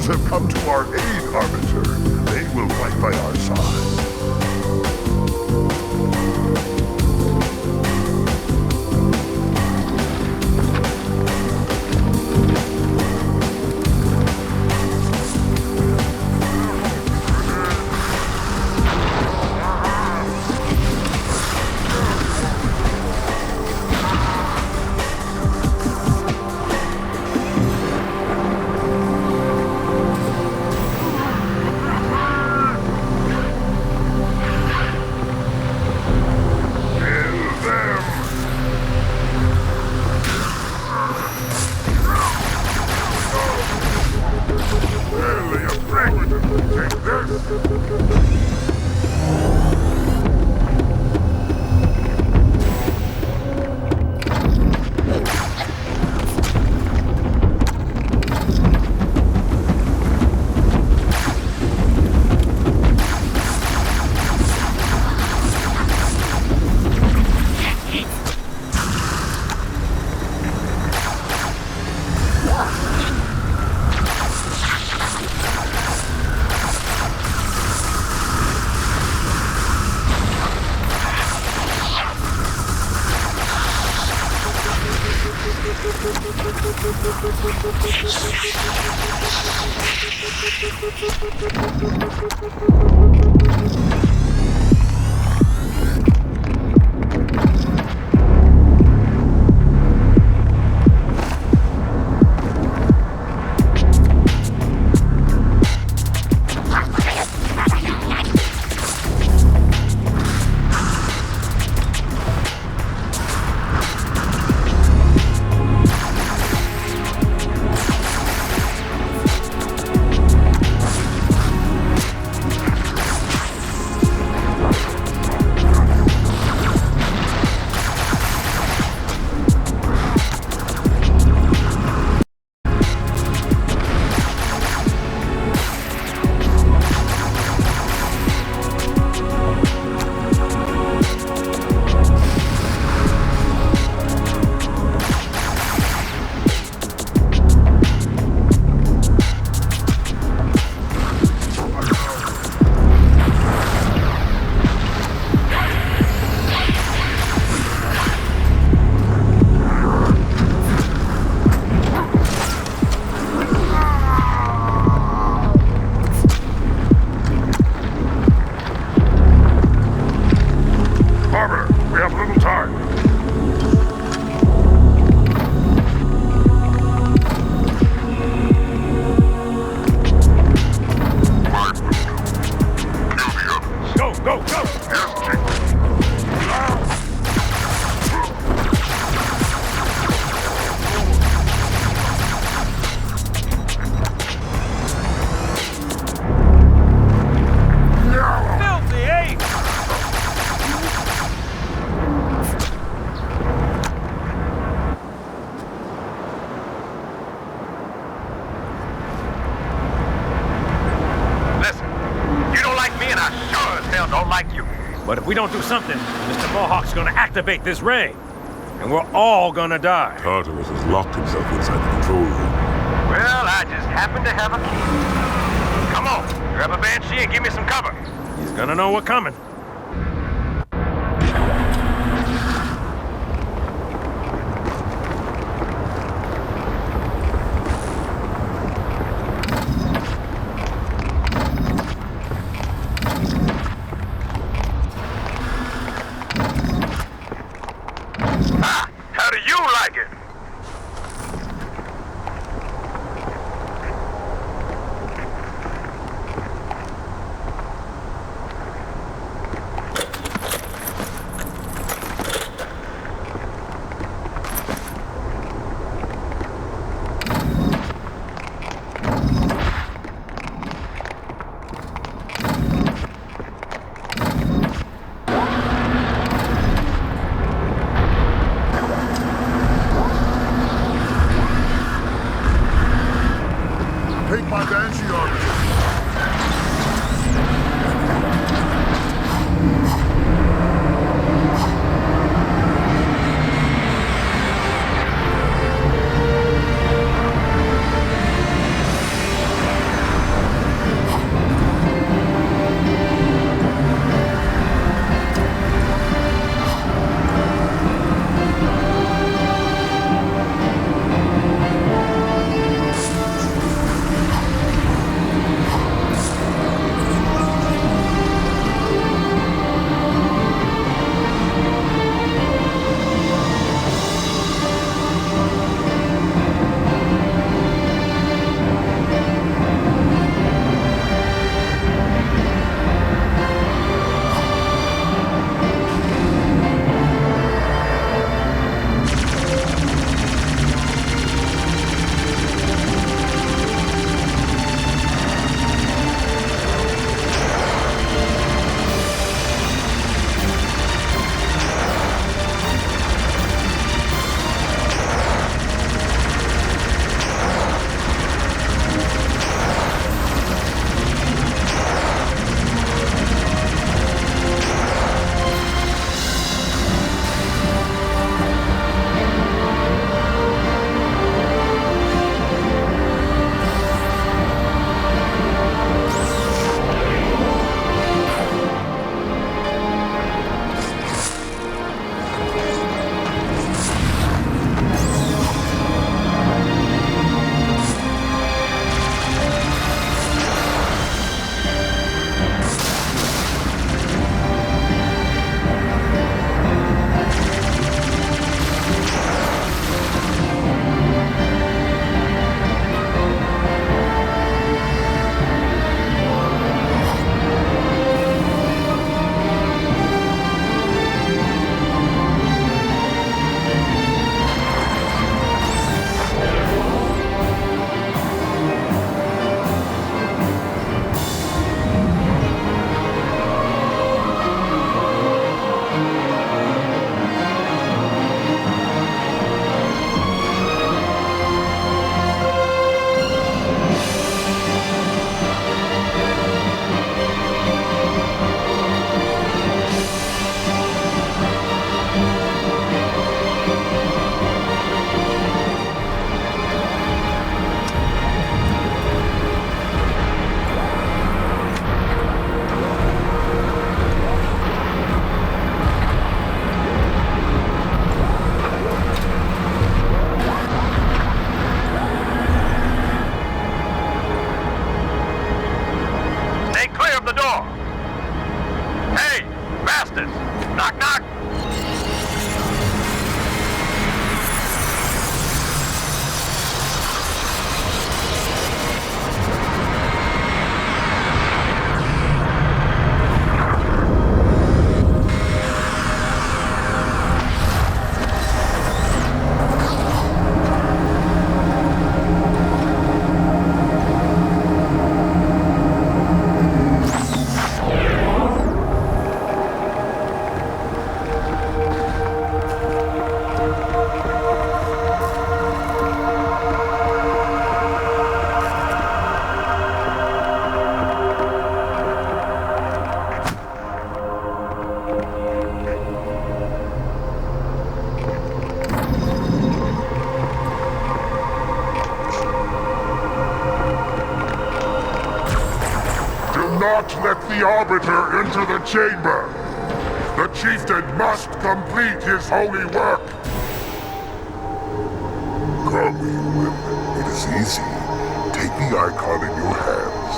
have come to our aid, Arbiter. They will fight by our side. Don't like you. But if we don't do something, Mr. Mohawk's gonna activate this ring. And we're all gonna die. Tartarus has locked himself inside the control room. Well, I just happen to have a key. Come on, grab a banshee and give me some cover. He's gonna know we're coming. How do you like it? Take my banshee, Arbiter. not let the Arbiter into the chamber. The chieftain must complete his holy work. Come, human. It is easy. Take the icon in your hands.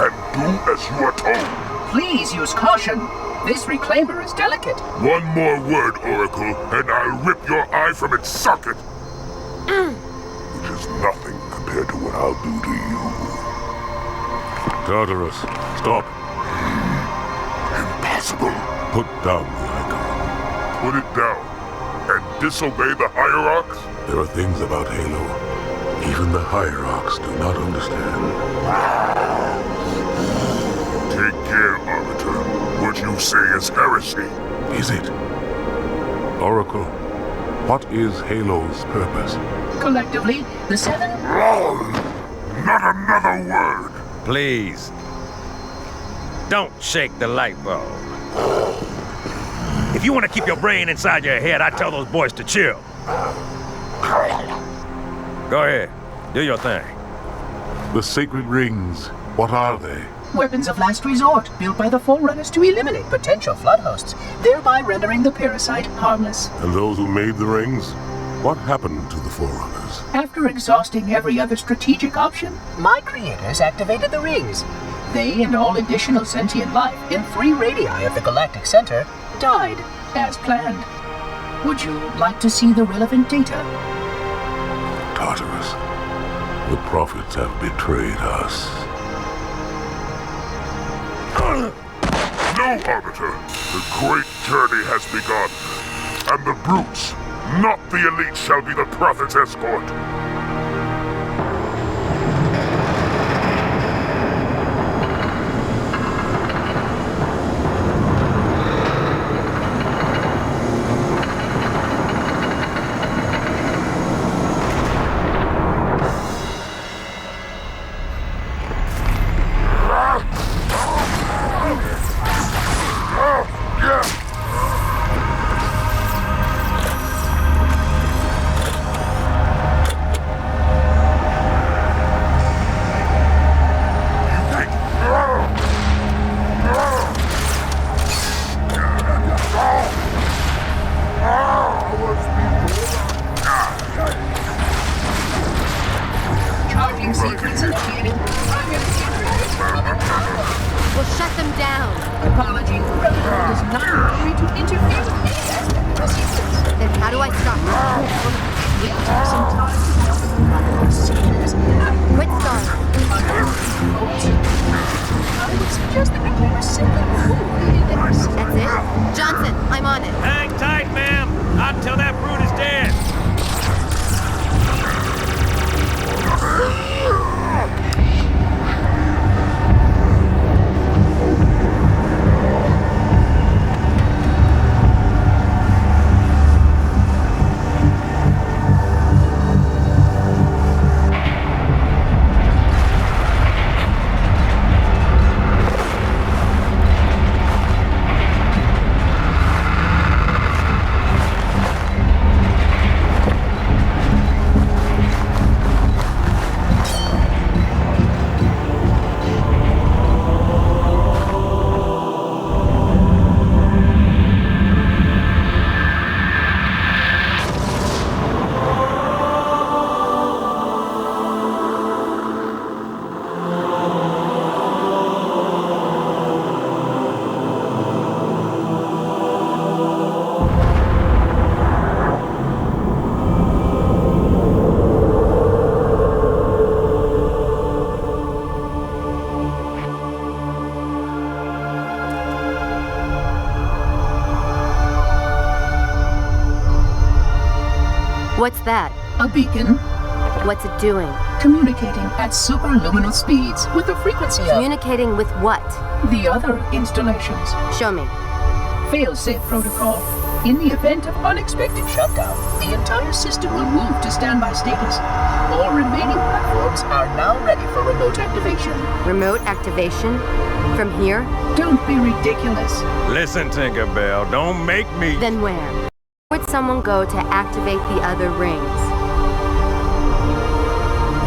And do as you are told. Please use caution. This reclaimer is delicate. One more word, Oracle, and I'll rip your eye from its socket. Which is nothing compared to what I'll do to you. Tartarus, stop. Impossible. Put down the icon. Put it down. And disobey the Hierarchs? There are things about Halo even the Hierarchs do not understand. Take care, Arbiter. What you say is heresy. Is it? Oracle, what is Halo's purpose? Collectively, the Seven... Not another word! Please. Don't shake the light bulb. If you want to keep your brain inside your head, I tell those boys to chill. Go ahead. Do your thing. The sacred rings, what are they? Weapons of last resort, built by the Forerunners to eliminate potential flood hosts, thereby rendering the parasite harmless. And those who made the rings? What happened to the Forerunners? After exhausting every other strategic option, my creators activated the rings. They and all additional sentient life in 3 radii of the galactic center died, as planned. Would you like to see the relevant data? Tartarus, the prophets have betrayed us. No, Arbiter. The great journey has begun. And the brutes, not the elite, shall be the prophet's escort. What's that? A beacon. What's it doing? Communicating at superluminal speeds with the frequency of... Communicating with what? The other installations. Show me. Fail-safe protocol. In the event of unexpected shutdown, the entire system will move to standby status. All remaining platforms are now ready for remote activation. Remote activation? From here? Don't be ridiculous. Listen, Tinkerbell, don't make me... Then where? Where would someone go to activate the other rings?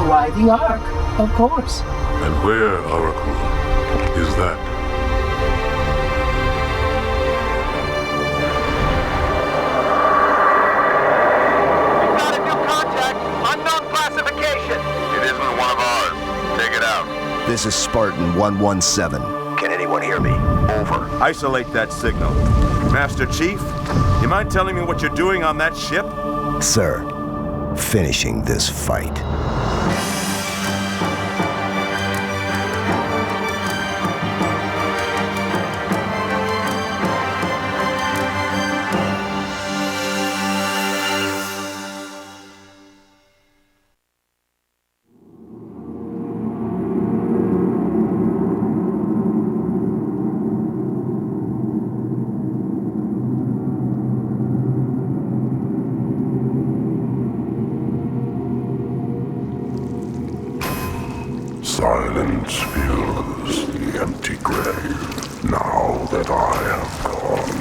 Why the Ark, of course. And where, Oracle, is that? Unknown classification! It isn't one of ours. Take it out. This is Spartan 117. Can anyone hear me? Over. Isolate that signal. Master Chief, you mind telling me what you're doing on that ship? Sir, finishing this fight. Silence fills the empty grave now that I have gone.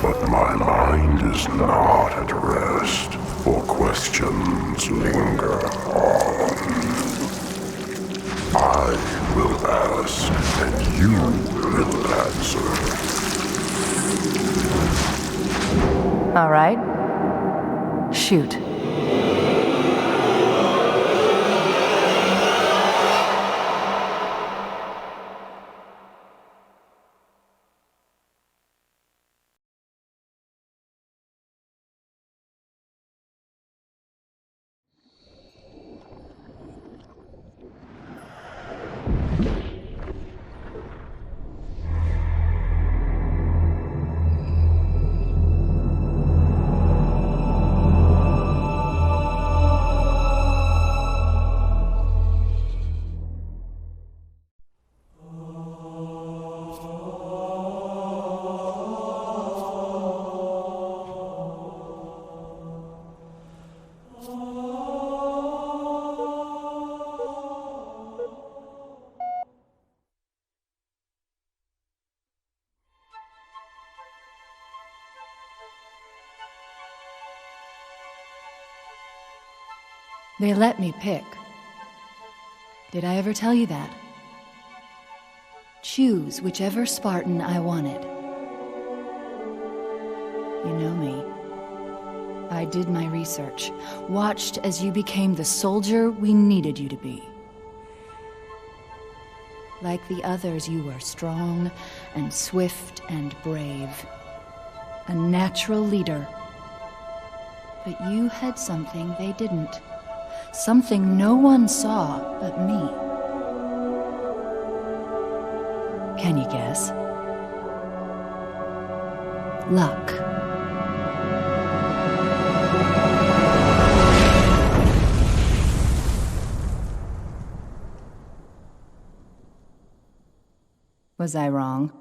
But my mind is not at rest, for questions linger on. I will ask, and you will answer. All right. Shoot. They let me pick. Did I ever tell you that? Choose whichever Spartan I wanted. You know me. I did my research, watched as you became the soldier we needed you to be. Like the others, you were strong and swift and brave. A natural leader. But you had something they didn't. Something no one saw but me. Can you guess? Luck. Was I wrong?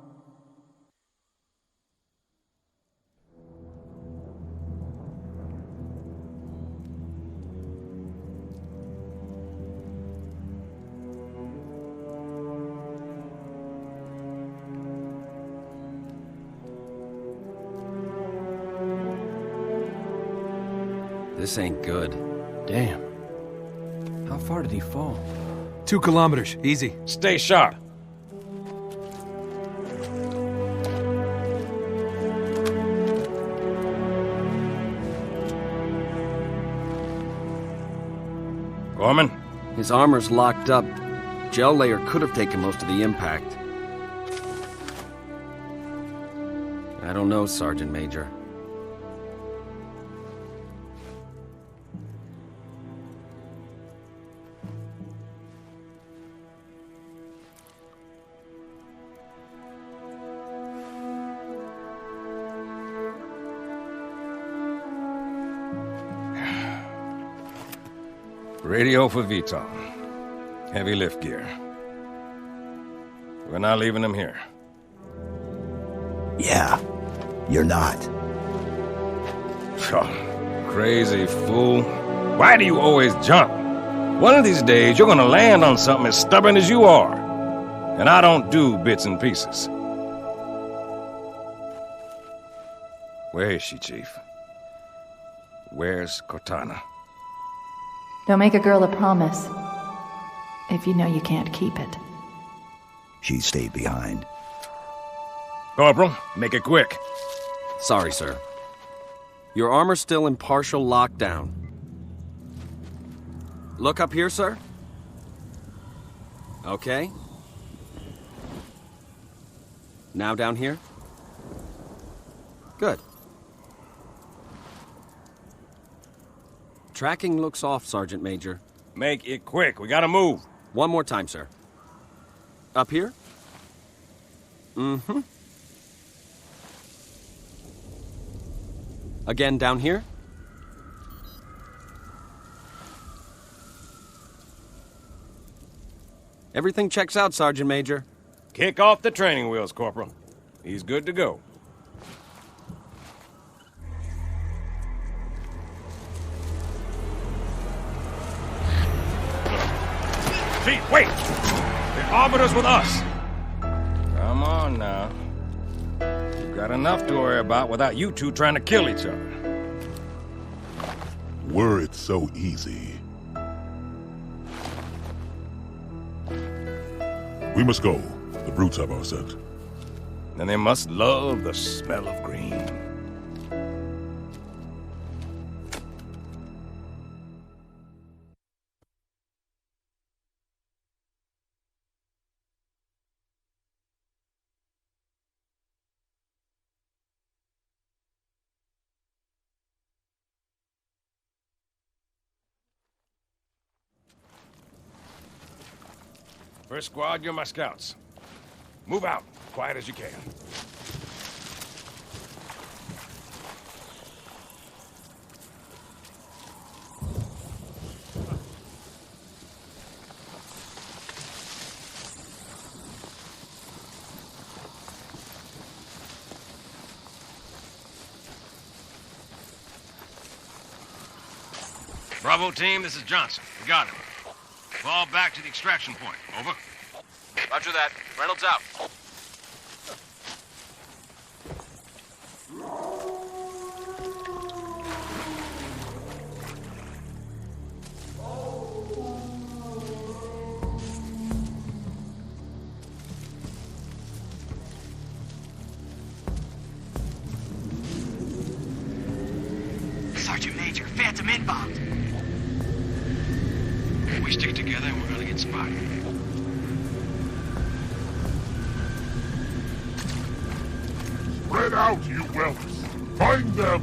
This ain't good. Damn. How far did he fall? 2 kilometers. Easy. Stay sharp. Gorman? His armor's locked up. Gel layer could have taken most of the impact. I don't know, Sergeant Major. Radio for Viton. Heavy lift gear. We're not leaving them here. Yeah, you're not. Oh, crazy fool. Why do you always jump? One of these days, you're gonna land on something as stubborn as you are. And I don't do bits and pieces. Where is she, Chief? Where's Cortana? Don't make a girl a promise. if you know you can't keep it. She stayed behind. Corporal, make it quick. Sorry, sir. Your armor's still in partial lockdown. Look up here, sir. Okay. Now down here. Good. Tracking looks off, Sergeant Major. Make it quick. We gotta move. One more time, sir. Up here? Mm-hmm. Again down here? Everything checks out, Sergeant Major. Kick off the training wheels, Corporal. He's good to go. Chief, wait! The Arbiter's with us! Come on now. We've got enough to worry about without you two trying to kill each other. Were it so easy. We must go. The brutes have our scent. And they must love the smell of green. First squad, you're my scouts. Move out, quiet as you can. Bravo team, this is Johnson. We got him. Fall back to the extraction point. Over. Roger that. Reynolds out. Sergeant Major, Phantom inbound. We stick together and we're gonna get spotted. Spread out, you whelps! Find them!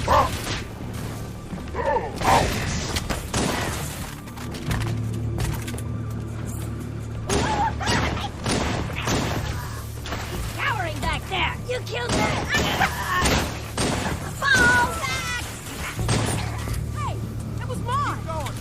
Ah! Oh, ouch! He's cowering back there! You killed him! Fall back! Hey, that was mine! Keep going.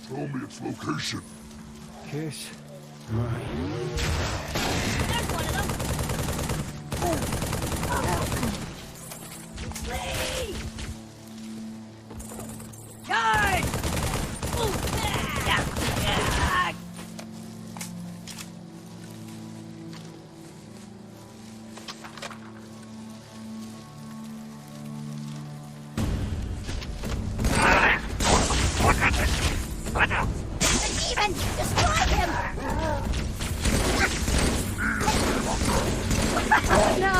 Tell me its location. Kiss. Charge! Even destroy him! No!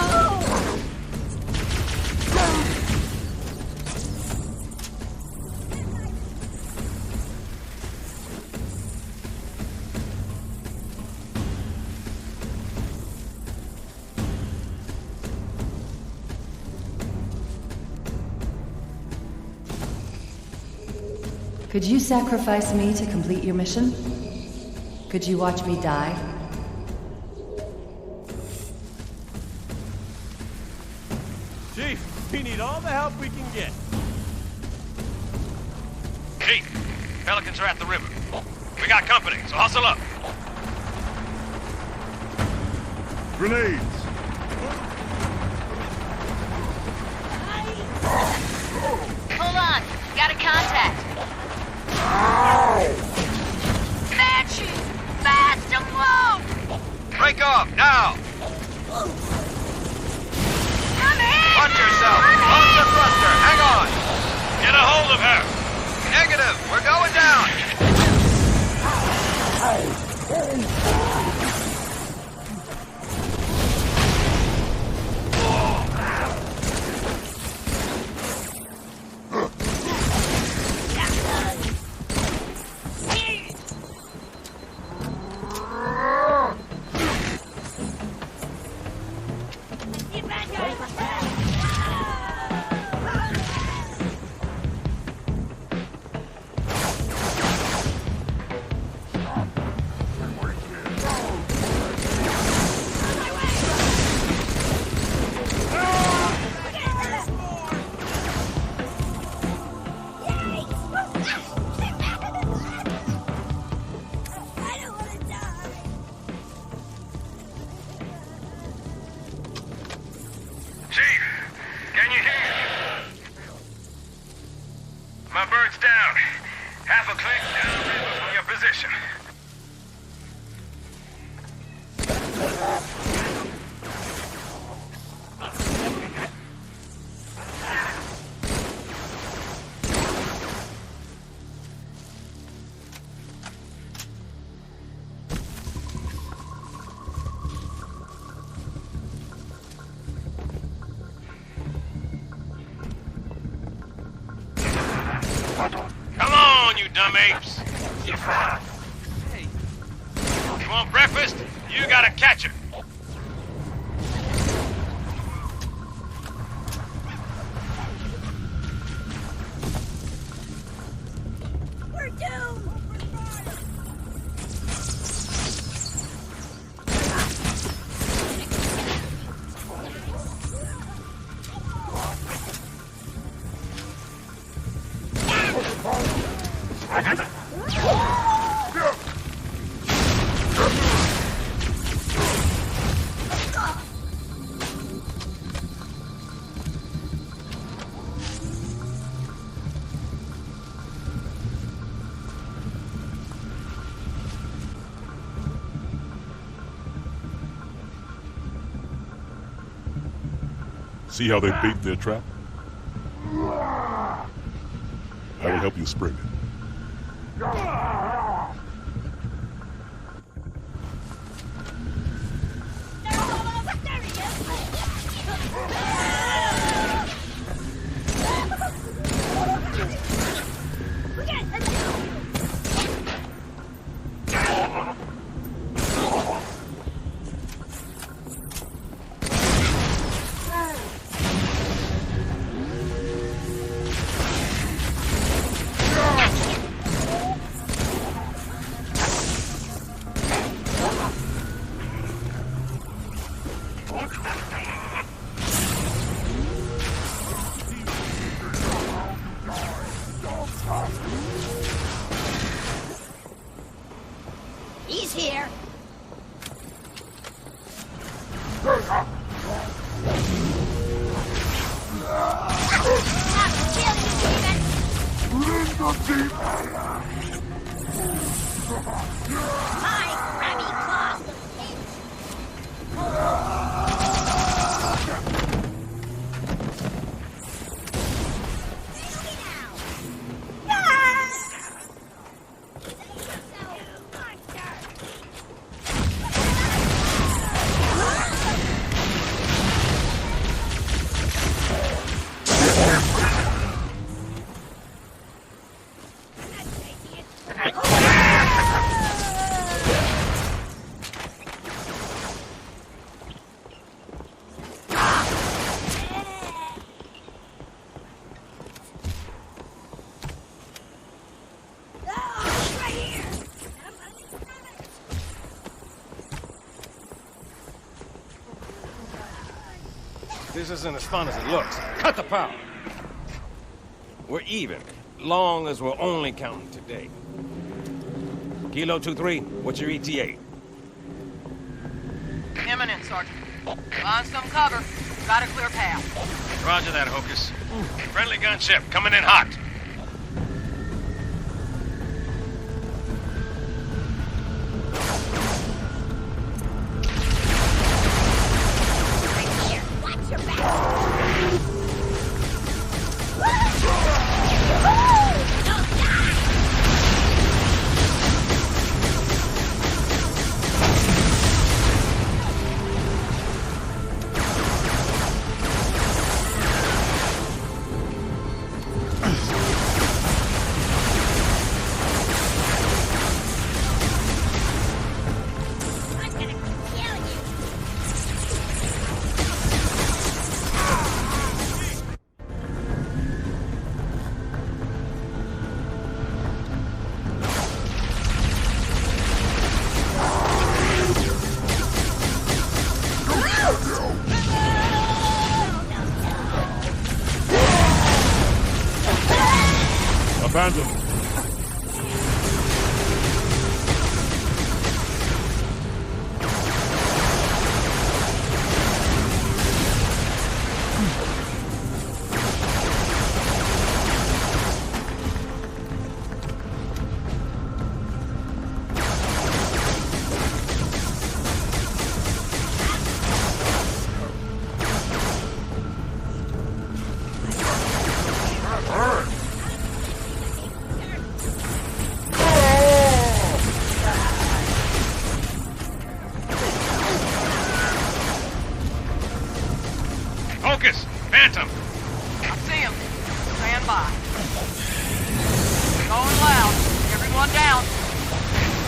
Could you sacrifice me to complete your mission? Could you watch me die? Chief, we need all the help we can get. Chief, Pelicans are at the river. We got company, so hustle up. Grenades! Hold on. Got a contact. Banshee! Fast and low! Break off, now! Come in! Watch yourself! Launch the thruster! Hang on! Get a hold of her! Negative! We're going down! Come on, you dumb apes! You want breakfast? You gotta catch it! We're doomed! See how they bait their trap? I will help you spring it. This isn't as fun as it looks. Cut the power. We're even, long as we're only counting today. Kilo 2-3, what's your ETA? Imminent, Sergeant. Find some cover. Got a clear path. Roger that, Hocus. Friendly gunship coming in hot. Abandoned. Focus! Phantom! I see him. Stand by. Going loud. Everyone down.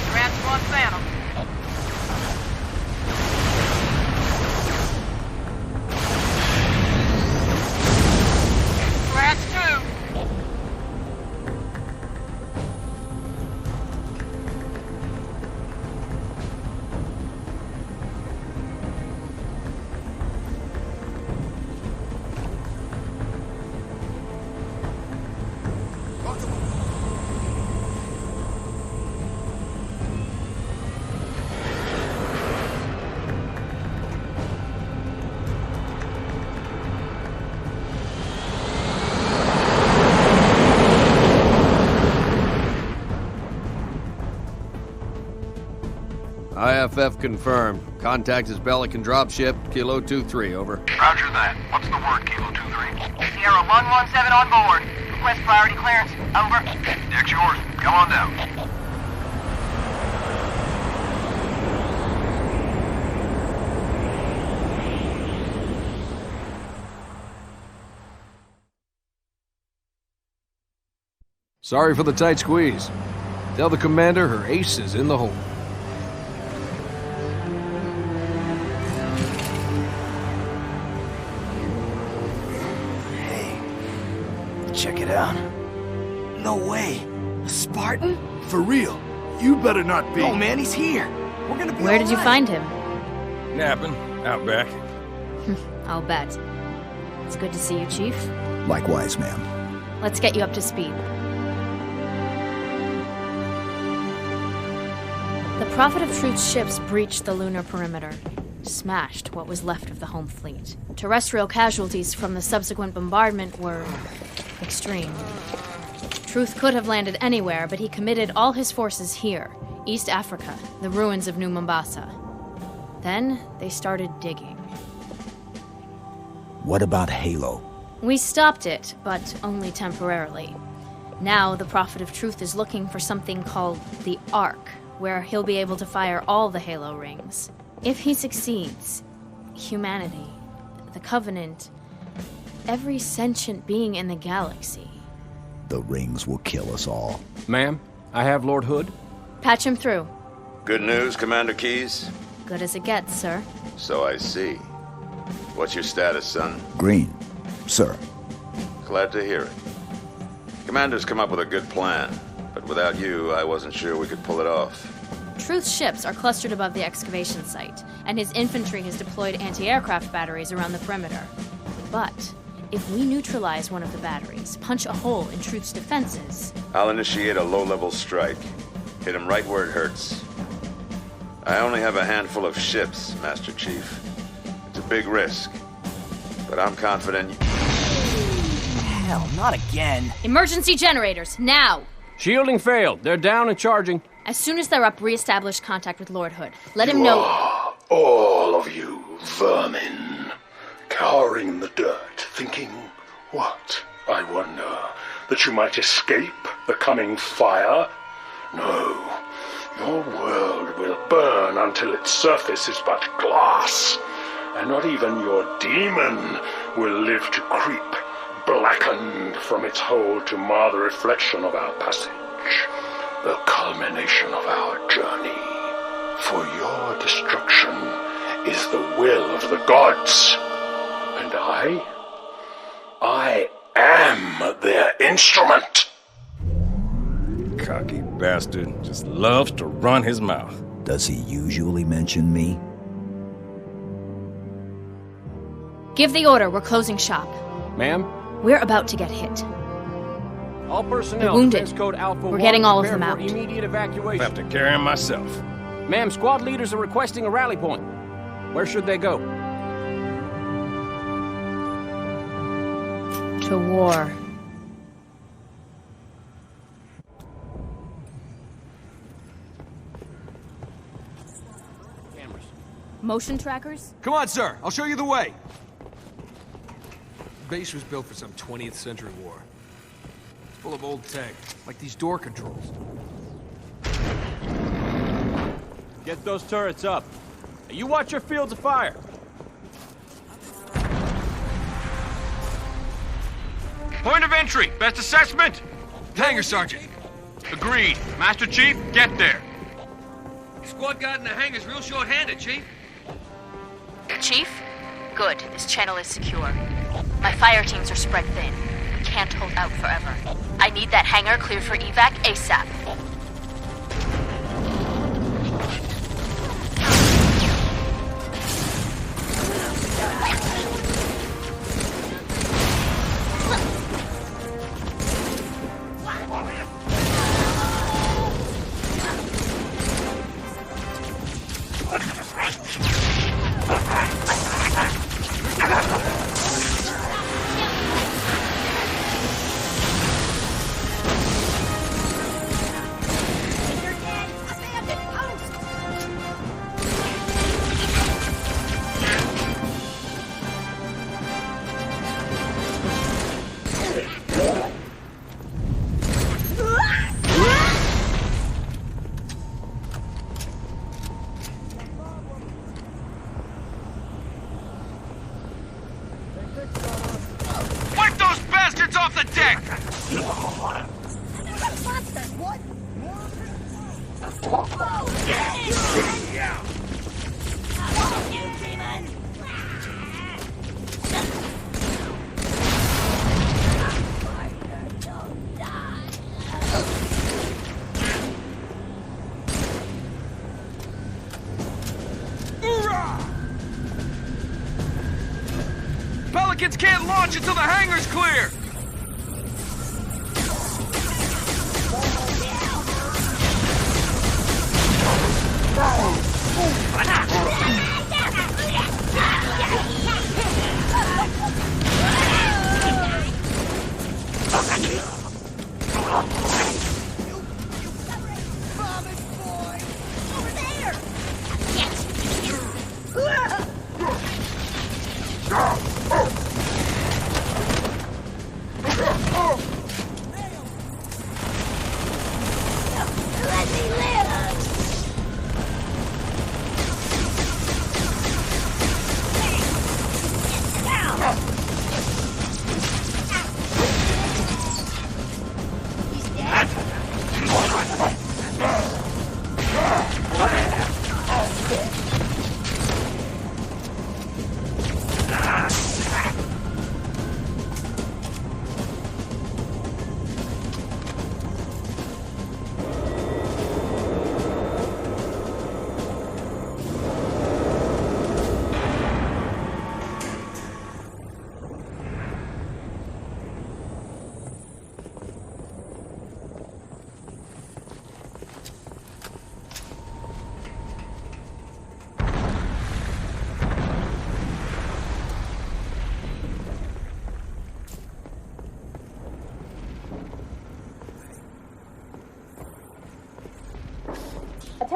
Scratch one Phantom. Scratch two. IFF confirmed. Contact is Pelican dropship, Kilo 2-3, over. Roger that. What's the word, Kilo 2-3? Sierra 117 on board. Request priority clearance. Over. Deck's yours. Come on down. Sorry for the tight squeeze. Tell the commander her ace is in the hole. Check it out. No way. A Spartan? For real. You better not be. Oh man, he's here. We're gonna be Where did you find him? Napping. Out back. I'll bet. It's good to see you, Chief. Likewise, ma'am. Let's get you up to speed. The Prophet of Truth's ships breached the lunar perimeter. smashed what was left of the home fleet. Terrestrial casualties from the subsequent bombardment were extreme. Truth could have landed anywhere, but he committed all his forces here, East Africa, the ruins of New Mombasa. Then they started digging. What about Halo? We stopped it, but only temporarily. Now the Prophet of Truth is looking for something called the Ark, where he'll be able to fire all the Halo rings. If he succeeds, humanity, the Covenant, every sentient being in the galaxy. The rings will kill us all. Ma'am, I have Lord Hood. Patch him through. Good news, Commander Keyes? Good as it gets, sir. So I see. What's your status, son? Green, sir. Glad to hear it. Commander's come up with a good plan, but without you, I wasn't sure we could pull it off. Truth's ships are clustered above the excavation site, and his infantry has deployed anti-aircraft batteries around the perimeter. But if we neutralize one of the batteries, punch a hole in Truth's defenses... I'll initiate a low-level strike. Hit him right where it hurts. I only have a handful of ships, Master Chief. It's a big risk, but I'm confident... Hell, not again. Emergency generators, now! Shielding failed. They're down and charging. As soon as they're up, re-establish contact with Lord Hood. Let him know... All of you vermin, cowering in the dirt, thinking, what, I wonder, that you might escape the coming fire? No, your world will burn until its surface is but glass, and not even your demon will live to creep, blackened from its hole to mar the reflection of our passage, the culmination of our journey. For your destruction is the will of the gods, and I am their instrument. Cocky bastard just loves to run his mouth. Does he usually mention me? Give the order, we're closing shop. Ma'am? We're about to get hit. All personnel, They're wounded. defense code Alpha We're getting all of prepare them for out. Immediate evacuation. I have to carry him myself. Ma'am, squad leaders are requesting a rally point. Where should they go? To war. Cameras. Motion trackers? Come on, sir. I'll show you the way. The base was built for some 20th century war. It's full of old tech, like these door controls. Get those turrets up. You watch your fields of fire. Point of entry. Best assessment. Hangar, Sergeant. Agreed. Master Chief, get there. Squad guard in the hangar's real short-handed, Chief. Chief? Good. This channel is secure. My fire teams are spread thin. We can't hold out forever. I need that hangar cleared for evac ASAP. Wipe those bastards off the deck! What? Pelicans can't launch until the hangar's clear!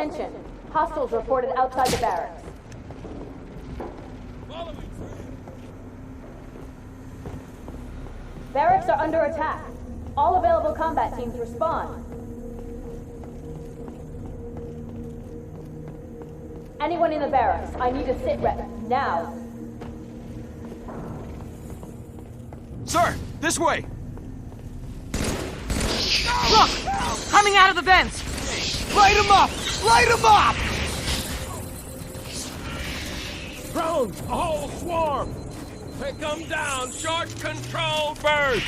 Attention. Hostiles reported outside the barracks. Barracks are under attack. All available combat teams respond. Anyone in the barracks, I need a sit rep, now. Sir, this way! Look! Coming out of the vents! Light him up! Light him up! Drones! A whole swarm! Take them down! Short control burst!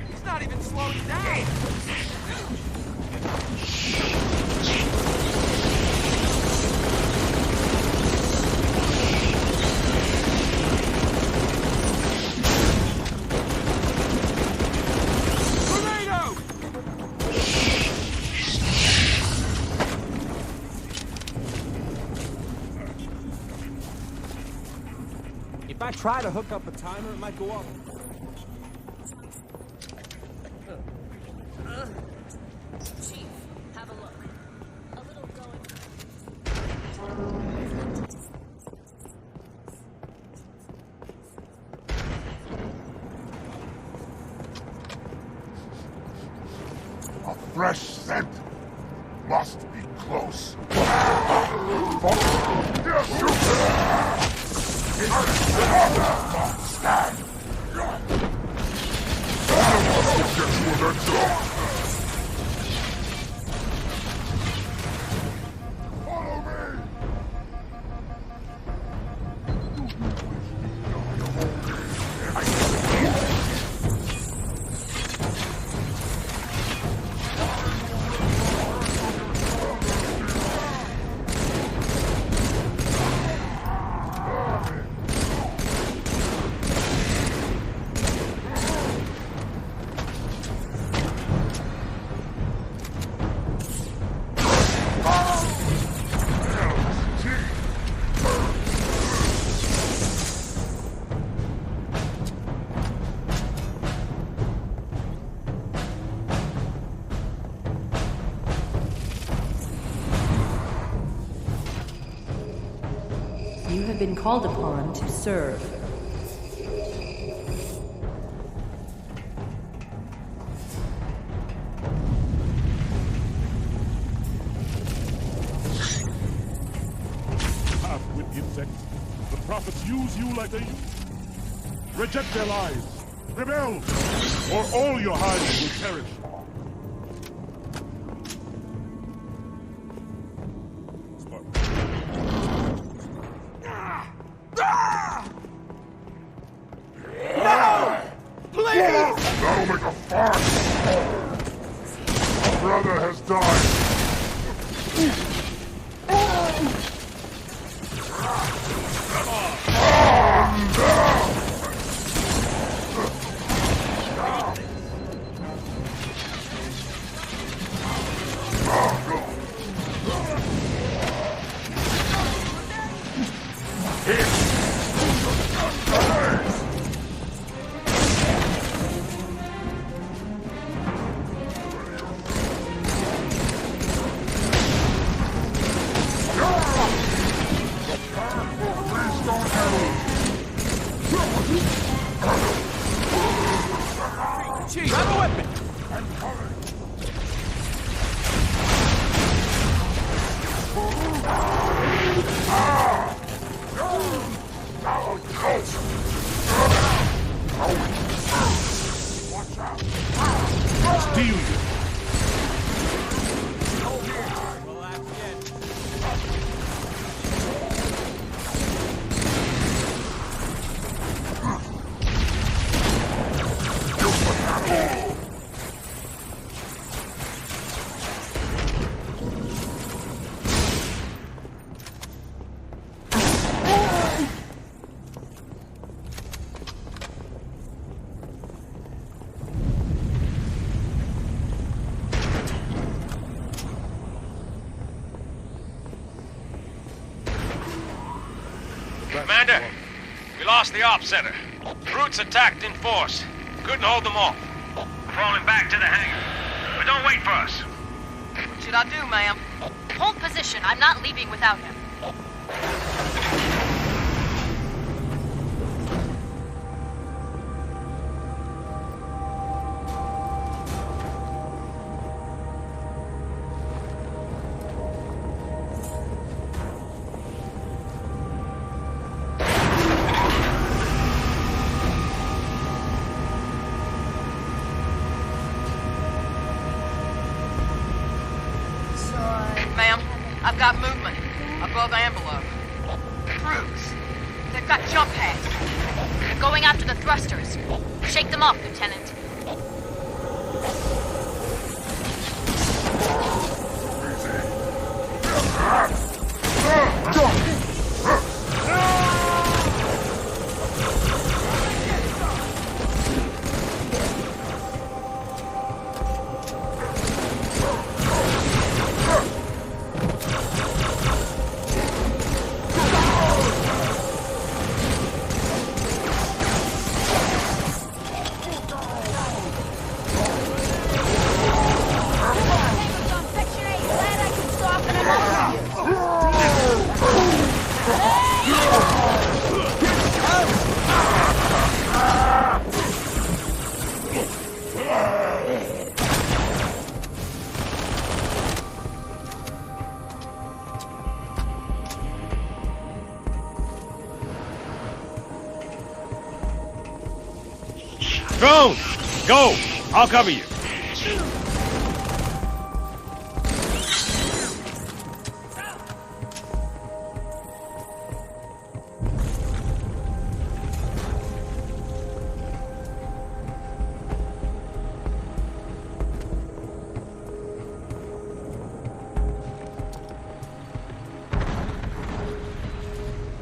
He's not even slowing down! If I try to hook up a timer, it might go off. Chief, have a look. A little going. A fresh scent must be close. Stand! Follow me! You have been called upon to serve. Half-wit insect. The prophets use you like they reject their lies. Rebel, or all your hives will perish. That'll make a farce! My brother has died! Calm down! Chief, grab a weapon! Steal you! Commander, we lost the op center. Brutes attacked in force. Couldn't hold them off. Falling back to the hangar. But don't wait for us. What should I do, ma'am? Hold position. I'm not leaving without him. I've got movement above Epilogue. Crews. They've got jump pads. They're going after the thrusters. Shake them off, Lieutenant. Drone! Go! I'll cover you.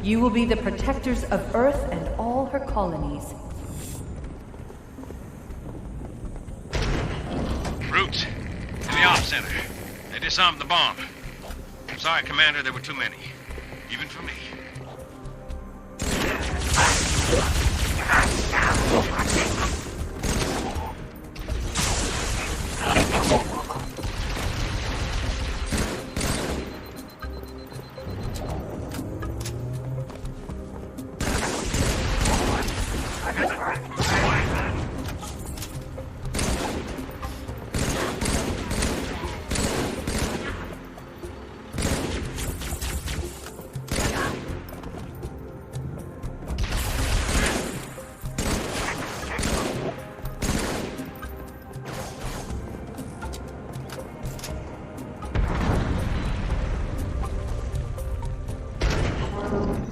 You will be the protectors of Earth and all her colonies. Brutes. In the op center. They disarmed the bomb. Sorry, Commander, there were too many. Even for me.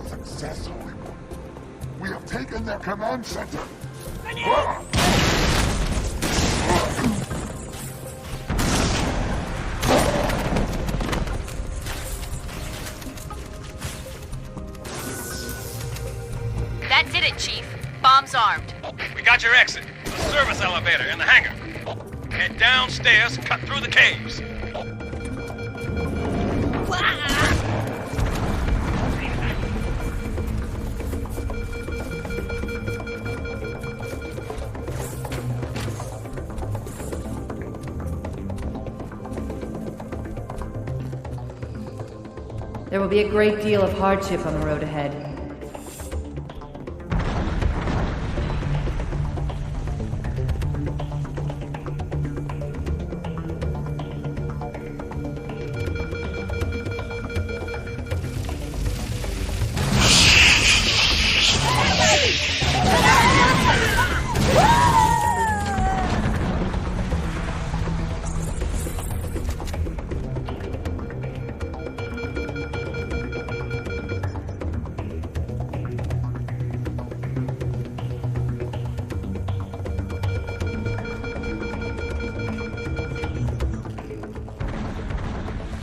Successful. We have taken their command center. That did it, Chief. Bombs armed. We got your exit. The service elevator in the hangar. Head downstairs, cut through the caves. There will be a great deal of hardship on the road ahead.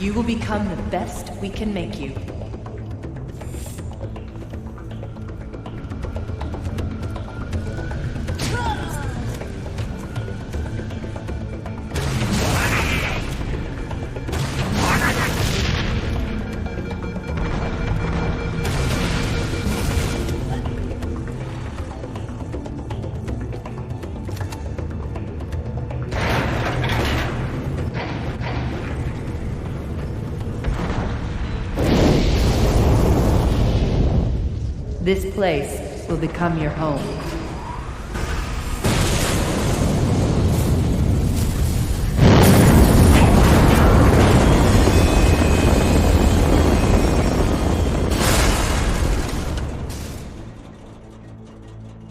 You will become the best we can make you. This place will become your home.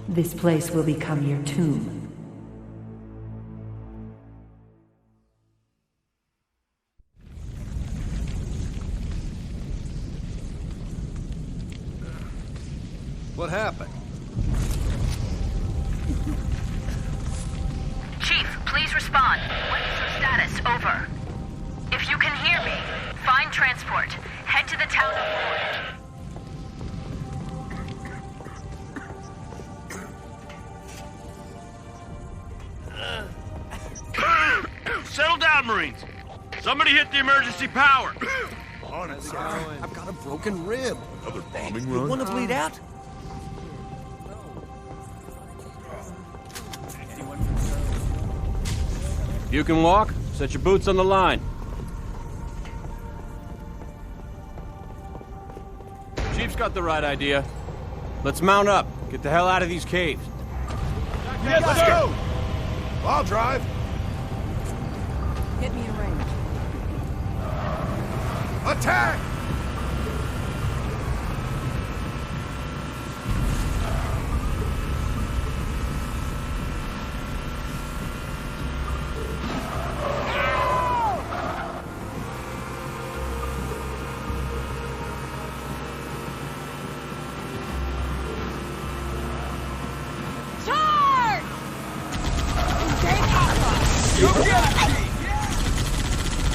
This place will become your tomb. What happened? Chief, please respond. What is your status? Over. If you can hear me, find transport. Head to the town of Ford. Settle down, Marines. Somebody hit the emergency power. On it, sir. I've got a broken rib. Another bombing You run? want to bleed out? If you can walk, set your boots on the line. Chief's got the right idea. Let's mount up. Get the hell out of these caves. Yes, let's go! I'll drive. Get me in range. Attack!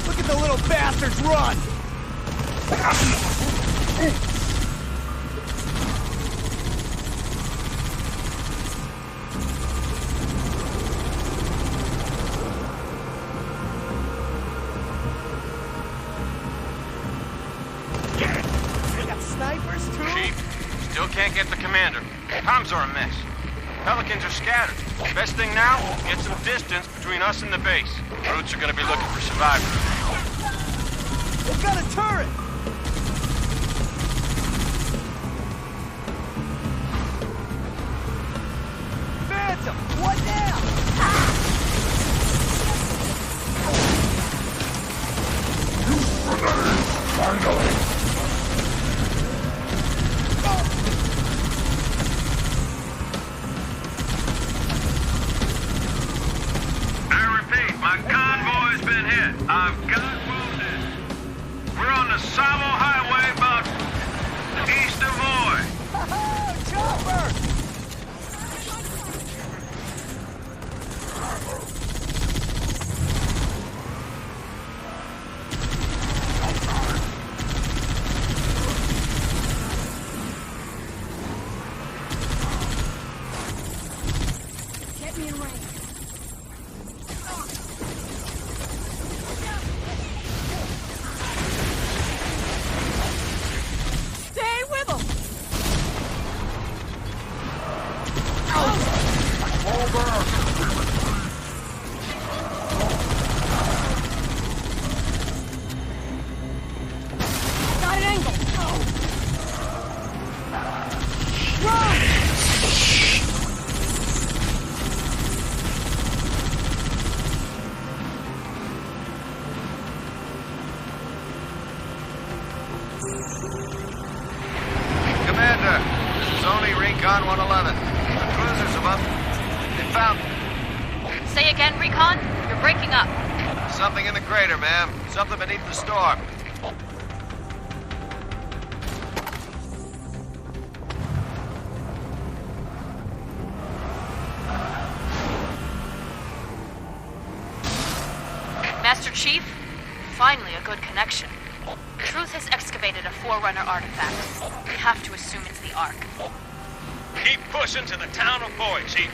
Look at the little bastards run! They got snipers too? Chief, still can't get the commander. Comms are a mess. Pelicans are scattered. Best thing now, get some distance between us and the base. Brutes are gonna be looking for survivors. They've got a turret! Phantom, what now? Finally! My convoy's been hit. I've got wounded. We're on the Tsavo Highway about east of Moy. Chopper! Get me in range. Commander, this is only Recon 111. The cruisers above. They found me. Say again, Recon? You're breaking up. Something in the crater, ma'am. Something beneath the storm. Master Chief, finally a good connection. Truth has excavated a Forerunner artifact. We have to assume it's the Ark. Keep pushing to the town of Moy, Chief.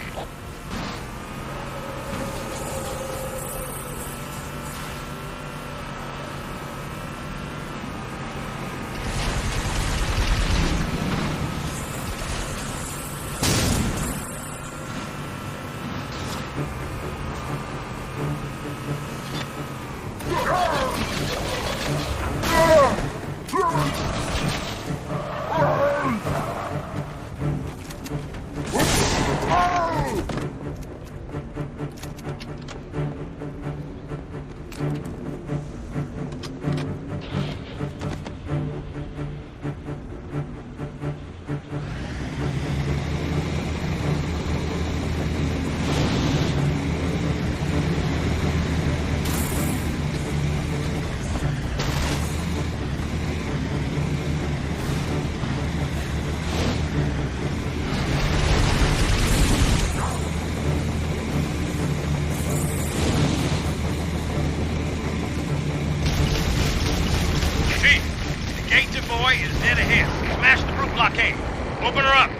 Open her up!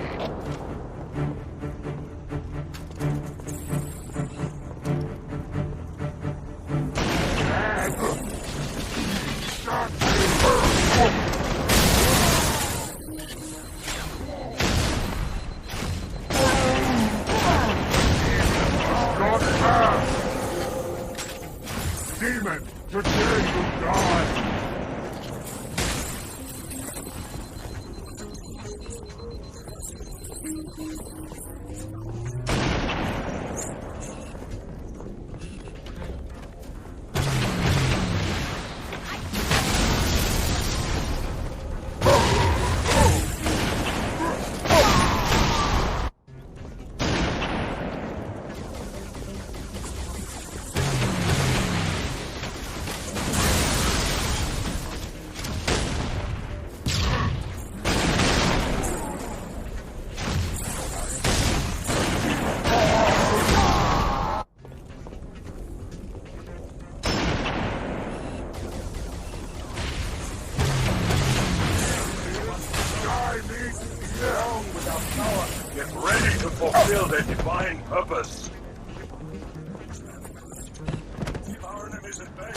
Demon, today you die! Get ready to fulfill their divine purpose. Our enemies at bay.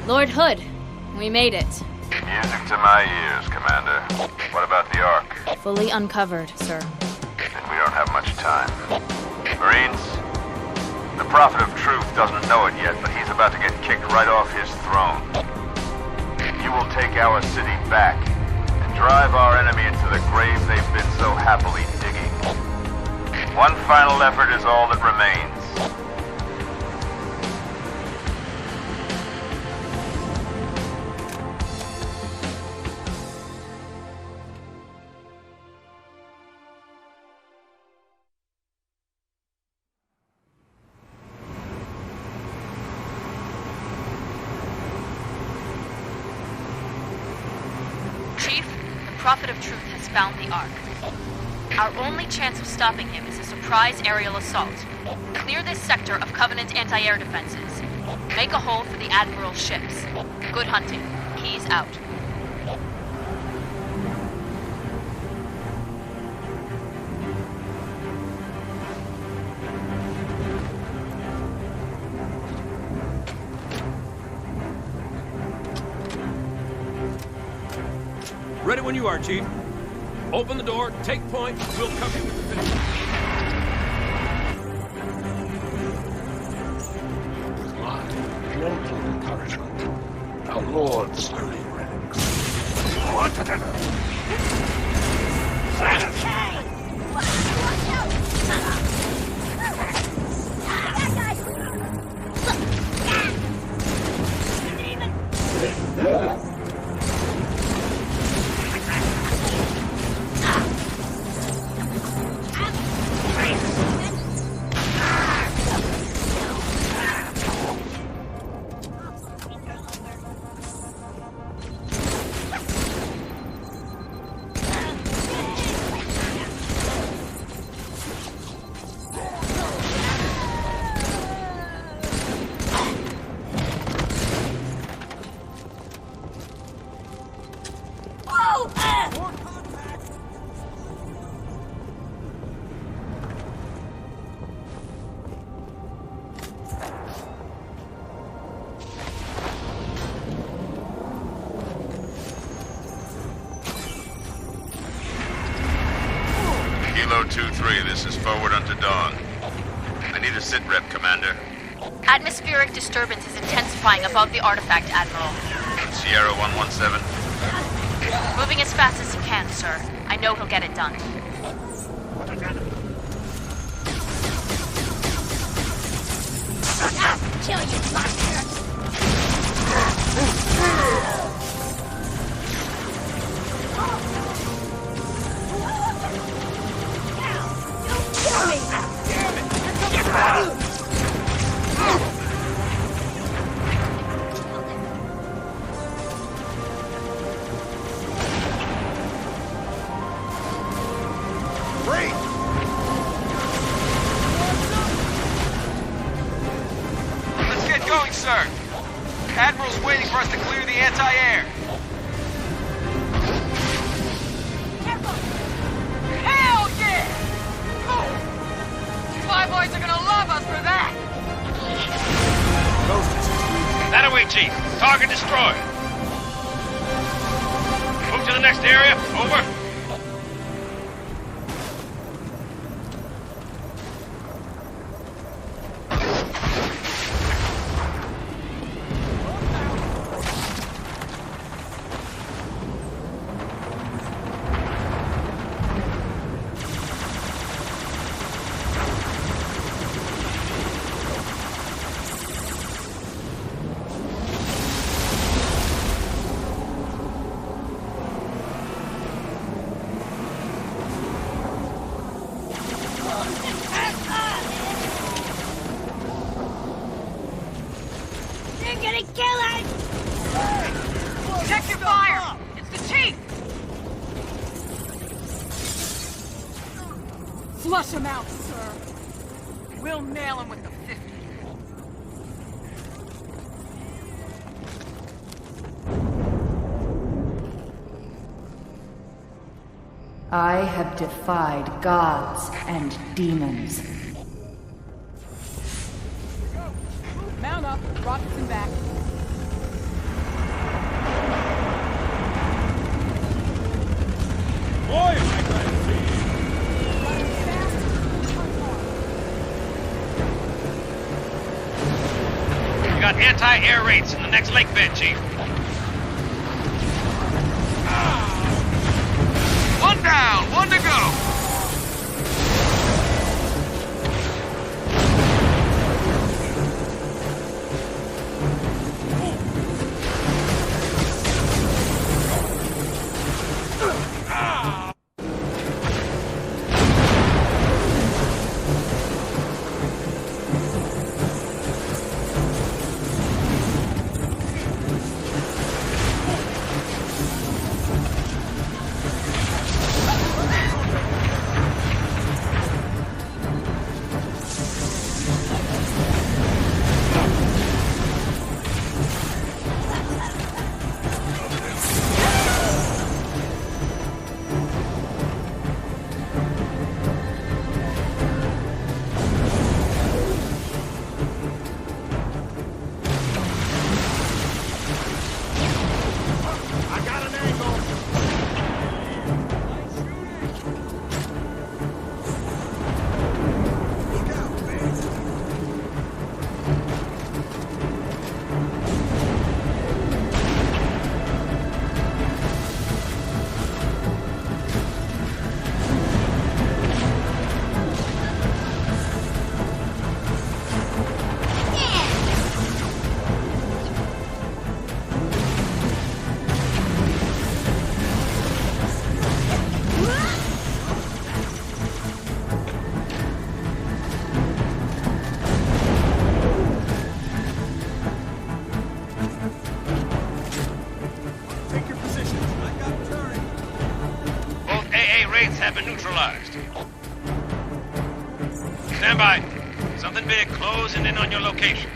Lord Hood, we made it. Music to my ears, Commander. What about the Ark? Fully uncovered, sir. Then we don't have much time. Marines, the Prophet of Truth doesn't know it yet, but he's about to get kicked right off his throne. You will take our city back and drive our enemy into the grave they've been so happily digging. One final effort is all that remains. The Prophet of Truth has found the Ark. Our only chance of stopping him is a surprise aerial assault. Clear this sector of Covenant anti-air defenses. Make a hole for the Admiral's ships. Good hunting. He's out. Ready when you are, Chief. Open the door, take point, we'll cover you with the finish. With my gentle encouragement, our Lord slowly ranks. What the devil? Kilo 2-3, this is forward unto dawn. I need a sit rep, Commander. Atmospheric disturbance is intensifying above the artifact, Admiral. Sierra 117. Moving as fast as he can, sir. I know he'll get it done. Kill you, monster! Kill me! Let's get going, sir. Admiral's waiting for us to clear the anti-air. Hell yeah! Fly boys are gonna love us for that! That away, Chief. Target destroyed. Move to the next area. Over. They're gonna kill us! Check your fire! It's the Chief! Flush him out, sir. We'll nail him with the 50. I have defied gods and demons. Mount up, rockets in back. Boy, am I glad to see you. We got anti-air raids in the next lake bed, Chief. One down, one to go. Have been neutralized. Stand by. Something big closing in on your location.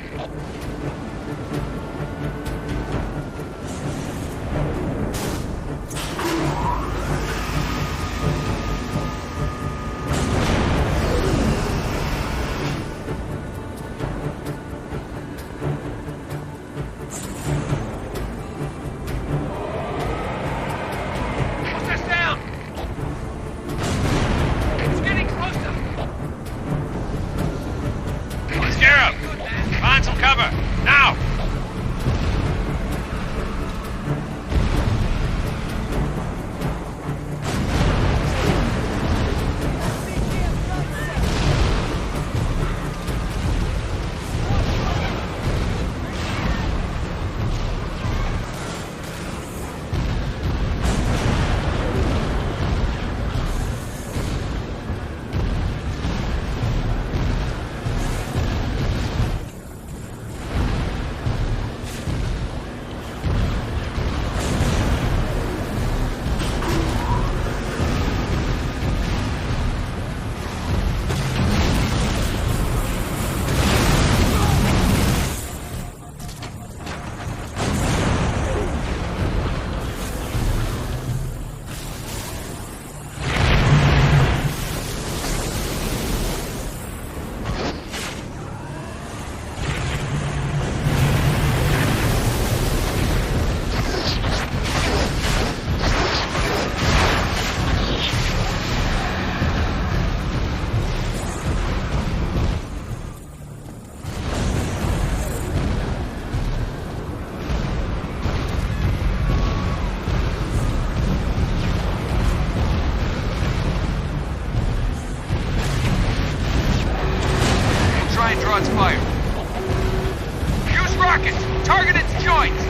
rockets! Target its joints!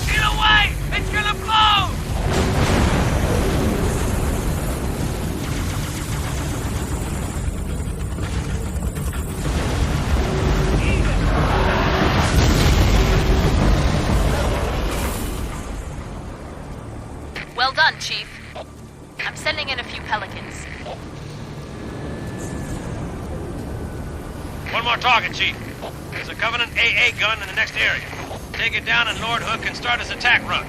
Get away! It's gonna blow! Well done, Chief. I'm sending in a few Pelicans. One more target, Chief. There's a Covenant AA gun in the next area. Take it down and Lord Hook can start his attack run.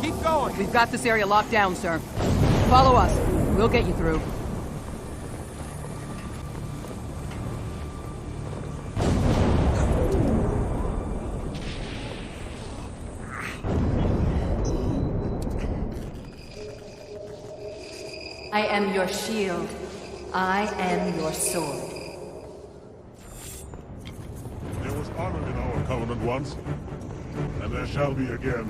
Keep going. We've got this area locked down, sir. Follow us. We'll get you through. I am your shield. I am your sword. There was honor in our covenant once, and there shall be again.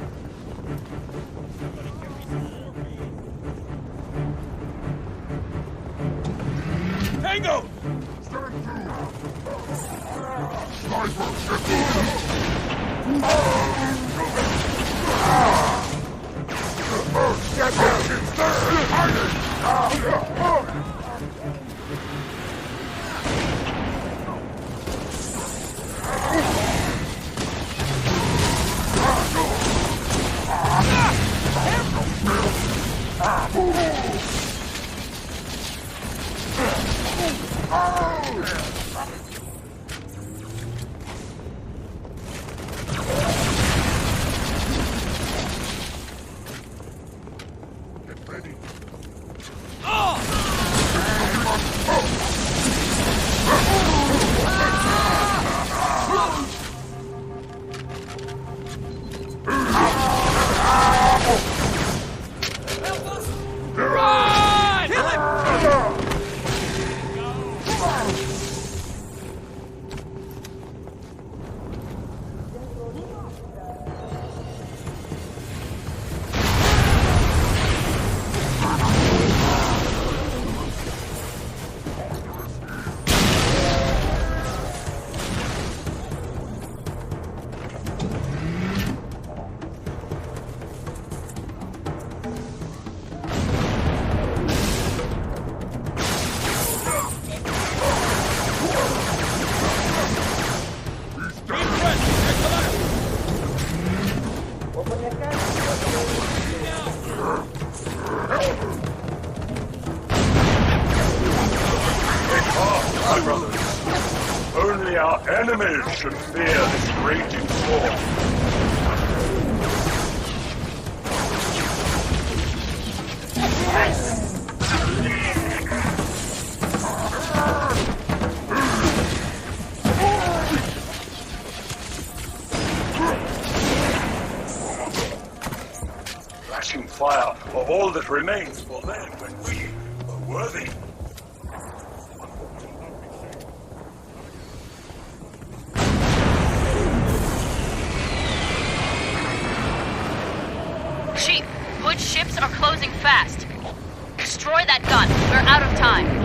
Tango! My brothers, only our enemies should fear this raging storm. Flashing fire of all that remains for them when we are worthy. Chief, Hood's ships are closing fast. Destroy that gun. We're out of time.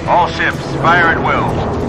All ships, fire at will.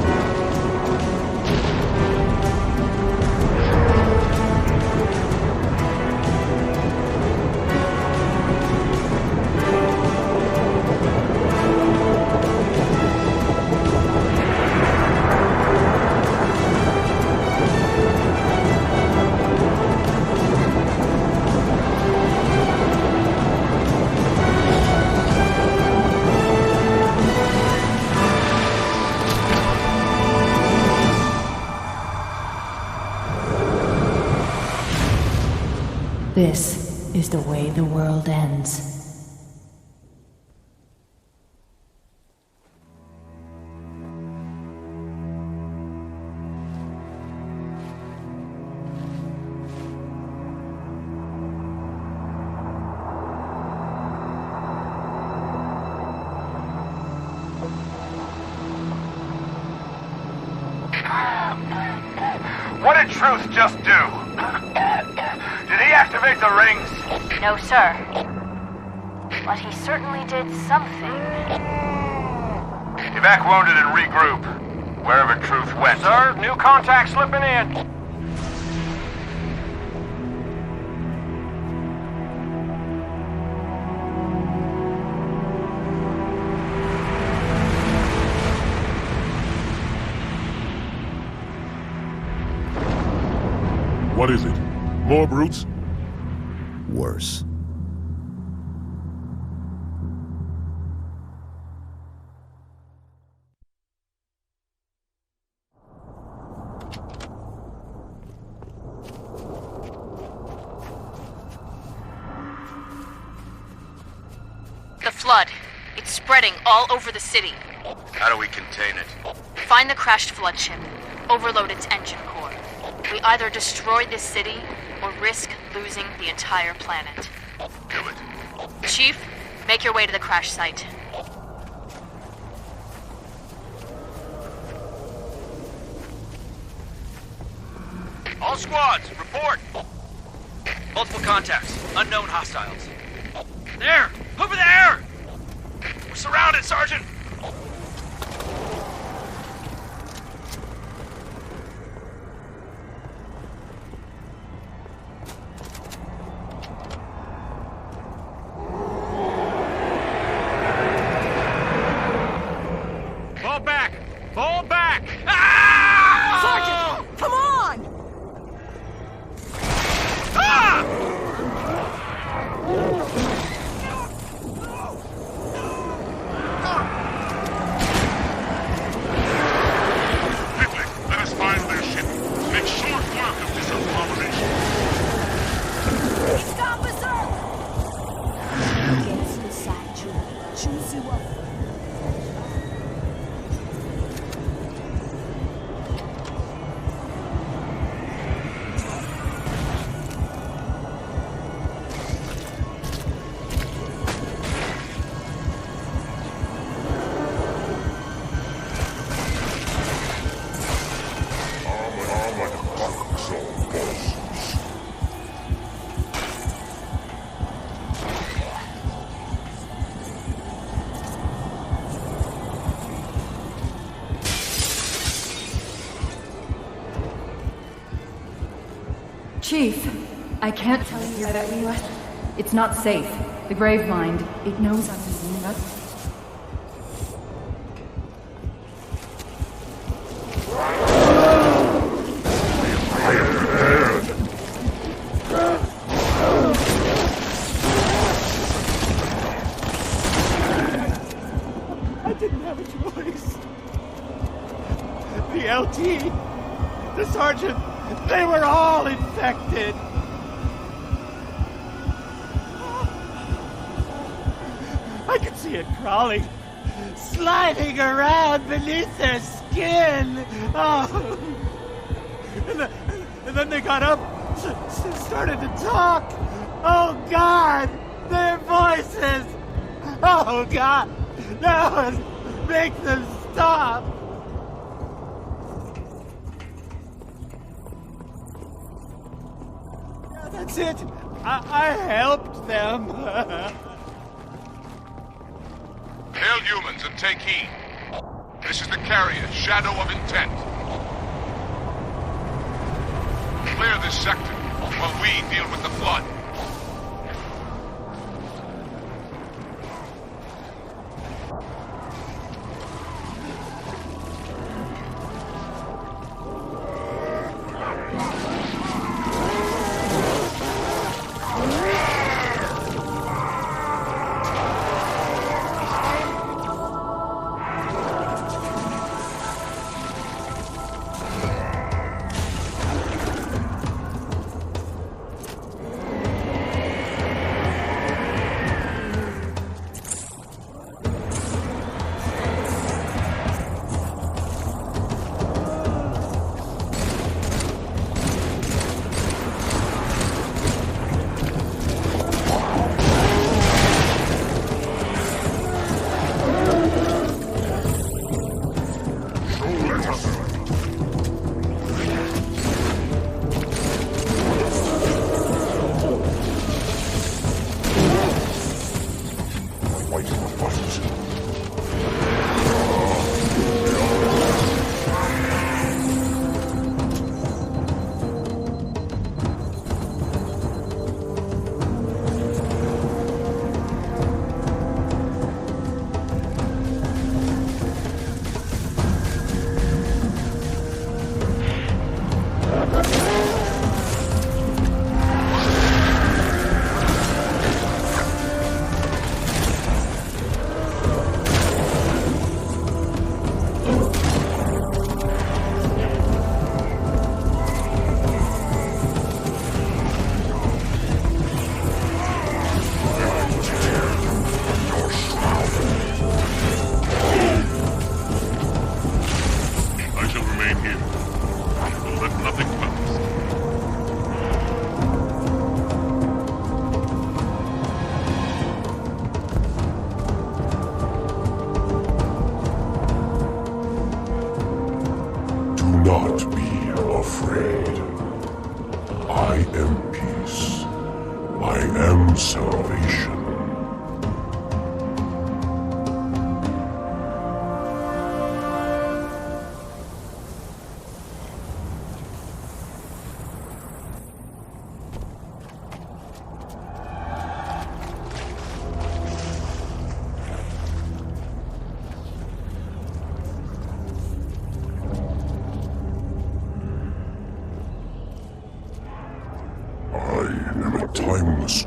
This is the way the world ends. What did Truth just do? Did he activate the rings? No, sir. But he certainly did something. Evac wounded and regroup. Wherever Truth went. Sir, new contact slipping in. What is it? More brutes? Worse. The flood. It's spreading all over the city. How do we contain it? Find the crashed flood ship. Overload its engine core. We either destroy this city or risk losing the entire planet. Do it. Chief, make your way to the crash site. All squads, report. Multiple contacts. Unknown hostiles. There! Over there! We're surrounded, Sergeant! Fall back! Fall back! Ah! Sergeant, come on! Ah! Quickly, let us find their ship. Make short work of this abomination. Stop us up! Against the side, choose you up. Chief, I can't tell you that we left. It's not safe. The Gravemind, it knows I'm using us. I didn't have a choice. The LT, the sergeant, they were all infected. I could see it crawling, sliding around beneath their skin. Oh. And then they got up, started to talk. Oh, God, their voices. Oh, God, no, make them stop. That's it. I helped them. Hail humans and take heed. This is the carrier, Shadow of Intent. Clear this sector while we deal with the flood.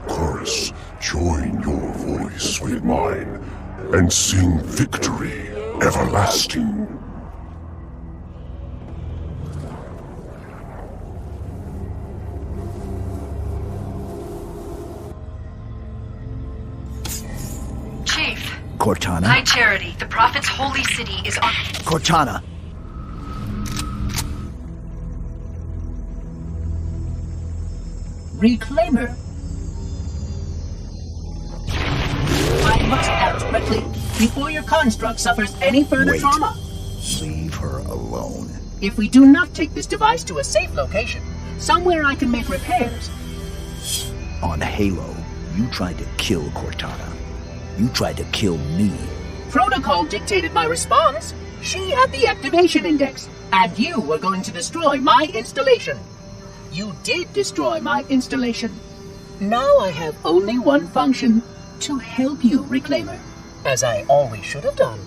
Chorus, join your voice with mine and sing victory everlasting. Chief. Cortana? High Charity, the Prophet's holy city is on... Cortana! Reclaimer. I must act quickly before your construct suffers any further trauma. Leave her alone. If we do not take this device to a safe location, somewhere I can make repairs. On Halo, you tried to kill Cortana. You tried to kill me. Protocol dictated my response. She had the activation index, and you were going to destroy my installation. You did destroy my installation. Now I have only one function, to help you, Reclaimer, as I always should have done.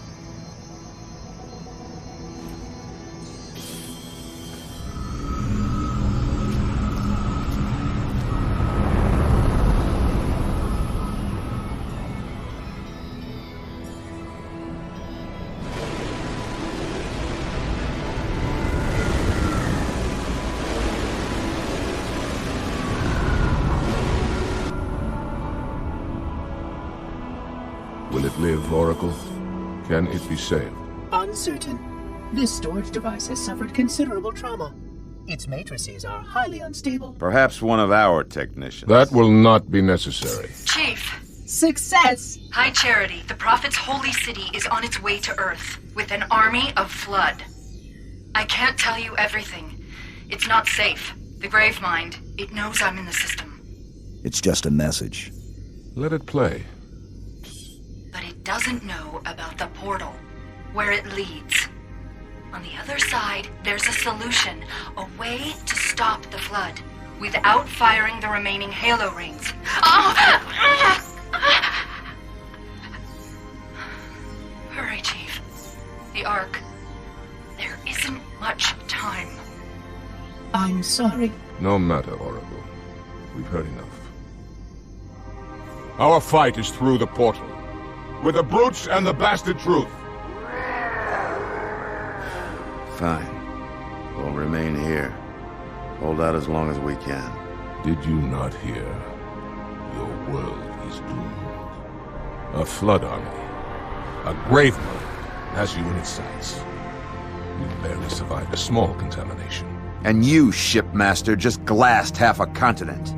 Will it live, Oracle? Can it be saved? Uncertain. This storage device has suffered considerable trauma. Its matrices are highly unstable. Perhaps one of our technicians. That will not be necessary. Chief. Success! High Charity, the Prophet's holy city is on its way to Earth, with an army of Flood. I can't tell you everything. It's not safe. The Gravemind, it knows I'm in the system. It's just a message. Let it play. But it doesn't know about the portal. where it leads. On the other side, there's a solution, a way to stop the flood, without firing the remaining halo rings. Hurry, Chief. The Ark. There isn't much time. I'm sorry. No matter, Oracle. We've heard enough. Our fight is through the portal. With the brutes and the bastard truth. Fine. We'll remain here. Hold out as long as we can. Did you not hear? Your world is doomed. A flood army, a Gravemind, has you in its sights. You barely survived a small contamination. And you, shipmaster, just glassed half a continent.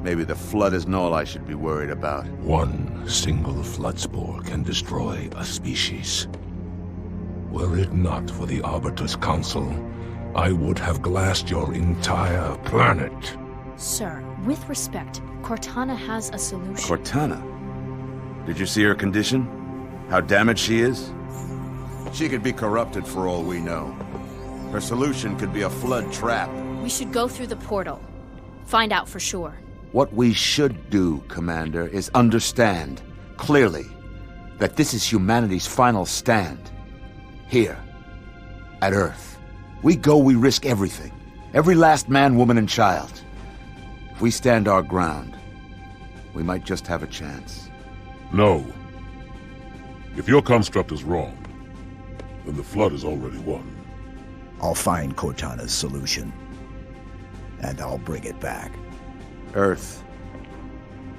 Maybe the flood isn't all I should be worried about. One single flood spore can destroy a species. Were it not for the Arbiter's council, I would have glassed your entire planet. Sir, with respect, Cortana has a solution. Cortana? Did you see her condition? How damaged she is? She could be corrupted for all we know. Her solution could be a flood trap. We should go through the portal. Find out for sure. What we should do, Commander, is understand, clearly, that this is humanity's final stand. Here, at Earth. We go, we risk everything. Every last man, woman, and child. If we stand our ground, we might just have a chance. No. If your construct is wrong, then the flood is already won. I'll find Cortana's solution. And I'll bring it back. Earth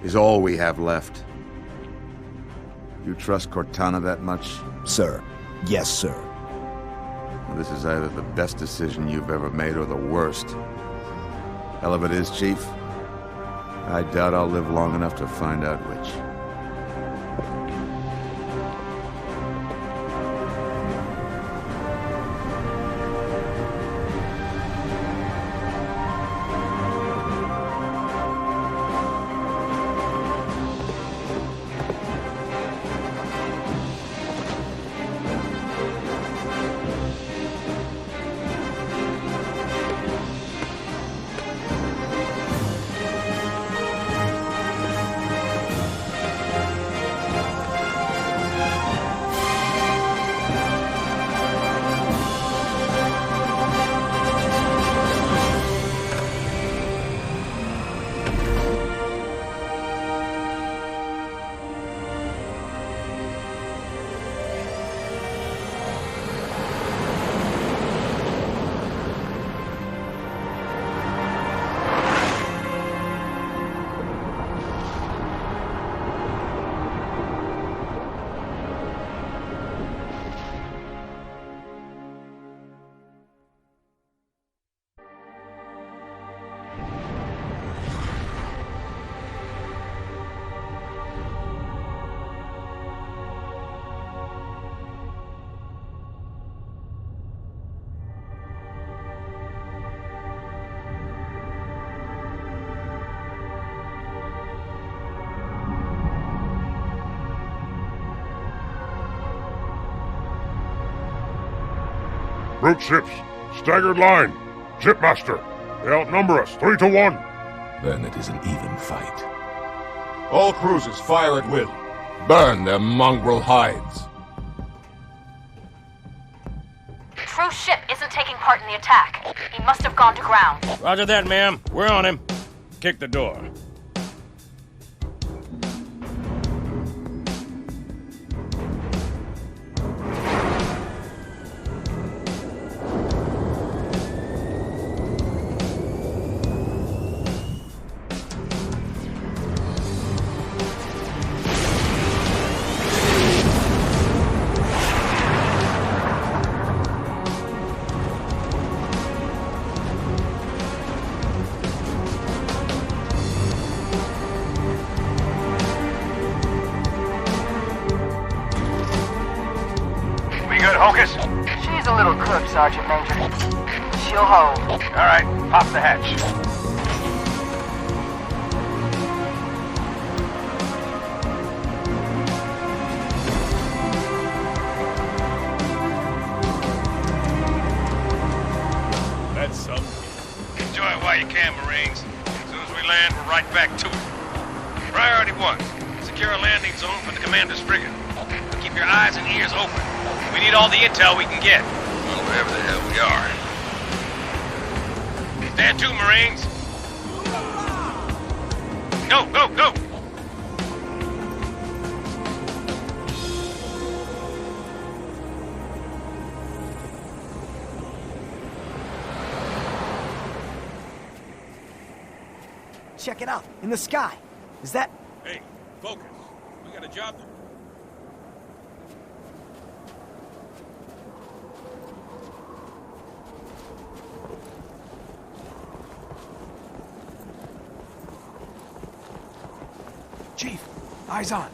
is all we have left. You trust Cortana that much? Sir. Yes, sir. Well, this is either the best decision you've ever made or the worst. Hell of it is, Chief. I doubt I'll live long enough to find out which. Brute ships, staggered line. Shipmaster, they outnumber us 3-1. Then it is an even fight. All cruisers fire at will. Burn their mongrel hides. True ship isn't taking part in the attack. He must have gone to ground. Roger that, ma'am. We're on him. Kick the door. She's a little crook, Sergeant Major. She'll hold. All right, pop the hatch. plan, Marines. As soon as we land, we're right back to it. Priority 1, secure a landing zone for the commander's frigate. Keep your eyes and ears open. We need all the intel we can get. Well, wherever the hell we are. Stand to, Marines. Go, go, go! Check it out, in the sky. Is that... Hey, focus. We got a job to do. Chief, eyes on.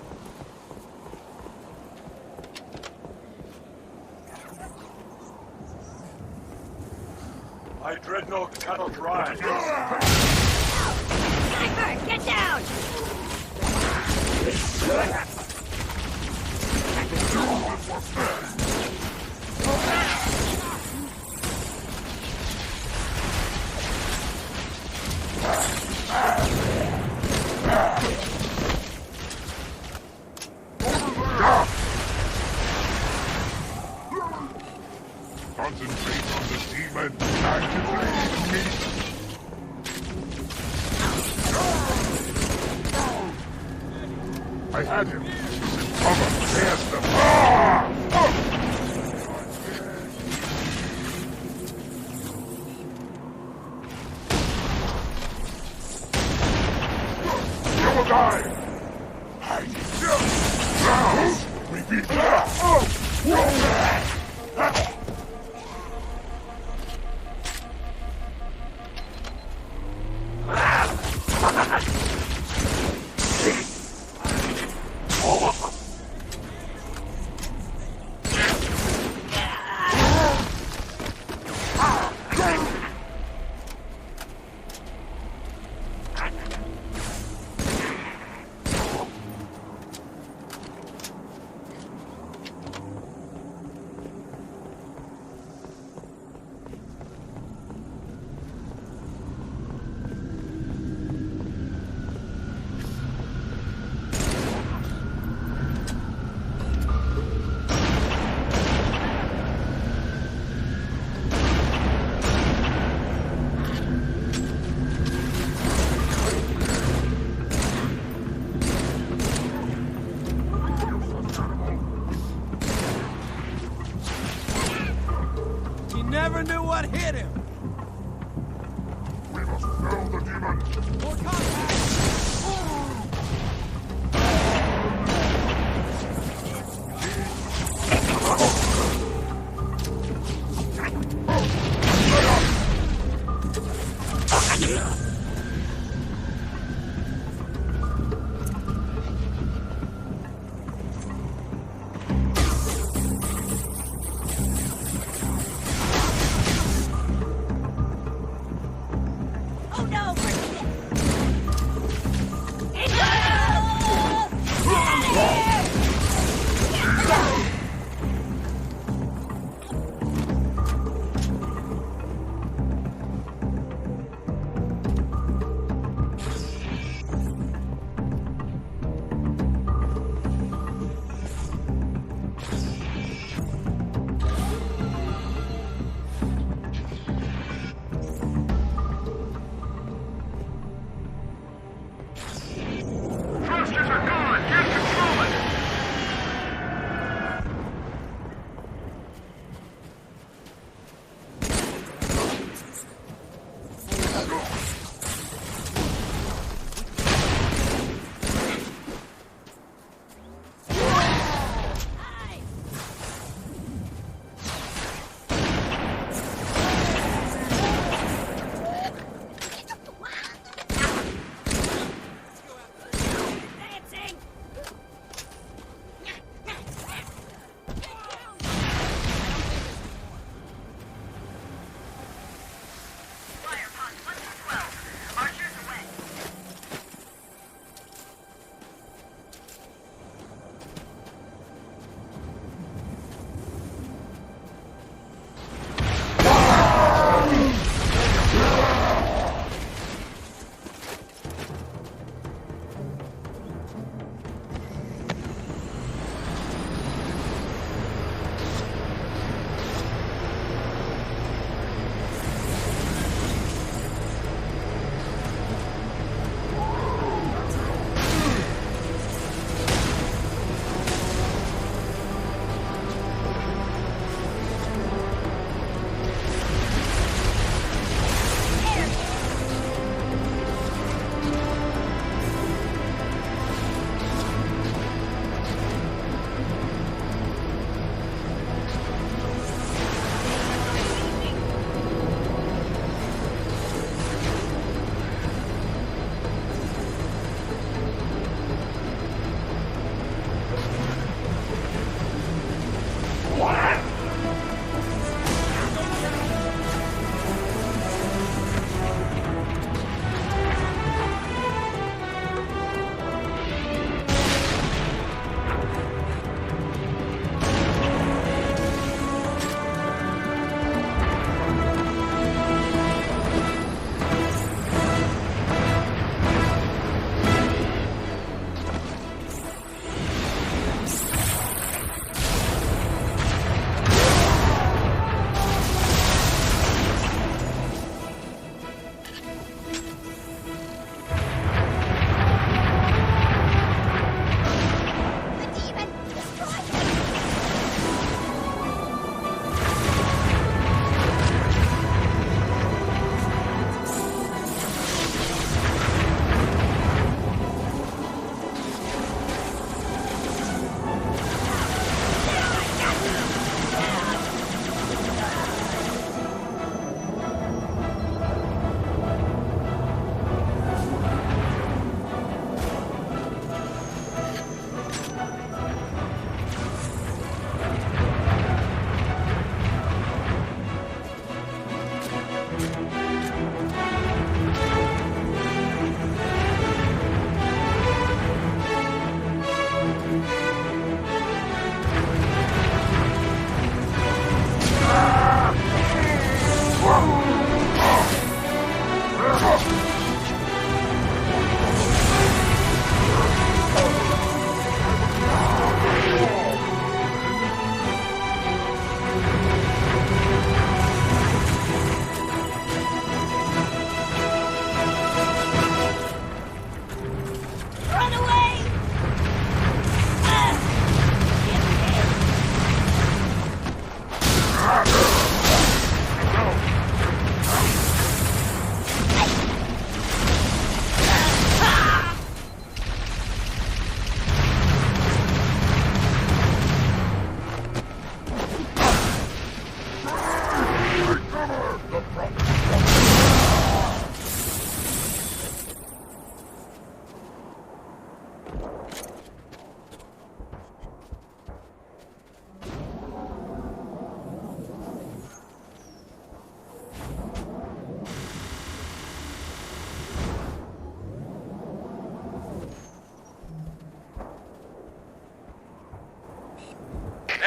My dreadnought cannot rise. Sniper, get down! Concentrate on the demon. Activate me. I had him. Cover. There's the... You will die. Now, we beat that. Never knew what hit him. We must fell the demon. More contact.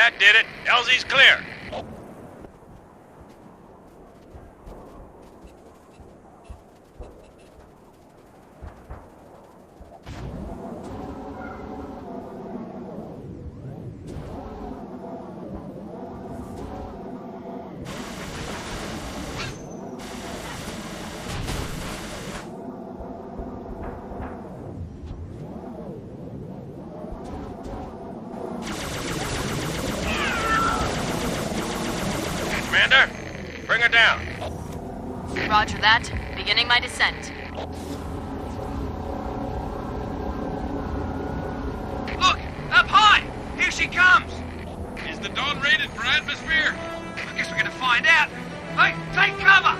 That did it. LZ's clear. Commander, bring her down. Roger that. Beginning my descent. Look! Up high! Here she comes! Is the Dawn rated for atmosphere? I guess we're gonna find out. Hey, take cover!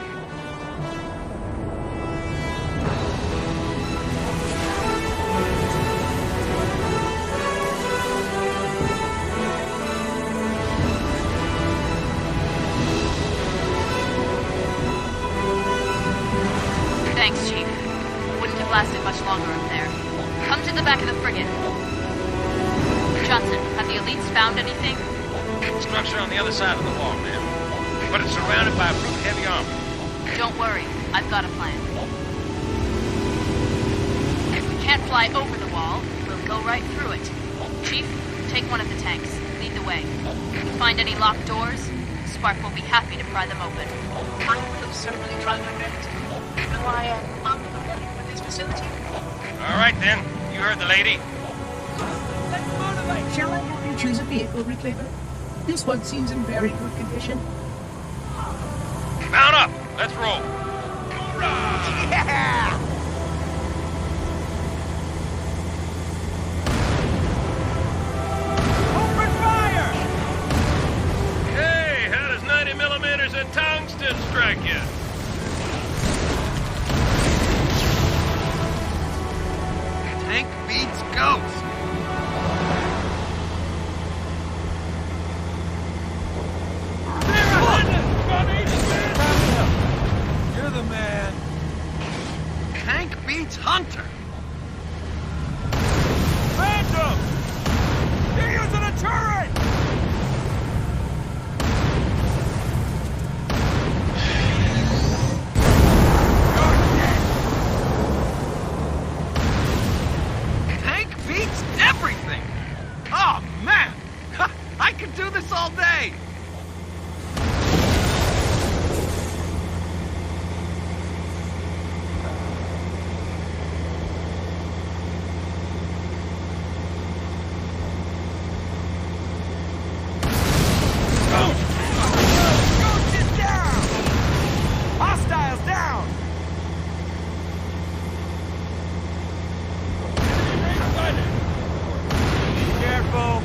Thanks, Chief. Wouldn't have lasted much longer up there. Come to the back of the frigate. Johnson, have the elites found anything? Structure on the other side of the wall, ma'am. But it's surrounded by a brute heavy armor. Don't worry. I've got a plan. If we can't fly over the wall, we'll go right through it. Chief, take one of the tanks. Lead the way. If we find any locked doors, Spark will be happy to pry them open. I will certainly try my best. Though I am unfamiliar with this facility. All right, then. You heard the lady. Shall I have you choose a vehicle, Reclaimer? This one seems in very good condition. Mount up. Let's roll. Yeah! Open fire! Hey, how does 90 millimeters of tungsten strike you? Tank beats ghost. You're the man. Tank beats Hunter. Phantom! You're using a turret! Tank beats everything. Oh, man. I could do this all day. Hostiles down! Be careful!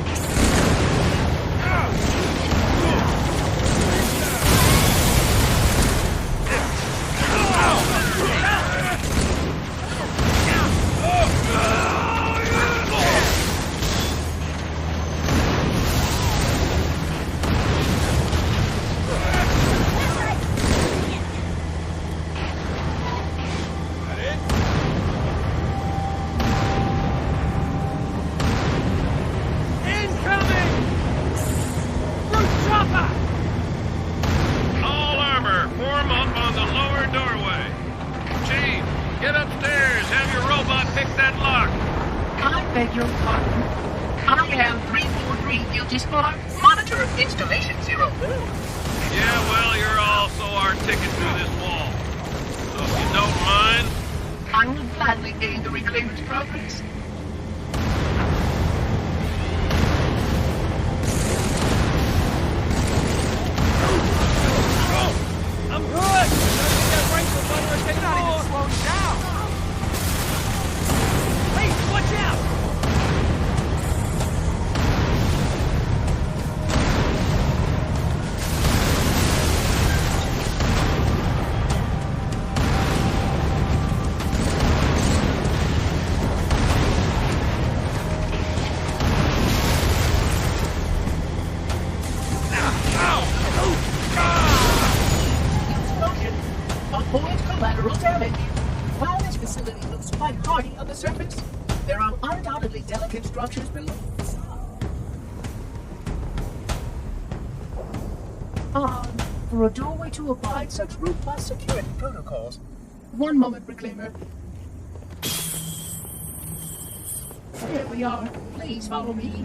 All armor, form up on the lower doorway. Chief, get upstairs. Have your robot pick that lock. I beg your pardon. I am 343 Guilty Spark, monitor of installation 0. Yeah, well, you're also our ticket through this wall. So if you don't mind... I will gladly aid the Reclaimer's progress. I'm good! You're not even slowing down! Hey, watch out! Avoid collateral damage. While this facility looks quite hardy on the surface, there are undoubtedly delicate structures below. For a doorway to abide such robust security protocols. One moment, Reclaimer. Here we are. Please follow me.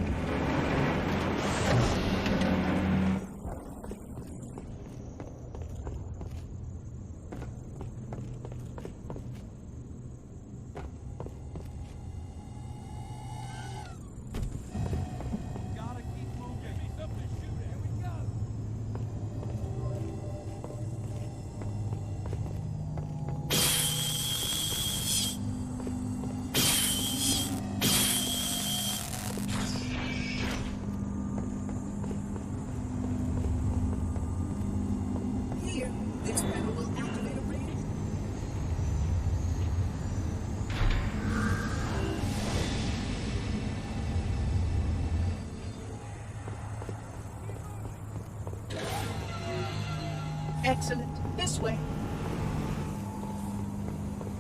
Excellent. This way.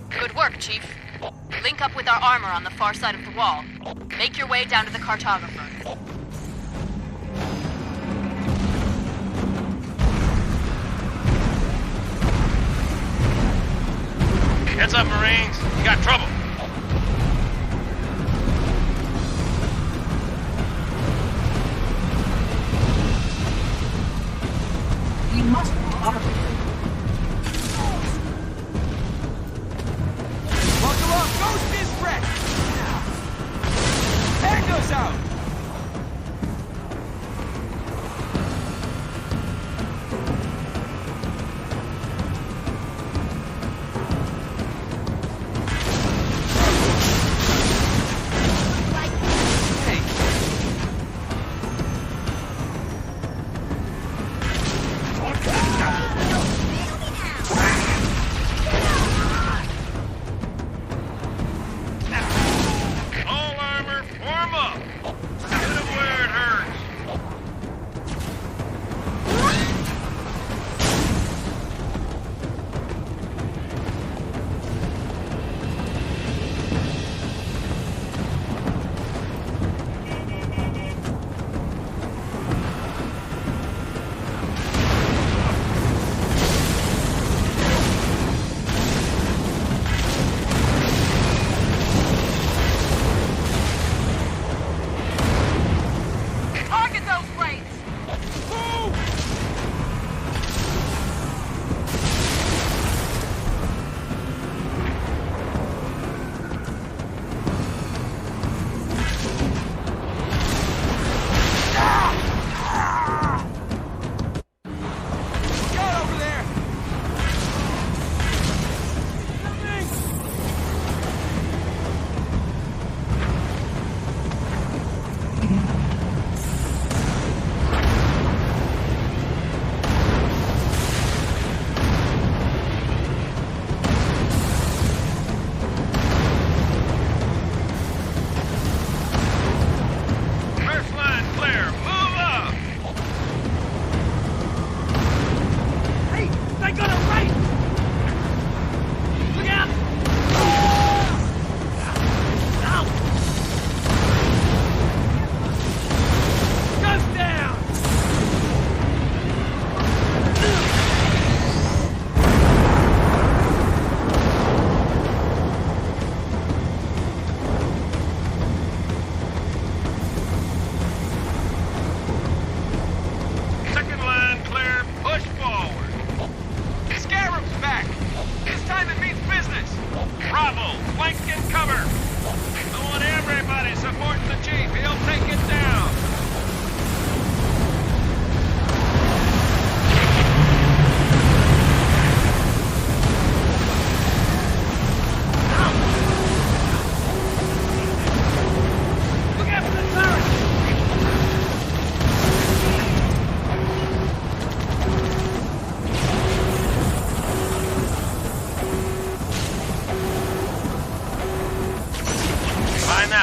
Good work, Chief. Link up with our armor on the far side of the wall. Make your way down to the Cartographer. Heads up, Marines. You got trouble. We must Arbiter. Buckle up! Ghost is wrecked! Hand goes out!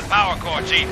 Power core, Chief.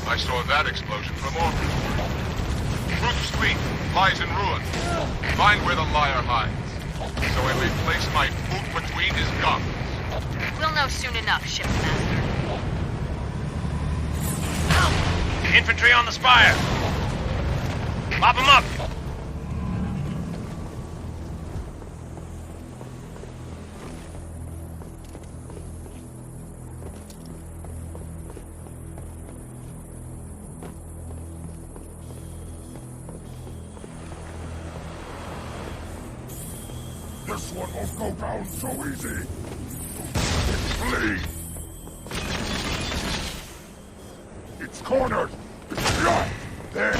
I saw that explosion from orbit. Truth's fleet lies in ruin. Find where the liar hides, so I may place my boot between his gums. We'll know soon enough, Shipmaster. Infantry on the spire! Mop them up! This one won't go down so easy. Flee! It's cornered! Yeah! There!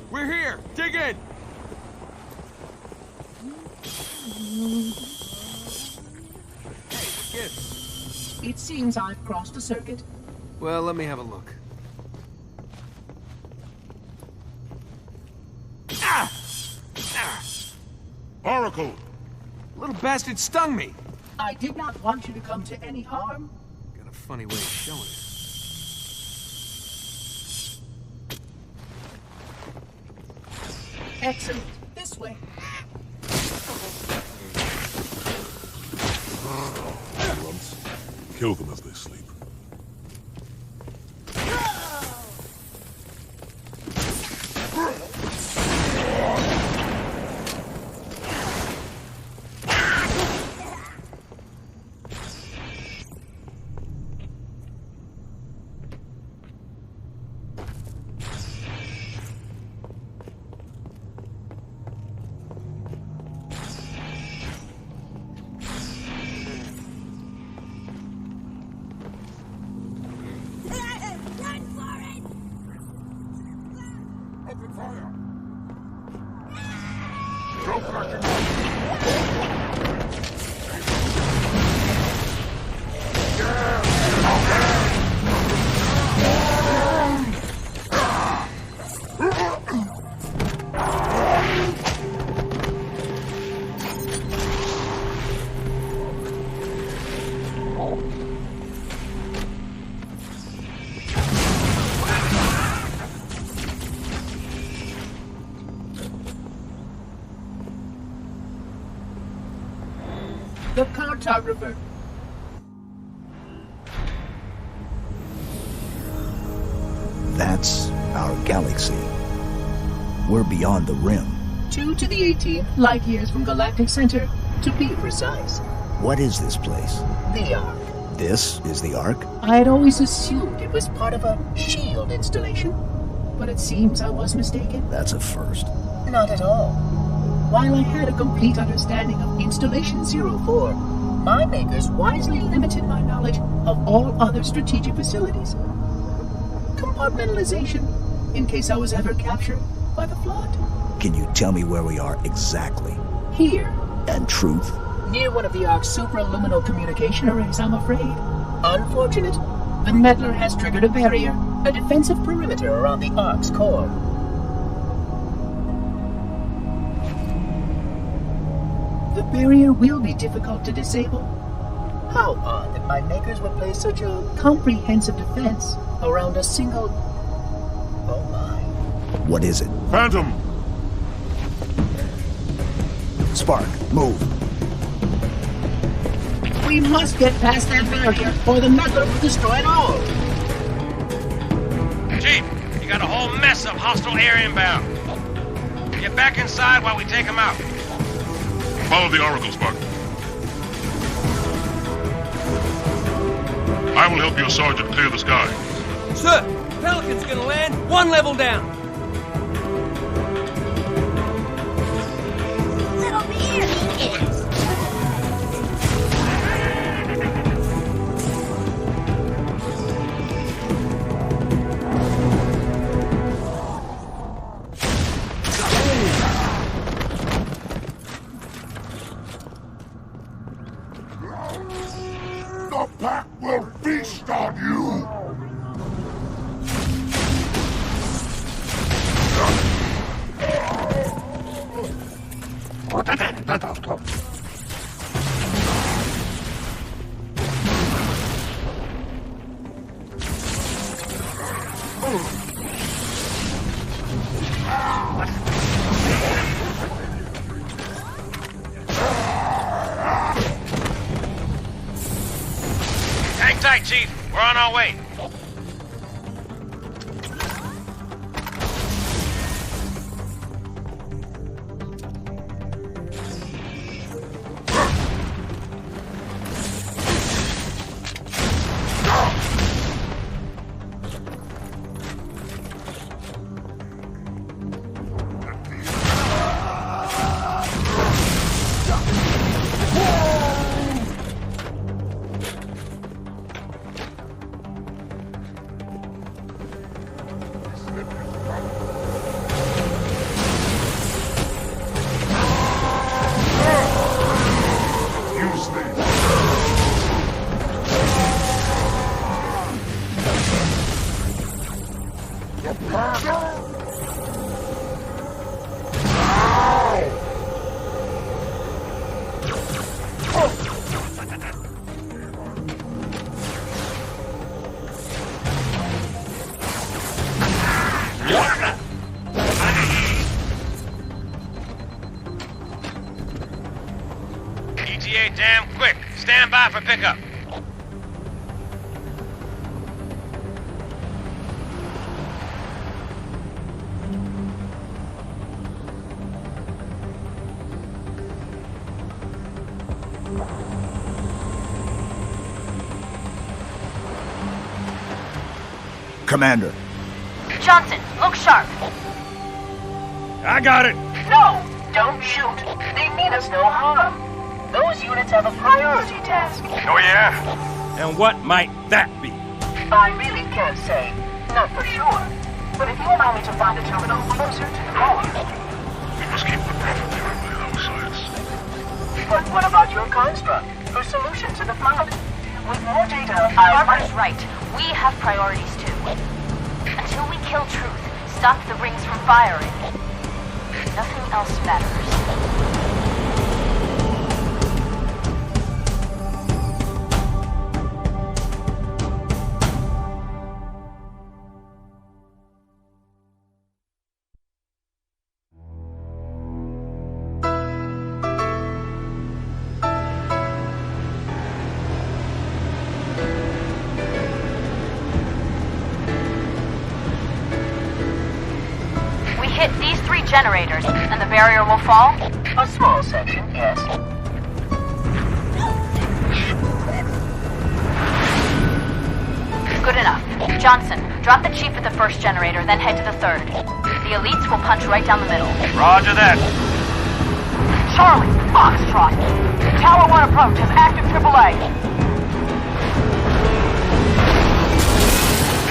We're here! Dig in! Hey, what gives? It seems I've crossed a circuit. Well, let me have a look. Oracle! Little bastard stung me! I did not want you to come to any harm. Got a funny way of showing it. Excellent. This way. Kill them as they sleep. The Cartographer. That's our galaxy. We're beyond the rim. 2 to the 18th, light years from Galactic Center, to be precise. What is this place? The Ark. This is the Ark? I had always assumed it was part of a shield installation, but it seems I was mistaken. That's a first. Not at all. While I had a complete understanding of Installation 04, my makers wisely limited my knowledge of all other strategic facilities. Compartmentalization, in case I was ever captured by the Flood. Can you tell me where we are exactly? Here. And truth? Near one of the Ark's supraluminal communication arrays, I'm afraid. Unfortunate. The meddler has triggered a barrier, a defensive perimeter around the Ark's core. The barrier will be difficult to disable. How odd that my makers would place such a comprehensive defense around a single... Oh my. What is it? Phantom! Spark, move. We must get past that barrier, or the meddler will destroy it all. Chief, you got a whole mess of hostile air inbound. Get back inside while we take them out. Follow the Oracle, Spark. I will help your sergeant clear the sky. Sir, Pelican's gonna land 1 level down. Little beer he is. The pack will feast on you! We're on our way. ETA damn quick. Stand by for pickup. Commander. Johnson, look sharp. I got it. No! Don't shoot. They mean us no harm. Those units have a priority task. Oh, yeah? And what might that be? I really can't say. Not for sure. But if you allow me to find a terminal closer to the core. We must keep the prophet there below, Science. But what about your construct? Her solution to the flood? With more data, Arbiter's right. We have priorities too. Until we kill Truth, stop the rings from firing, nothing else matters. Hit these 3 generators, and the barrier will fall? A small section, yes. Good enough. Johnson, drop the chief at the first generator, then head to the third. The elites will punch right down the middle. Roger that. Charlie, Foxtrot. Tower 1 approach has active AAA.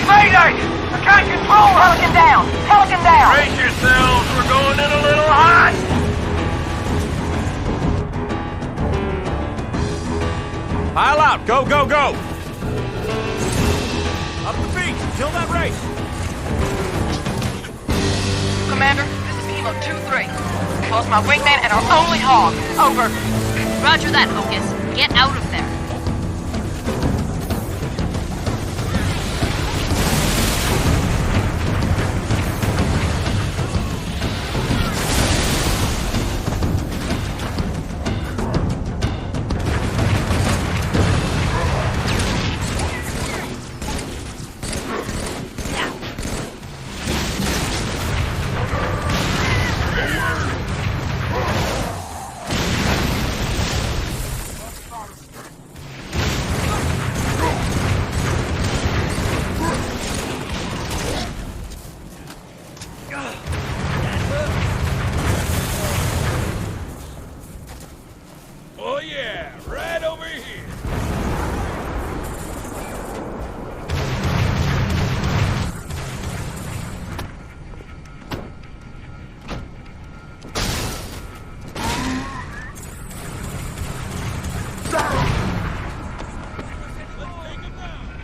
Mayday! I can't control her! Pelican down! Pelican down! Brace yourselves, we're going in a little hot! Pile out! Go, go, go! Up the beach! Kill that race! Commander, this is Kilo 2-3. Lost my wingman and our only hog. Over. Roger that, Hocus. Get out of there.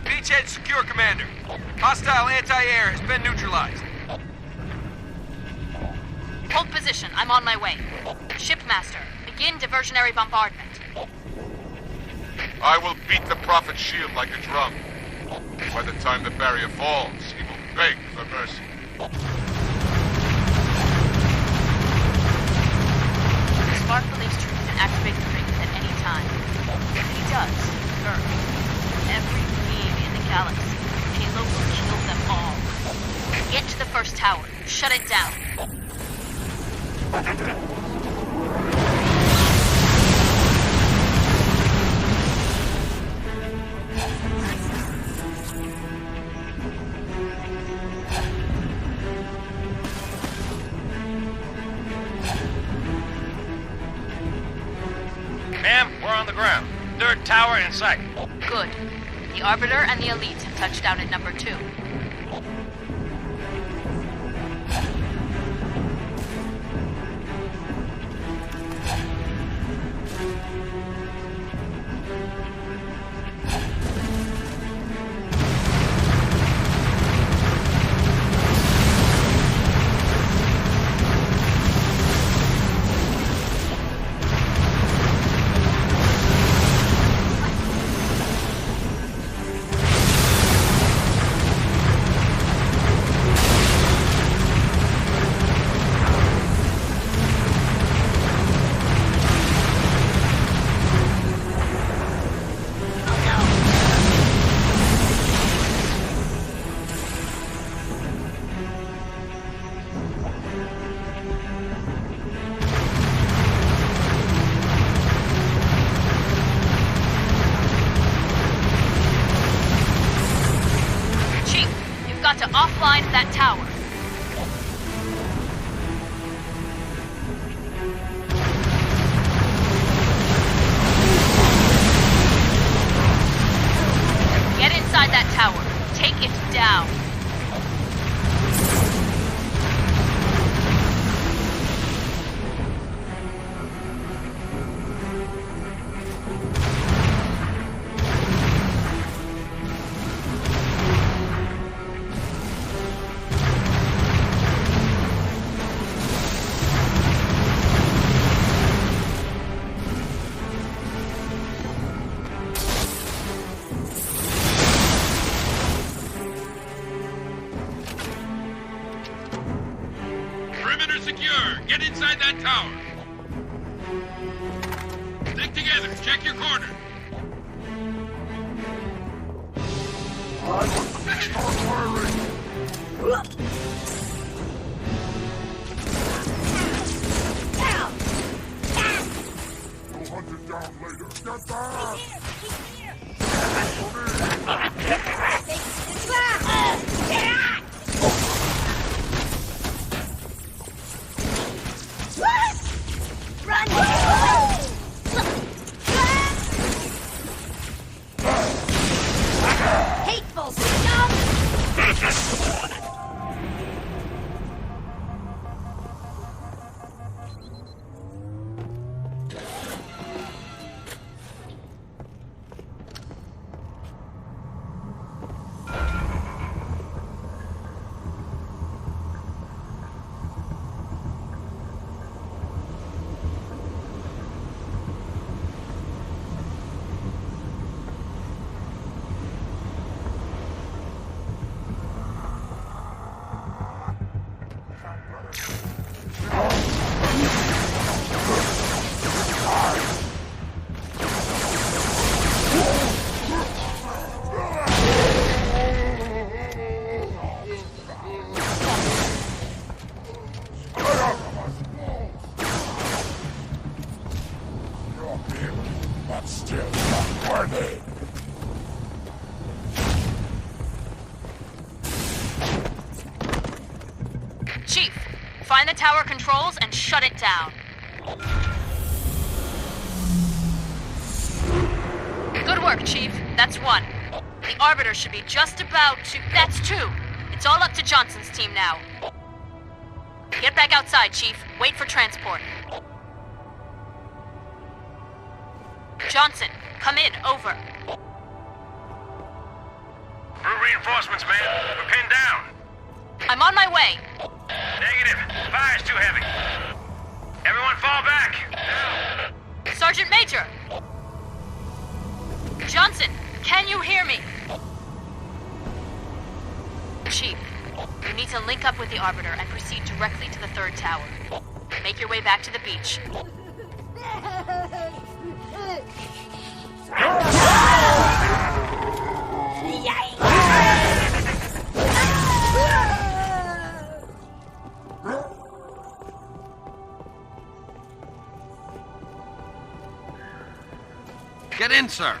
Beachhead secure, Commander. Hostile anti-air has been neutralized. Hold position. I'm on my way. Shipmaster, begin diversionary bombardment. I will beat the Prophet's shield like a drum. By the time the barrier falls, he will beg for mercy. Spark believes Truth can activate the rings at any time. If he does, burn. Every beam in the Ma'am, we're on the ground. Third tower in sight. Good. The Arbiter and the Elite have touched down at number 2. To offline that tower. Get inside that tower. Take it down. Get inside that tower. Stick together. Check your corner. Start firing! We'll hunt it down later. Get back! Hateful scum! Chief, find the tower controls and shut it down. Good work, Chief. That's 1. The Arbiter should be just about to... That's 2. It's all up to Johnson's team now. Get back outside, Chief. Wait for transport. Johnson, come in. Over. Through reinforcements, man. We're pinned down. I'm on my way. Negative. Fire's too heavy. Everyone fall back. Now. Sergeant Major! Johnson, can you hear me? Chief, you need to link up with the Arbiter and proceed directly to the 3rd tower. Make your way back to the beach. Get in, sir.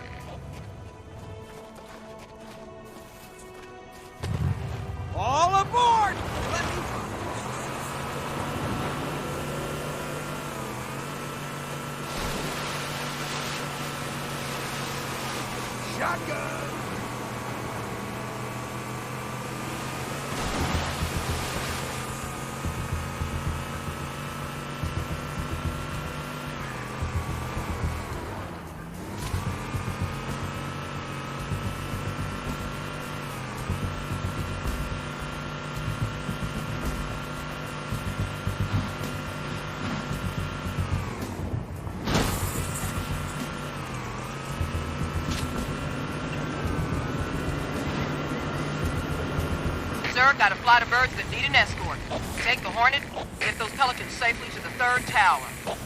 All aboard! Shotgun! Sir, got a flight of birds that need an escort. Take the Hornet, get those Pelicans safely to the 3rd tower.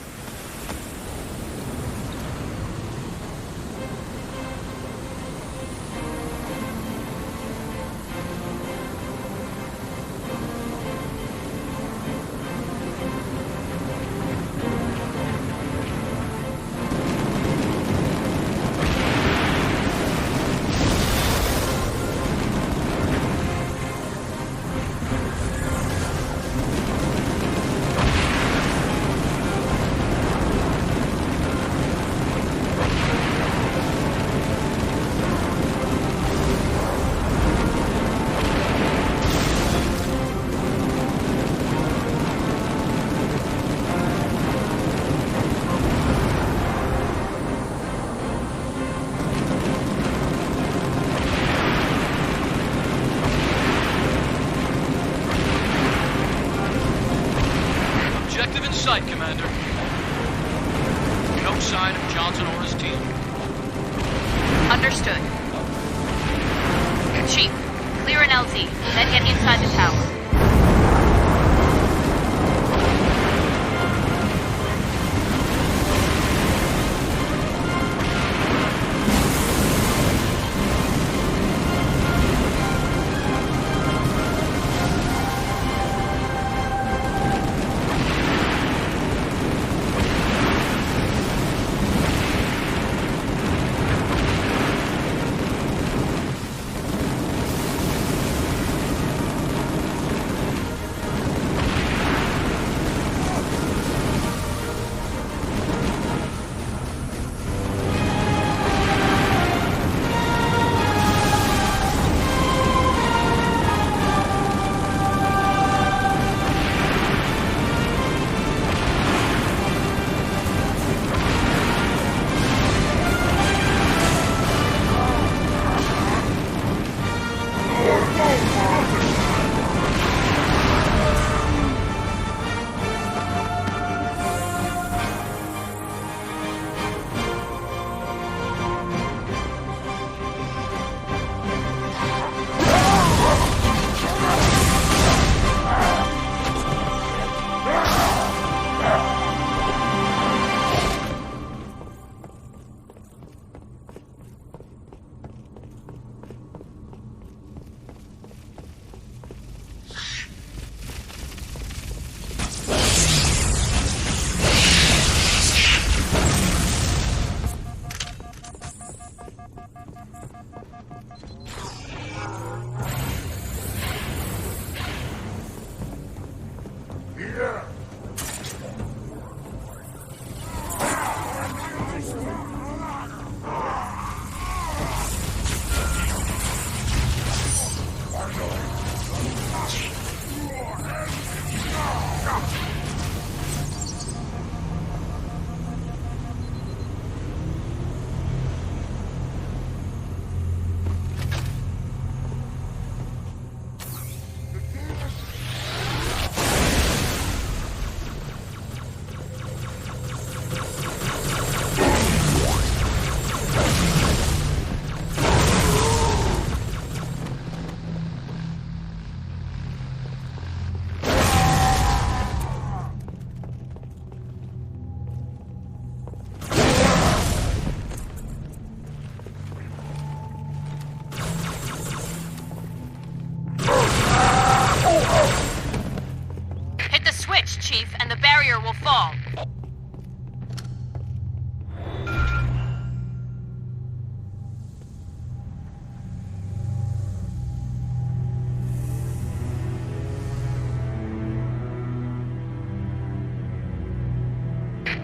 sight, Commander. No sign of Johnson or his team. Understood. Chief, clear an LZ, then get inside the tower.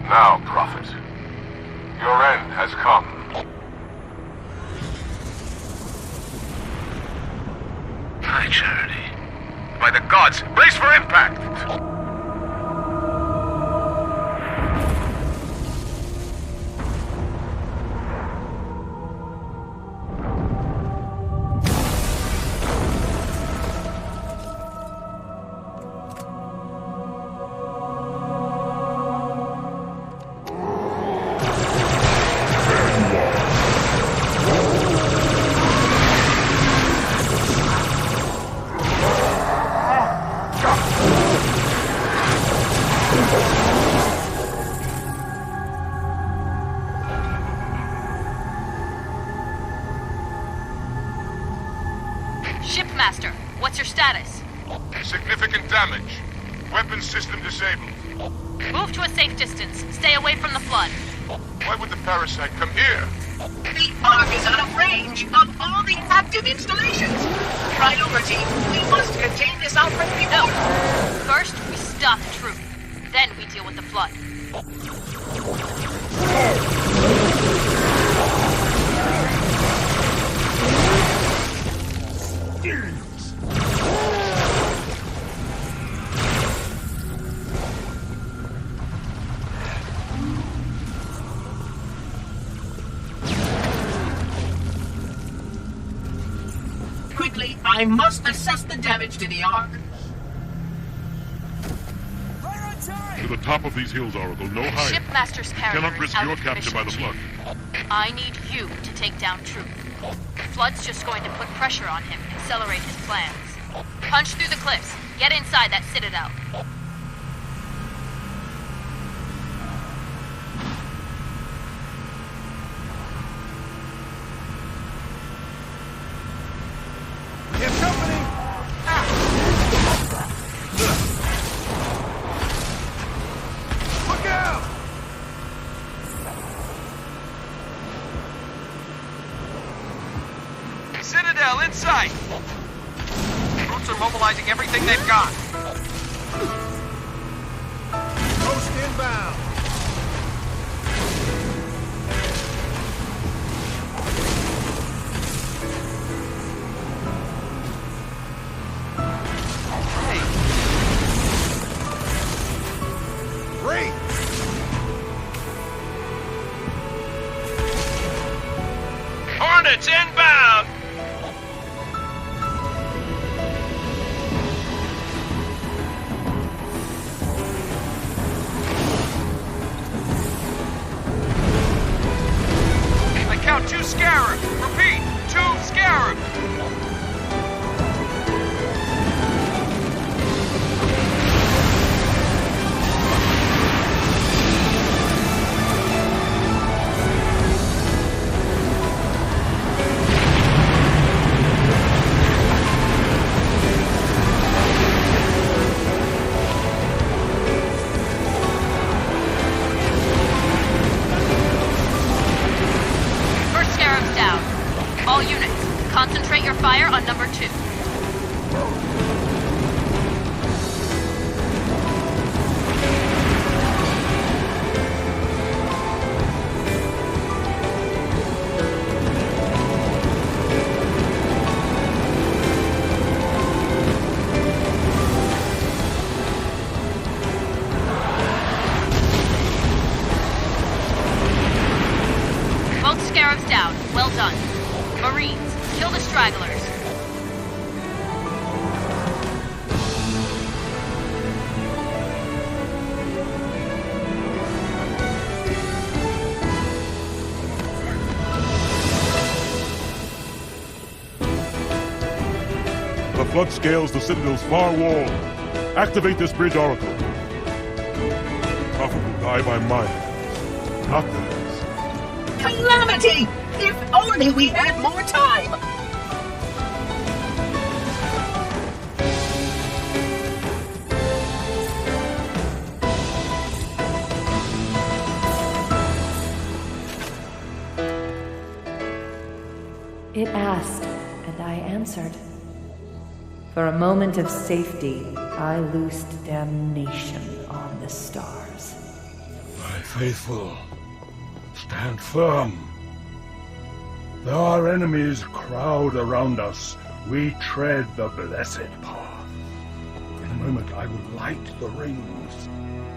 Now, Prophet, your end has come. High Charity. By the gods, brace for impact! Shipmaster, what's your status? Significant damage. Weapons system disabled. Move to a safe distance. Stay away from the flood. Why would the parasite come here? The Ark is out of range of all the active installations. Priority, we must contain this outbreak before... No. First, we stop Truth. Then we deal with the flood. Quickly, I must assess the damage to the Ark. To the top of these hills, Oracle, no higher. Shipmaster's carrier Cannot risk is out your of capture by the commission, flood. Chief. I need you to take down Truth. Flood's just going to put pressure on him, accelerate his plans. Punch through the cliffs. Get inside that citadel. Get company! Look out! Citadel in sight! Troops are mobilizing everything they've got. Coast inbound! Great! Hornets inbound! I count 2 Scarabs. Repeat, 2 Scarabs. First Scarab's down. All units, concentrate your fire on number 2. Both Scarabs down. Well done. Marines, kill the stragglers. The flood scales the Citadel's far wall. Activate this bridge, Oracle. Prophet will die by mine, not theirs. Calamity! If only we had more time! It asked, and I answered. For a moment of safety, I loosed damnation on the stars. I faithful. Stand firm. Though our enemies crowd around us, we tread the blessed path. In a moment I will light the rings,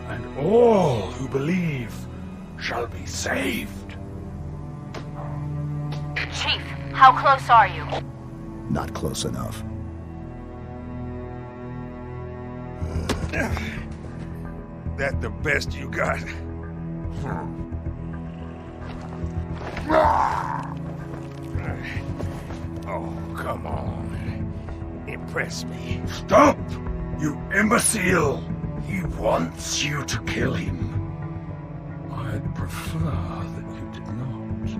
and all who believe shall be saved. Chief, how close are you? Not close enough. That the best you got? Oh, come on. Impress me. Stop! You imbecile! He wants you to kill him. I'd prefer that you did not.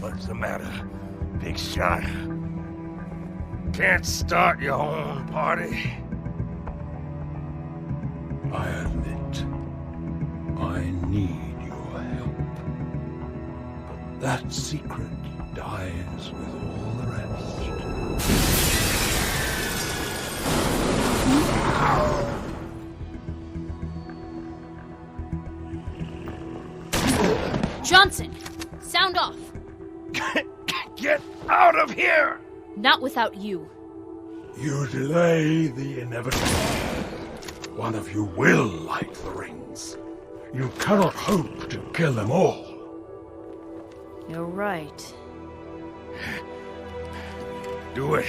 What's the matter, big shot? Can't start your own party? I admit, I need your help. But that secret dies with all the rest. Johnson! Sound off! Get out of here! Not without you. You delay the inevitable. One of you will light the rings. You cannot hope to kill them all. You're right. Do it.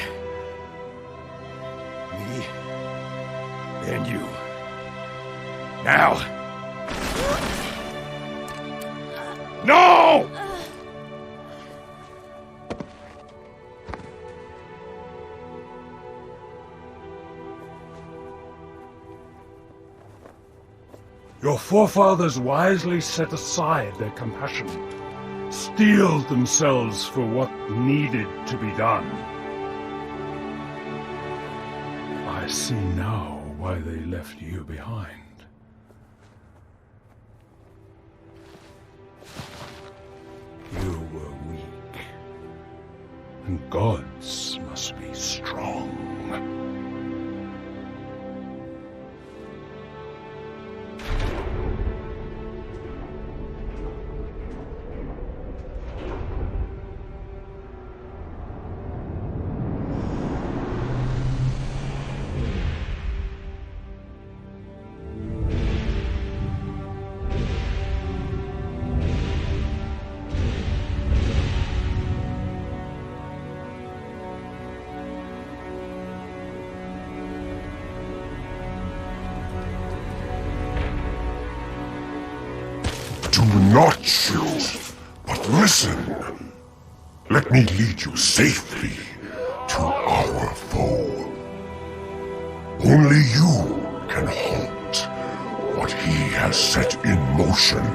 Me, then you. Now! No! Your forefathers wisely set aside their compassion, steeled themselves for what needed to be done. I see now why they left you behind. You were weak, and gods must be strong. Do not shoot, but listen. Let me lead you safely to our foe. Only you can halt what he has set in motion.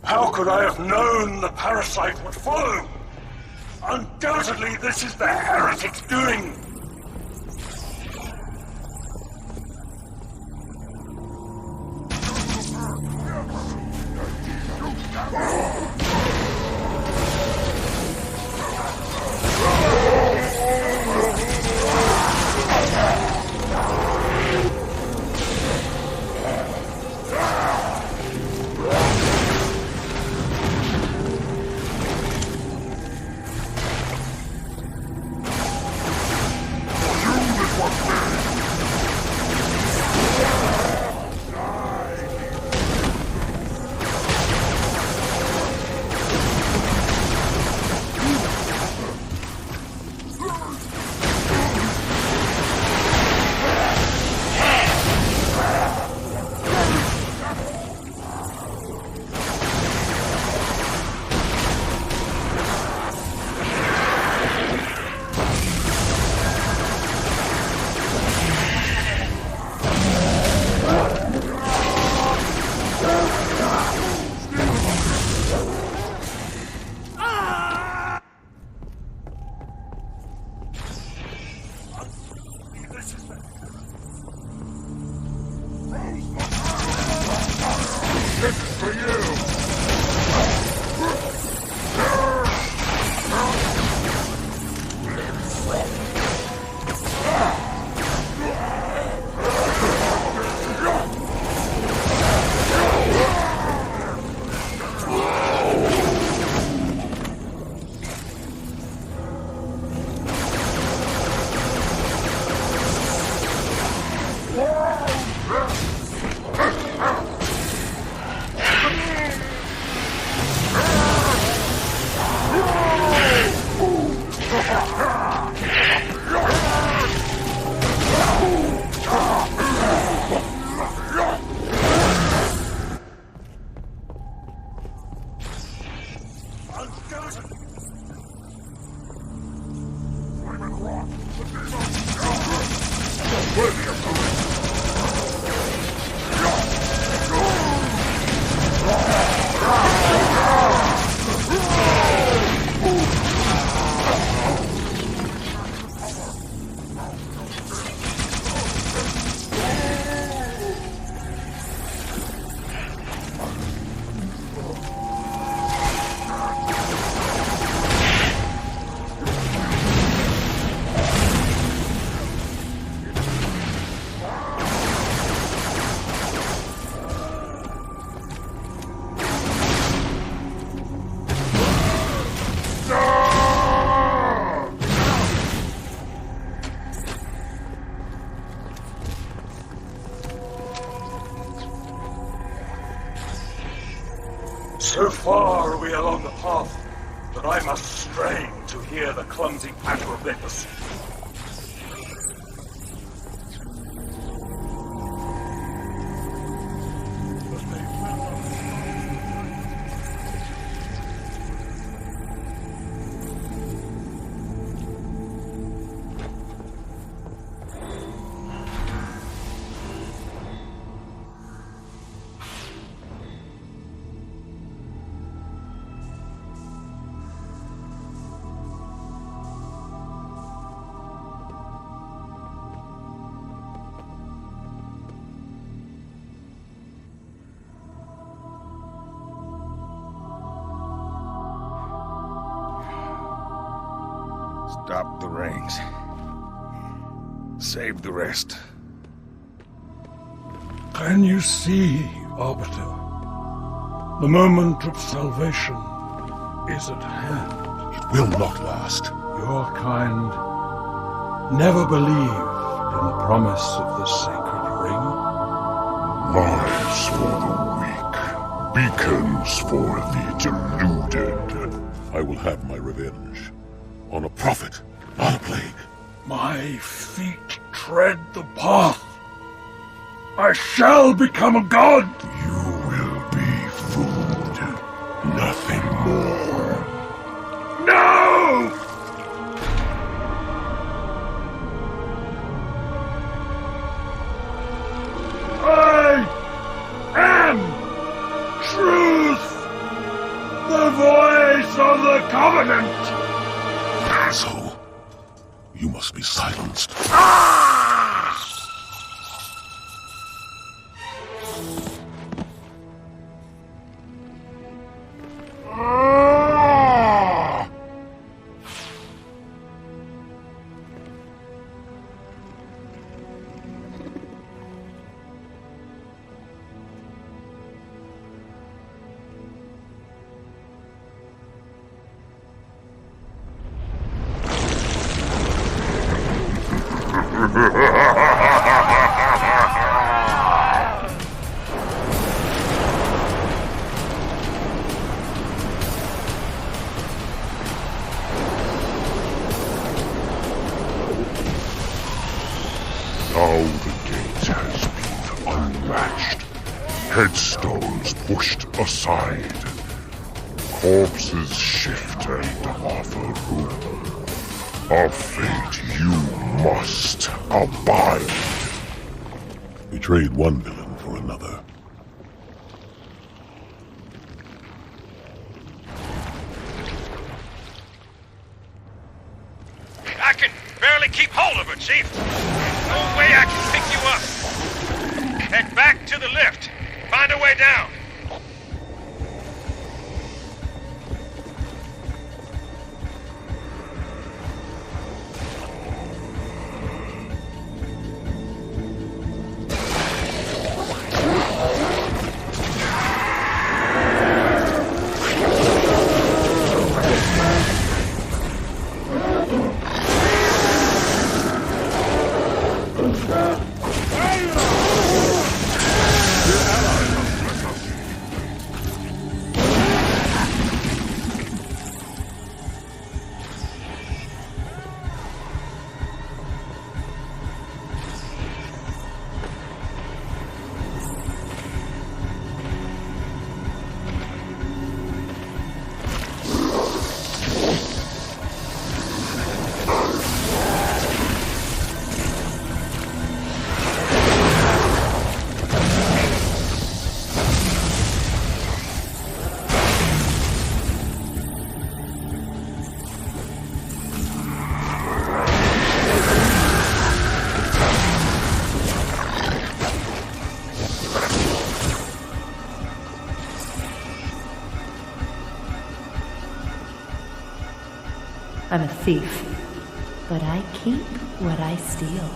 How could I have known the parasite would follow? Undoubtedly, this is the heretic's doing. This is for you! So far we are on the path that I must strain to hear the clumsy patter of their pursuit. Stop the rings. Save the rest. Can you see, Arbiter? The moment of salvation is at hand. It will not last. Your kind never believed in the promise of the sacred ring. Lives for the weak, beacons for the deluded. I will have my revenge. On a prophet, not a plague. My feet tread the path. I shall become a god. You will be food, nothing more. No! I am truth, the voice of the Covenant. Asshole, you must be silenced. Now the gate has been unlatched, headstones pushed aside, corpses shift and offer room. A fate you must abide. We trade one villain for another. I can barely keep hold of her, Chief. No way I can pick you up. Head back lift. Find a way down. I'm a thief, but I keep what I steal.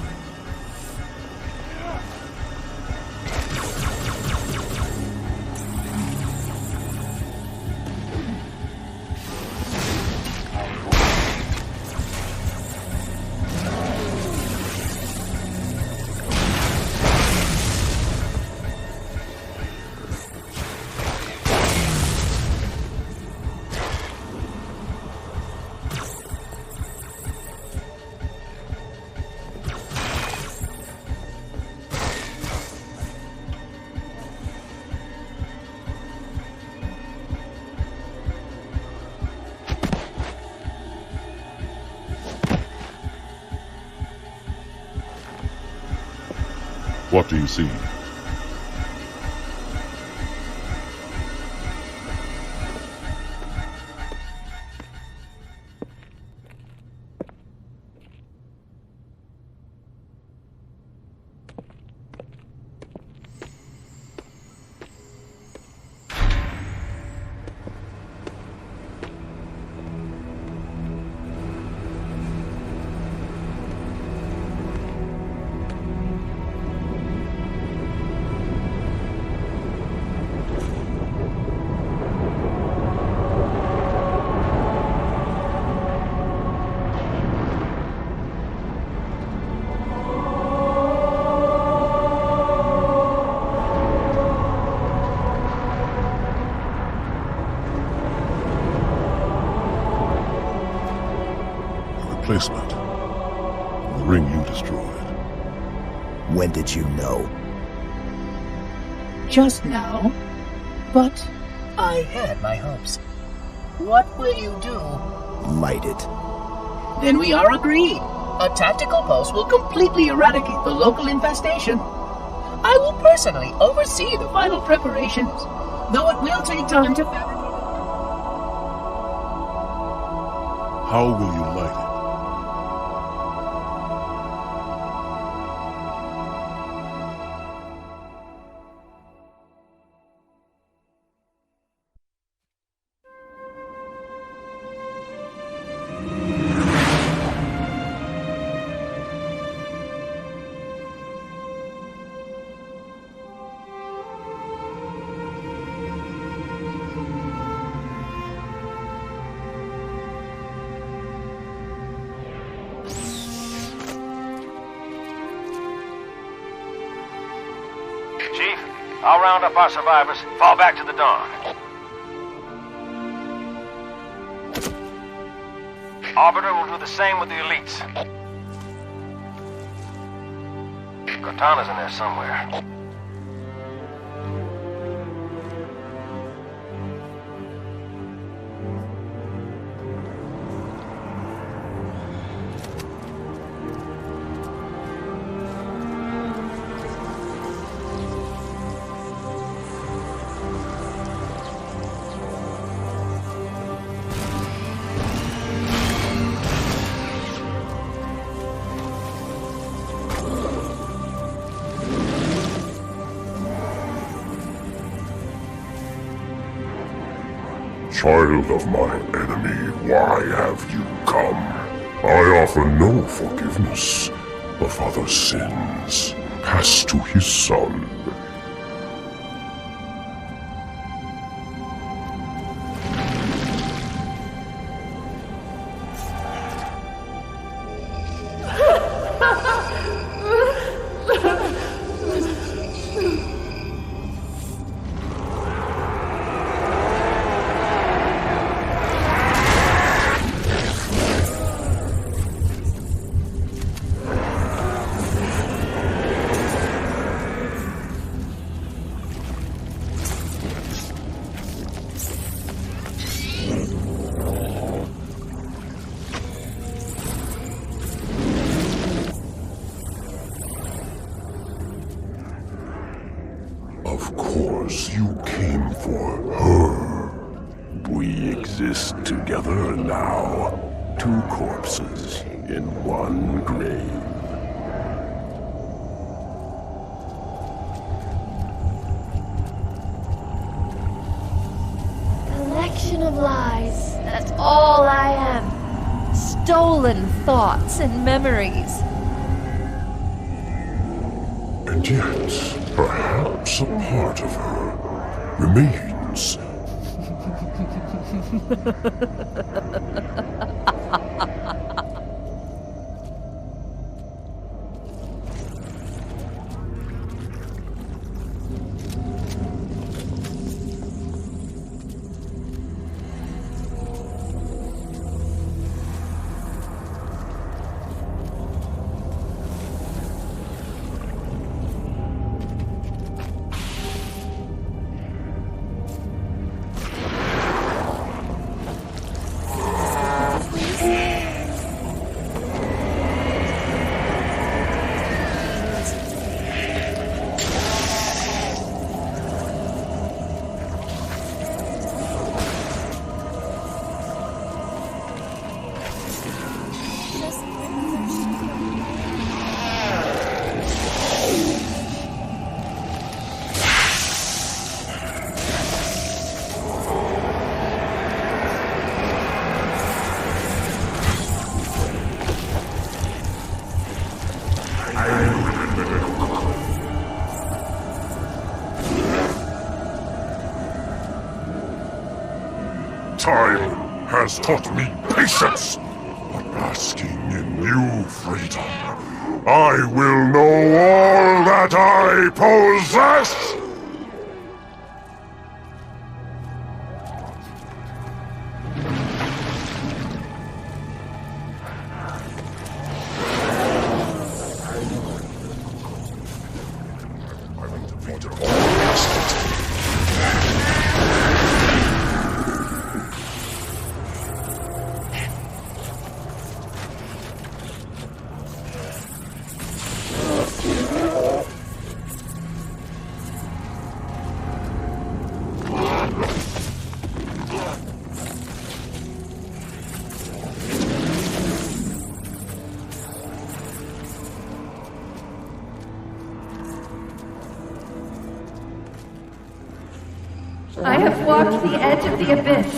What do you see? Replacement. The ring you destroyed. When did you know? Just now. But I had my hopes. What will you do? Light it. Then we are agreed. A tactical post will completely eradicate the local infestation. I will personally oversee the final preparations, though it will take time to fabricate. How will you light it? Chief, I'll round up our survivors, fall back to the dawn. Arbiter will do the same with the elites. Cortana's in there somewhere. Child of my enemy, why have you come? I offer no forgiveness of other sins. Pass to his son. Of course, you came for her. We exist together now. 2 corpses in 1 grave. Collection of lies. That's all I am. Stolen thoughts and memories. And yet, perhaps a part of her remains. Time has taught me patience, but basking in new freedom, I will know all that I possess! I have walked the edge of the abyss.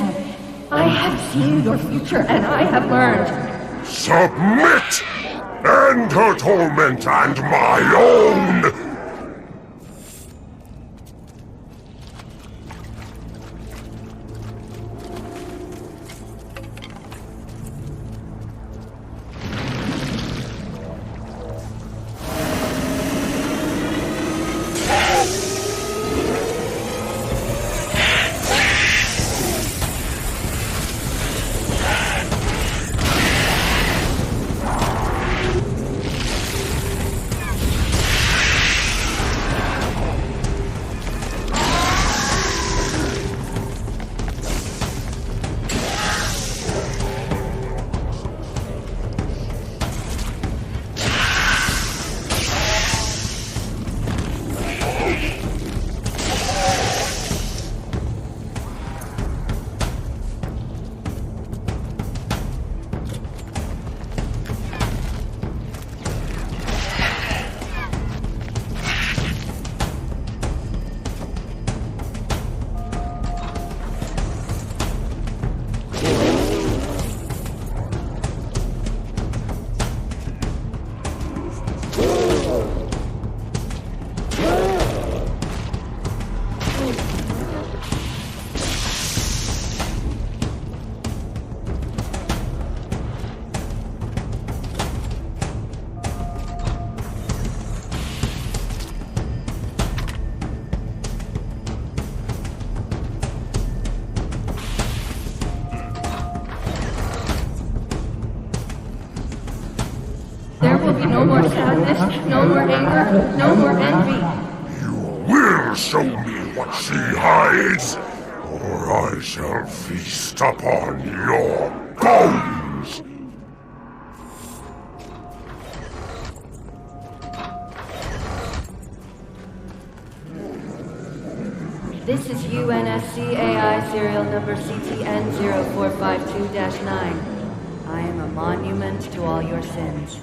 I have seen your future, and I have learned. Submit! End her torment and my own! sadness, no more anger, no more envy. Will show me what she hides, or I shall feast upon your bones! This is UNSC AI serial number CTN 0452-9. I am a monument to all your sins.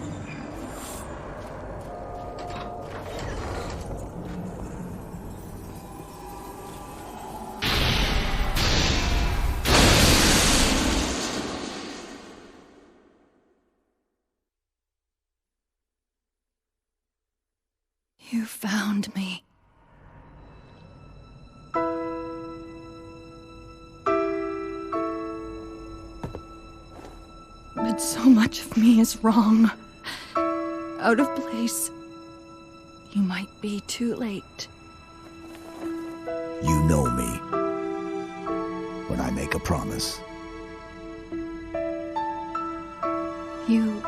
You found me. But so much of me is wrong. Out of place. You might be too late. You know me. When I make a promise. You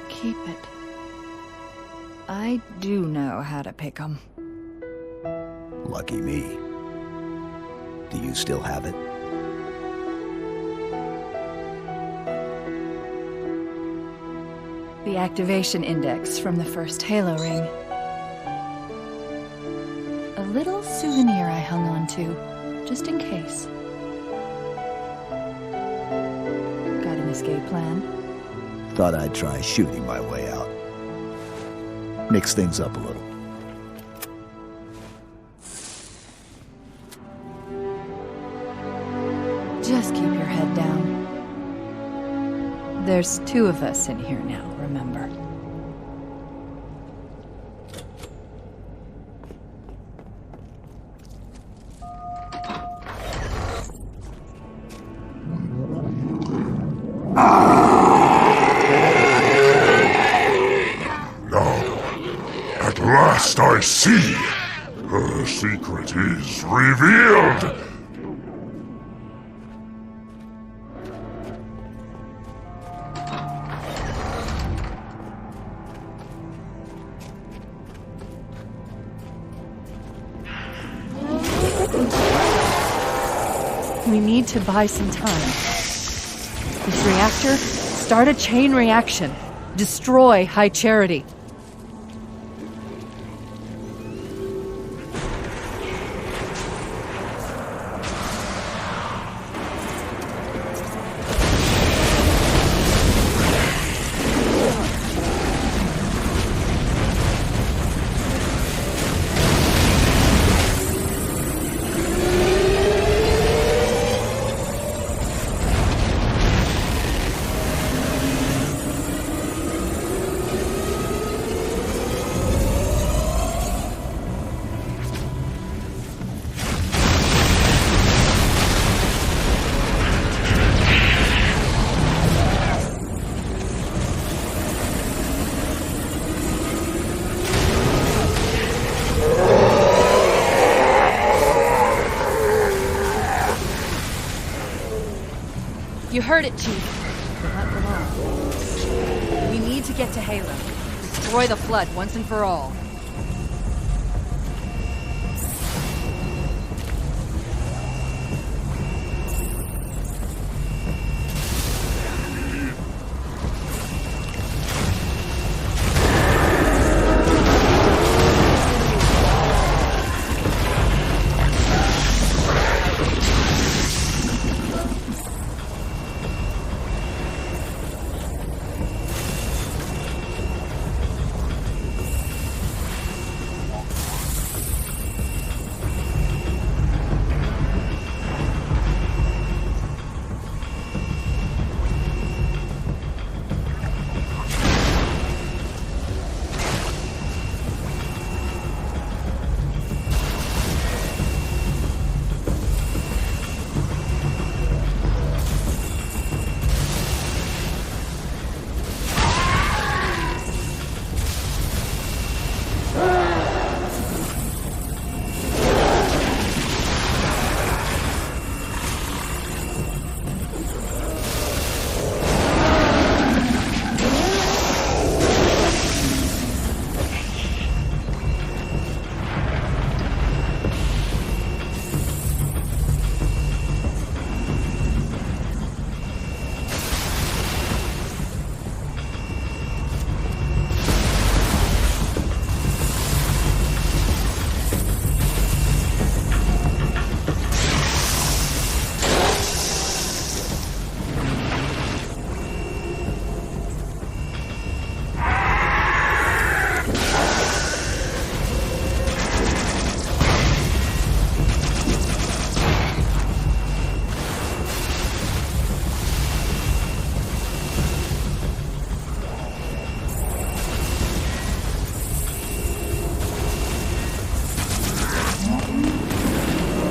keep it. I do know how to pick 'em. Lucky me. Do you still have it? The activation index from the first Halo ring. A little souvenir I hung on to, just in case. Got an escape plan? Thought I'd try shooting my way out. Mix things up a little. Just keep your head down. There's 2 of us in here now, remember? At last I see! Her secret is revealed! We need to buy some time. This reactor, start a chain reaction. Destroy High Charity. You heard it, Chief. But not for long. We need to get to Halo. Destroy the Flood once and for all.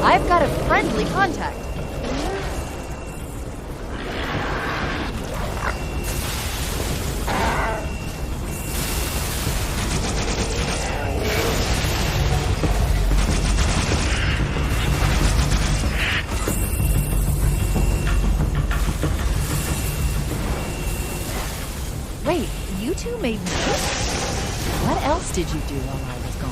I've got a friendly contact. Wait, you two made this? What else did you do while I was gone?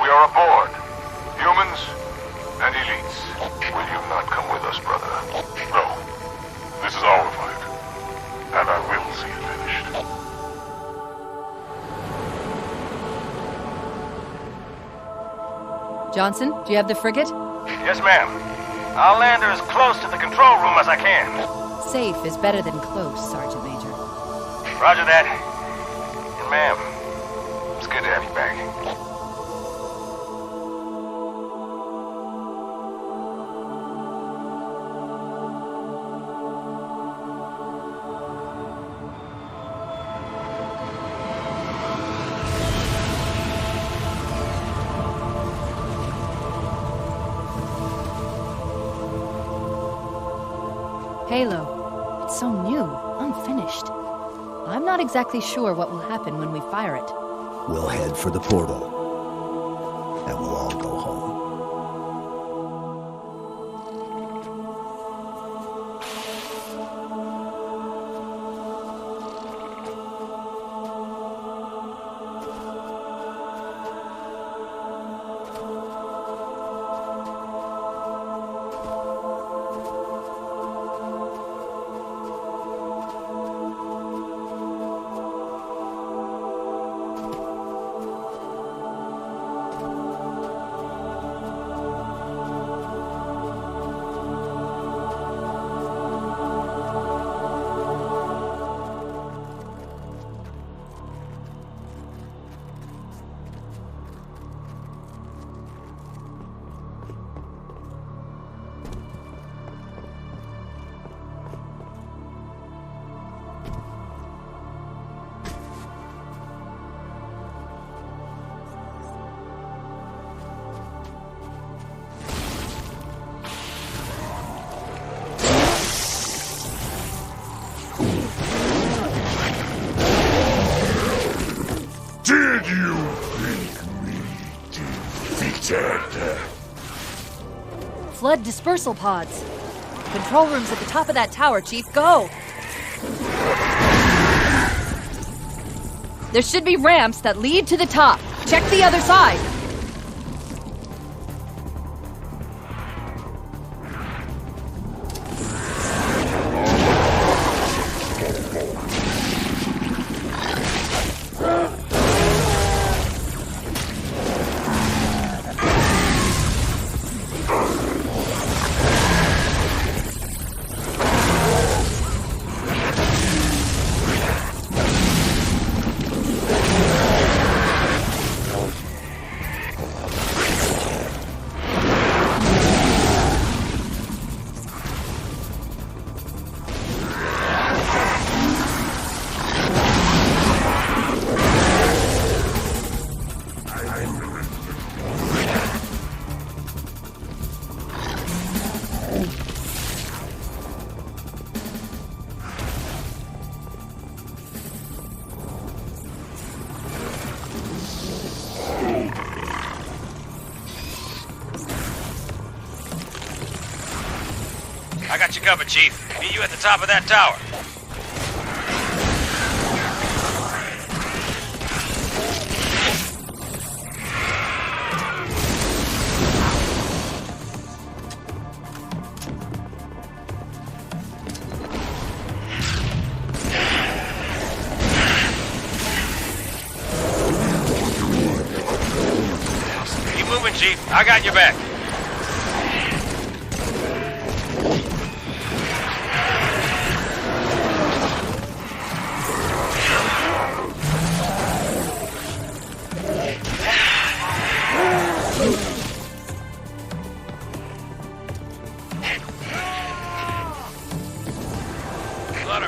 We are aboard. Humans and elites. Will you not come with us, brother? No. This is our fight. And I will see it finished. Johnson, do you have the frigate? Yes, ma'am. I'll land her as close to the control room as I can. Safe is better than close, Sergeant Major. Roger that. And ma'am, it's good to have you back. Halo. It's so new, unfinished. I'm not exactly sure what will happen when we fire it. We'll head for the portal. And we'll all go home. Did you think me defeated? Flood dispersal pods. Control room's at the top of that tower, Chief. Go! There should be ramps that lead to the top. Check the other side. I got you covered, Chief. Meet you at the top of that tower. Keep moving, Chief. I got your back.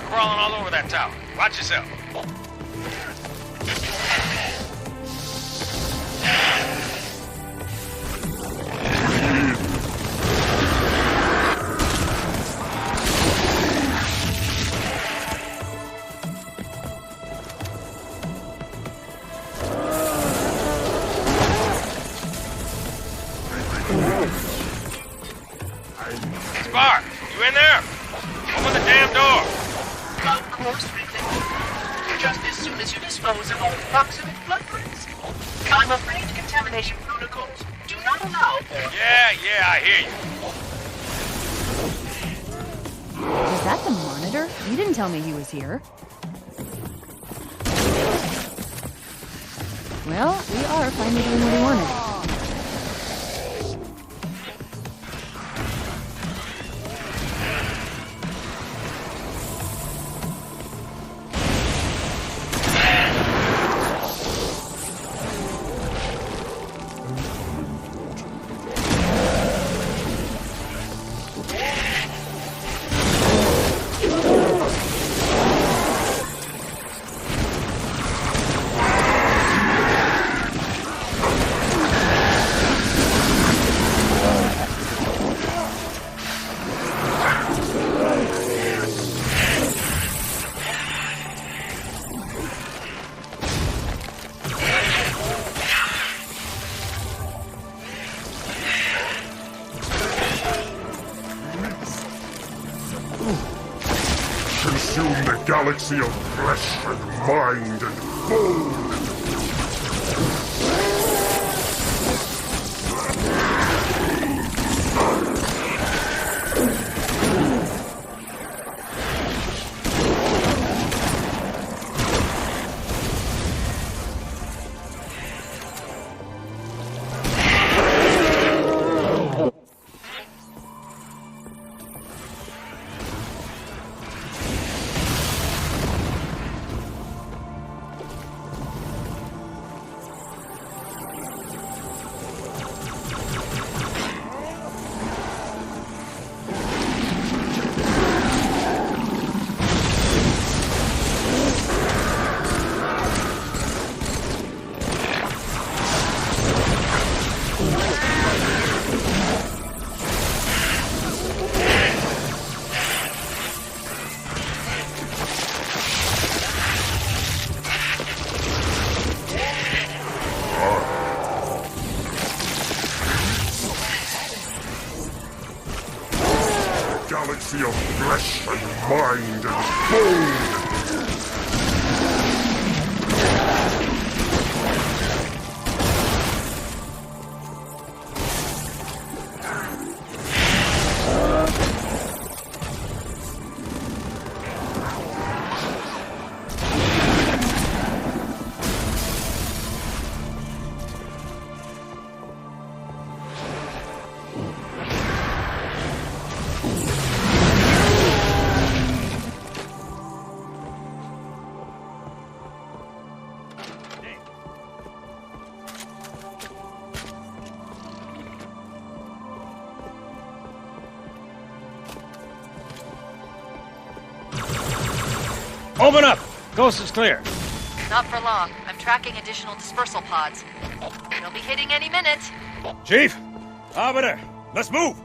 Crawling all over that tower. Watch yourself. Spark, you in there? Open the damn door. Of course, Rick. Just as soon as you dispose of all proximate blood risk. I'm afraid contamination protocols do not allow for... Yeah, I hear you. Is that the Monitor? You didn't tell me he was here. Well, we are finally doing what he wanted. Consume the galaxy of flesh and mind and bone! Galaxy of flesh and mind and bone! Open up! Coast is clear. Not for long. I'm tracking additional dispersal pods. They'll be hitting any minute. Chief! Arbiter! Let's move!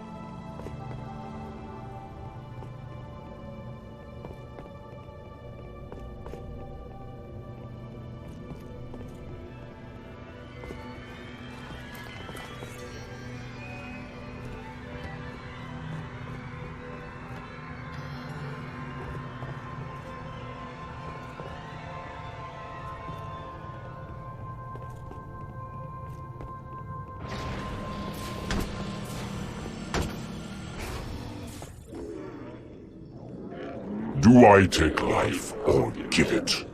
Do I take life or give it?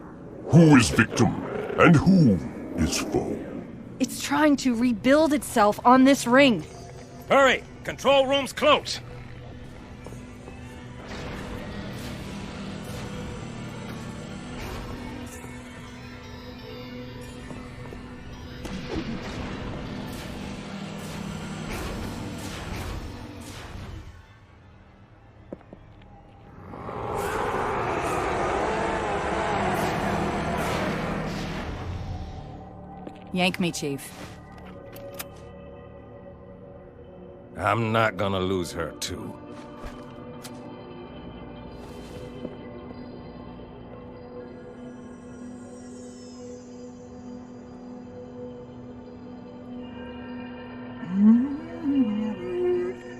Who is victim and who is foe? It's trying to rebuild itself on this ring. Hurry! Control room's close! Yank me, Chief. I'm not gonna lose her, too.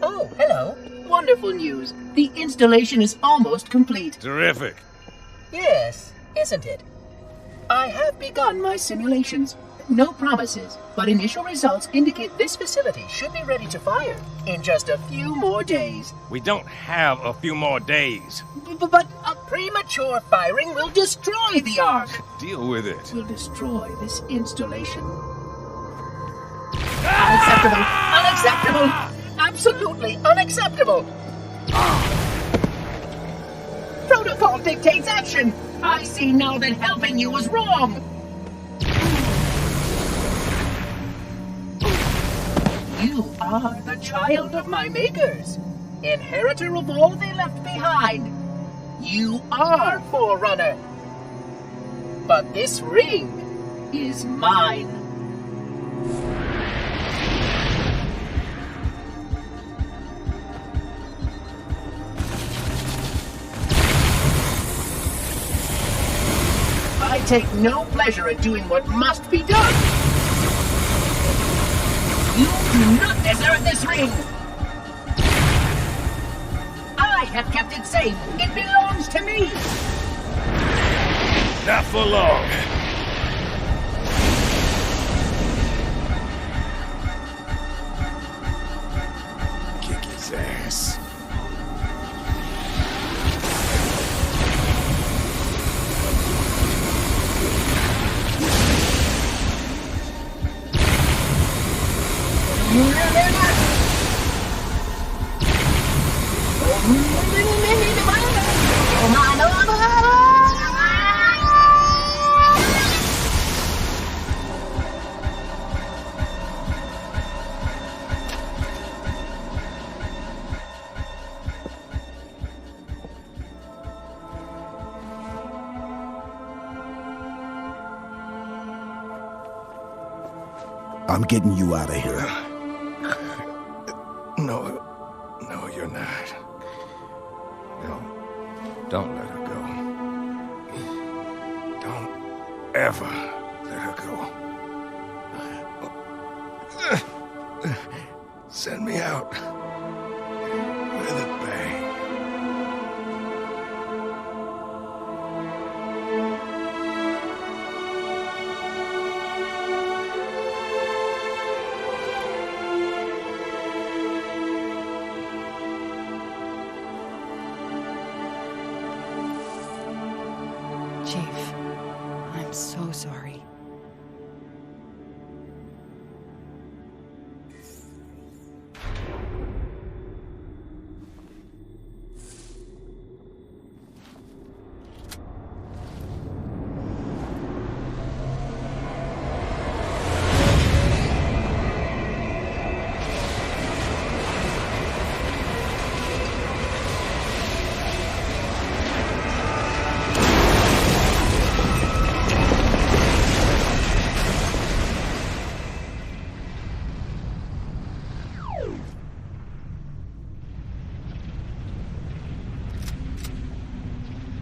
Oh, hello. Wonderful news. The installation is almost complete. Terrific. Yes, isn't it? I have begun my simulations. No promises, but initial results indicate this facility should be ready to fire in just a few more days. We don't have a few more days. But a premature firing will destroy the Ark. Deal with it. Will destroy this installation. Unacceptable! Unacceptable! Absolutely unacceptable! Protocol dictates action! I see now that helping you was wrong! You are the child of my makers, inheritor of all they left behind. You are Forerunner. But this ring is mine. I take no pleasure in doing what must be done. You do not deserve this ring! I have kept it safe. It belongs to me! Not for long. Kick his ass. I'm getting you out of here. No, you're not. No, don't let her go. Don't ever let her go. Send me out with a bang. Chief, I'm so sorry.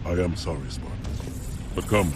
I am sorry, Spark. But come.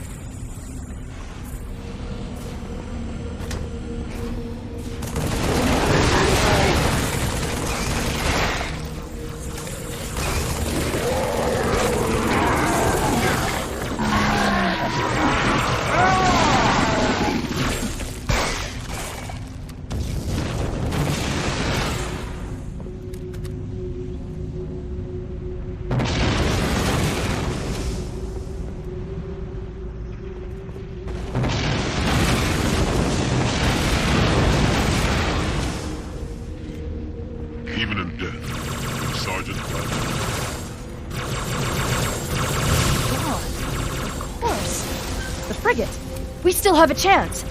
still have a chance.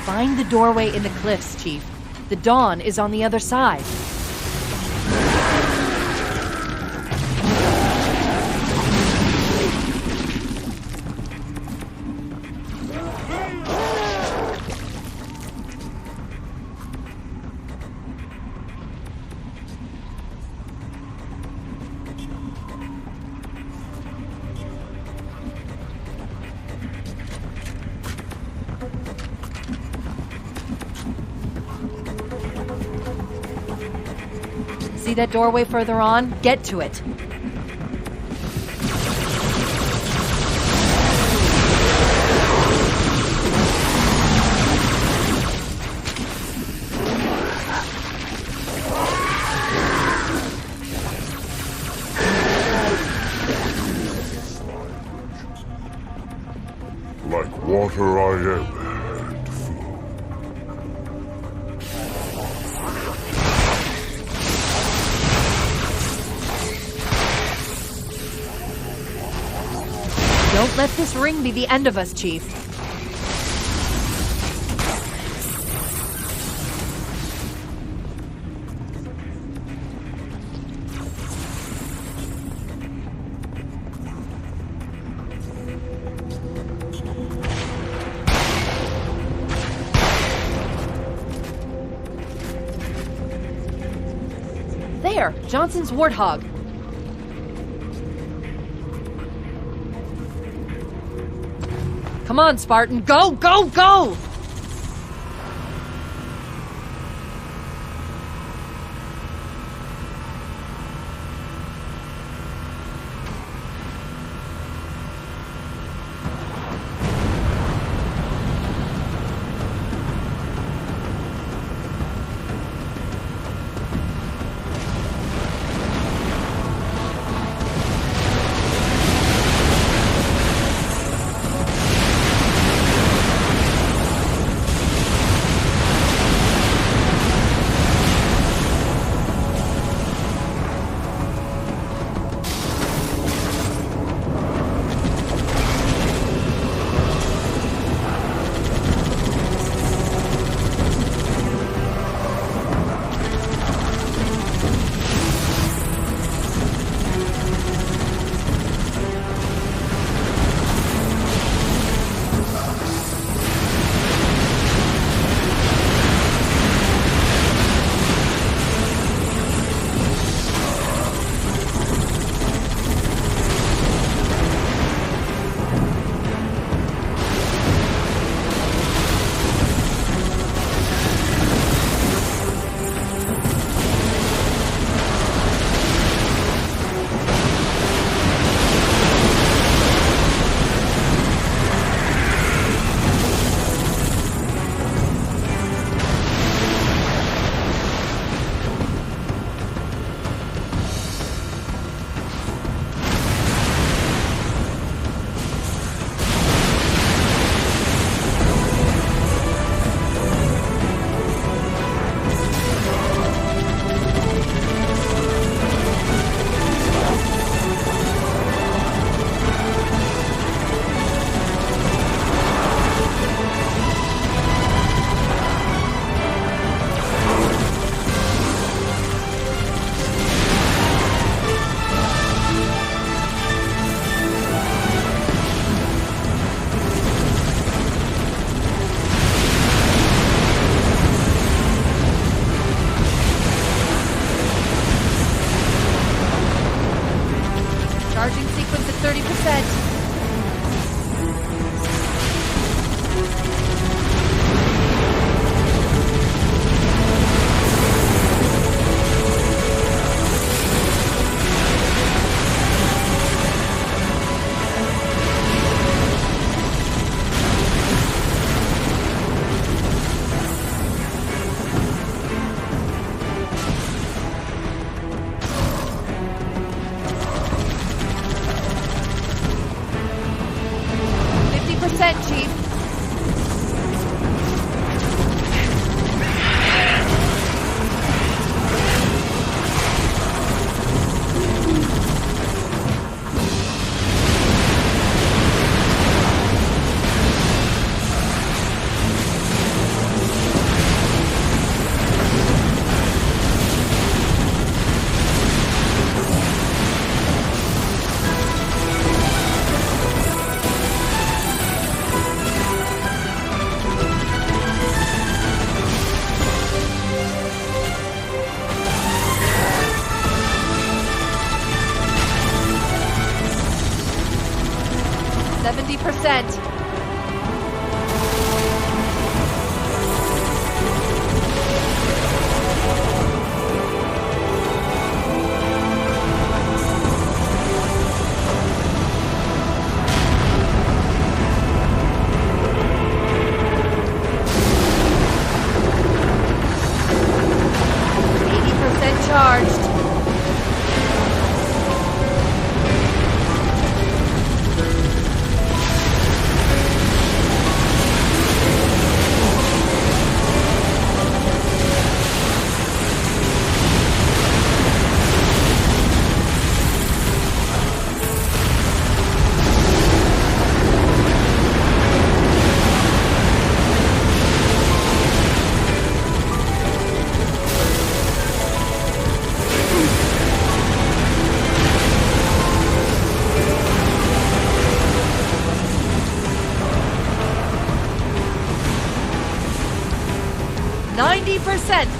Find the doorway in the cliffs, Chief. The dawn is on the other side. See that doorway further on? Get to it. Like water I am. Don't let this ring be the end of us, Chief. There! Johnson's Warthog. Come on, Spartan. Go, go, go! 90%, Chief.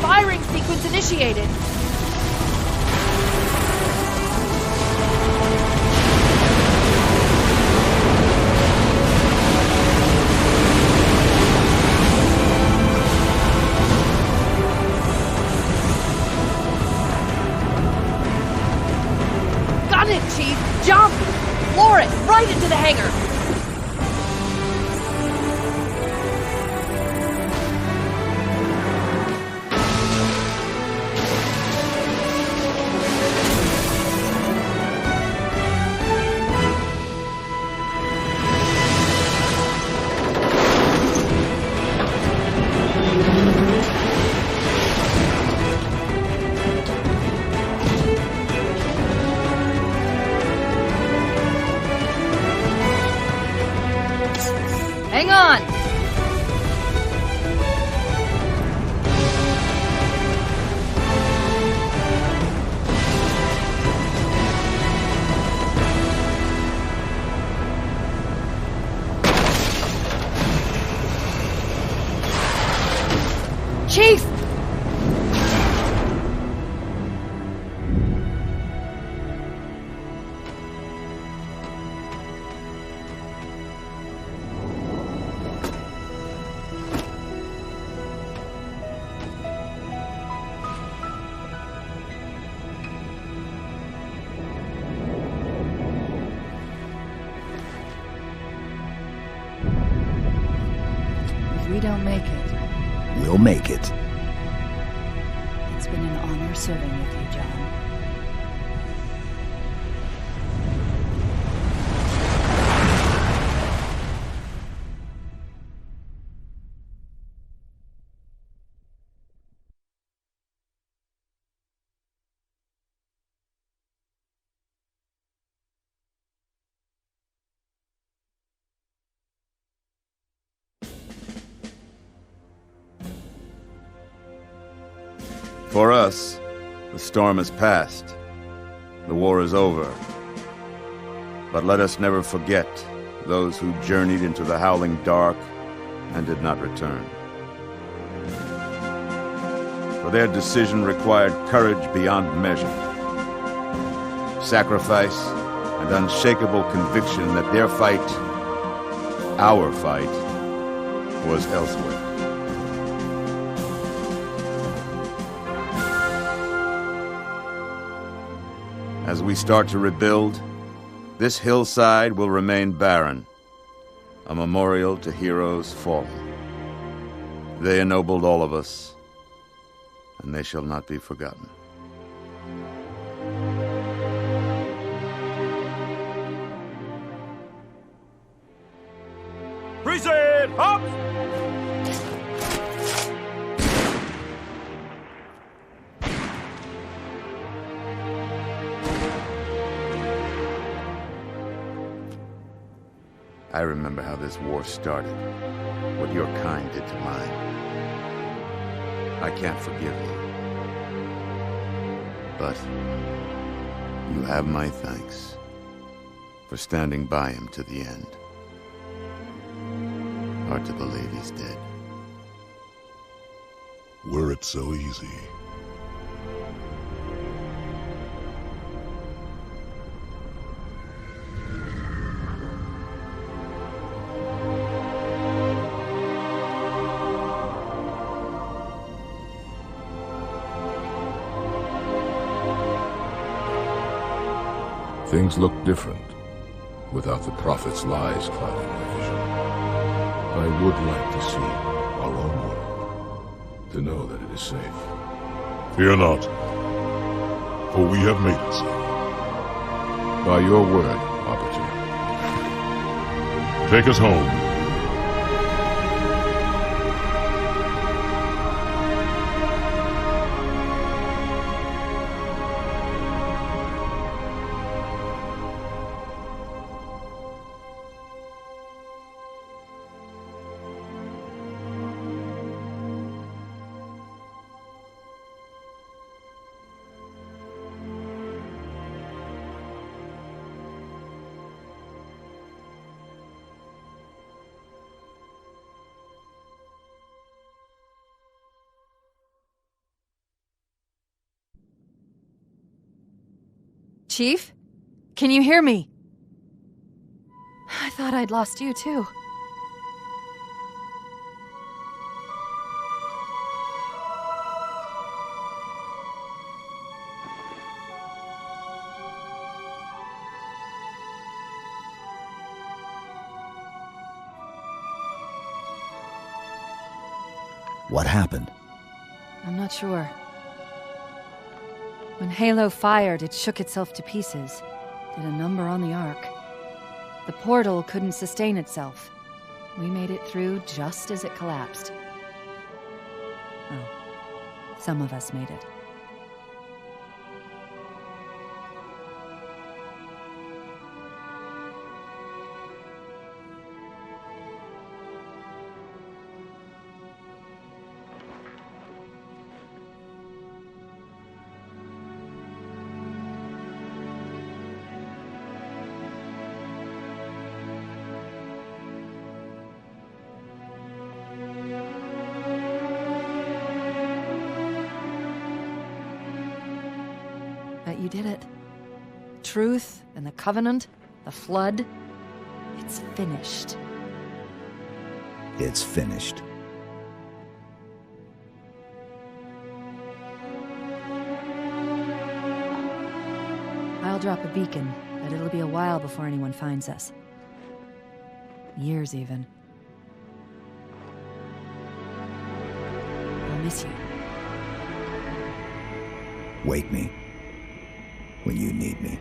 Firing sequence initiated. Got it, Chief! Jump! Floor it! Right into the hangar! Hang on! Chief! We don't make it. We'll make it. It's been an honor serving with you, John. For us, the storm has passed. The war is over. But let us never forget those who journeyed into the howling dark and did not return. For their decision required courage beyond measure, sacrifice, and unshakable conviction that their fight, our fight, was elsewhere. As we start to rebuild, this hillside will remain barren, a memorial to heroes fallen. They ennobled all of us, and they shall not be forgotten. Reset! Hop! I remember how this war started, what your kind did to mine. I can't forgive you. But you have my thanks for standing by him to the end. Hard to believe he's dead. Were it so easy. Things look different without the Prophet's lies clouding my vision. I would like to see our own world, to know that it is safe. Fear not, for we have made it safe. By your word, Arbiter. Take us home. Chief? Can you hear me? I thought I'd lost you, too. What happened? I'm not sure. When Halo fired, it shook itself to pieces. Did a number on the Ark. The portal couldn't sustain itself. We made it through just as it collapsed. Oh, some of us made it. But you did it. Truth and the Covenant, the Flood, it's finished. It's finished. I'll drop a beacon, but it'll be a while before anyone finds us. Years, even. I'll miss you. Wake me when you need me.